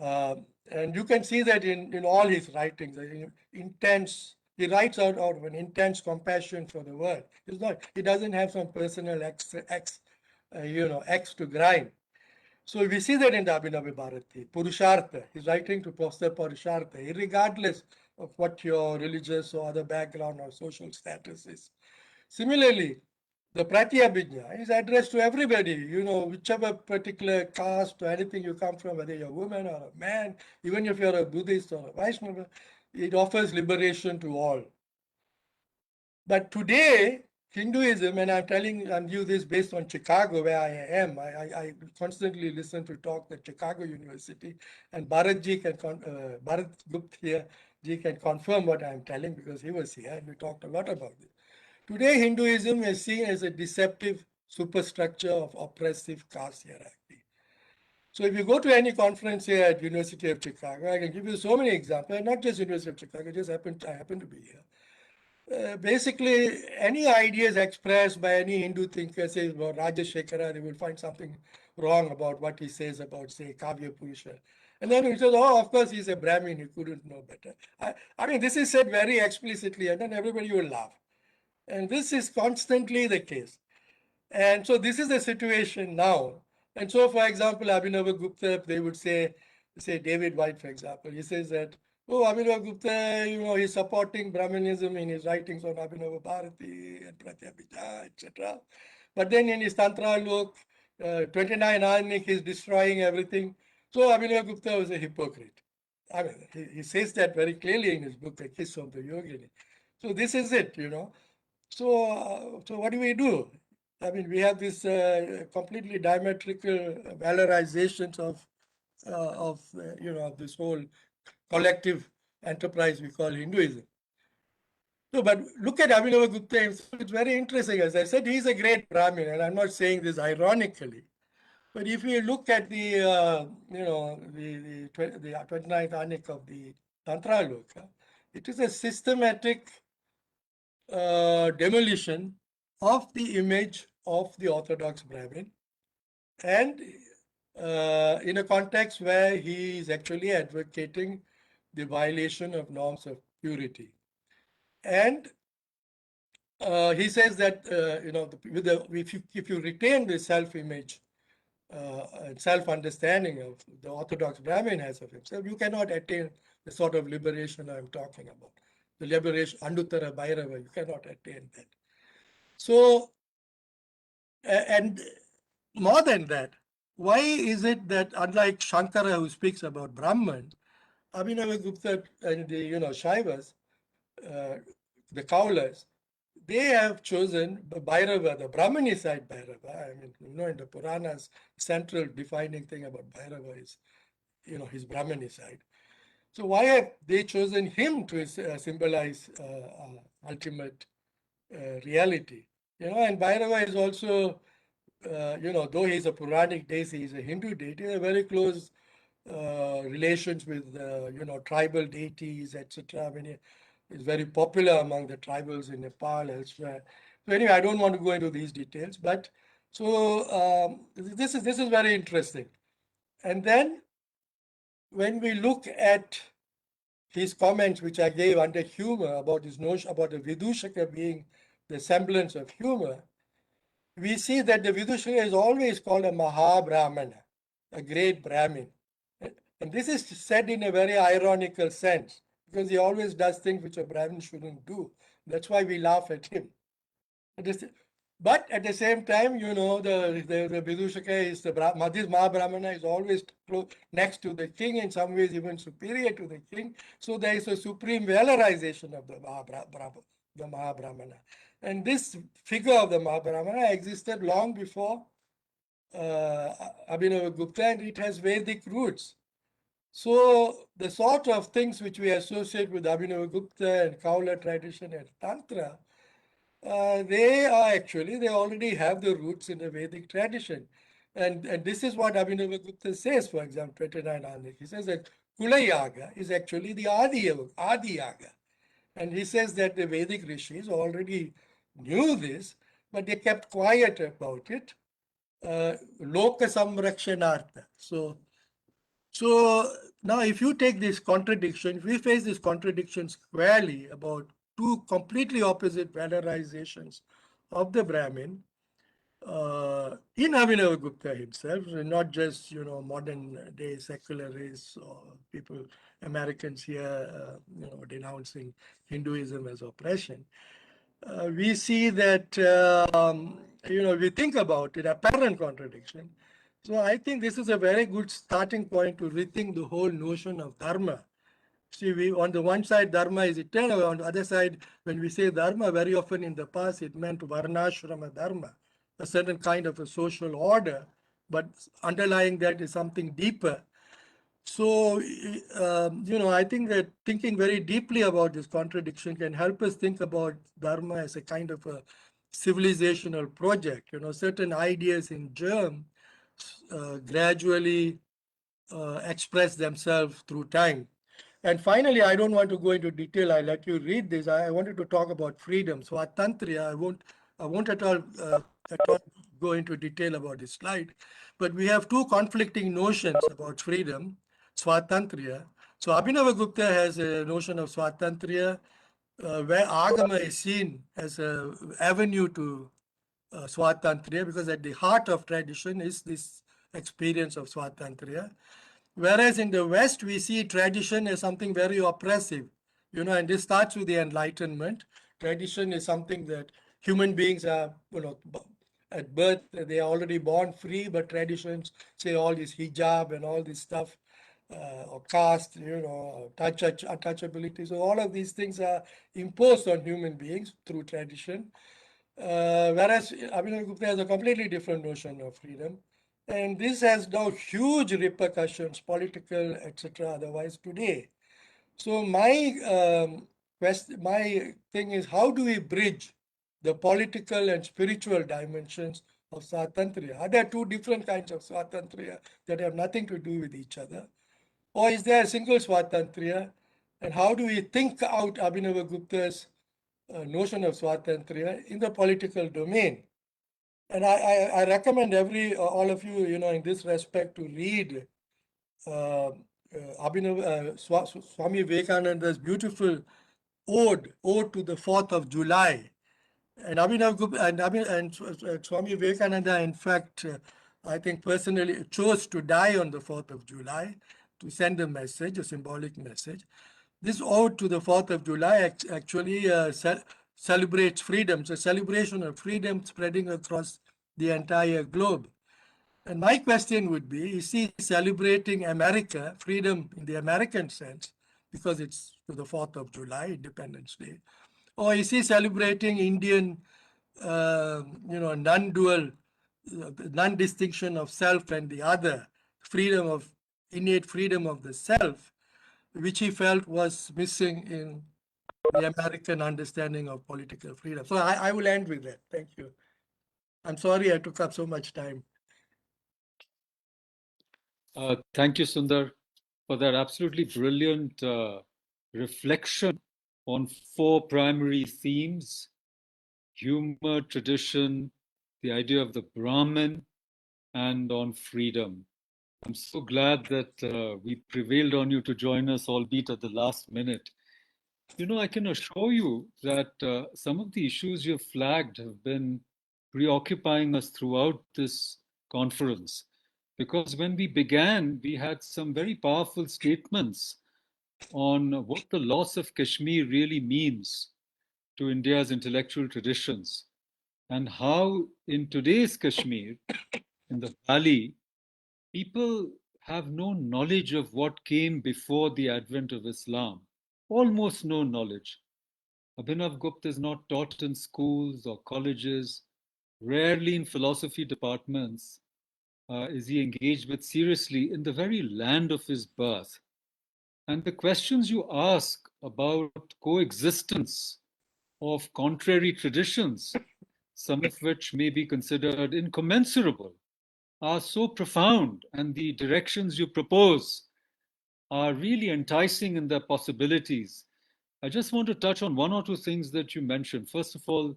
And you can see that in all his writings, he writes out of an intense compassion for the world. He doesn't have some personal X to grind. So we see that in the Abhinava Bharati, Purushartha. He's writing to foster Purushartha, regardless of what your religious or other background or social status is. Similarly, the Pratyabhijna is addressed to everybody, whichever particular caste or anything you come from, whether you're a woman or a man, even if you're a Buddhist or a Vaishnava, it offers liberation to all. But today, Hinduism, and I'm you this based on Chicago, where I am. I constantly listen to talk at Chicago University, and Bharat Gupta here, can confirm what I'm telling because he was here and we talked a lot about this. Today, Hinduism is seen as a deceptive superstructure of oppressive caste hierarchy. So if you go to any conference here at University of Chicago, I can give you so many examples, not just University of Chicago, I happen to be here. Basically, any ideas expressed by any Hindu thinker, say about Rajashekara, they will find something wrong about what he says about, say, Kavya Purusha. And then he says, oh, of course, he's a Brahmin, he couldn't know better. I mean, this is said very explicitly, and then everybody will laugh. And this is constantly the case. And so this is the situation now. And so, for example, Abhinava Gupta, they would say David White, for example, he says that, oh, Abhinava Gupta, he's supporting Brahmanism in his writings on Abhinava Bharati and Pratyabhijna, etc. But then in his Tantra Lok, 29 Anik, he's destroying everything. So Abhinava Gupta was a hypocrite. I mean, he says that very clearly in his book, A Kiss of the Yogini. So this is it, So what do we do? I mean, we have this completely diametrical valorizations of this whole collective enterprise we call Hinduism. No, but look at Abhinava Gupta. It's very interesting. As I said, he's a great Brahmin, and I'm not saying this ironically. But if you look at the 29th Anik of the Tantra Loka, it is a systematic demolition of the image of the Orthodox Brahmin, and in a context where he is actually advocating the violation of norms of purity. And he says that if you retain the self-image and self-understanding of the Orthodox Brahmin has of himself, you cannot attain the sort of liberation I'm talking about. The liberation, Anduttara Bhairava, you cannot attain that. So, and more than that, why is it that unlike Shankara, who speaks about Brahman, Abhinava Gupta and the Shaivas, the Kaulas, they have chosen Bhairava, the Brahmani side Bhairava. I mean, in the Puranas, central defining thing about Bhairava is, his Brahmani side. So why have they chosen him to symbolize ultimate reality? And Bhairava is also, though he's a Puranic deity, he's a Hindu deity, a very close relations with, tribal deities, etc. I mean, he's very popular among the tribals in Nepal, elsewhere. So anyway, I don't want to go into these details, but so this is very interesting. And then when we look at his comments, which I gave under humor about his notion about the Vidushaka being the semblance of humor, we see that the Vidushaka is always called a Mahabrahmana, a great Brahmin. And this is said in a very ironical sense, because he always does things which a Brahmin shouldn't do. That's why we laugh at him. But at the same time, the Vidushaka is this Mahabrahmana is always next to the king, in some ways even superior to the king. So there is a supreme valorization of the Mahabrahmana. And this figure of the Mahabrahmana existed long before Abhinavagupta, and it has Vedic roots. So the sort of things which we associate with Abhinavagupta and Kaula tradition and Tantra, they already have the roots in the Vedic tradition. And this is what Abhinavagupta says, for example, 29 Anik. He says that Kula Yaga is actually the Adi Yaga. And he says that the Vedic rishis already knew this, but they kept quiet about it. Loka Samrakshanartha. So now if you take this contradiction, if we face this contradiction squarely about two completely opposite valorizations of the Brahmin, in Abhinavagupta himself, not just modern day secularists or people, Americans here, denouncing Hinduism as oppression. We see that we think about it, apparent contradiction. So I think this is a very good starting point to rethink the whole notion of dharma. See, we on the one side, dharma is eternal. On the other side, when we say dharma, very often in the past, it meant varnashrama dharma, a certain kind of a social order, but underlying that is something deeper. So, I think that thinking very deeply about this contradiction can help us think about dharma as a kind of a civilizational project. Certain ideas in germ gradually express themselves through time. And finally, I don't want to go into detail. I'll let you read this. I wanted to talk about freedom. So Swatantriya, I won't at all go into detail about this slide, but we have two conflicting notions about freedom, Swatantriya. So Abhinavagupta has a notion of Swatantriya, where Agama is seen as an avenue to Swatantriya, because at the heart of tradition is this experience of Swatantriya. Whereas in the West, we see tradition as something very oppressive, and this starts with the Enlightenment. Tradition is something that human beings are, at birth, they are already born free, but traditions say all this hijab and all this stuff, or caste, untouchability. So all of these things are imposed on human beings through tradition. Whereas Abhinavagupta has a completely different notion of freedom. And this has now huge repercussions, political, etc., otherwise today. So my my thing is, how do we bridge the political and spiritual dimensions of Swatantriya? Are there two different kinds of Swatantriya that have nothing to do with each other? Or is there a single Swatantriya? And how do we think out Abhinavagupta's notion of Swatantriya in the political domain? And I recommend all of you, in this respect, to read Swami Vivekananda's beautiful ode to the 4th of July. And Swami Vivekananda, in fact, I think personally chose to die on the 4th of July to send a message, a symbolic message. This ode to the 4th of July actually celebrates freedom. It's a celebration of freedom spreading across the entire globe. And my question would be, is he celebrating America, freedom in the American sense, because it's to the 4th of July, Independence Day? or is he celebrating Indian, non-dual, non-distinction of self and the other, innate freedom of the self, which he felt was missing in the American understanding of political freedom. So I will end with that. Thank you. I'm sorry I took up so much time. Thank you, Sundar, for that absolutely brilliant reflection on 4 primary themes: humor, tradition, the idea of the Brahmin, and on freedom. I'm so glad that we prevailed on you to join us, albeit at the last minute. You know, I can assure you that some of the issues you've flagged have been preoccupying us throughout this conference. Because when we began, we had some very powerful statements on what the loss of Kashmir really means to India's intellectual traditions, and how in today's Kashmir, in the valley, people have no knowledge of what came before the advent of Islam, almost no knowledge. Abhinav Gupta is not taught in schools or colleges, rarely in philosophy departments is he engaged with seriously in the very land of his birth. And the questions you ask about coexistence of contrary traditions, some of which may be considered incommensurable, are so profound, and the directions you propose are really enticing in their possibilities. I just want to touch on 1 or 2 things that you mentioned. First of all,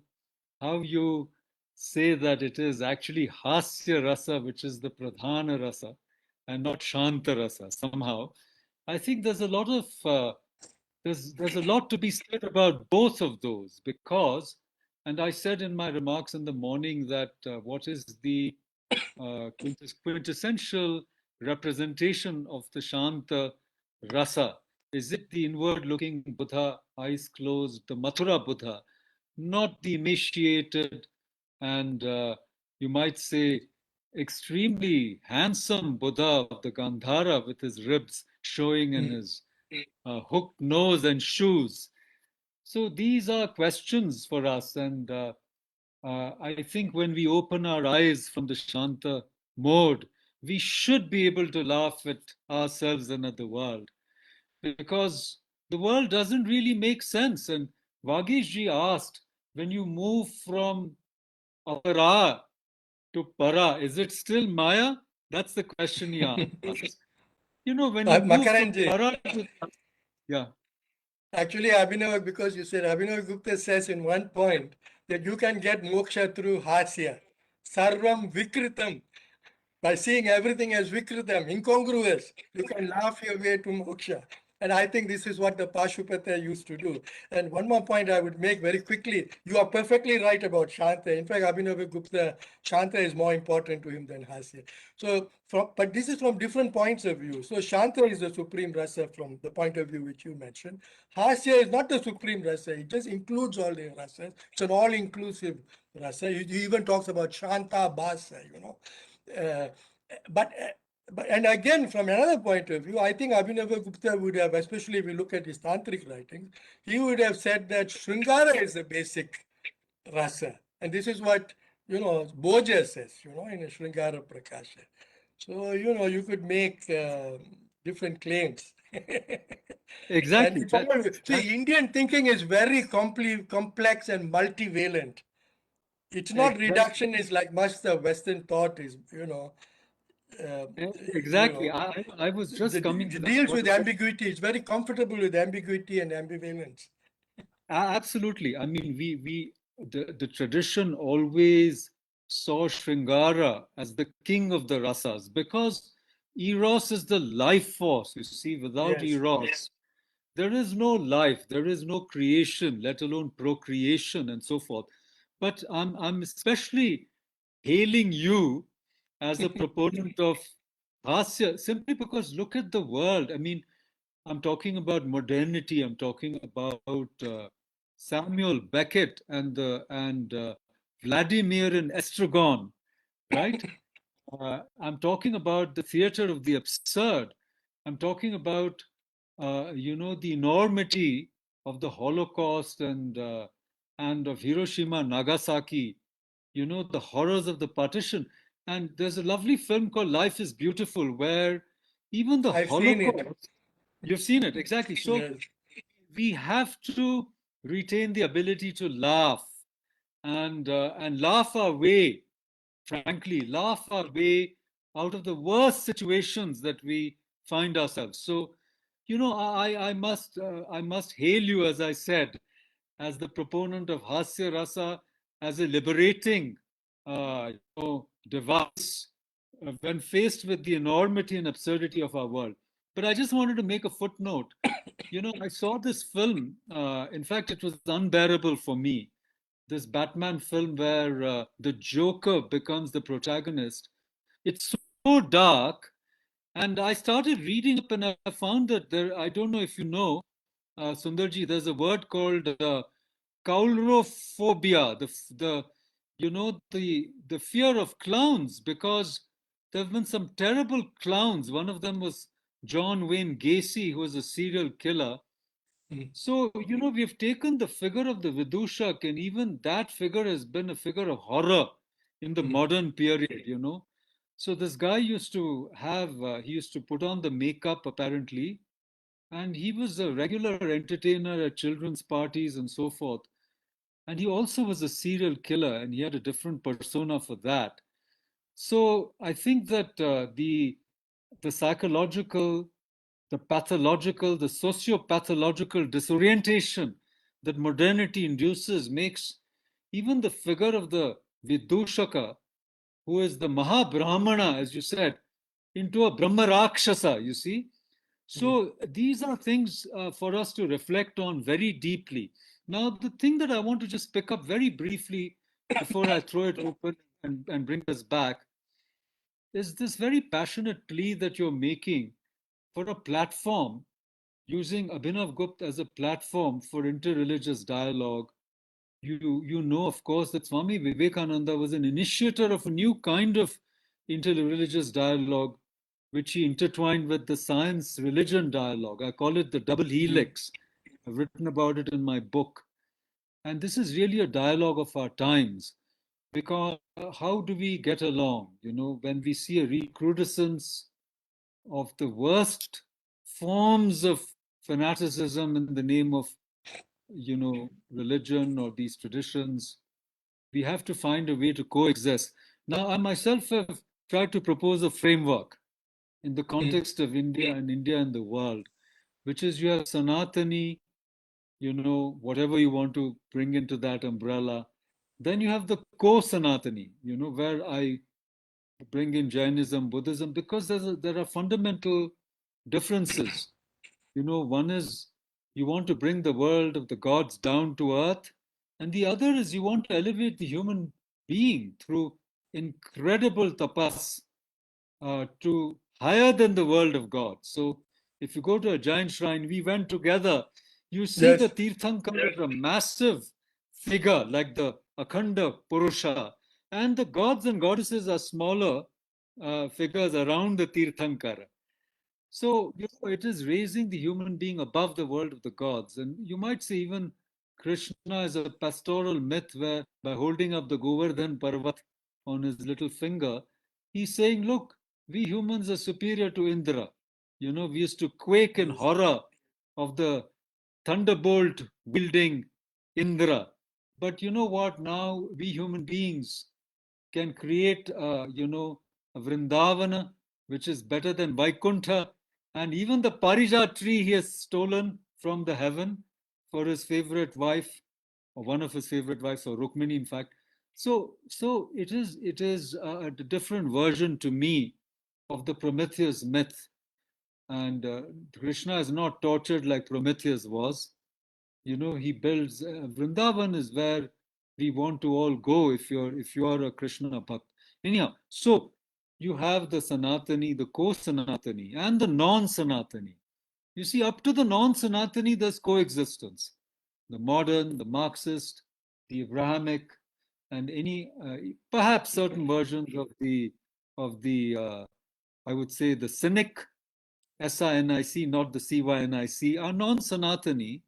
how you say that it is actually Hasya Rasa, which is the Pradhana Rasa, and not Shanta Rasa somehow. I think there's a lot of there's a lot to be said about both of those, because, and I said in my remarks in the morning that what is the quintessential representation of the Shanta Rasa? Is it the inward-looking Buddha, eyes closed, the Mathura Buddha, not the emaciated and you might say extremely handsome Buddha of the Gandhara with his ribs showing and his hooked nose and shoes? So these are questions for us, and I think when we open our eyes from the Shanta mode, we should be able to laugh at ourselves and at the world, because the world doesn't really make sense. And Vagish asked, when you move from Apara to Para, is it still Maya? That's the question he asked. You know, when you move from Para to... Yeah. Actually, Abhinav, because you said, Abhinav Gupta says in one point that you can get moksha through hasya. Sarvam vikritam. By seeing everything as vikritam, incongruous, you can laugh your way to moksha. And I think this is what the Pashupata used to do. And one more point I would make very quickly. You are perfectly right about Shanta. In fact, Abhinav Gupta, Shanta is more important to him than Hasya. So, but this is from different points of view. So Shanta is the supreme rasa from the point of view which you mentioned. Hasya is not the supreme rasa. It just includes all the rasas. It's an all-inclusive rasa. He even talks about Shanta Bhasa, but and again, from another point of view, I think Abhinav Gupta would have, especially if we look at his tantric writings, he would have said that Sringara is the basic rasa. And this is what, Bhoja says, in a Sringara Prakasha. So, you could make different claims. Exactly. See, Indian thinking is very complex and multivalent. It's not reductionist like much the Western thought is, Exactly. I was just coming to it that. deals with ambiguity. It's very comfortable with ambiguity and ambivalence. Absolutely. I mean, the tradition always saw Sringara as the king of the rasas, because Eros is the life force. You see, without Eros, there is no life, there is no creation, let alone procreation and so forth. But I'm especially hailing you as a proponent of Hasya, simply because look at the world. I mean, I'm talking about modernity. I'm talking about Samuel Beckett and Vladimir and Estragon, right? I'm talking about the theater of the absurd. I'm talking about, the enormity of the Holocaust and of Hiroshima, Nagasaki, you know, the horrors of the partition. And there's a lovely film called Life is Beautiful, where even the I've seen it. Holocaust, you've seen it, exactly. So Yes. we have to retain the ability to laugh and laugh our way, frankly, laugh our way out of the worst situations that we find ourselves. So, you know, I must hail you, as I said, as the proponent of Hasya Rasa as a liberating device when faced with the enormity and absurdity of our world. But I just wanted to make a footnote. You know, I saw this film. In fact, it was unbearable for me. This Batman film where the Joker becomes the protagonist. It's so dark. And I started reading up and I found that there, I don't know if you know, Sundarji, there's a word called coulrophobia, the fear of clowns, because there have been some terrible clowns. One of them was John Wayne Gacy, who was a serial killer. So, you know, we've taken the figure of the Vidushak, and even that figure has been a figure of horror in the modern period, you know. So this guy used to have, he used to put on the makeup apparently, and he was a regular entertainer at children's parties and so forth. And he also was a serial killer, and he had a different persona for that. So I think that the psychological, the pathological, the socio-pathological disorientation that modernity induces makes even the figure of the Vidushaka, who is the Mahabrahmana, as you said, into a Brahma Rakshasa, you see. So these are things for us to reflect on very deeply. Now, the thing that I want to just pick up very briefly before I throw it open and bring us back is this very passionate plea that you're making for a platform, using Abhinav Gupta as a platform for interreligious dialogue. You know, of course, that Swami Vivekananda was an initiator of a new kind of interreligious dialogue, which he intertwined with the science-religion dialogue. I call it the double helix. I've written about it in my book. And this is really a dialogue of our times, because how do we get along? You know, when we see a recrudescence of the worst forms of fanaticism in the name of, you know, religion or these traditions, we have to find a way to coexist. Now, I myself have tried to propose a framework in the context of India and India and the world, which is you have Sanatani, you know, whatever you want to bring into that umbrella. Then you have the co-Sanatani, you know, where I bring in Jainism, Buddhism, because there are fundamental differences. You know, one is you want to bring the world of the gods down to earth, and the other is you want to elevate the human being through incredible tapas to higher than the world of God. So if you go to a Jain shrine, we went together, you see Yes. the Tirthankar is a massive figure like the Akhanda Purusha, and the gods and goddesses are smaller figures around the Tirthankara. So, you know, it is raising the human being above the world of the gods. And you might say even Krishna is a pastoral myth where by holding up the Govardhan Parvat on his little finger, he's saying, look, we humans are superior to Indra. You know, we used to quake in horror of the thunderbolt wielding Indra. But you know what? Now we human beings can create, you know, a Vrindavana, which is better than Vaikuntha. And even the Parijat tree he has stolen from the heaven for his favorite wife, or one of his favorite wives, or Rukmini, in fact. So it is a different version to me of the Prometheus myth. And Krishna is not tortured like Prometheus was. You know, he builds Vrindavan is where we want to all go if you are a Krishna bhakt. Anyhow, so you have the Sanatani, the co-Sanatani, and the non-Sanatani. You see, up to the non-Sanatani, there's coexistence. The modern, the Marxist, the Abrahamic, and any perhaps certain versions of the I would say the cynic, SINIC, not the CYNIC, are non-Sanatani.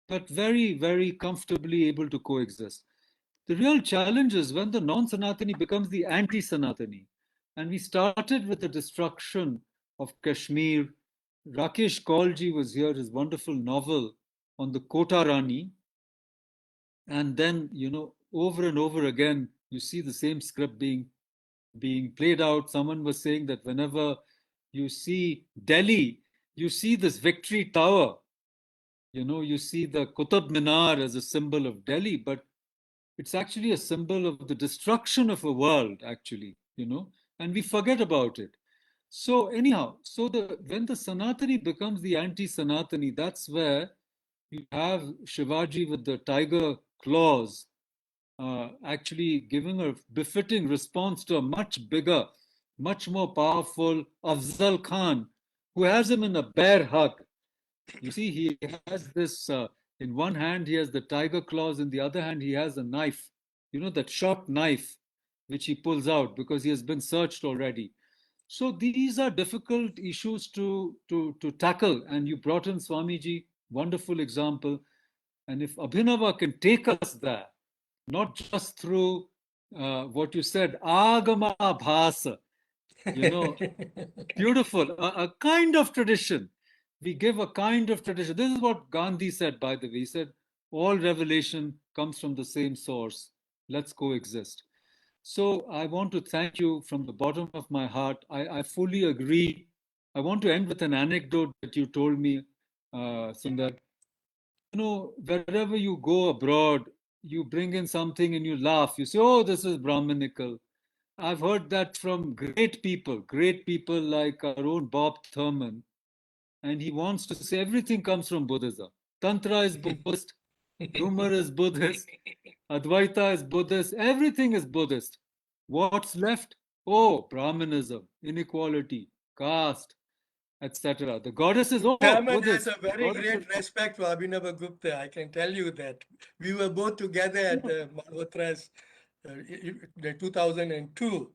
but very, very comfortably able to coexist. The real challenge is when the non-Sanatani becomes the anti-Sanatani. And we started with the destruction of Kashmir. Rakesh Kaulji was here, his wonderful novel on the Kota Rani. And then, over and over again, you see the same script being played out. Someone was saying that whenever you see Delhi, you see this victory tower. You see the Qutub Minar as a symbol of Delhi, but it's actually a symbol of the destruction of a world, actually, and we forget about it. So anyhow, when the Sanatani becomes the anti-Sanatani, that's where you have Shivaji with the tiger claws, actually giving a befitting response to a much bigger, much more powerful Afzal Khan, who has him in a bear hug. You see, he has this, in one hand, he has the tiger claws, in the other hand, he has a knife, that sharp knife, which he pulls out because he has been searched already. So these are difficult issues to tackle. And you brought in Swamiji, wonderful example. And if Abhinava can take us there, not just through what you said, Agama Bhasa, beautiful, a kind of tradition. We give a kind of tradition. This is what Gandhi said, by the way. He said, all revelation comes from the same source. Let's coexist. So I want to thank you from the bottom of my heart. I fully agree. I want to end with an anecdote that you told me, Sundar. Wherever you go abroad, you bring in something and you laugh. You say, oh, this is Brahminical. I've heard that from great people like our own Bob Thurman. And he wants to say everything comes from Buddhism. Tantra is Buddhist, humor is Buddhist, Advaita is Buddhist, everything is Buddhist. What's left? Oh, Brahmanism, inequality, caste, etc. The goddess is, oh, Thurman Buddhist. has a very great respect for Abhinava Gupta. I can tell you that. We were both together at Malhotra's the 2002.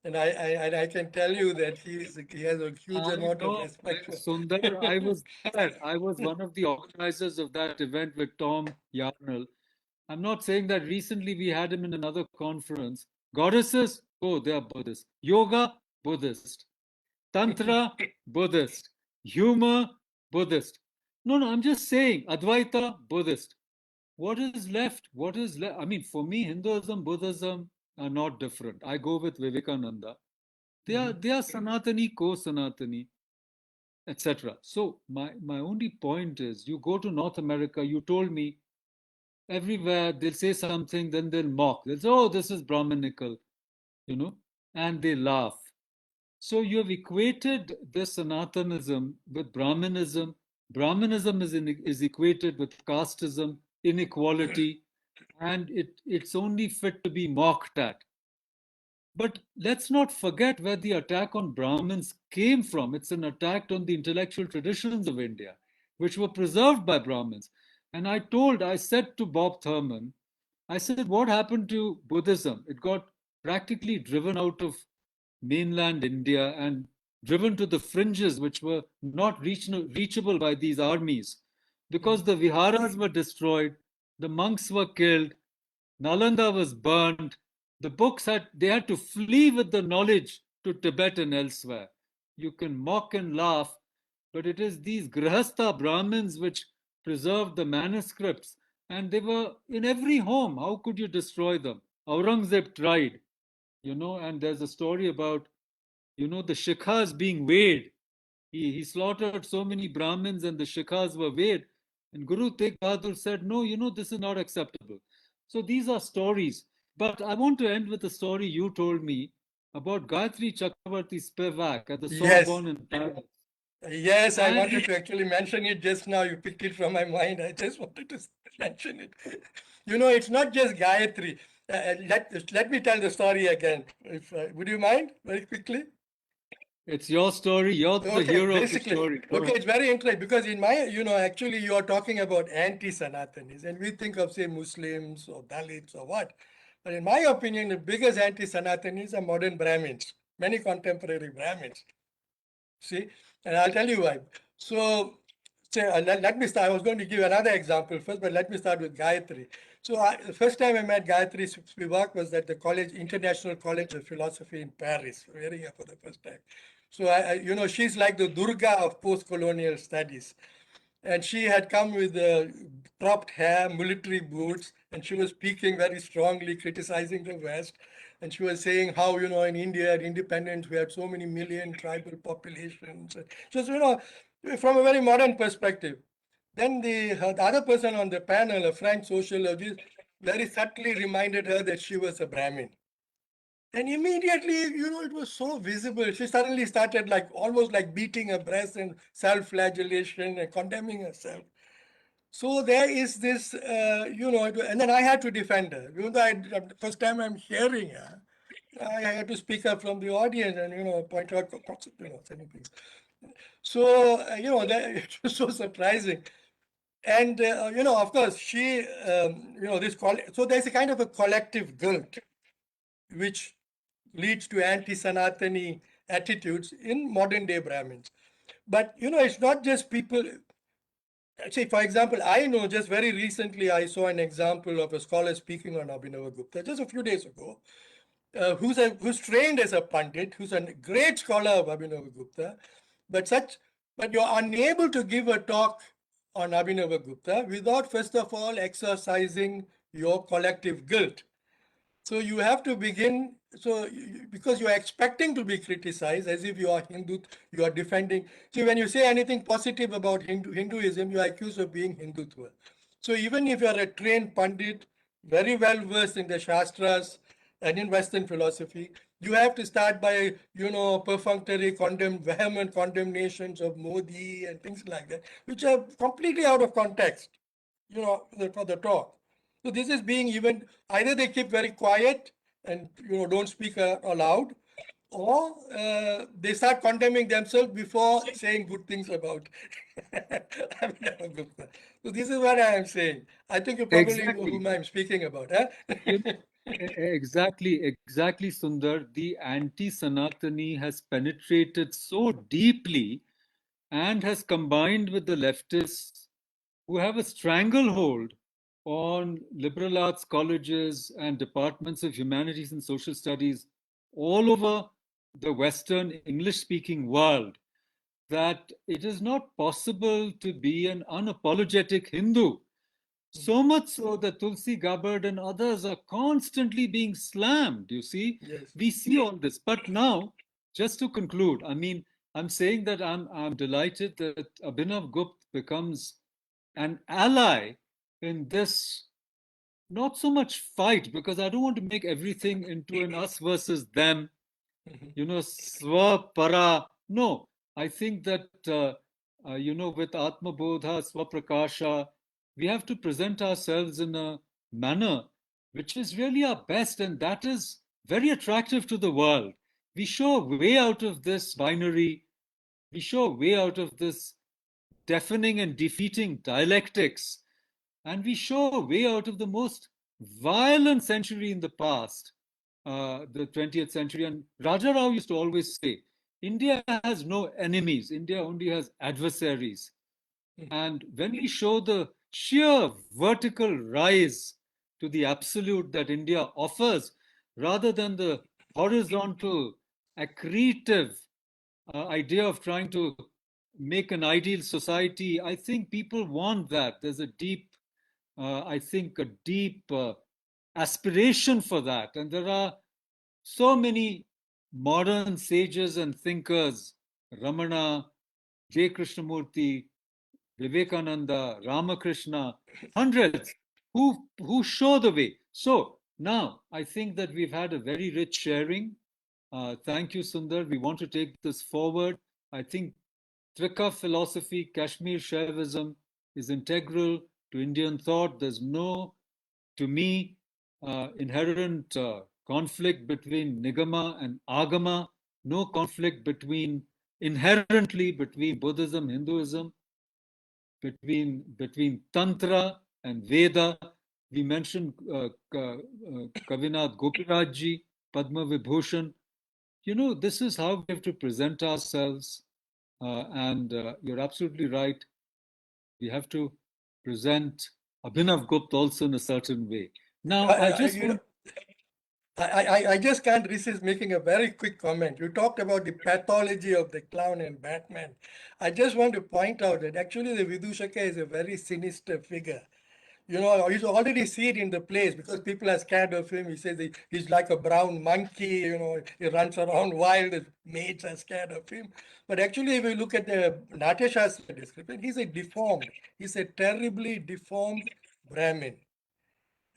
And I can tell you that he has a huge amount of respect. Sundar, I was there. I was one of the organizers of that event with Tom Yarnell. I'm not saying that recently we had him in another conference. Goddesses, oh, they are Buddhist. Yoga, Buddhist. Tantra, Buddhist. Humor, Buddhist. No, I'm just saying, Advaita, Buddhist. What is left? I mean, for me, Hinduism, Buddhism are not different. I go with Vivekananda. They are Sanatani, co-Sanatani, etc. So my only point is, you go to North America, you told me, everywhere they'll say something, then they'll mock. They'll say, oh, this is Brahminical, and they laugh. So you have equated this Sanatanism with Brahmanism. Brahmanism is equated with casteism, inequality, and it's only fit to be mocked at. But let's not forget where the attack on Brahmins came from. It's an attack on the intellectual traditions of India, which were preserved by Brahmins. And I said to Bob Thurman, I said, what happened to Buddhism? It got practically driven out of mainland India and driven to the fringes, which were not reachable by these armies, because the viharas were destroyed, the monks were killed, Nalanda was burned, the books had to flee with the knowledge to Tibet and elsewhere. You can mock and laugh, but it is these Grihastha Brahmins which preserved the manuscripts, and they were in every home. How could you destroy them? Aurangzeb tried, and there's a story about, the shikhas being weighed. He slaughtered so many Brahmins and the shikhas were weighed. And Guru Tegh Bahadur said, no, this is not acceptable. So these are stories. But I want to end with a story you told me about Gayatri Chakravarti Spivak at the Sorbonne in Paris. Yes, I wanted to actually mention it just now. You picked it from my mind. I just wanted to mention it. It's not just Gayatri. Let me tell the story again. Would you mind very quickly? It's your story. You're the hero of the story. Okay, it's very interesting because in my, actually you are talking about anti-Sanatanis and we think of, say, Muslims or Dalits or what. But in my opinion, the biggest anti-Sanatanis are modern Brahmins, many contemporary Brahmins. See, and I'll tell you why. So So let me start. I was going to give another example first, but let me start with Gayatri. So the first time I met Gayatri Spivak was at the International College of Philosophy in Paris, very here for the first time. So she's like the Durga of post-colonial studies. And she had come with cropped hair, military boots, and she was speaking very strongly, criticizing the West. And she was saying how, in India, at independence, we had so many million tribal populations. Just, from a very modern perspective. Then the other person on the panel, a French sociologist, very subtly reminded her that she was a Brahmin. And immediately, it was so visible. She suddenly started almost like beating her breast and self-flagellation and condemning herself. So there is this, and then I had to defend her. Even though first time I'm hearing her, I had to speak up from the audience and, point out, certain things. So, it was so surprising. And, of course, she, so there's a kind of a collective guilt, which leads to anti-Sanatani attitudes in modern day Brahmins. But, it's not just people. See, for example, I know just very recently I saw an example of a scholar speaking on Abhinavagupta just a few days ago, who's trained as a Pandit, who's a great scholar of Abhinavagupta, but you're unable to give a talk on Abhinavagupta without first of all exercising your collective guilt. So you have to begin, because you're expecting to be criticized as if you are Hindu, you are defending. See, when you say anything positive about Hinduism, you are accused of being Hindutva. So even if you are a trained Pandit, very well versed in the Shastras and in Western philosophy, you have to start by, perfunctory vehement condemnations of Modi and things like that, which are completely out of context, for the talk. So this is being either they keep very quiet and don't speak aloud, or they start condemning themselves before saying good things about Abhinavagupta. So this is what I am saying. I think you probably know whom I'm speaking about. Huh? Exactly, Sundar. The anti-Sanatani has penetrated so deeply and has combined with the leftists who have a stranglehold on liberal arts colleges and departments of humanities and social studies all over the Western English-speaking world, that it is not possible to be an unapologetic Hindu. So much so that Tulsi Gabbard and others are constantly being slammed, you see. Yes. We see all this. But now, just to conclude, I'm saying that I'm delighted that Abhinav Gupta becomes an ally in this, not so much fight, because I don't want to make everything into an us versus them, swa para. No, I think that, with Atma Bodha, Swaprakasha, we have to present ourselves in a manner which is really our best, and that is very attractive to the world. We show a way out of this binary, we show a way out of this deafening and defeating dialectics, and we show a way out of the most violent century in the past, the 20th century. And Raja Rao used to always say, India has no enemies, India only has adversaries. And when we show the sheer vertical rise to the absolute that India offers, rather than the horizontal, accretive idea of trying to make an ideal society, I think people want that. There's a deep, aspiration for that. And there are so many modern sages and thinkers, Ramana, J. Krishnamurti, Vivekananda, Ramakrishna, hundreds who show the way. So now I think that we've had a very rich sharing. Thank you, Sundar. We want to take this forward. I think Trika philosophy, Kashmir Shaivism is integral to Indian thought. There's no, to me, inherent conflict between Nigama and Agama, no conflict inherently between Buddhism, Hinduism, between Tantra and Veda. We mentioned Kavinath Gopirajji, Padma Vibhushan. This is how we have to present ourselves. And you're absolutely right. We have to present Abhinav Gupta also in a certain way. Now, I just can't resist making a very quick comment. You talked about the pathology of the clown and Batman. I just want to point out that actually the Vidushaka is a very sinister figure. You know, you already see it in the plays because people are scared of him. He says he's like a brown monkey, you know, he runs around wild, the maids are scared of him. But actually, if you look at the Natyashastra description, he's a terribly deformed Brahmin.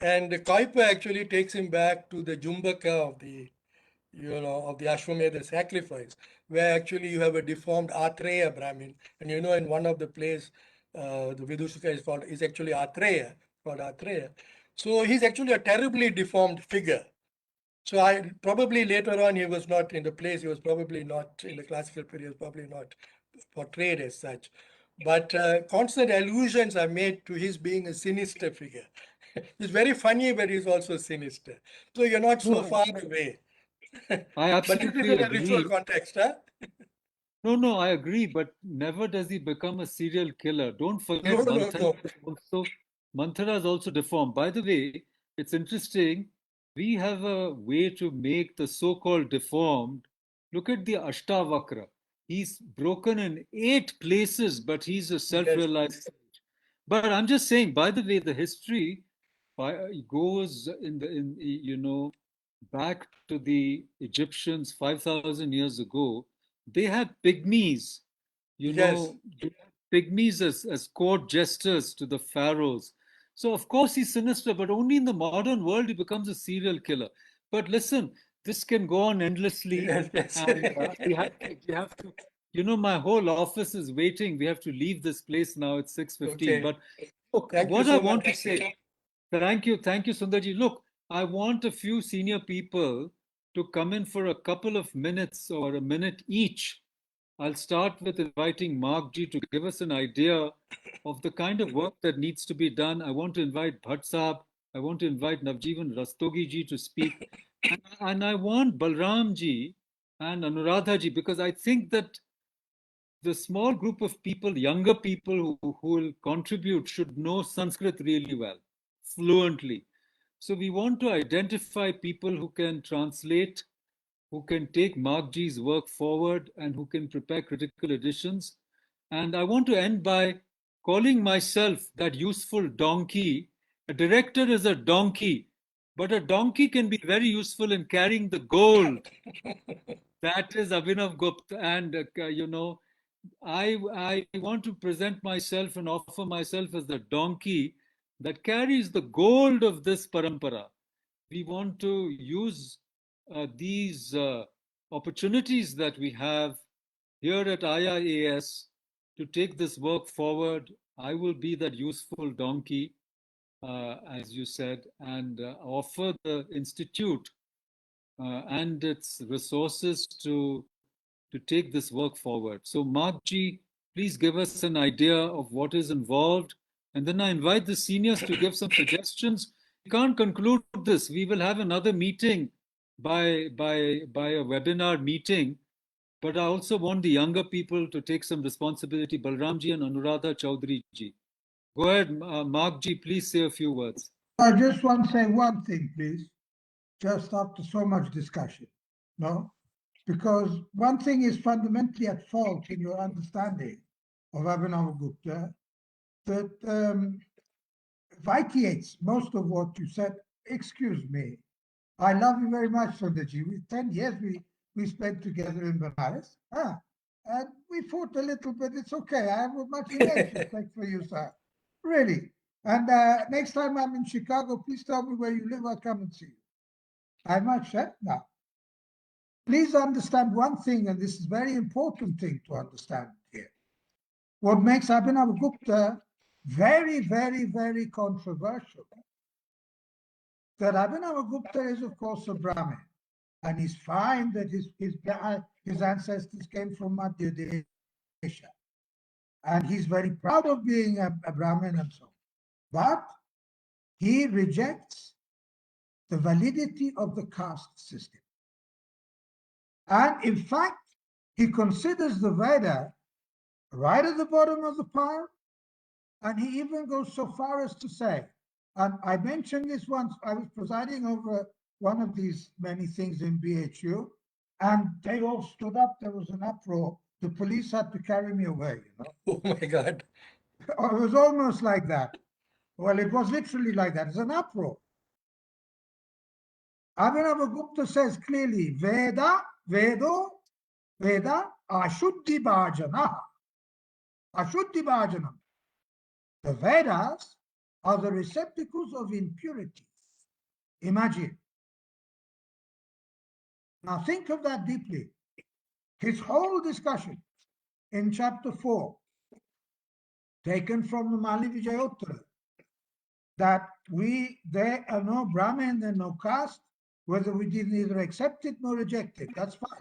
And Kuiper actually takes him back to the Jumbaka of the, of the Ashwamedha sacrifice, where actually you have a deformed Atreya Brahmin. And you know, in one of the plays, the Vidushaka is actually Atreya, called Atreya. So he's actually a terribly deformed figure. So I probably later on he was not in the plays, he was probably not in the classical period, probably not portrayed as such. But constant allusions are made to his being a sinister figure. He's very funny, but he's also sinister. So you're not so far away. I absolutely but this is in a agree. ritual context, huh? No, I agree, but never does he become a serial killer. Don't forget, Manthara is also deformed. By the way, it's interesting. We have a way to make the so-called deformed. Look at the Ashtavakra. He's broken in 8 places, but he's a self-realized. Yes. But I'm just saying, by the way, the history goes back to the Egyptians 5,000 years ago. They had pygmies, pygmies as court jesters to the pharaohs. So of course he's sinister, but only in the modern world he becomes a serial killer. But listen, this can go on endlessly. Yes. And we have to. My whole office is waiting. We have to leave this place now. It's 6:15. Okay. But look, what I want to say. Thank you, Sundarji. Look, I want a few senior people to come in for a couple of minutes or a minute each. I'll start with inviting Mark Ji to give us an idea of the kind of work that needs to be done. I want to invite Bhatt Saab. I want to invite Navjeevan Rastogi Ji to speak. And I want Balram Ji and Anuradha Ji, because I think that the small group of people, younger people who will contribute should know Sanskrit really well, fluently. So we want to identify people who can translate, who can take Mark G's work forward, and who can prepare critical editions. And I want to end by calling myself that useful donkey. A director is a donkey, but a donkey can be very useful in carrying the gold. That is Abhinav Gupta. And, I want to present myself and offer myself as the donkey that carries the gold of this parampara. We want to use these opportunities that we have here at IIAS to take this work forward. I will be that useful donkey, as you said, and offer the Institute and its resources to take this work forward. So Mark Ji, please give us an idea of what is involved. And then I invite the seniors to give some suggestions. We can't conclude this. We will have another meeting by a webinar meeting. But I also want the younger people to take some responsibility. Balram Ji and Anuradha Chaudhary Ji. Go ahead, Mark Ji, please say a few words. I just want to say one thing, please, just after so much discussion. No? Because one thing is fundamentally at fault in your understanding of Abhinav Gupta, that vitiates most of what you said. Excuse me. I love you very much, Sundarji. 10 years we spent together in Benares. And we fought a little bit. It's okay. I have much immense respect for you, sir. Really. And next time I'm in Chicago, please tell me where you live. I'll come and see you. I much said now. Please understand one thing, and this is a very important thing to understand here. What makes Abhinav Gupta very, very, very controversial, that Abhinav Gupta is, of course, a Brahmin, and he's fine that his ancestors came from Madhya Desha, and he's very proud of being a Brahmin and so on. But he rejects the validity of the caste system. And in fact, he considers the Veda right at the bottom of the pile And he even goes so far as to say, and I mentioned this once, I was presiding over one of these many things in BHU, and they all stood up, there was an uproar, the police had to carry me away, you know. Oh my God. It was almost like that. Well, it was literally like that. It's an uproar. Abhinavagupta says clearly, Veda, Ashuddhi Bhajana. Ashuddhi Bhajanam. The Vedas are the receptacles of impurity. Imagine. Now think of that deeply. His whole discussion in chapter 4, taken from the Mali Vijayottara, that there are no Brahmin and no caste, whether we did neither accept it nor reject it. That's fine.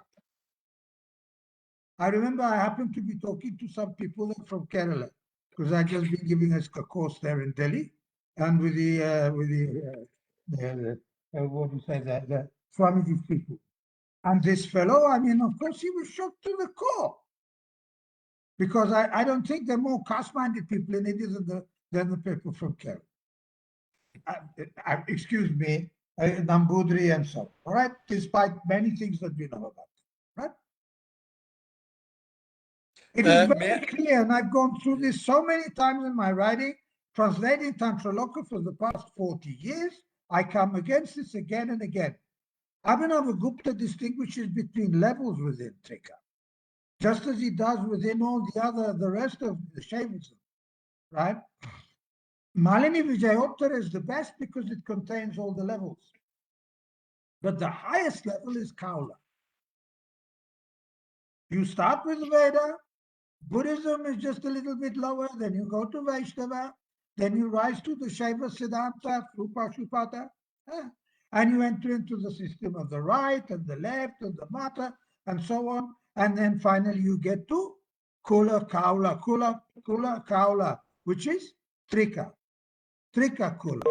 I remember I happened to be talking to some people from Kerala, because I just been giving us a course there in Delhi, and with the what do you say, the Swamiji's people. And this fellow, I mean, of course, he was shocked to the core, because I don't think there are more caste-minded people in India than the people from Kerala. Excuse me, Nambudri and so on, all right, despite many things that we know about them, right? It is very clear, and I've gone through this so many times in my writing, translating Tantraloka for the past 40 years. I come against this again and again. Abhinavagupta distinguishes between levels within Trika, just as he does within all the rest of the Shaivism, right? Malini Vijayottara is the best because it contains all the levels. But the highest level is Kaula. You start with Veda, Buddhism is just a little bit lower, then you go to Vaishnava, then you rise to the Shaiva Siddhanta, Rupa Shupata, and you enter into the system of the right and the left and the Mata and so on. And then finally you get to Kula Kaula, which is Trika. Trika Kula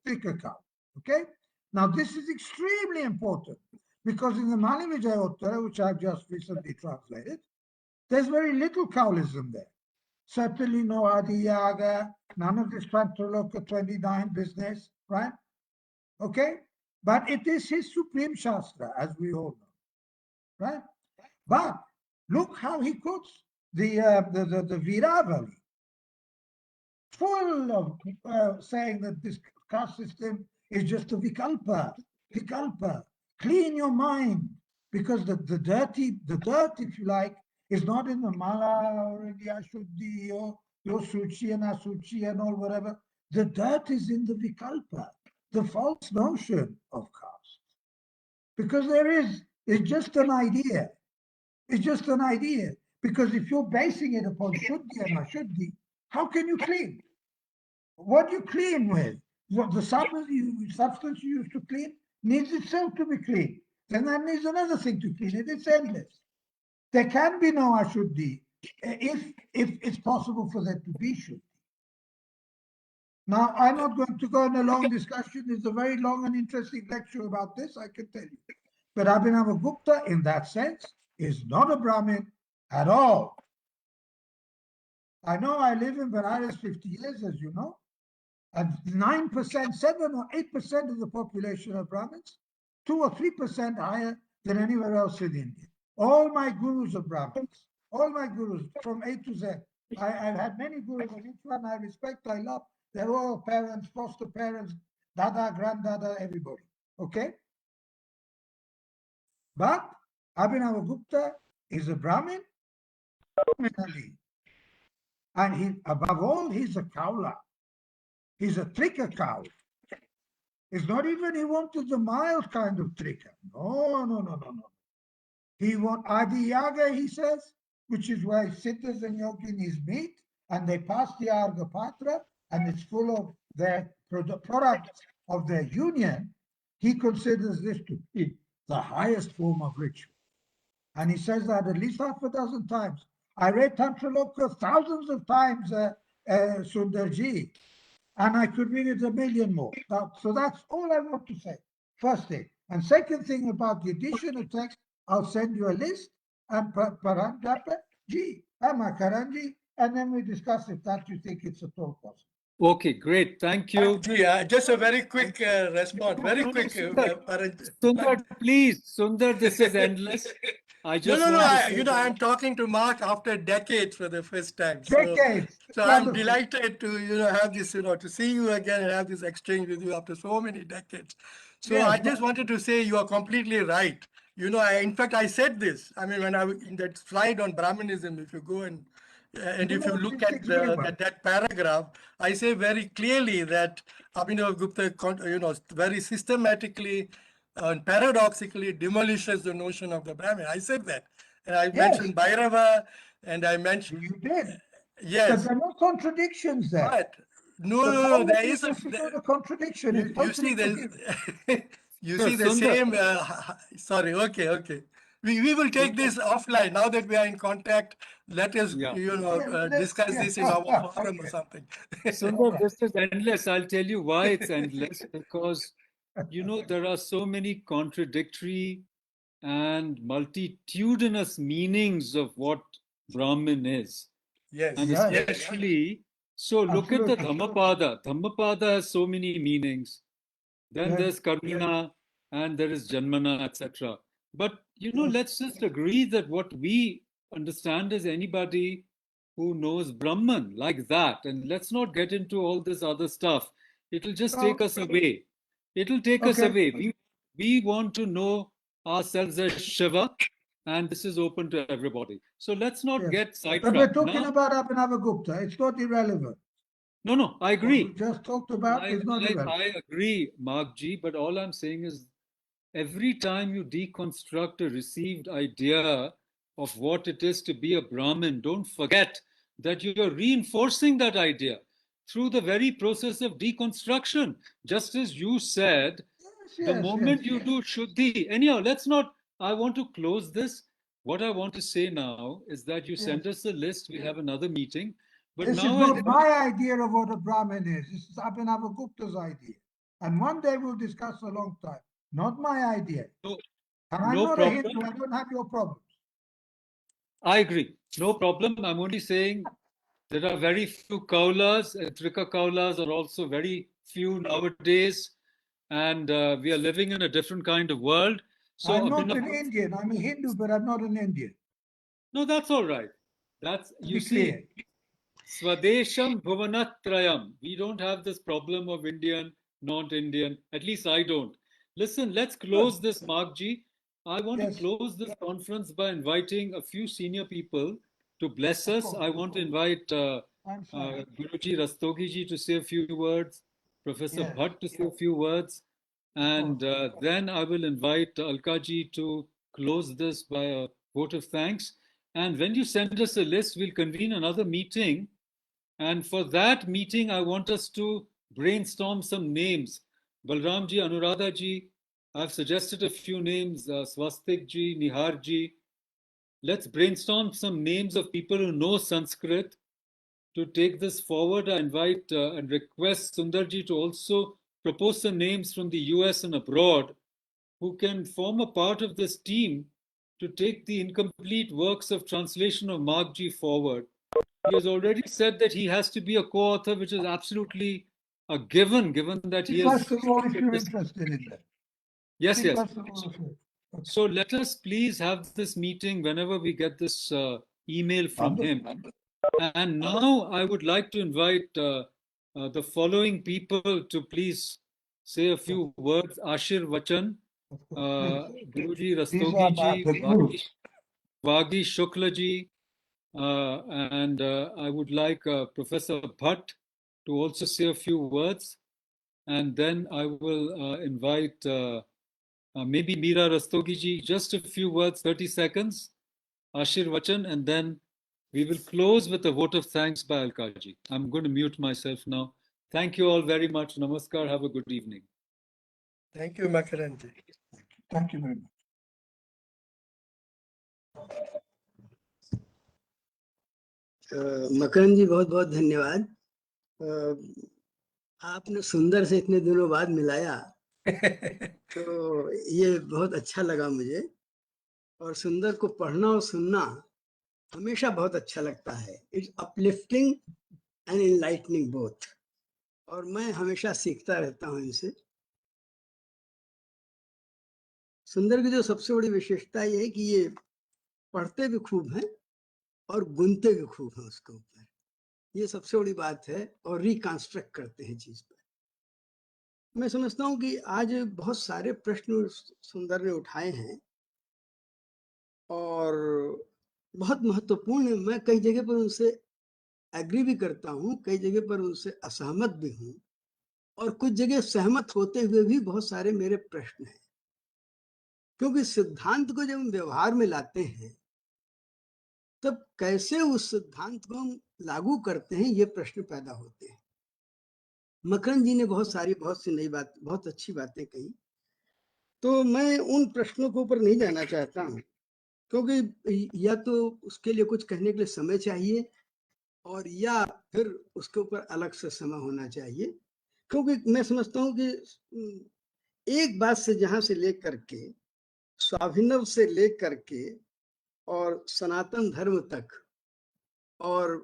Trika Kaula. Okay? Now this is extremely important because in the Mali Vijayottara, which I've just recently translated, there's very little Kaulism there. Certainly no Adiyaga, none of this Tantraloka 29 business, right? Okay? But it is his supreme Shastra, as we all know, right? But look how he quotes the Viravali, full of saying that this caste system is just a vikalpa. Clean your mind, because the dirt, if you like, is not in the mala or in the ashuddhi or your suchi and asuchi and all whatever. The dirt is in the vikalpa, the false notion of caste. Because it's just an idea. It's just an idea. Because if you're basing it upon shuddhi and ashuddhi, how can you clean? What you clean with? What the substance you use to clean needs itself to be clean. Then that needs another thing to clean it. It's endless. There can be no ashuddhi if it's possible for there to be shuddhi. Now, I'm not going to go on a long discussion. It's a very long and interesting lecture about this, I can tell you. But Abhinavagupta, in that sense, is not a Brahmin at all. I know I live in Benares 50 years, as you know, and 9%, 7 or 8% of the population are Brahmins, 2 or 3% higher than anywhere else in India. All my gurus are Brahmins, all my gurus from A to Z. I've had many gurus, and each one I respect, I love. They're all parents, foster parents, dada, granddada, everybody. Okay? But Abhinavagupta is a Brahmin, and he, above all, he's a Kaula. He's a Trika cow. It's not even he wanted the mild kind of Trika. No. He want Adiyaga, he says, which is why Siddhas and Yoginis meet, and they pass the Argapatra, and it's full of their products of their union. He considers this to be the highest form of ritual. And he says that at least half a dozen times. I read Tantraloka thousands of times, Sundarji, and I could read it a million more. So that's all I want to say. First thing. And second thing about the addition of text, I'll send you a list. And Paranjapa Ji, Makaranji, and then we discuss if that you think it's at all possible. Okay, great. Thank you. Just a very quick response. Very No, no, quick. Sundar, please. Sundar, this is endless. I just No. want to say that- I'm talking to Mark after decades for the first time. So Decades. I'm Wonderful. delighted to have this, to see you again and have this exchange with you after so many decades. So Yes, I just wanted to say you are completely right. In fact, I said this. I mean, when I in that slide on Brahmanism, if you go and if you look at that paragraph, I say very clearly that Abhinav Gupta, very systematically and paradoxically demolishes the notion of the Brahmin. I said that. And I mentioned Bhairava, and I mentioned. You did. Yes. But there are no contradictions there. But no, there is a. a contradiction. It's You see totally the. You see the Sundar. same. Sorry. Okay. We will take this offline now that we are in contact. Let us, discuss this in our forum or something. Sundar, this is endless. I'll tell you why it's endless. Because, there are so many contradictory and multitudinous meanings of what Brahmin is. Yes. And especially, so look at the Dhammapada. Dhammapada has so many meanings. Then there's Karuna, and there is Janmana, etc. But, let's just agree that what we understand is anybody who knows Brahman like that. And let's not get into all this other stuff. It'll just take us away. It'll take us away. We want to know ourselves as Shiva, and this is open to everybody. So let's not get sidetracked. But we're talking about Abhinav Gupta. It's not irrelevant. No, I agree. What we just talked about is not irrelevant. I agree, Mark G, but all I'm saying is every time you deconstruct a received idea of what it is to be a Brahmin, don't forget that you're reinforcing that idea through the very process of deconstruction. Just as you said, the moment you do Shuddhi. Anyhow, I want to close this. What I want to say now is that you send us a list. We have another meeting. But This is not my idea of what a Brahmin is. This is Abhinav Gupta's idea. And one day we'll discuss a long time. Not my idea. No, and I'm not a Hindu. I don't have your problems. I agree. No problem. I'm only saying there are very few Kaulas, and Trika Kaulas are also very few nowadays. And we are living in a different kind of world. So I'm not an Indian. I'm a Hindu, but I'm not an Indian. No, that's all right. You see, Swadesham Bhuvanatrayam. We don't have this problem of Indian, not Indian. At least I don't. Listen, let's close this, Mark Ji. I want to close this conference by inviting a few senior people to bless us. I want to invite Guruji Rastogi Ji to say a few words, Professor Bhatt to say a few words, and then I will invite Alka Ji to close this by a vote of thanks. And when you send us a list, we'll convene another meeting. And for that meeting, I want us to brainstorm some names. Balram Ji, Anuradha Ji, I've suggested a few names, Swastik Ji, Nihar Ji. Let's brainstorm some names of people who know Sanskrit to take this forward. I invite and request Sundar Ji to also propose some names from the US and abroad who can form a part of this team to take the incomplete works of translation of Mark Ji forward. He has already said that he has to be a co-author, which is absolutely a given that he is. First of all, if you're interested in that. Yes. So let us please have this meeting whenever we get this email from him. And now I would like to invite the following people to please say a few words. Ashir Vachan, Guruji Rastogi Ji, Vagi Shukla Ji, and I would like Professor Bhatt to also say a few words. And then I will invite maybe Meera Rastogi Ji, just a few words, 30 seconds, Ashir Vachan, and then we will close with a vote of thanks by Alka Ji. I'm going to mute myself now. Thank you all very much. Namaskar. Have a good evening. Thank you, Makaran Ji. Thank you very much. Makarand जी बहुत बहुत धन्यवाद। आपने सुंदर से इतने दिनों बाद मिलाया तो ये बहुत अच्छा लगा मुझे। और सुंदर को पढ़ना और सुनना हमेशा बहुत अच्छा लगता है। It's uplifting and enlightening both, और मैं हमेशा सीखता रहता हूँ इनसे। सुंदर की जो सबसे बड़ी विशेषता ये है कि ये पढ़ते भी खूब हैं और गुनते भी खूब हैं उसके ऊपर, ये सबसे बड़ी बात है, और रिकंस्ट्रक्ट करते हैं चीज पर। मैं समझता हूँ कि आज बहुत सारे प्रश्न सुंदर ने उठाए हैं और बहुत महत्वपूर्ण है। मैं कई जगह पर उनसे एग्री भी करता हूँ, कई जगह पर उनसे असहमत भी हूँ, और कुछ जगह सहमत होते हुए भी बहुत सारे मेरे प्रश्न हैं। क्योंकि सिद्धांत को जब हम व्यवहार में लाते हैं तब कैसे उस सिद्धांत को हम लागू करते हैं, ये प्रश्न पैदा होते हैं। मकरंद जी ने बहुत सी नई बात, बहुत अच्छी बातें कही, तो मैं उन प्रश्नों के ऊपर नहीं जाना चाहता हूँ, क्योंकि या तो उसके लिए कुछ कहने के लिए समय चाहिए, और या फिर उसके ऊपर अलग से समय होना चाहिए। क्योंकि मैं समझता हूँ कि एक बात से, जहां से लेकर के स्वाभिनव से लेकर के और सनातन धर्म तक और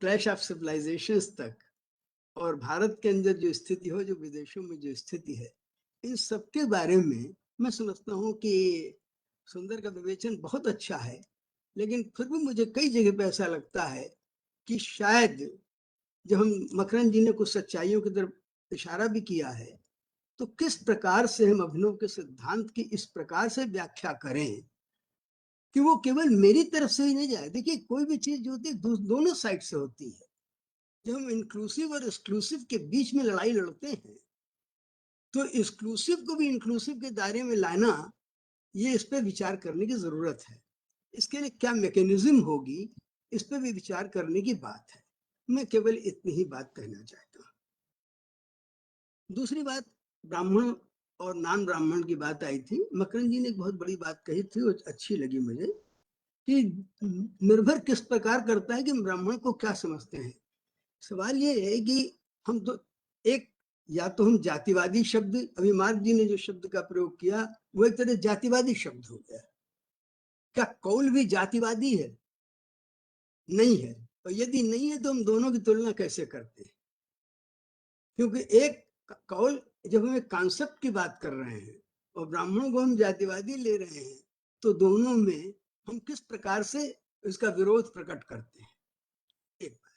क्लैश ऑफ सिविलाइजेशंस तक, और भारत के अंदर जो स्थिति हो, जो विदेशों में जो स्थिति है, इन सब के बारे में मैं समझता हूँ कि सुंदर का विवेचन बहुत अच्छा है। लेकिन फिर भी मुझे कई जगह पे ऐसा लगता है कि शायद जब हम, मकरंद जी ने कुछ सच्चाइयों की तरफ इशारा भी किया है, तो किस प्रकार से हम अभिनव के सिद्धांत की इस प्रकार से व्याख्या करें कि वो केवल मेरी तरफ से ही नहीं जाए। देखिए, कोई भी चीज जो होती है दोनों साइड से होती है। जब हम इंक्लूसिव और एक्सक्लूसिव के बीच में लड़ाई लड़ते हैं, तो एक्सक्लूसिव को भी इंक्लूसिव के दायरे में लाना, ये इस पर विचार करने की जरूरत है। इसके लिए क्या मैकेनिज्म होगी, इस पर भी विचार करने की बात है। मैं केवल इतनी ही बात कहना चाहता हूँ। दूसरी बात, ब्राह्मण और नॉन ब्राह्मण की बात आई थी। मकरंद जी ने एक बहुत बड़ी बात कही थी, वो अच्छी लगी मुझे, कि निर्भर किस प्रकार करता है कि हम ब्राह्मण को क्या समझते हैं। सवाल ये है कि हम तो एक, या तो हम जातिवादी शब्द, अभी मार्क जी ने जो शब्द का प्रयोग किया वो एक तरह जातिवादी शब्द हो गया। क्या कौल भी जातिवादी है? नहीं है। और यदि नहीं है तो हम दोनों की तुलना कैसे करते हैं? क्योंकि एक कौल, जब हम एक कॉन्सेप्ट की बात कर रहे हैं और ब्राह्मणों को हम जातिवादी ले रहे हैं, तो दोनों में हम किस प्रकार से इसका विरोध प्रकट करते हैं। एक बात,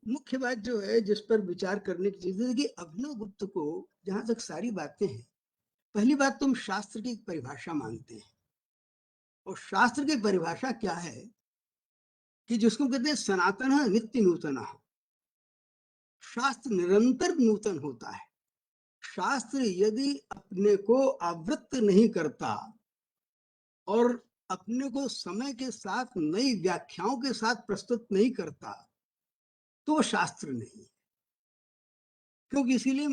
मुख्य बात जो है जिस पर विचार करने की चीज है कि अभिनव गुप्त को, जहां तक सारी बातें हैं, पहली बात तो हम शास्त्र की परिभाषा मानते हैं, और शास्त्र की परिभाषा क्या है कि जिसको कहते हैं सनातन नित्य नूतन। शास्त्र निरंतर नूतन होता है। शास्त्र यदि अपने को आवृत्त नहीं करता और अपने को समय के साथ नई व्याख्याओं के साथ प्रस्तुत नहीं करता, तो वो शास्त्र नहीं। क्योंकि इसीलिए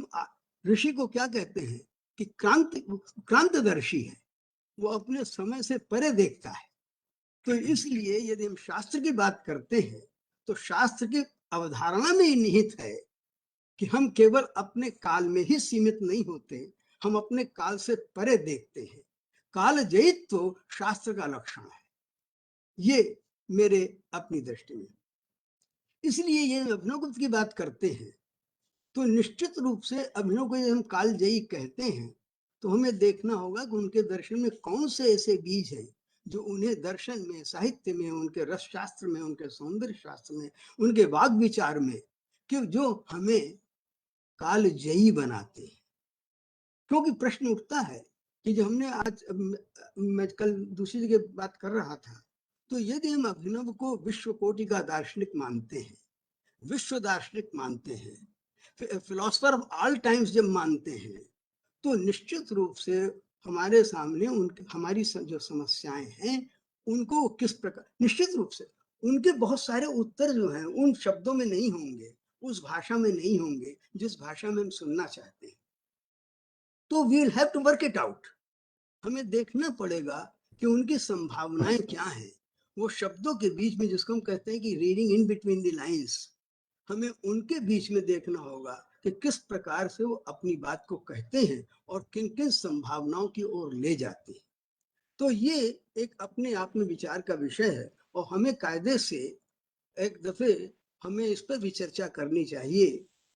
ऋषि को क्या कहते हैं कि क्रांतदर्शी है, वो अपने समय से परे देखता है। तो इसलिए यदि हम शास्त्र की बात करते हैं तो शास्त्र की अवधारणा में ही निहित है कि हम केवल अपने काल में ही सीमित नहीं होते, हम अपने काल से परे देखते हैं। काल जयित्व तो शास्त्र का लक्षण है, ये मेरे अपनी दृष्टि में। इसलिए ये अभिनव गुप्त की बात करते हैं तो निश्चित रूप से अभिनव को जब हम कालजयी कहते हैं तो हमें देखना होगा कि उनके दर्शन में कौन से ऐसे बीज हैं जो उन्हें दर्शन में, साहित्य में, उनके रस शास्त्र में, उनके सौंदर्य शास्त्र में, उनके वाग विचार में, कि जो हमें कालजयी बनाते हैं। क्योंकि प्रश्न उठता है कि जो हमने आज, मैं कल दूसरी जगह बात कर रहा था, तो यदि हम अभिनव को विश्व कोटि का दार्शनिक मानते हैं, विश्व दार्शनिक मानते हैं, फिलोसफर ऑफ ऑल टाइम्स जब मानते हैं, तो निश्चित रूप से हमारे सामने उनके, हमारी जो समस्याएं हैं उनको किस प्रकार, निश्चित रूप से उनके बहुत सारे उत्तर जो हैं उन शब्दों में नहीं होंगे, उस भाषा में नहीं होंगे जिस भाषा में हम सुनना चाहते हैं। तो we will have to work it out. हमें देखना पड़ेगा कि उनकी संभावनाएं क्या हैं, वो शब्दों के बीच में, जिसको हम कहते हैं कि reading in between the lines, हमें उनके बीच में देखना होगा कि किस प्रकार से वो अपनी बात को कहते हैं और किन किन संभावनाओं की ओर ले जाते हैं। तो ये एक अपने आप में विचार का विषय है, और हमें कायदे से एक दफे हमें इस पर भी चर्चा करनी चाहिए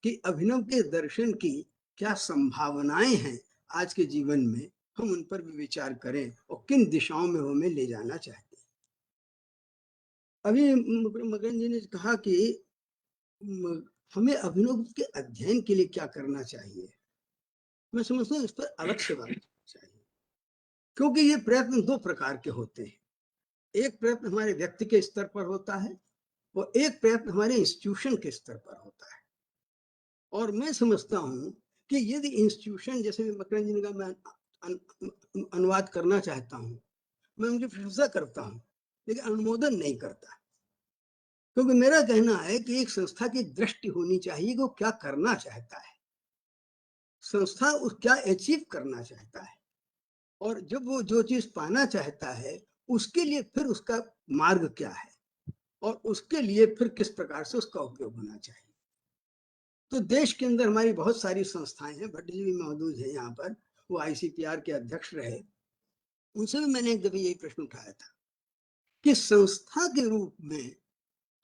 कि अभिनव के दर्शन की क्या संभावनाएं हैं आज के जीवन में, हम उन पर भी विचार करें और किन दिशाओं में हमें ले जाना चाहते हैं। अभी मगन जी ने कहा कि हमें अभिनव के अध्ययन के लिए क्या करना चाहिए। मैं समझता हूँ इस पर अलग से बात करनी चाहिए, क्योंकि ये प्रयत्न दो प्रकार के होते हैं। एक प्रयत्न हमारे व्यक्ति के स्तर पर होता है और एक प्रयत्न हमारे इंस्टीट्यूशन के स्तर पर होता है। और मैं समझता हूँ कि यदि इंस्टीट्यूशन, जैसे मकरंद जी ने कहा, मैं अनुवाद करना चाहता हूँ, मैं उनकी प्रशंसा करता हूँ, लेकिन अनुमोदन नहीं करता, क्योंकि मेरा कहना है कि एक संस्था की दृष्टि होनी चाहिए कि वो क्या करना चाहता है, संस्था उस क्या अचीव करना चाहता है, और जब वो जो चीज पाना चाहता है उसके लिए फिर उसका मार्ग क्या है और उसके लिए फिर किस प्रकार से उसका उपयोग होना चाहिए। तो देश के अंदर हमारी बहुत सारी संस्थाएं हैं, भट्ट जी भी मौजूद है यहाँ पर, वो ICPR के अध्यक्ष रहे, उनसे भी मैंने एक दफे यही प्रश्न उठाया था कि संस्था के रूप में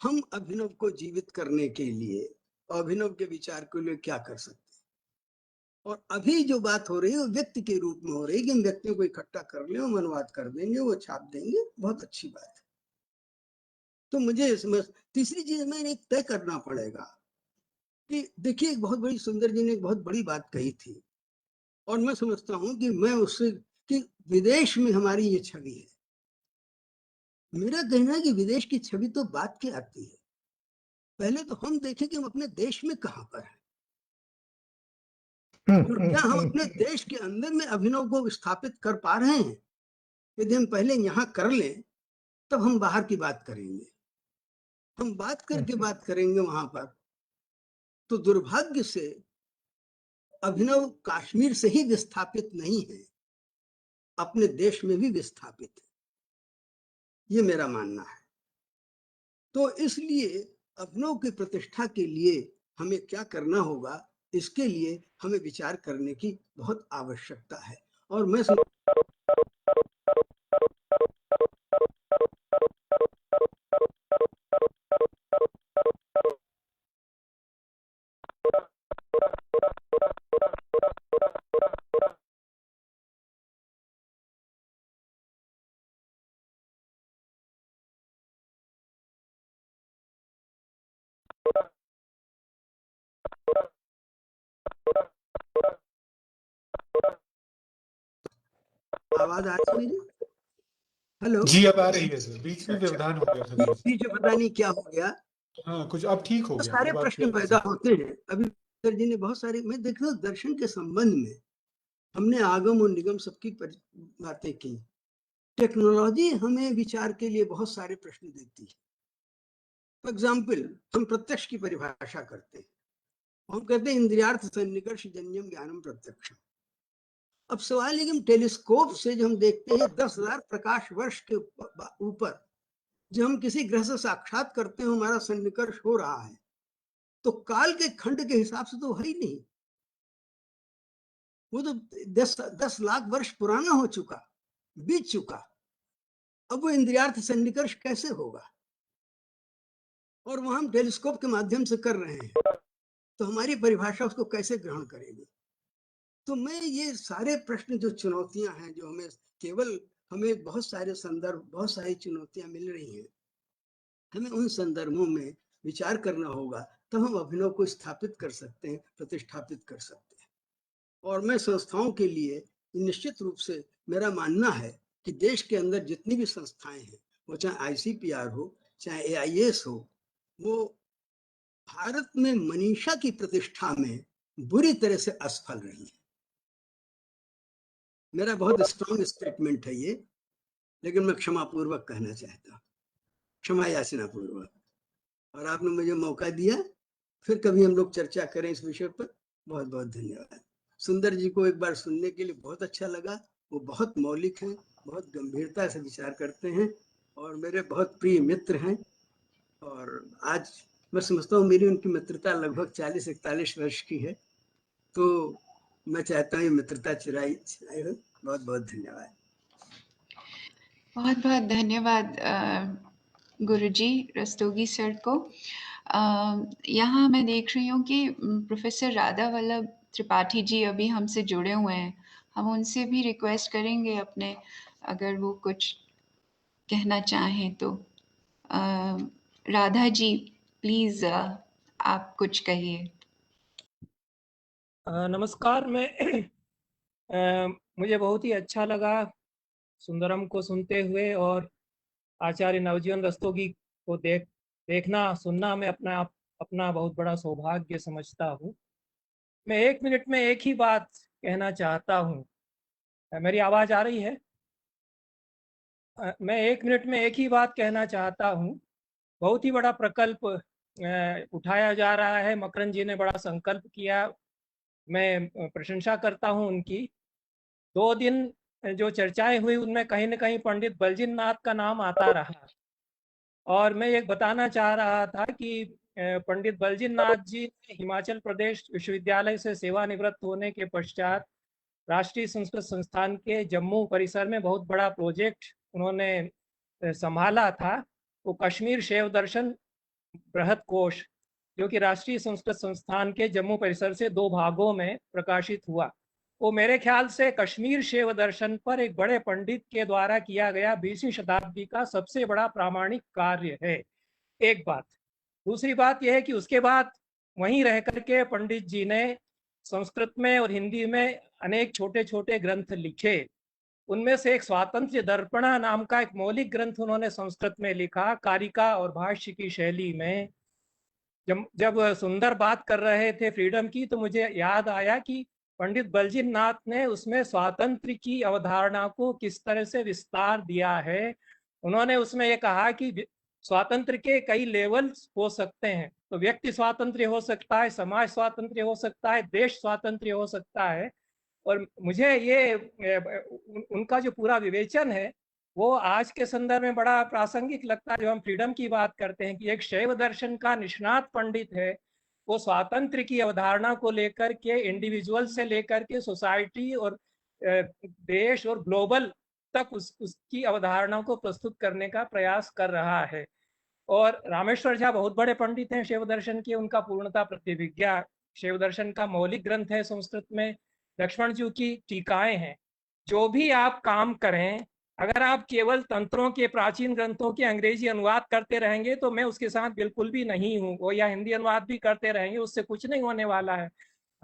हम अभिनव को जीवित करने के लिए, अभिनव के विचार के लिए क्या कर सकते हैं। और अभी जो बात हो रही है वो व्यक्ति के रूप में हो रही है कि हम व्यक्तियों को इकट्ठा कर लें, हम अनुवाद कर देंगे, वो छाप देंगे, बहुत अच्छी बात है। तो मुझे इसमें तीसरी चीज में एक तय करना पड़ेगा कि देखिए, एक बहुत बड़ी, सुंदर जी ने एक बहुत बड़ी बात कही थी, और मैं समझता हूं कि मैं उससे कि विदेश में हमारी ये छवि है। मेरा कहना है कि विदेश की छवि तो बात की आती है, पहले तो हम देखें कि हम अपने देश में कहां पर हैं, और क्या हम अपने देश के अंदर में अभिनव को स्थापित कर पा रहे हैं। यदि हम पहले यहाँ कर लें तब हम बाहर की बात करेंगे, हम बात करके बात करेंगे वहां पर। तो दुर्भाग्य से अभिनव कश्मीर से ही विस्थापित नहीं है, अपने देश में भी विस्थापित है, ये मेरा मानना है। तो इसलिए अभिनव की प्रतिष्ठा के लिए हमें क्या करना होगा, इसके लिए हमें विचार करने की बहुत आवश्यकता है। और मैं आवाज आ रही है मेरी? हेलो जी, अब आ रही है सर, बीच में अच्छा, व्यवधान हो गया था। बीच में पता नहीं क्या हो गया। हाँ, कुछ अब ठीक हो तो गया, सारे अब आप प्रश्न क्लियर पैदा कर होते हैं। अभी सर जी ने बहुत सारे, मैं देख रहा हूँ दर्शन के संबंध में हमने आगम और निगम सबकी बातें की। टेक्नोलॉजी हमें विचार के लिए बहुत सारे प्रश्न देती है। फॉर एग्जाम्पल, हम प्रत्यक्ष की परिभाषा करते हैं, हम कहते हैं इंद्रियार्थ सन्निकर्ष जन्यम ज्ञानम प्रत्यक्षम। अब सवाल है कि हम टेलीस्कोप से जो हम देखते हैं 10,000 प्रकाश वर्ष के ऊपर, जब हम किसी ग्रह से साक्षात करते हैं, हमारा सन्निकर्ष हो रहा है, तो काल के खंड के हिसाब से तो है ही नहीं, वो तो 10 लाख वर्ष पुराना हो चुका, बीत चुका। अब वो इंद्रियार्थ सन्निकर्ष कैसे होगा? और वह हम टेलीस्कोप के माध्यम से कर रहे हैं, तो हमारी परिभाषा उसको कैसे ग्रहण करेगी? तो मैं ये सारे प्रश्न, जो चुनौतियां हैं, जो हमें केवल हमें बहुत सारे संदर्भ, बहुत सारी चुनौतियां मिल रही हैं, हमें उन संदर्भों में विचार करना होगा, तब हम अभिनव को स्थापित कर सकते हैं, प्रतिष्ठापित कर सकते हैं। और मैं संस्थाओं के लिए निश्चित रूप से मेरा मानना है कि देश के अंदर जितनी भी संस्थाएं हैं, वो चाहे ICPR हो, चाहे AIS हो, वो भारत में मनीषा की प्रतिष्ठा में बुरी तरह से असफल रही है। मेरा बहुत स्ट्रांग स्टेटमेंट है ये, लेकिन मैं क्षमा पूर्वक कहना चाहता हूँ, क्षमा याचना पूर्वक। और आपने मुझे मौका दिया, फिर कभी हम लोग चर्चा करें इस विषय पर। बहुत बहुत धन्यवाद। सुंदर जी को एक बार सुनने के लिए बहुत अच्छा लगा, वो बहुत मौलिक हैं, बहुत गंभीरता से विचार करते हैं, और मेरे बहुत प्रिय मित्र हैं। और आज मैं समझता हूँ मेरी उनकी मित्रता लगभग 40-41 वर्ष की है, तो मैं चाहता हूँ ये मित्रता चिराई हो। बहुत बहुत धन्यवाद। बहुत बहुत धन्यवाद गुरुजी रस्तोगी सर को। यहाँ मैं देख रही हूँ कि प्रोफेसर राधा वल्लभ त्रिपाठी जी अभी हमसे जुड़े हुए हैं। हम उनसे भी रिक्वेस्ट करेंगे अपने, अगर वो कुछ कहना चाहें तो। राधा जी प्लीज आप कुछ कहिए। नमस्कार। मुझे बहुत ही अच्छा लगा सुंदरम को सुनते हुए, और आचार्य नवजीवन रस्तोगी को देखना सुनना मैं अपना बहुत बड़ा सौभाग्य समझता हूँ। मैं 1 मिनट में एक ही बात कहना चाहता हूँ। मेरी आवाज़ आ रही है? मैं 1 मिनट में एक ही बात कहना चाहता हूँ। बहुत ही बड़ा प्रकल्प उठाया जा रहा है। मकरंद जी ने बड़ा संकल्प किया, मैं प्रशंसा करता हूँ उनकी। 2 दिन जो चर्चाएं हुई उनमें कहीं न कहीं पंडित बलजिन नाथ का नाम आता रहा, और मैं ये बताना चाह रहा था कि पंडित बलजिन नाथ जी ने हिमाचल प्रदेश विश्वविद्यालय से सेवानिवृत्त होने के पश्चात राष्ट्रीय संस्कृत संस्थान के जम्मू परिसर में बहुत बड़ा प्रोजेक्ट उन्होंने संभाला था। वो कश्मीर शैव दर्शन बृहद कोश, जो कि राष्ट्रीय संस्कृत संस्थान के जम्मू परिसर से 2 भागों में प्रकाशित हुआ। वो मेरे ख्याल से कश्मीर शैव दर्शन पर एक बड़े पंडित के द्वारा किया गया 20वीं शताब्दी का सबसे बड़ा प्रामाणिक कार्य है। एक बात। दूसरी बात यह है कि उसके बाद वहीं रह करके पंडित जी ने संस्कृत में और हिंदी में अनेक छोटे छोटे ग्रंथ लिखे। उनमें से एक स्वातंत्र्य दर्पणा नाम का एक मौलिक ग्रंथ उन्होंने संस्कृत में लिखा, कारिका और भाष्य की शैली में। जब सुंदर बात कर रहे थे फ्रीडम की, तो मुझे याद आया कि पंडित बलजिन नाथ ने उसमें स्वातंत्र्य की अवधारणा को किस तरह से विस्तार दिया है। उन्होंने उसमें ये कहा कि स्वातंत्र्य के कई लेवल्स हो सकते हैं। तो व्यक्ति स्वातंत्र्य हो सकता है, समाज स्वातंत्र्य हो सकता है, देश स्वातंत्र्य हो सकता है। और मुझे ये उनका जो पूरा विवेचन है वो आज के संदर्भ में बड़ा प्रासंगिक लगता है। जब हम फ्रीडम की बात करते हैं कि एक शैव दर्शन का निष्णात पंडित है, वो स्वातंत्र्य की अवधारणा को लेकर के इंडिविजुअल से लेकर के सोसाइटी और देश और ग्लोबल तक उसकी अवधारणा को प्रस्तुत करने का प्रयास कर रहा है। और रामेश्वर झा बहुत बड़े पंडित हैं शैव दर्शन के। उनका पूर्णता प्रतिविज्ञा शैव दर्शन का मौलिक ग्रंथ है संस्कृत में। लक्ष्मण जी की टीकाएं हैं। जो भी आप काम करें, अगर आप केवल तंत्रों के प्राचीन ग्रंथों के अंग्रेजी अनुवाद करते रहेंगे तो मैं उसके साथ बिल्कुल भी नहीं हूँ, वो या हिंदी अनुवाद भी करते रहेंगे, उससे कुछ नहीं होने वाला है।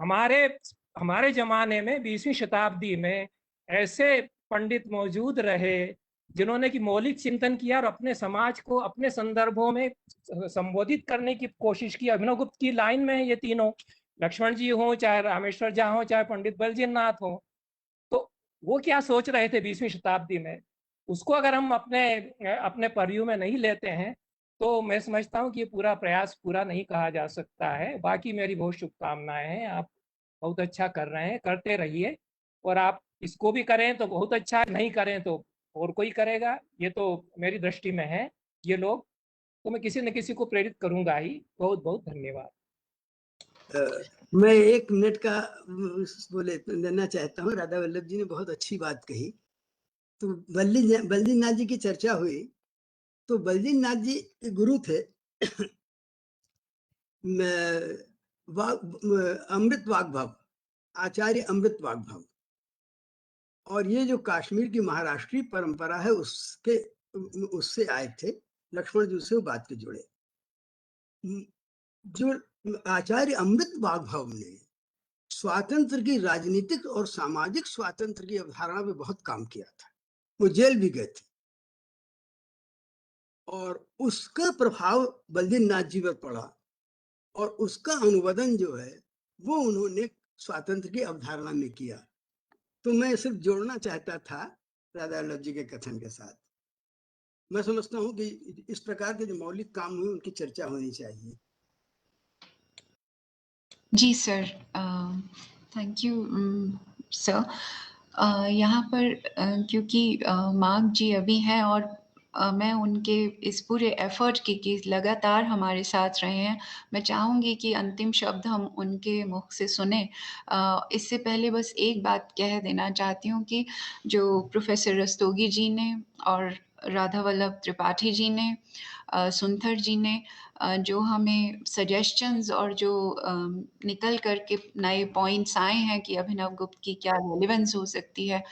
हमारे जमाने में 20वीं शताब्दी में ऐसे पंडित मौजूद रहे जिन्होंने कि मौलिक चिंतन किया और अपने समाज को अपने संदर्भों में संबोधित करने की कोशिश की। अभिनव गुप्त की लाइन में ये तीनों, लक्ष्मण जी हो, चाहे रामेश्वर झा हो, चाहे पंडित बलजिन नाथ हो, तो वो क्या सोच रहे थे 20वीं शताब्दी में, उसको अगर हम अपने परव्यू में नहीं लेते हैं तो मैं समझता हूँ कि ये पूरा प्रयास पूरा नहीं कहा जा सकता है। बाकी मेरी बहुत शुभकामनाएं हैं। आप बहुत अच्छा कर रहे हैं, करते रहिए। और आप इसको भी करें तो बहुत अच्छा है, नहीं करें तो और कोई करेगा, ये तो मेरी दृष्टि में है ये लोग। तो मैं किसी न किसी को प्रेरित करूंगा ही। बहुत बहुत धन्यवाद। मैं 1 मिनट का बोले देना चाहता हूँ। राधा वल्लभ जी ने बहुत अच्छी बात कही। तो बलजिन नाथ जी की चर्चा हुई, तो बलजिन नाथ जी गुरु थे अमृत वाग्भव, आचार्य अमृत वाग्भव। और ये जो कश्मीर की महाराष्ट्रीय परंपरा है उससे आए थे। लक्ष्मण जी से बात के जुड़े। जो आचार्य अमृत वाग्भव ने स्वातंत्र की राजनीतिक और सामाजिक स्वातंत्र की अवधारणा पे बहुत काम किया था। वो जेल भी गए थे और उसका प्रभाव बलजिन नाथ जी पर पड़ा और उसका अनुवादन जो है वो उन्होंने स्वातंत्र की अवधारणा में किया। तो मैं सिर्फ जोड़ना चाहता था राधा वल्लभ जी के कथन के साथ। मैं समझता हूँ कि इस प्रकार के जो मौलिक काम हुए उनकी चर्चा होनी चाहिए। जी सर, थैंक यू सर। यहाँ पर क्योंकि मार्क जी अभी हैं और मैं उनके इस पूरे एफर्ट कि लगातार हमारे साथ रहे हैं, मैं चाहूँगी कि अंतिम शब्द हम उनके मुख से सुने। इससे पहले बस एक बात कह देना चाहती हूँ कि जो प्रोफेसर रस्तोगी जी ने और राधा वल्लभ त्रिपाठी जी ने, सुंथर जी ने जो हमें सजेशंस और जो निकल कर के नए पॉइंट्स आए हैं कि अभिनव गुप्त की क्या रेलेवेंस हो सकती है,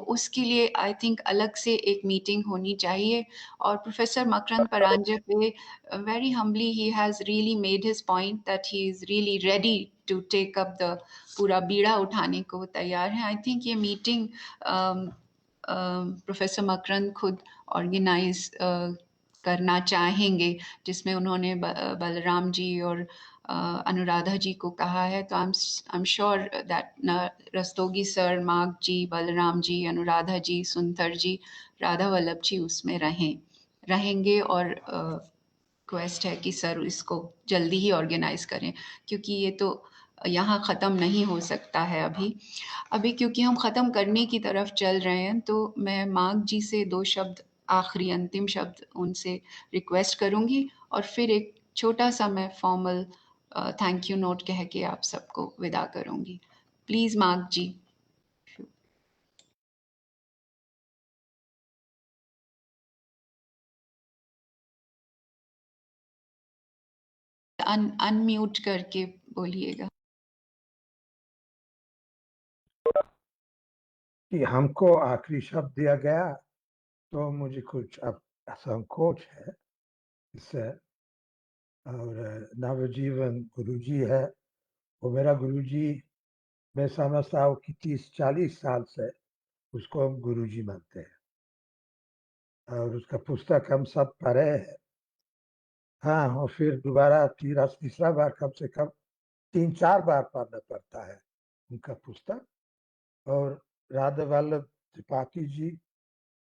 उसके लिए आई थिंक अलग से एक मीटिंग होनी चाहिए। और professor Makarand Paranjpe, very humbly he has really made his point that he is really ready to take up the पूरा बीड़ा उठाने को तैयार है। आई थिंक ये मीटिंग प्रोफेसर मकरंद खुद ऑर्गेनाइज करना चाहेंगे, जिसमें उन्होंने बलराम जी और अनुराधा जी को कहा है। तो I am sure that Rastogi sir, मार्ग जी, बलराम जी, अनुराधा जी, सुंथर जी, राधा वल्लभ जी उसमें रहेंगे और रिक्वेस्ट है कि सर इसको जल्दी ही ऑर्गेनाइज करें, क्योंकि ये तो यहाँ ख़त्म नहीं हो सकता है अभी क्योंकि हम ख़त्म करने की तरफ चल रहे हैं। तो मैं मार्ग जी से 2 शब्द, आखिरी अंतिम शब्द उनसे रिक्वेस्ट करूँगी और फिर एक छोटा सा मैं फॉर्मल थैंक यू नोट कह के आप सबको विदा करूँगी। प्लीज़ मार्ग जी। अनम्यूट करके बोलिएगा। कि हमको आखिरी शब्द दिया गया तो मुझे कुछ अब संकोच है इससे। और नवजीवन गुरुजी है, वो मेरा गुरुजी, मैं समझता हूँ कि 30-40 साल से उसको हम गुरुजी मानते हैं और उसका पुस्तक हम सब पढ़े हैं। हाँ, और फिर दोबारा तीसरा बार कम से कम 3-4 बार पढ़ना पड़ता है उनका पुस्तक। और राधा वल्लभ त्रिपाठी जी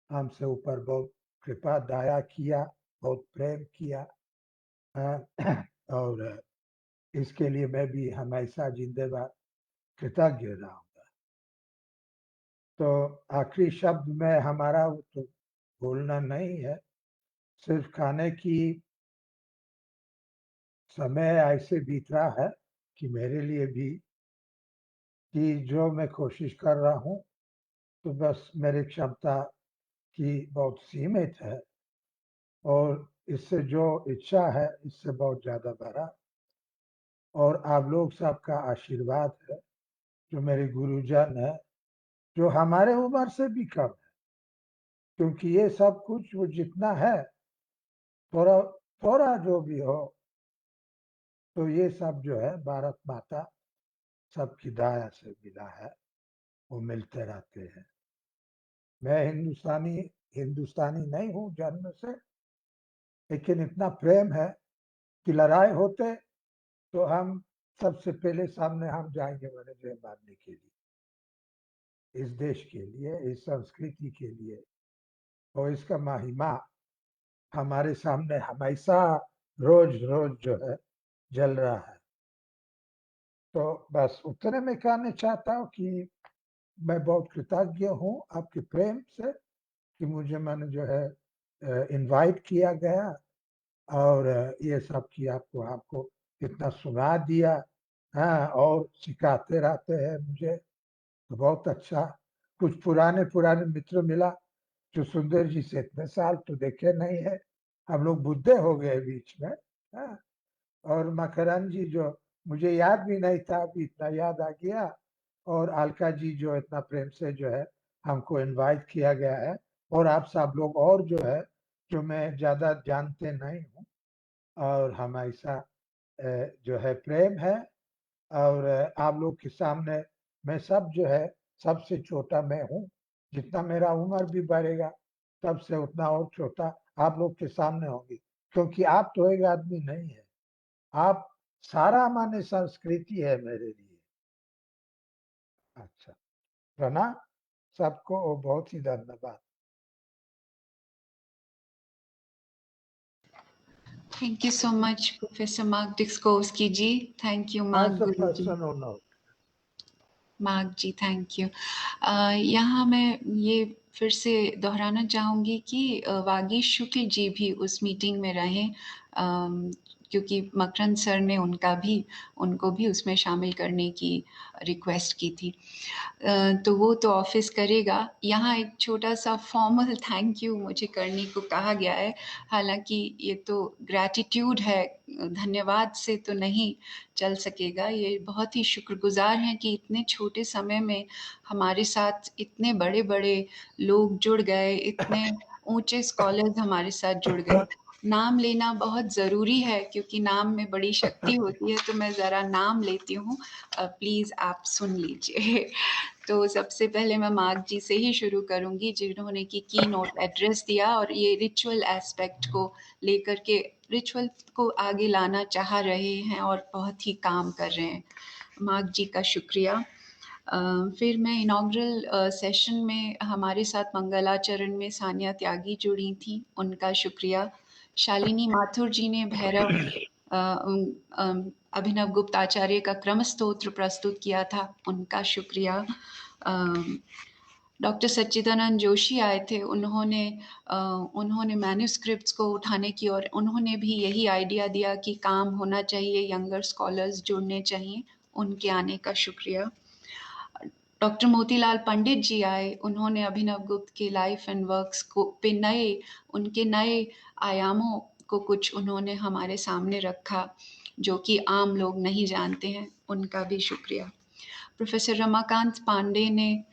हमसे ऊपर बहुत कृपा दया किया, बहुत प्रेम किया, और इसके लिए मैं भी हमेशा जिंदगी कृतज्ञ रहूंगा। तो आखिरी शब्द में हमारा तो बोलना नहीं है, सिर्फ खाने की समय ऐसे बीत रहा है कि मेरे लिए भी कि जो मैं कोशिश कर रहा हूँ तो बस मेरी क्षमता की बहुत सीमित है और इससे जो इच्छा है इससे बहुत ज़्यादा बड़ा। और आप लोग सबका आशीर्वाद है, जो मेरे गुरुजन है, जो हमारे उम्र से भी कम है, क्योंकि ये सब कुछ वो जितना है थोड़ा थोड़ा जो भी हो, तो ये सब जो है भारत माता सबकी दया से मिला है, वो मिलते रहते हैं। मैं हिंदुस्तानी नहीं हूँ जन्म से, लेकिन इतना प्रेम है कि लड़ाई होते तो हम सबसे पहले सामने हम जाएंगे जय मारने के लिए, इस देश के लिए, इस संस्कृति के लिए, और इसका महिमा हमारे सामने हमेशा रोज रोज जो है जल रहा है। तो बस उतने में कहना चाहता हूँ कि मैं बहुत कृतज्ञ हूँ आपके प्रेम से कि मुझे मैंने जो है इनवाइट किया गया और ये सब कि आपको इतना सुना दिया, हाँ, और सिखाते रहते हैं मुझे, तो बहुत अच्छा। कुछ पुराने मित्र मिला जो सुंदर जी से इतने साल तो देखे नहीं है, हम लोग बुद्धे हो गए बीच में, हाँ। और मकरंद जी जो मुझे याद भी नहीं था, अभी इतना याद आ गया। और अलका जी जो इतना प्रेम से जो है हमको इनवाइट किया गया है, और आप सब लोग और जो है जो मैं ज्यादा जानते नहीं हूँ, और हमेशा जो है प्रेम है। और आप लोग के सामने मैं सब जो है सबसे छोटा मैं हूँ, जितना मेरा उम्र भी बढ़ेगा तब से उतना और छोटा आप लोग के सामने होंगी, क्योंकि आप तो एक आदमी नहीं है, आप सारा माने संस्कृति है मेरे लिए। अच्छा, प्रणाम सबको और बहुत ही धन्यवाद। Thank you so much, Professor Mark Dixkowski ji. Thank you, Mark As a Guruji. personal note. मार्ग जी, थैंक यू। यहाँ मैं ये फिर से दोहराना चाहूँगी कि वागीश शुक्ल जी भी उस मीटिंग में रहें, क्योंकि मकरंद सर ने उनको भी उसमें शामिल करने की रिक्वेस्ट की थी। तो वो तो ऑफिस करेगा। यहाँ एक छोटा सा फॉर्मल थैंक यू मुझे करने को कहा गया है, हालांकि ये तो ग्रैटिट्यूड है, धन्यवाद से तो नहीं चल सकेगा। ये बहुत ही शुक्रगुजार हैं कि इतने छोटे समय में हमारे साथ इतने बड़े बड़े लोग जुड़ गए, इतने ऊंचे स्कॉलर्स हमारे साथ जुड़ गए। नाम लेना बहुत ज़रूरी है क्योंकि नाम में बड़ी शक्ति होती है, तो मैं ज़रा नाम लेती हूँ, प्लीज़ आप सुन लीजिए। तो सबसे पहले मैं मार्ग जी से ही शुरू करूंगी, जिन्होंने की नोट एड्रेस दिया और ये रिचुअल एस्पेक्ट को लेकर के रिचुअल को आगे लाना चाह रहे हैं और बहुत ही काम कर रहे हैं। मार्ग जी का शुक्रिया। फिर मैं इनॉग्रल सेशन में हमारे साथ मंगलाचरण में सानिया त्यागी जुड़ी थी, उनका शुक्रिया। शालिनी माथुर जी ने भैरव अभिनव गुप्त आचार्य का क्रम स्तोत्र प्रस्तुत किया था, उनका शुक्रिया। डॉक्टर सच्चिदानंद जोशी आए थे, उन्होंने मैन्युस्क्रिप्ट्स को उठाने की और उन्होंने भी यही आइडिया दिया कि काम होना चाहिए, यंगर स्कॉलर्स जुड़ने चाहिए, उनके आने का शुक्रिया। डॉक्टर मोतीलाल पंडित जी आए, उन्होंने अभिनव गुप्त के लाइफ एंड वर्क्स को उनके नए आयामों को कुछ उन्होंने हमारे सामने रखा जो कि आम लोग नहीं जानते हैं, उनका भी शुक्रिया। प्रोफेसर रमाकांत पांडे ने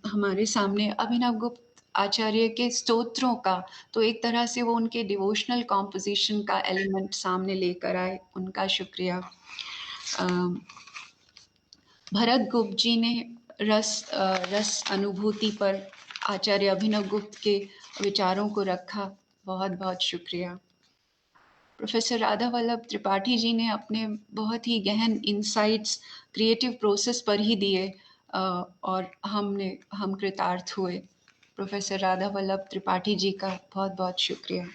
हमारे सामने अभिनव गुप्त आचार्य के स्तोत्रों का, तो एक तरह से वो उनके डिवोशनल कॉम्पोजिशन का एलिमेंट सामने लेकर आए, उनका शुक्रिया। भरत गुप्त जी ने रस अनुभूति पर आचार्य अभिनव गुप्त के विचारों को रखा, बहुत बहुत शुक्रिया। प्रोफेसर राधा वल्लभ त्रिपाठी जी ने अपने बहुत ही गहन इंसाइट्स क्रिएटिव प्रोसेस पर ही दिए और हम कृतार्थ हुए। प्रोफेसर राधा वल्लभ त्रिपाठी जी का बहुत बहुत शुक्रिया।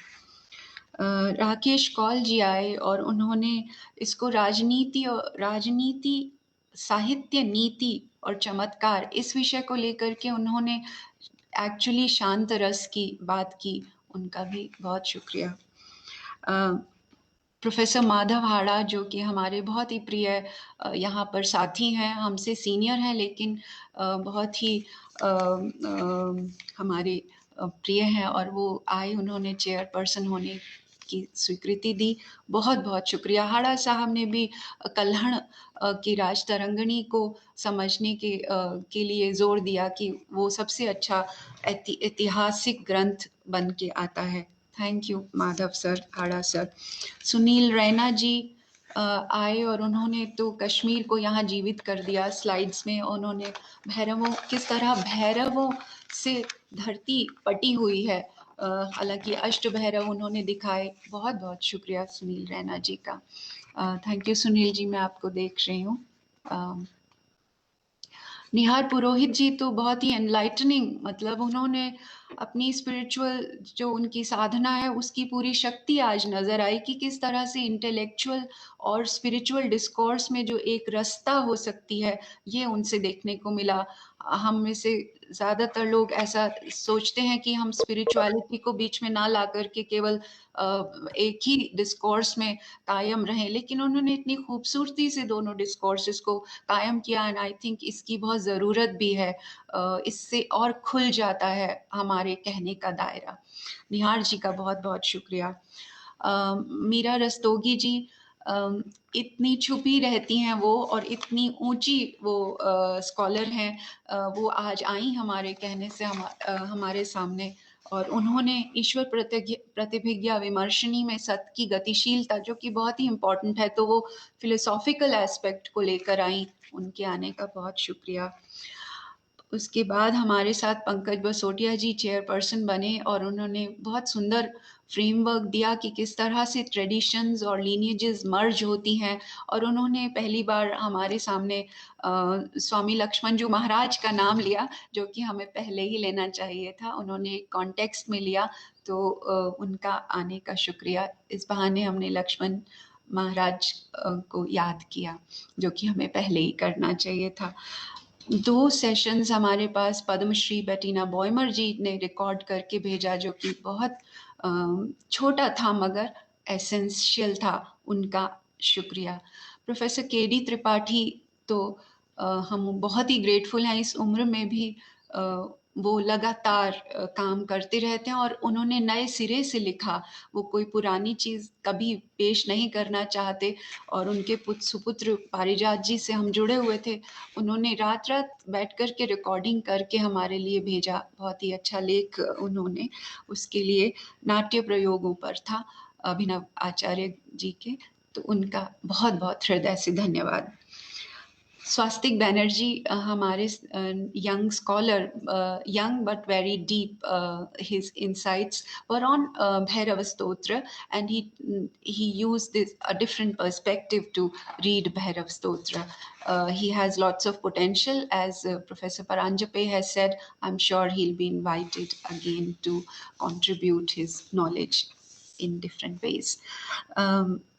राकेश कौल जी आए और उन्होंने इसको राजनीति, साहित्य, नीति और चमत्कार, इस विषय को लेकर के उन्होंने एक्चुअली शांत रस की बात की, उनका भी बहुत शुक्रिया। प्रोफेसर माधव हाड़ा, जो कि हमारे बहुत ही प्रिय यहाँ पर साथी हैं, हमसे सीनियर हैं लेकिन बहुत ही हमारे प्रिय हैं, और वो आए, उन्होंने चेयरपर्सन होने की स्वीकृति दी, बहुत बहुत शुक्रिया। हाड़ा साहब ने भी कल्हण की राज तरंगिणी को समझने के लिए जोर दिया कि वो सबसे अच्छा ऐतिहासिक ग्रंथ बन के आता है। Thank you Madhav sir, Hada sir. Sunil Raina ji आए और उन्होंने तो कश्मीर को यहाँ जीवित कर दिया स्लाइड्स में। उन्होंने किस तरह भैरवों से धरती पटी हुई है, हालांकि अष्ट भैरव उन्होंने दिखाए। बहुत बहुत शुक्रिया सुनील रैना जी का। थैंक यू सुनील जी, मैं आपको देख रही हूँ। निहार पुरोहित जी तो बहुत ही एनलाइटनिंग, मतलब उन्होंने अपनी स्पिरिचुअल जो उनकी साधना है उसकी पूरी शक्ति आज नज़र आई कि किस तरह से इंटेलेक्चुअल और स्पिरिचुअल डिस्कोर्स में जो एक रास्ता हो सकती है, ये उनसे देखने को मिला। हम में से ज़्यादातर लोग ऐसा सोचते हैं कि हम स्पिरिचुअलिटी को बीच में ना ला करके केवल एक ही डिस्कोर्स में कायम रहें, लेकिन उन्होंने इतनी खूबसूरती से दोनों डिस्कोर्सेस को कायम किया, एंड आई थिंक इसकी बहुत ज़रूरत भी है। इससे और खुल जाता है हमारे कहने का दायरा। निहार जी का बहुत बहुत शुक्रिया। मीरा रस्तोगी जी, इतनी छुपी रहती हैं वो और इतनी ऊंची वो स्कॉलर हैं, वो आज आई हमारे कहने से हमारे सामने, और उन्होंने ईश्वर प्रतिभिज्ञा विमर्शनी में सत्य की गतिशीलता, जो कि बहुत ही इम्पोर्टेंट है, तो वो फिलोसॉफिकल एस्पेक्ट को लेकर आई, उनके आने का बहुत शुक्रिया। उसके बाद हमारे साथ पंकज बसोटिया जी चेयरपर्सन बने और उन्होंने बहुत सुंदर फ्रेमवर्क दिया कि किस तरह से ट्रेडिशंस और लीनिएजेस मर्ज होती हैं, और उन्होंने पहली बार हमारे सामने स्वामी लक्ष्मण जी महाराज का नाम लिया, जो कि हमें पहले ही लेना चाहिए था। उन्होंने एक कॉन्टेक्स्ट में लिया, तो उनका आने का शुक्रिया। इस बहाने हमने लक्ष्मण महाराज को याद किया, जो कि हमें पहले ही करना चाहिए था। 2 सेशंस हमारे पास पद्मश्री बेटीना बॉयमर जी ने रिकॉर्ड करके भेजा, जो कि बहुत छोटा था मगर एसेंशियल था, उनका शुक्रिया। प्रोफेसर केडी त्रिपाठी तो हम बहुत ही ग्रेटफुल हैं, इस उम्र में भी वो लगातार काम करते रहते हैं और उन्होंने नए सिरे से लिखा, वो कोई पुरानी चीज़ कभी पेश नहीं करना चाहते। और उनके सुपुत्र पारिजात जी से हम जुड़े हुए थे, उन्होंने रात रात बैठ कर के रिकॉर्डिंग करके हमारे लिए भेजा, बहुत ही अच्छा लेख उन्होंने उसके लिए नाट्य प्रयोगों पर था अभिनव आचार्य जी के, तो उनका बहुत बहुत हृदय से धन्यवाद। Swastik Banerjee, हमारे young scholar, young but very deep, his insights were on Bhairava Stotra, and he used a different perspective to read Bhairava Stotra. He has lots of potential, as Professor Paranjape has said. I'm sure he'll be invited again to contribute his knowledge in different ways.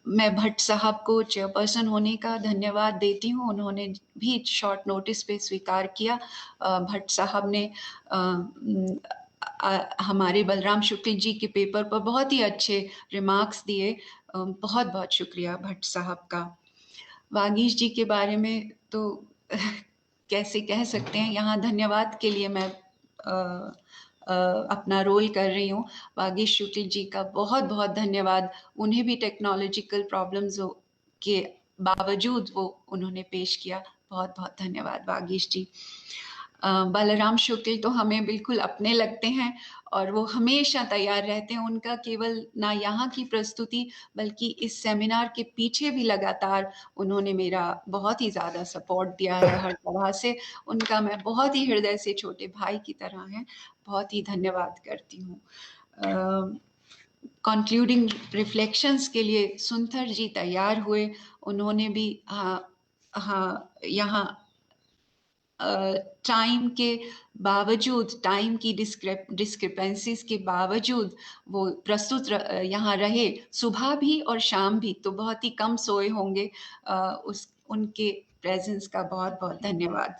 मैं भट्ट साहब को chairperson होने का धन्यवाद देती हूँ, उन्होंने भी शॉर्ट नोटिस पे स्वीकार किया। भट्ट साहब ने हमारे बलराम शुक्ल जी के पेपर पर बहुत ही अच्छे रिमार्क्स दिए, बहुत बहुत शुक्रिया भट्ट साहब का। वागीश जी के बारे में तो कैसे कह सकते हैं, यहाँ धन्यवाद के लिए मैं अपना रोल कर रही हूँ। वागीश शुक्ल जी का बहुत बहुत धन्यवाद, उन्हें भी टेक्नोलॉजिकल प्रॉब्लम्स के बावजूद वो उन्होंने पेश किया, बहुत बहुत धन्यवाद वागीश जी। बलराम शुक्ल तो हमें बिल्कुल अपने लगते हैं और वो हमेशा तैयार रहते हैं। उनका केवल ना यहाँ की प्रस्तुति बल्कि इस सेमिनार के पीछे भी लगातार उन्होंने मेरा बहुत ही ज़्यादा सपोर्ट दिया है हर तरह से। उनका मैं बहुत ही हृदय से छोटे भाई की तरह हैं, बहुत ही धन्यवाद करती हूँ। कंक्लूडिंग रिफ्लेक्शंस के लिए सुंथर जी तैयार हुए, उन्होंने भी यहाँ टाइम के बावजूद, टाइम की डिस्क्रिपेंसीज के बावजूद वो प्रस्तुत यहाँ रहे, सुबह भी और शाम भी, तो बहुत ही कम सोए होंगे। उनके प्रेजेंस का बहुत बहुत धन्यवाद।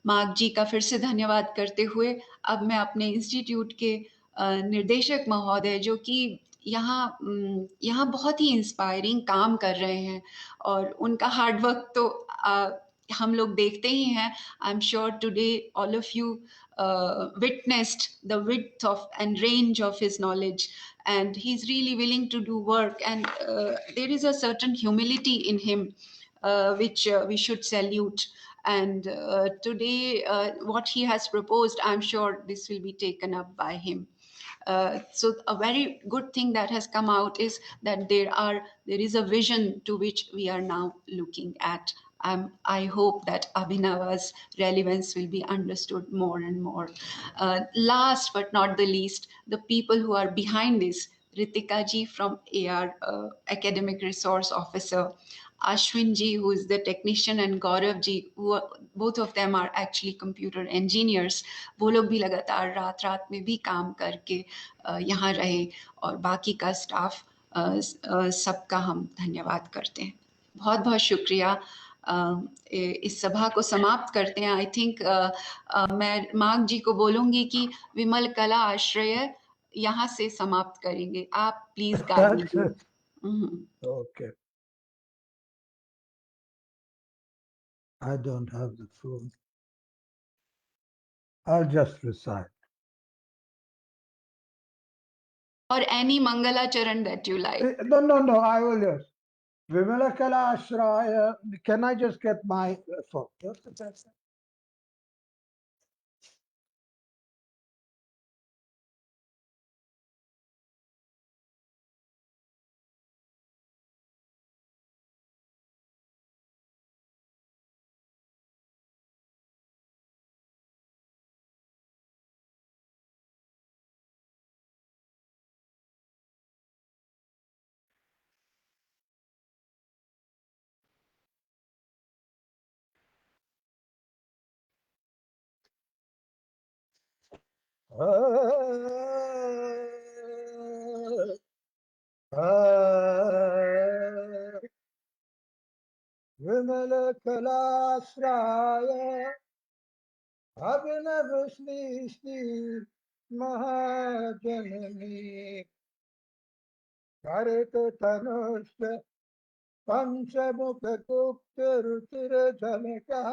मार्क जी का फिर से धन्यवाद करते हुए अब मैं अपने इंस्टीट्यूट के निर्देशक महोदय, जो कि यहाँ बहुत ही इंस्पायरिंग काम कर रहे हैं और उनका हार्डवर्क तो हम लोग देखते ही हैं। I am sure today all of you witnessed the width of and range of his knowledge, and he's really willing to do work, and there is a certain humility in him which we should salute. And today what he has proposed, I'm sure this will be taken up by him. So a very good thing that has come out is that there is a vision to which we are now looking at. I hope that Abhinava's relevance will be understood more and more. Last but not the least, the people who are behind this, Ritika ji from AR, Academic Resource Officer, Ashwin ji, who is the technician, and Gaurav ji, who both of them are actually computer engineers. वो लोग भी लगातार रात में भी काम करके यहाँ रहे, और बाकी का स्टाफ सबका हम धन्यवाद करते हैं। बहुत बहुत शुक्रिया। इस सभा को समाप्त करते हैं। आई थिंक मैं मार्क जी को बोलूंगी कि विमल कला आश्रय यहाँ से समाप्त करेंगे, आप प्लीज गाइड कीजिए। Okay. I don't have the phone. I'll just recite. Or any Mangalacharan that you like. No, I will just. Vimalakala Ashraya. Can I just get my phone? Just a second. Vimalakalasraya Abhinav Shri Mahajanani हरित तनुष्ट पंचमुख गुप्त रुचिर झनका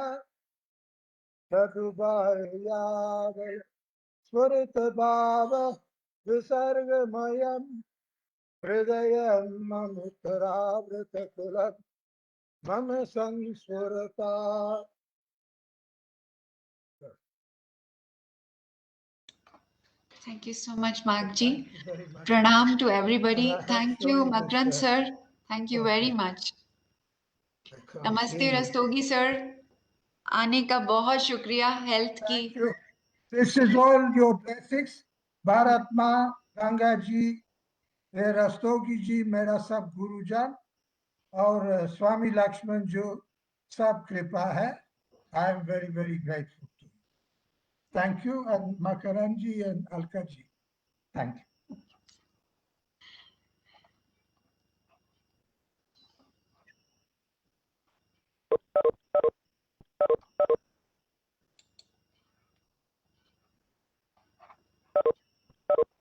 सदुबायाव स्फुरित भाव विसर्गमयम् हृदय ममुतरावृत coulomb मम संस्फुरता. Thank you so much, Magji. Thank you very much. Pranam to everybody. And I have Thank you, shown you Makrand this, sir. Thank you very okay. much. I can't नमस्ते see. Rastogi sir, आने का बहुत शुक्रिया health की. Thank you. This is all your blessings. Bharat Ma, Ganga ji, Rastogi जी, मेरा सब गुरुजन और स्वामी लक्ष्मण जो सब कृपा है. I am very, very grateful to you. Thank you, and Makaran ji and Alka ji. Thank you.